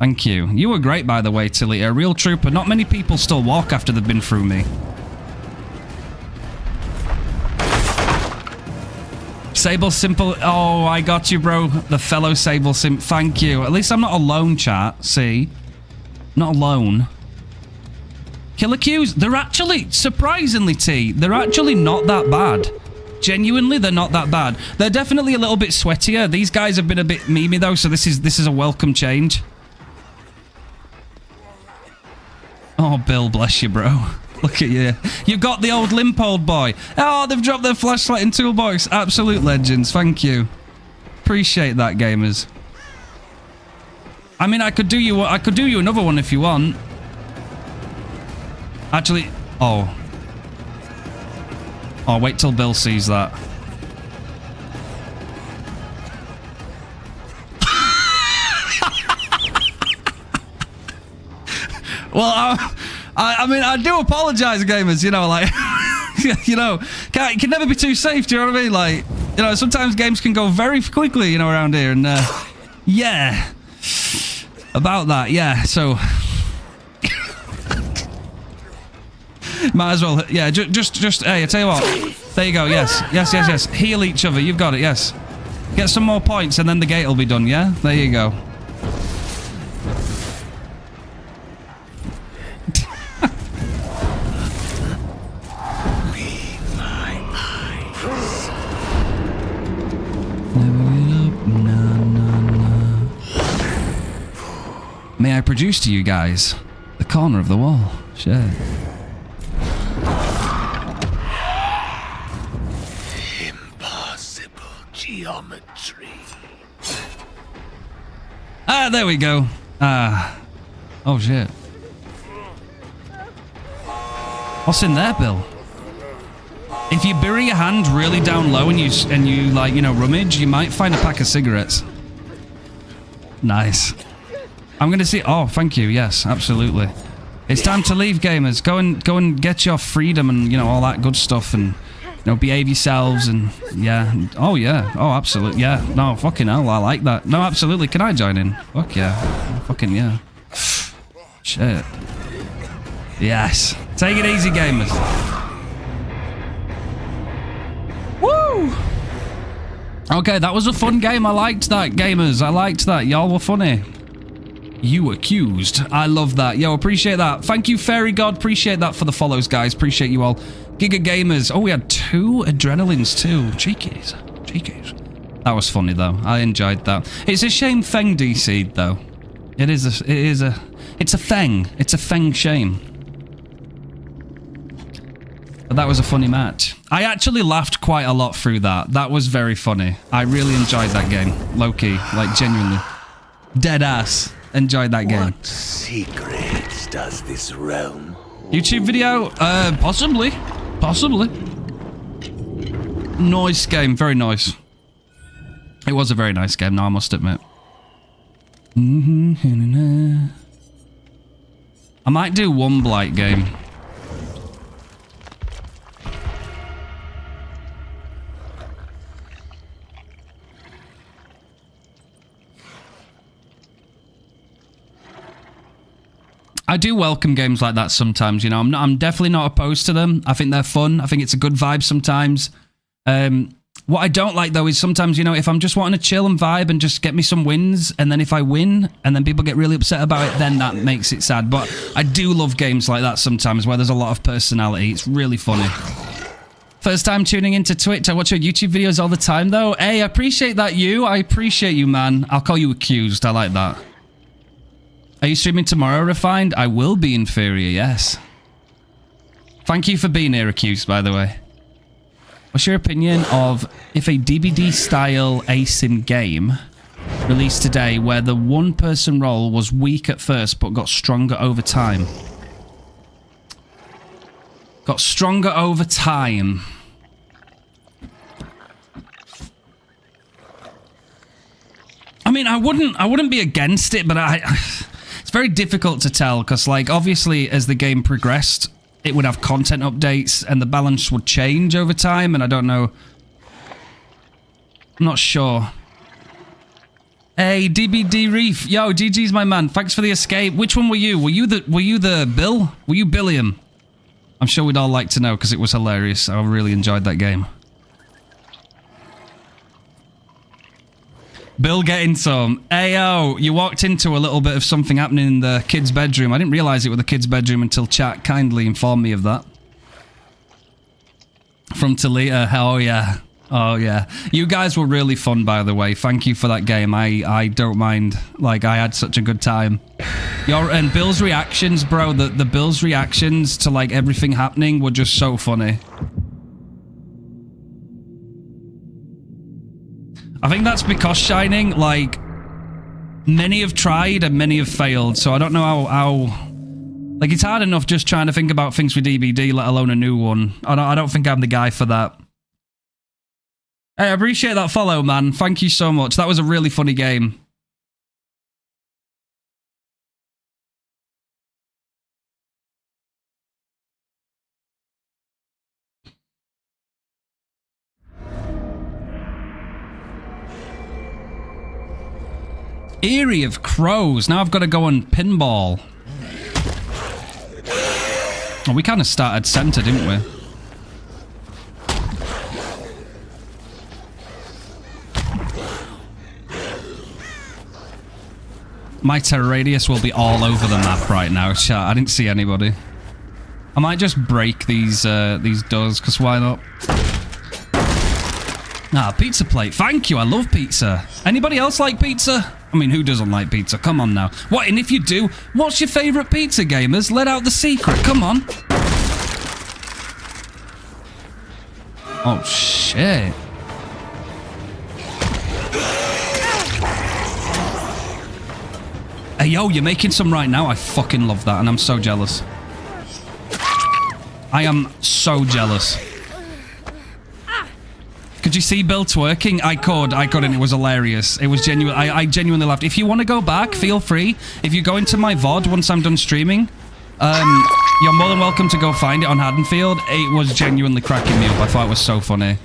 Thank you. You were great, by the way, Tilly. A real trooper. Not many people still walk after they've been through me. Sable Simple. Oh, I got you, bro. The fellow Sable Simp. Thank you. At least I'm not alone, chat. See? Not alone. Killer Qs. They're actually, surprisingly, T, they're actually not that bad. Genuinely, they're not that bad. They're definitely a little bit sweatier. These guys have been a bit memey, though, so this is a welcome change. Oh, Bill, bless you, bro. Look at you. You've got the old limp old boy. Oh, they've dropped their flashlight and toolbox. Absolute legends. Thank you. Appreciate that, gamers. I mean, I could do you another one if you want. Actually, oh. Oh, wait till Bill sees that. Well, I mean, I do apologize, gamers, you know, like, you know, it can never be too safe, do you know what I mean? Like, you know, sometimes games can go very quickly, you know, around here, and, yeah. About that, yeah, so... Might as well, yeah, just, hey, I tell you what. There you go, yes. Heal each other, you've got it, yes. Get some more points, and then the gate will be done, yeah? There you go. May I produce to you guys the corner of the wall? Sure. Impossible geometry. Ah, there we go. Oh shit. What's in there, Bill? If you bury your hand really down low and you like, you know, rummage, you might find a pack of cigarettes. Nice. I'm gonna see. Oh, thank you. Yes, absolutely. It's time to leave, gamers. Go and get your freedom and, you know, all that good stuff, and, you know, behave yourselves, and yeah. Oh yeah. Oh, absolutely. Yeah. No, fucking hell. I like that. No, absolutely. Can I join in? Fuck yeah. Fucking yeah. Shit. Yes. Take it easy, gamers. Woo! Okay, that was a fun game. I liked that, gamers. I liked that. Y'all were funny. You accused. I love that. Yo, appreciate that. Thank you, Fairy God. Appreciate that for the follows, guys. Appreciate you all. Giga Gamers. Oh, we had 2 adrenalines too. Cheekies. That was funny though. I enjoyed that. It's a shame Feng DC'd though. It's a Feng. It's a Feng shame. But that was a funny match. I actually laughed quite a lot through that. That was very funny. I really enjoyed that game. Low-key. Like, genuinely. Dead ass. Enjoyed that game. What secrets does this realm hold? YouTube video? Possibly. Possibly. Nice game. Very nice. It was a very nice game, now I must admit. I might do one Blight game. I do welcome games like that sometimes, you know. I'm definitely not opposed to them. I think they're fun. I think it's a good vibe sometimes. What I don't like, though, is sometimes, you know, if I'm just wanting to chill and vibe and just get me some wins, and then if I win, and then people get really upset about it, then that makes it sad. But I do love games like that sometimes, where there's a lot of personality. It's really funny. First time tuning into Twitch. I watch your YouTube videos all the time, though. Hey, I appreciate that, you. I appreciate you, man. I'll call you accused. I like that. Are you streaming tomorrow, Refined? I will be inferior, yes. Thank you for being here, accused, by the way. What's your opinion of if a DBD-style ASIM game released today where the one-person role was weak at first but got stronger over time? Got stronger over time. I mean, I wouldn't be against it, but it's very difficult to tell because, like, obviously, as the game progressed, it would have content updates and the balance would change over time, and I don't know. I'm not sure. Hey, DBD Reef. Yo, GG's my man. Thanks for the escape. Which one were you? Were you the Bill? Were you Billiam? I'm sure we'd all like to know because it was hilarious. I really enjoyed that game. Bill getting some. Ayo, you walked into a little bit of something happening in the kid's bedroom. I didn't realize it was the kid's bedroom until chat kindly informed me of that. From Talita. Oh, yeah. Oh, yeah. You guys were really fun, by the way. Thank you for that game. I don't mind. Like, I had such a good time. And Bill's reactions, bro. The Bill's reactions to, like, everything happening were just so funny. I think that's because Shining, like, many have tried and many have failed, so I don't know how like, it's hard enough just trying to think about things with DBD, let alone a new one. I don't think I'm the guy for that. Hey, I appreciate that follow, man. Thank you so much. That was a really funny game. Eerie of crows. Now I've got to go on pinball. Oh, we kind of started center, didn't we? My terror radius will be all over the map right now, chat. I didn't see anybody. I might just break these doors, because why not? Ah, pizza plate. Thank you, I love pizza. Anybody else like pizza? I mean, who doesn't like pizza? Come on now. What, and if you do, what's your favourite pizza, gamers? Let out the secret, come on. Oh, shit. Hey, yo, you're making some right now. I fucking love that, and I'm so jealous. I am so jealous. Could you see Bill twerking? I could, and it was hilarious. It was genuine. I genuinely laughed. If you want to go back, feel free. If you go into my VOD once I'm done streaming, you're more than welcome to go find it on Haddonfield. It was genuinely cracking me up. I thought it was so funny.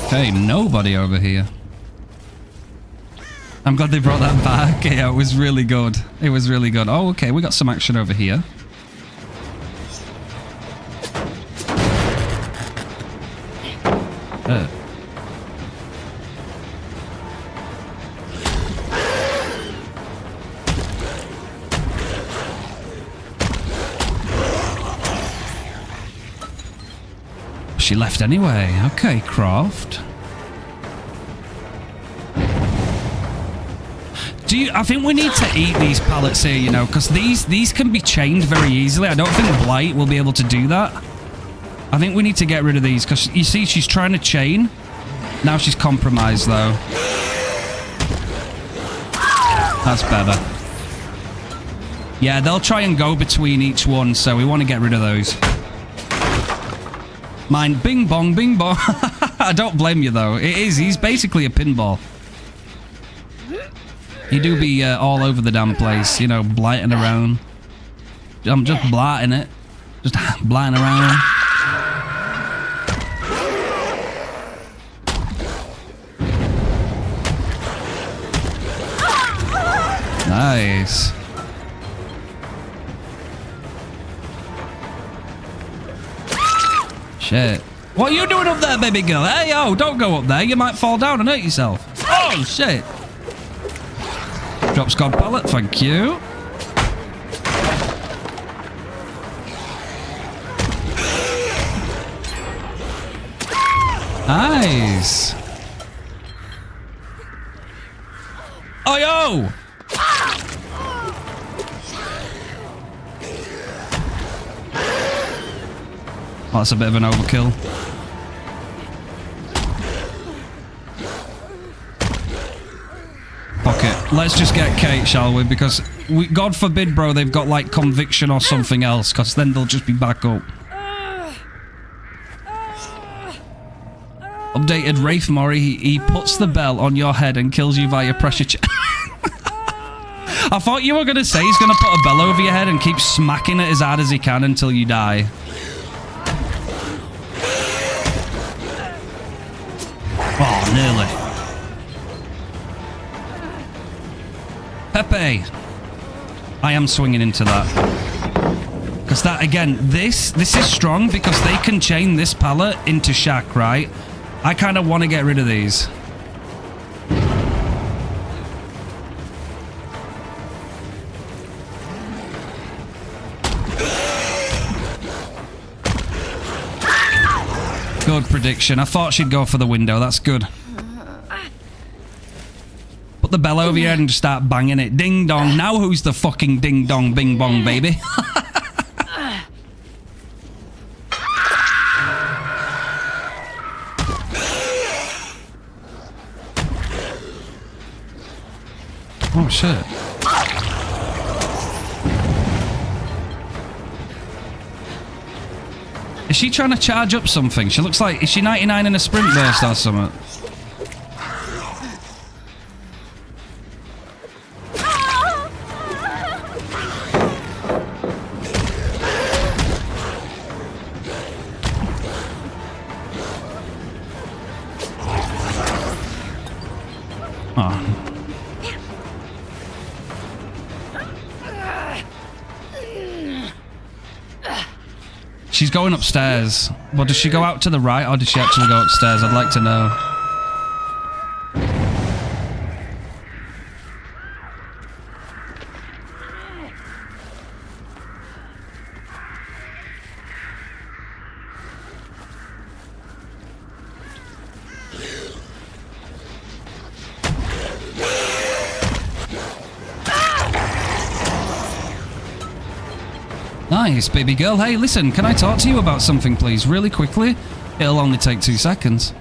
Okay, nobody over here. I'm glad they brought that back. Yeah, it was really good. It was really good. Oh, okay, we got some action over here. She left anyway. Okay, Croft. I think we need to eat these pallets here, you know, because these can be chained very easily. I don't think Blight will be able to do that. I think we need to get rid of these because you see she's trying to chain. Now she's compromised though. That's better. Yeah, they'll try and go between each one, so we want to get rid of those. Mine, bing bong, bing bong. I don't blame you though. It is. He's basically a pinball. He do be all over the damn place, you know, blighting around. I'm just blighting it. Just blighting around. Nice. Shit. What are you doing up there, baby girl? Hey, yo, don't go up there. You might fall down and hurt yourself. Oh, shit. Drop Scott pallet, thank you. Nice. Oh, yo! Oh, that's a bit of an overkill. Fuck it. Let's just get Kate, shall we? Because, God forbid, bro, they've got, like, conviction or something else, because then they'll just be back up. Updated Wraith Mori, he puts the bell on your head and kills you via pressure I thought you were going to say he's going to put a bell over your head and keep smacking it as hard as he can until you die. Oh, nearly. Pepe. I am swinging into that. Because that, again, this is strong because they can chain this pallet into Shack, right? I kind of want to get rid of these. Good prediction. I thought she'd go for the window. That's good. Put the bell over your head and just start banging it. Ding dong. Now who's the fucking ding dong bing bong baby? Oh shit. Is she trying to charge up something? She looks like... Is she 99 in a sprint burst or something? Oh. She's going upstairs. Well, does she go out to the right or does she actually go upstairs? I'd like to know. Nice, baby girl. Hey, listen, can I talk to you about something, please? Really quickly? It'll only take 2 seconds.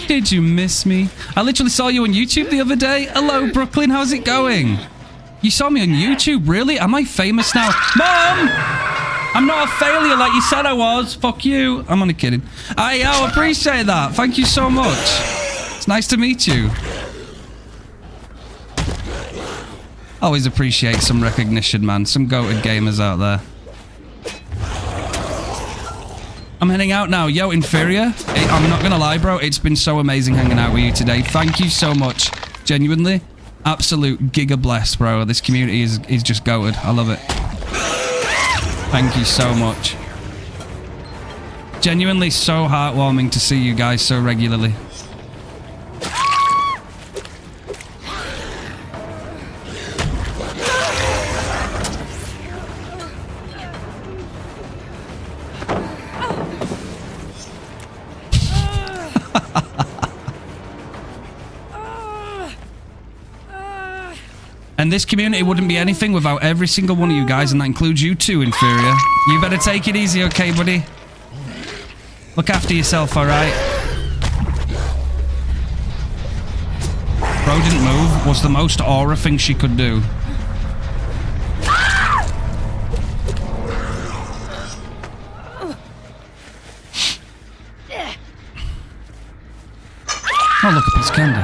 Did you miss me? I literally saw you on YouTube the other day. Hello, Brooklyn. How's it going? You saw me on YouTube? Really? Am I famous now? Mom! I'm not a failure like you said I was. Fuck you. I'm only kidding. I appreciate that. Thank you so much. It's nice to meet you. Always appreciate some recognition, man. Some goated gamers out there. I'm heading out now. Yo, Inferior. I'm not going to lie, bro. It's been so amazing hanging out with you today. Thank you so much. Genuinely. Absolute giga blessed, bro. This community is just goated. I love it. Thank you so much. Genuinely so heartwarming to see you guys so regularly. And this community wouldn't be anything without every single one of you guys, and that includes you too, Inferior. You better take it easy, okay, buddy? Look after yourself, alright? Bro didn't move was the most aura thing she could do. Oh, look at this candy.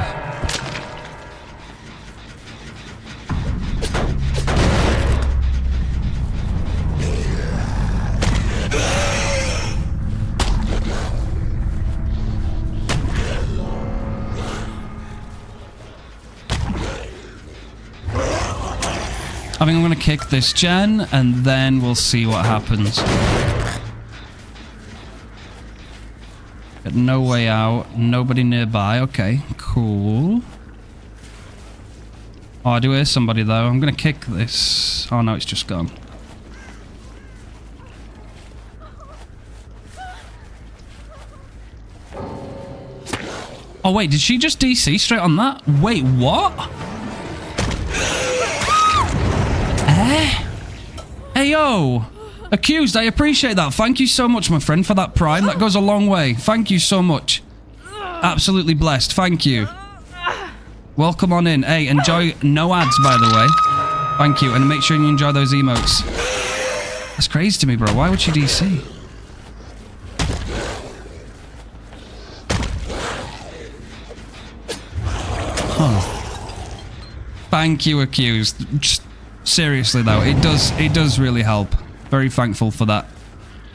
I think I'm going to kick this gen, and then we'll see what happens. Got no way out. Nobody nearby. Okay, cool. Oh, I do hear somebody, though. I'm going to kick this. Oh, no, it's just gone. Oh, wait, did she just DC straight on that? Wait, what? Hey, yo! Accused, I appreciate that. Thank you so much, my friend, for that prime. That goes a long way. Thank you so much. Absolutely blessed. Thank you. Welcome on in. Hey, enjoy no ads, by the way. Thank you. And make sure you enjoy those emotes. That's crazy to me, bro. Why would she DC? Huh. Thank you, Accused. Just seriously, though, it does really help. Very thankful for that.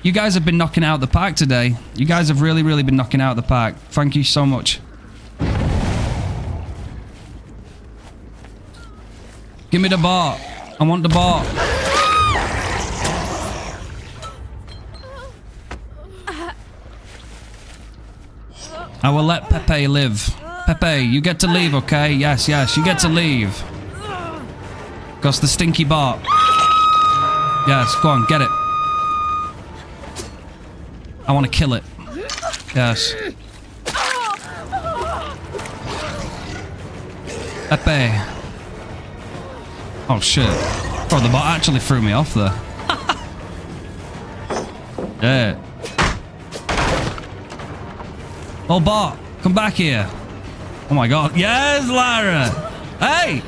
You guys have been knocking out the park today. You guys have really, really been knocking out the park. Thank you so much. Give me the bar. I want the bar. I will let Pepe live. Pepe, you get to leave, okay? Yes, yes, you get to leave. Because the stinky bar. Yes, go on, get it. I want to kill it. Yes. Pepe. Oh, shit. Bro, the bot actually threw me off there. Yeah. Oh, bot, come back here. Oh, my God. Yes, Lara. Hey.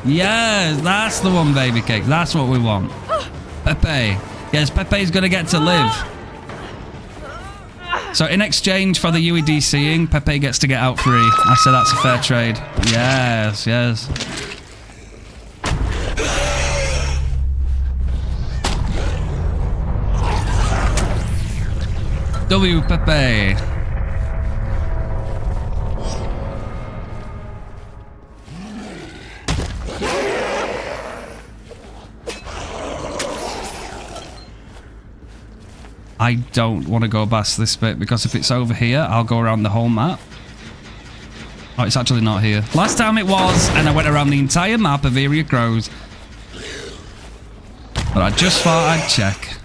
Yes, that's the one, baby cake. That's what we want. Pepe. Yes, Pepe's going to get to live. So in exchange for the UEDCing, Pepe gets to get out free. I say that's a fair trade. Yes, yes. W Pepe. I don't want to go past this bit because if it's over here, I'll go around the whole map. Oh, it's actually not here. Last time it was, and I went around the entire map of Area Crows. But I just thought I'd check.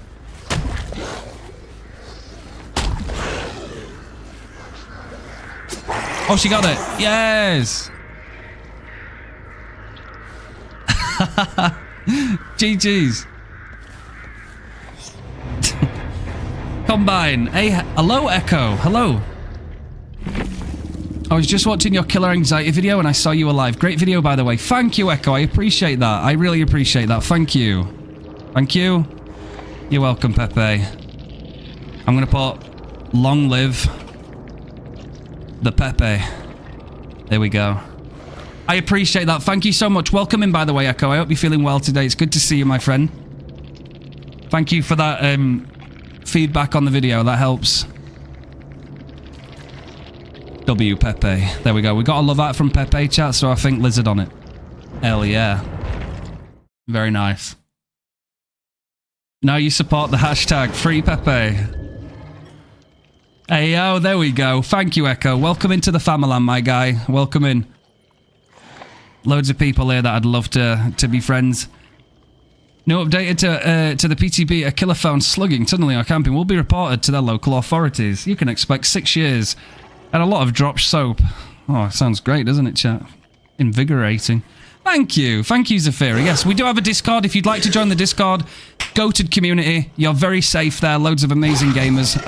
Oh, she got it. Yes. GG's. Combine. Hey, hello, Echo. Hello. I was just watching your killer anxiety video and I saw you alive. Great video, by the way. Thank you, Echo. I appreciate that. I really appreciate that. Thank you. Thank you. You're welcome, Pepe. I'm going to put long live the Pepe. There we go. I appreciate that. Thank you so much. Welcome in, by the way, Echo. I hope you're feeling well today. It's good to see you, my friend. Thank you for that feedback on the video. That helps. W Pepe. There we go. We got a love out from Pepe chat, so I think Lizard on it. Hell yeah. Very nice. Now you support the hashtag Free Pepe. Hey, yo, there we go. Thank you, Echo. Welcome into the Famaland, my guy. Welcome in. Loads of people here that I'd love to be friends. No updated to the PTB. A killer found slugging tunnelling or camping will be reported to their local authorities. You can expect 6 years and a lot of dropped soap. Oh, sounds great, doesn't it, chat? invigorating. Thank you, Zafira. Yes, we do have a Discord. If you'd like to join the Discord, goated community. You're very safe there. Loads of amazing gamers,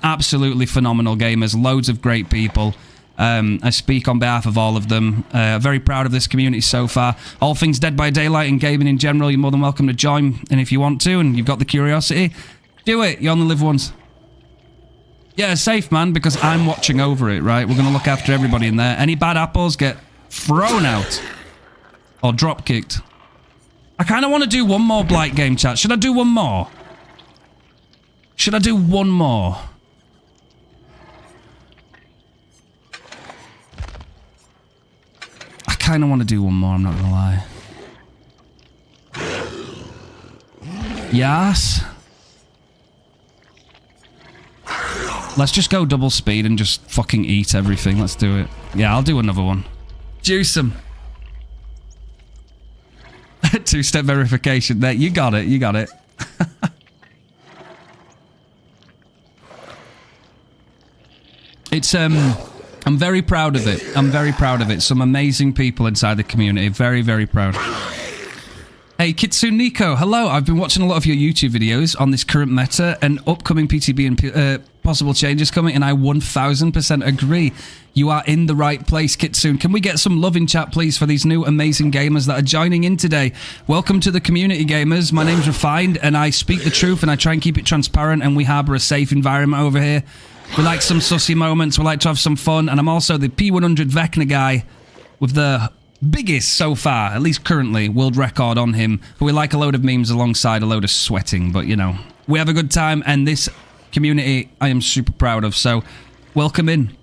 absolutely phenomenal gamers. Loads of great people. I speak on behalf of all of them. Very proud of this community so far. All things Dead by Daylight and gaming in general, you're more than welcome to join. And if you want to, and you've got the curiosity, do it. You only live once. Yeah, safe, man, because I'm watching over it, right? We're going to look after everybody in there. Any bad apples get thrown out. Or drop kicked. I kind of want to do one more Blight game, chat. Should I do one more? Should I do one more? I kind of want to do one more, I'm not going to lie. Yes. Let's just go double speed and just fucking eat everything. Let's do it. Yeah, I'll do another one. Juice them. Two-step verification. There, you got it. You got it. It's I'm very proud of it. I'm very proud of it. Some amazing people inside the community. Very, very proud. Hey, Kitsune Nico. Hello. I've been watching a lot of your YouTube videos on this current meta and upcoming PTB and possible changes coming, and I 1000% agree. You are in the right place, Kitsune. Can we get some love in chat, please, for these new amazing gamers that are joining in today? Welcome to the community, gamers. My name's Refined, and I speak the truth, and I try and keep it transparent, and we harbour a safe environment over here. We like some sussy moments. We like to have some fun, and I'm also the P100 Vecna guy with the biggest, so far, at least currently, world record on him. But we like a load of memes alongside a load of sweating, but, you know, we have a good time, and this community I am super proud of, so welcome in.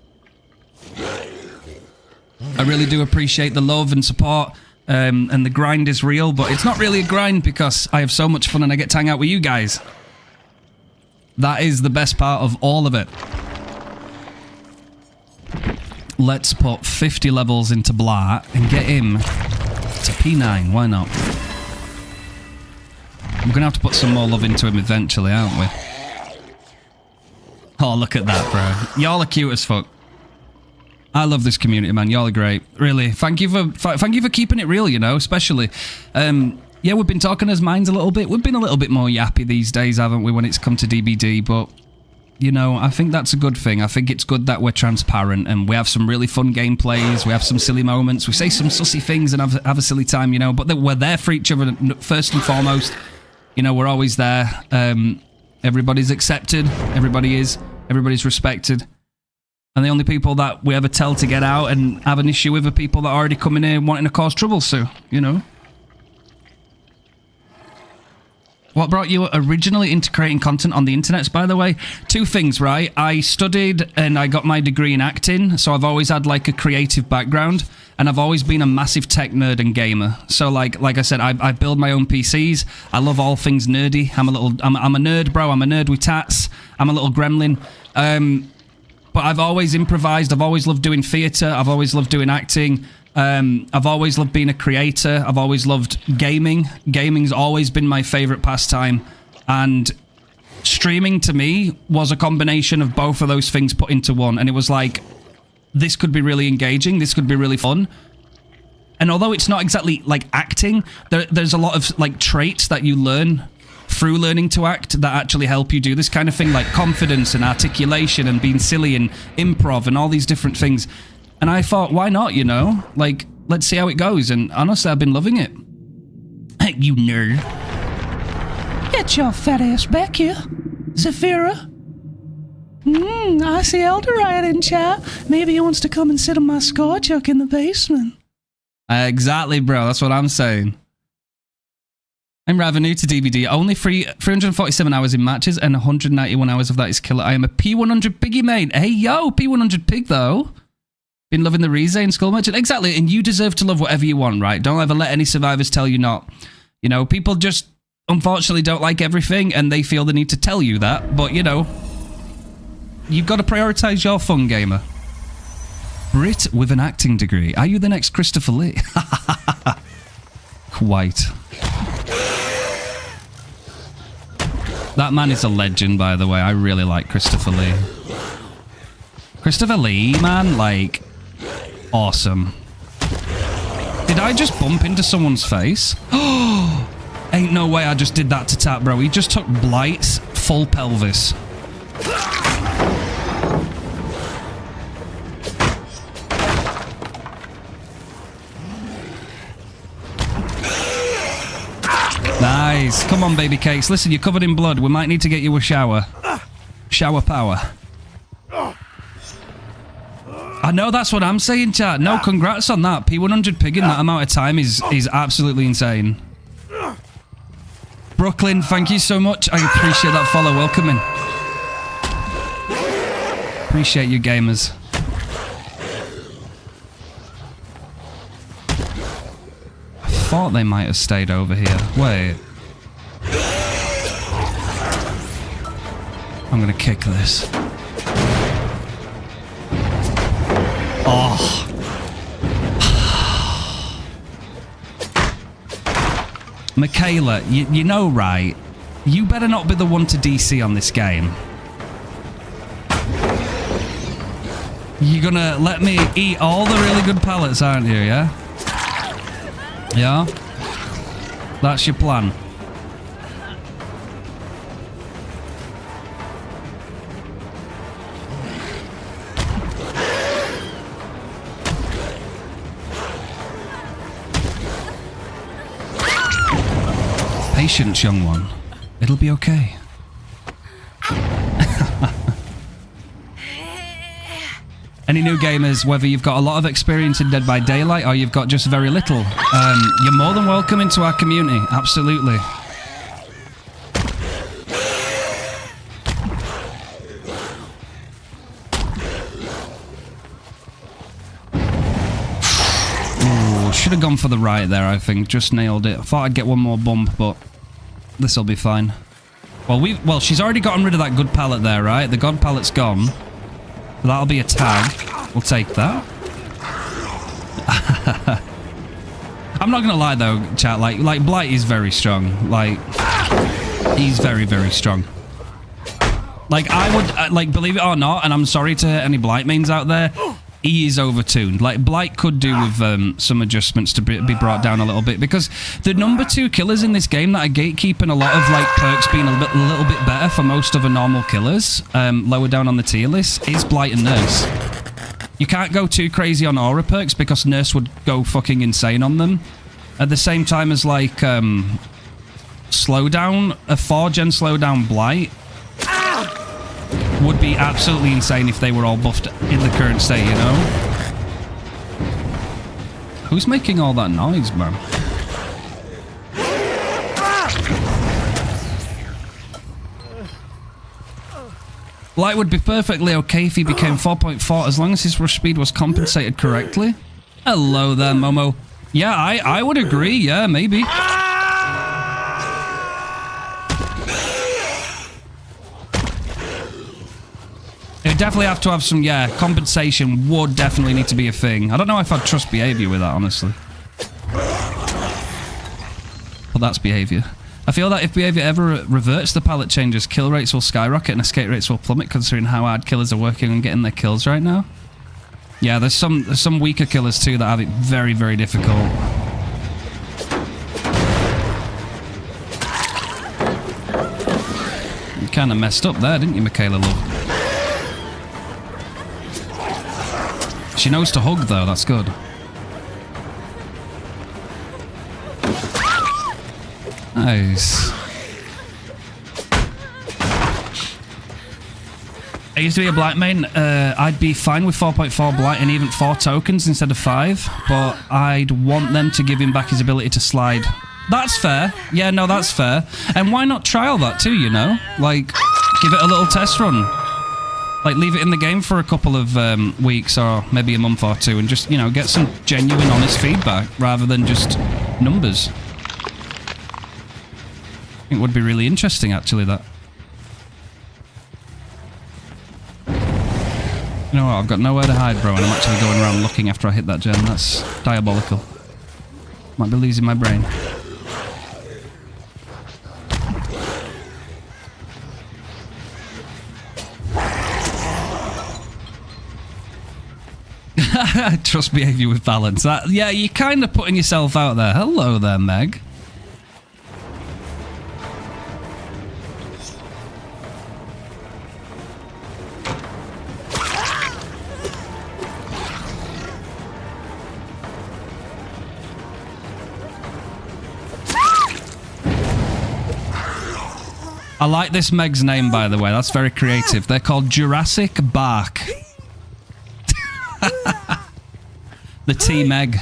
I really do appreciate the love and support, and the grind is real, but it's not really a grind because I have so much fun and I get to hang out with you guys. That is the best part of all of it. Let's put 50 levels into Blat and get him to P9, why not? I'm gonna have to put some more love into him eventually, aren't we? Oh, look at that, bro. Y'all are cute as fuck. I love this community, man. Y'all are great. Really. Thank you for keeping it real, you know, especially. Yeah, we've been talking as minds a little bit. We've been a little bit more yappy these days, haven't we, when it's come to DBD, but, you know, I think that's a good thing. I think it's good that we're transparent and we have some really fun gameplays. We have some silly moments. We say some sussy things and have a silly time, you know, but we're there for each other first and foremost. You know, we're always there. Everybody's accepted. Everybody's respected. And the only people that we ever tell to get out and have an issue with are people that are already coming in wanting to cause trouble, so, you know. What brought you originally into creating content on the internet, by the way? Two things, right? I studied and I got my degree in acting, so I've always had like a creative background, and I've always been a massive tech nerd and gamer. So like I said, I build my own PCs. I love all things nerdy. I'm a nerd, bro. I'm a nerd with tats. I'm a little gremlin. But I've always improvised. I've always loved doing theatre. I've always loved doing acting. I've always loved being a creator. I've always loved gaming. Gaming's always been my favourite pastime. And streaming to me was a combination of both of those things put into one. And it was like, this could be really engaging. This could be really fun. And although it's not exactly like acting, there's a lot of like traits that you learn through learning to act that actually help you do this kind of thing, like confidence and articulation and being silly and improv and all these different things. And I thought, why not, you know? Like, let's see how it goes. And honestly, I've been loving it. You nerd. Get your fat ass back here, Zafira. I see Eldorite in chat. Maybe he wants to come and sit on my score chuck in the basement. Exactly, bro. That's what I'm saying. I'm rather new to DBD. Only 347 hours in matches and 191 hours of that is killer. I am a P100 piggy, mate. Hey, yo, P100 pig, though. Been loving the Razer and Skull Merchant. Exactly, and you deserve to love whatever you want, right? Don't ever let any survivors tell you not. You know, people just, unfortunately, don't like everything, and they feel the need to tell you that. But, you know, you've got to prioritise your fun, gamer. Brit with an acting degree. Are you the next Christopher Lee? Quite. That man is a legend, by the way. I really like Christopher Lee. Christopher Lee, man, like, awesome. Did I just bump into someone's face? Oh, ain't no way I just did that to Tap, bro. He just took Blight's full pelvis. Nice. Come on, baby cakes. Listen, you're covered in blood. We might need to get you a shower. Shower power. I know, that's what I'm saying, chat. No, congrats on that. P100 pig in that amount of time is absolutely insane. Brooklyn, thank you so much. I appreciate that follow. Welcome in. Appreciate you, gamers. I thought they might have stayed over here. Wait. I'm gonna kick this. Oh. Michaela, you know, right? You better not be the one to DC on this game. You're gonna let me eat all the really good pallets, aren't you, yeah? Yeah? That's your plan. Patience, young one. It'll be okay. Any new gamers, whether you've got a lot of experience in Dead by Daylight or you've got just very little, you're more than welcome into our community. Absolutely. Ooh, should have gone for the right there, I think. Just nailed it. I thought I'd get one more bump, but this'll be fine. Well, she's already gotten rid of that good pallet there, right? The god pallet's gone. That'll be a tag. We'll take that. I'm not gonna lie though, chat. Like Blight is very strong. Like, he's very, very strong. Like, I would like, believe it or not, and I'm sorry to any Blight mains out there, he is overtuned. Like, Blight could do with some adjustments to be brought down a little bit, because the number 2 killers in this game that are gatekeeping a lot of like perks being a little bit better for most of the normal killers, lower down on the tier list, is Blight and Nurse. You can't go too crazy on aura perks because Nurse would go fucking insane on them. At the same time as like slowdown, a 4-gen slowdown Blight would be absolutely insane if they were all buffed in the current state, you know? Who's making all that noise, man? Light would be perfectly okay if he became 4.4 as long as his rush speed was compensated correctly. Hello there, Momo. Yeah, I would agree, yeah, maybe. It'd definitely have to have some, yeah, compensation would definitely need to be a thing. I don't know if I'd trust Behaviour with that, honestly. But that's Behaviour. I feel that if Behaviour ever reverts the palette changes, kill rates will skyrocket and escape rates will plummet, considering how hard killers are working on getting their kills right now. Yeah, there's some weaker killers too that have it very, very difficult. You kind of messed up there, didn't you, Michaela Love? She knows to hug, though. That's good. Nice. I used to be a Blight main. I'd be fine with 4.4 Blight and even 4 tokens instead of 5, but I'd want them to give him back his ability to slide. That's fair. Yeah, no, that's fair. And why not trial that too, you know? Like, give it a little test run. Like, leave it in the game for a couple of weeks or maybe a month or 2 and just, you know, get some genuine, honest feedback rather than just numbers. I think it would be really interesting, actually, that. You know what? I've got nowhere to hide, bro, and I'm actually going around looking after I hit that gem. That's diabolical. Might be losing my brain. Trust behavior with balance. Yeah, you're kind of putting yourself out there. Hello there, Meg. I like this Meg's name, by the way. That's very creative. They're called Jurassic Bark. The T-Meg.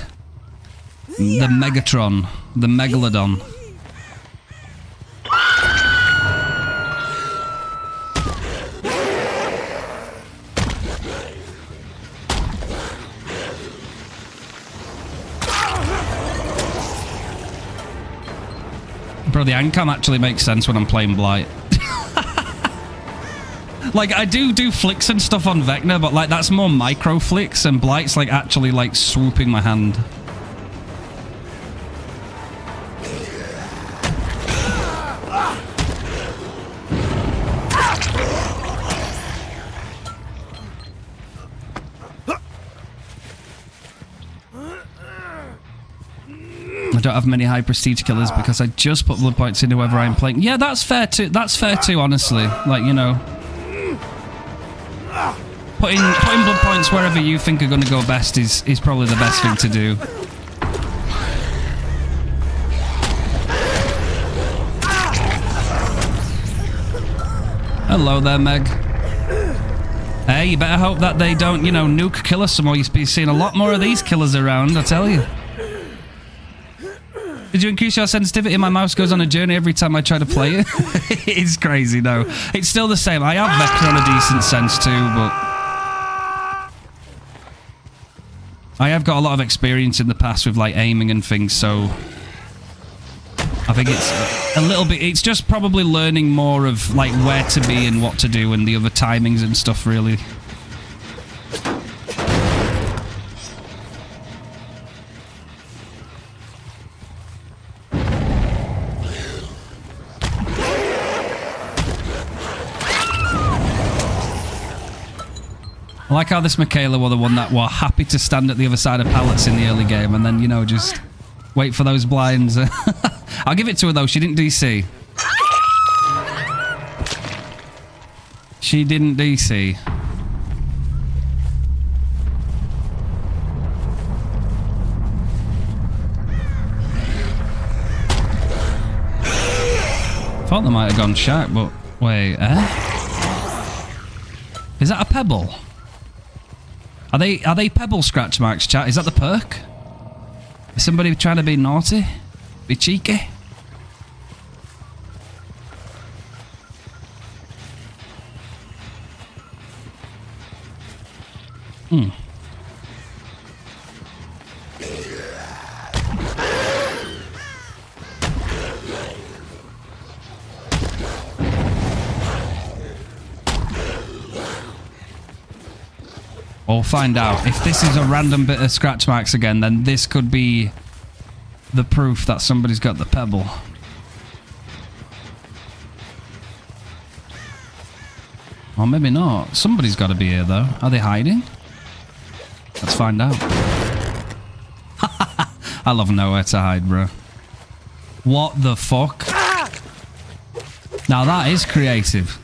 The Megatron. The Megalodon. Bro, the aim-cam actually makes sense when I'm playing Blight. Like, I do flicks and stuff on Vecna, but, like, that's more micro flicks, and Blight's, like, actually, like, swooping my hand. I don't have many high prestige killers because I just put blood points into whoever I'm playing. Yeah, that's fair too. That's fair too, honestly. Like, you know, putting blood points wherever you think are going to go best is probably the best thing to do. Hello there, Meg. Hey, you better hope that they don't, you know, nuke killer some more. You'll be seeing a lot more of these killers around, I tell you. Did you increase your sensitivity? My mouse goes on a journey every time I try to play it. It's crazy, though. It's still the same. I have Vecna on a decent sense, too, but I have got a lot of experience in the past with, like, aiming and things, so I think it's a little bit... It's just probably learning more of, like, where to be and what to do and the other timings and stuff, really. I like how this Michaela were the one that were happy to stand at the other side of pallets in the early game and then, you know, just wait for those blinds. I'll give it to her, though. She didn't DC. She didn't DC. Thought they might have gone sharp, but wait, Is that a pebble? Are they pebble scratch marks, chat? Is that the perk? Is somebody trying to be naughty? Be cheeky? We'll find out. If this is a random bit of scratch marks again, then this could be the proof that somebody's got the pebble. Or maybe not. Somebody's got to be here, though. Are they hiding? Let's find out. I love nowhere to hide, bro. What the fuck? Now that is creative.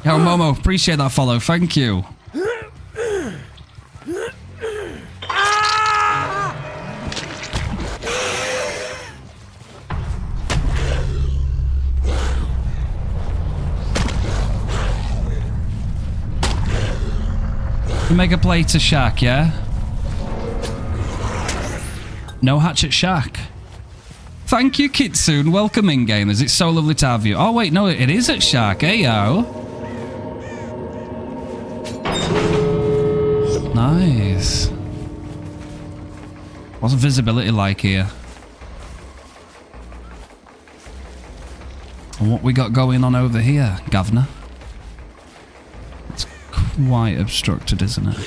Yo, Momo, appreciate that follow. Thank you. Make a play to Shack, yeah? No hatchet Shack. Thank you, Kitsune. Welcome in, gamers. It's so lovely to have you. Oh, wait, no, it is at Shack. Hey, yo. Nice. What's visibility like here? And what we got going on over here, Governor? Quite obstructed, isn't it?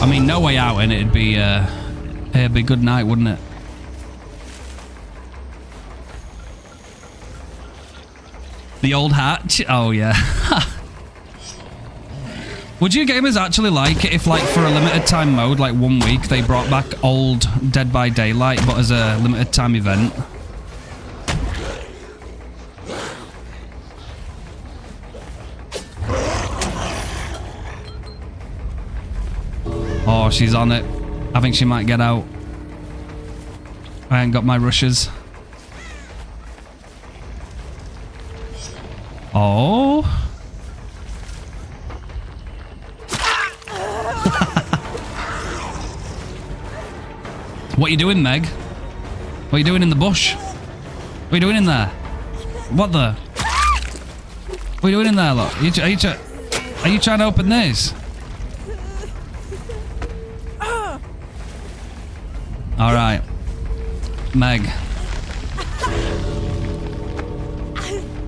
I mean, no way out, and it'd be good night, wouldn't it? The old hatch? Oh, yeah. Would you gamers actually like it if, like, for a limited time mode, like 1 week, they brought back old Dead by Daylight, but as a limited time event? Oh, she's on it. I think she might get out. I ain't got my rushes. Oh. What are you doing, Meg? What are you doing in the bush? What are you doing in there? What the? What are you doing in there, look? Are you trying to open this? All right, Meg.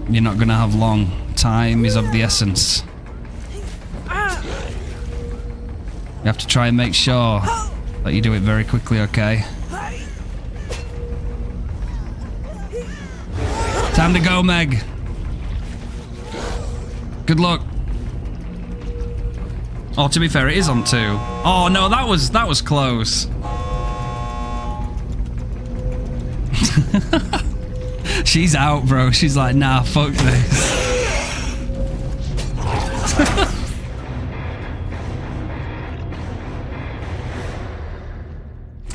You're not gonna have long. Time is of the essence. You have to try and make sure that you do it very quickly, okay? Time to go, Meg. Good luck. Oh, to be fair, it is on 2. Oh no, that was close. She's out, bro. She's like, nah, fuck this.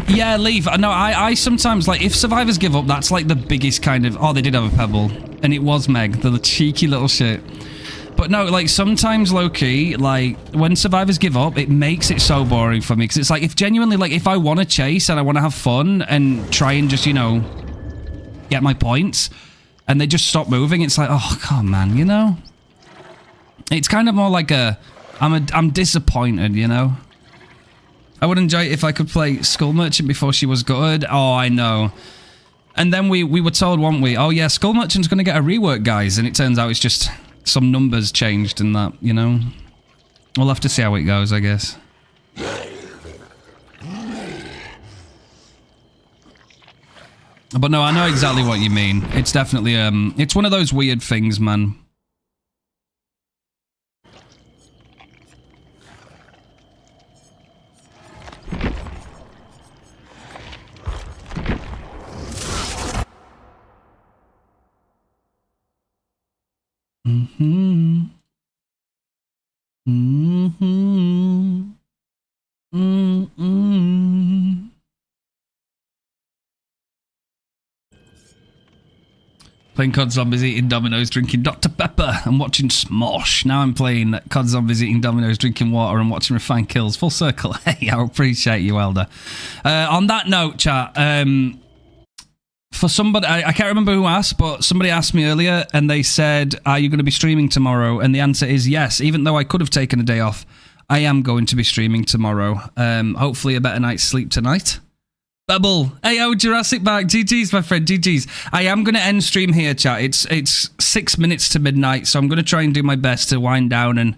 Yeah, leave. No, I sometimes, like, if survivors give up, that's like the biggest kind of... Oh, they did have a pebble. And it was Meg, the cheeky little shit. But no, like, sometimes, low-key, like, when survivors give up, it makes it so boring for me. Because it's like, if genuinely, like, if I want to chase and I want to have fun and try and just, you know, get my points, and they just stop moving, it's like, oh, come on, man, you know? It's kind of more like I'm disappointed, you know? I would enjoy it if I could play Skull Merchant before she was good. Oh, I know. And then we were told, weren't we? Oh, yeah, Skull Merchant's going to get a rework, guys. And it turns out it's just some numbers changed and that, you know? We'll have to see how it goes, I guess. But no, I know exactly what you mean. It's definitely, it's one of those weird things, man. Mm-hmm. Mm-hmm. Mm-hmm. Playing COD Zombies, eating Dominoes, drinking Dr. Pepper, and watching Smosh. Now I'm playing COD Zombies, eating Dominoes, drinking water, and watching Refined Kills. Full circle. Hey, I appreciate you, Elder. On that note, chat, for somebody, I can't remember who asked, but somebody asked me earlier, and they said, are you going to be streaming tomorrow? And the answer is yes. Even though I could have taken a day off, I am going to be streaming tomorrow. Hopefully a better night's sleep tonight. Bubble. Hey, oh, Jurassic Park. GG's, my friend. GG's. I am going to end stream here, chat. It's 6 minutes to midnight, so I'm going to try and do my best to wind down and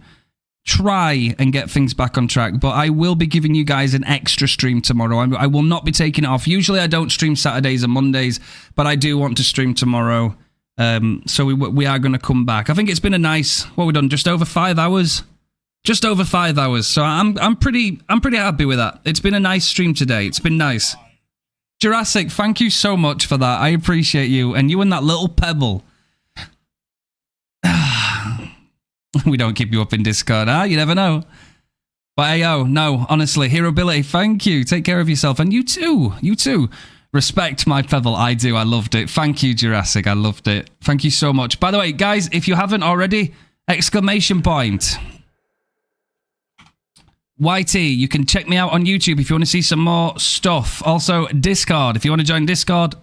try and get things back on track. But I will be giving you guys an extra stream tomorrow. I will not be taking it off. Usually I don't stream Saturdays and Mondays, but I do want to stream tomorrow. So we are going to come back. I think it's been a nice... What we've done? Just over 5 hours? Just over 5 hours. So I'm pretty happy with that. It's been a nice stream today. It's been nice. Jurassic, thank you so much for that. I appreciate you. And you and that little pebble. We don't keep you up in Discord, huh? You never know. But hey, yo, no, honestly, Herobility, thank you. Take care of yourself. And you too. You too. Respect my pebble. I do. I loved it. Thank you, Jurassic. I loved it. Thank you so much. By the way, guys, if you haven't already, exclamation point. YT, you can check me out on YouTube if you want to see some more stuff. Also, Discord. If you want to join Discord,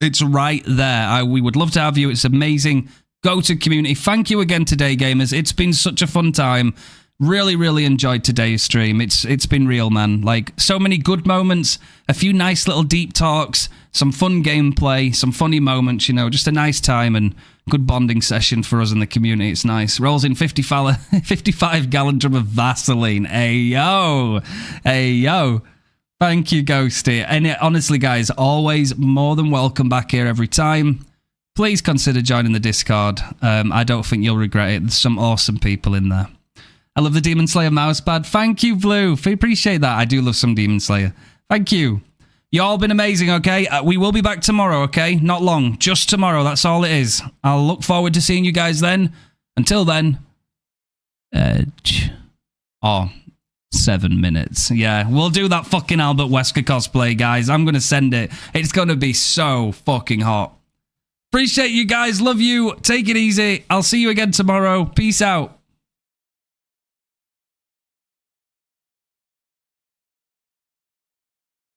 it's right there. We would love to have you. It's amazing. Go to community. Thank you again today, gamers. It's been such a fun time. Really, really enjoyed today's stream. It's been real, man. Like, so many good moments, a few nice little deep talks, some fun gameplay, some funny moments, you know, just a nice time and good bonding session for us in the community. It's nice. Rolls in 55-gallon drum of Vaseline. Hey, yo. Hey, yo. Thank you, Ghosty. And honestly, guys, always more than welcome back here every time. Please consider joining the Discord. I don't think you'll regret it. There's some awesome people in there. I love the Demon Slayer mousepad. Thank you, Blue. Appreciate that. I do love some Demon Slayer. Thank you. You all been amazing, okay? We will be back tomorrow, okay? Not long. Just tomorrow. That's all it is. I'll look forward to seeing you guys then. Until then, Edge. Oh, 7 minutes. Yeah, we'll do that fucking Albert Wesker cosplay, guys. I'm going to send it. It's going to be so fucking hot. Appreciate you guys. Love you. Take it easy. I'll see you again tomorrow. Peace out.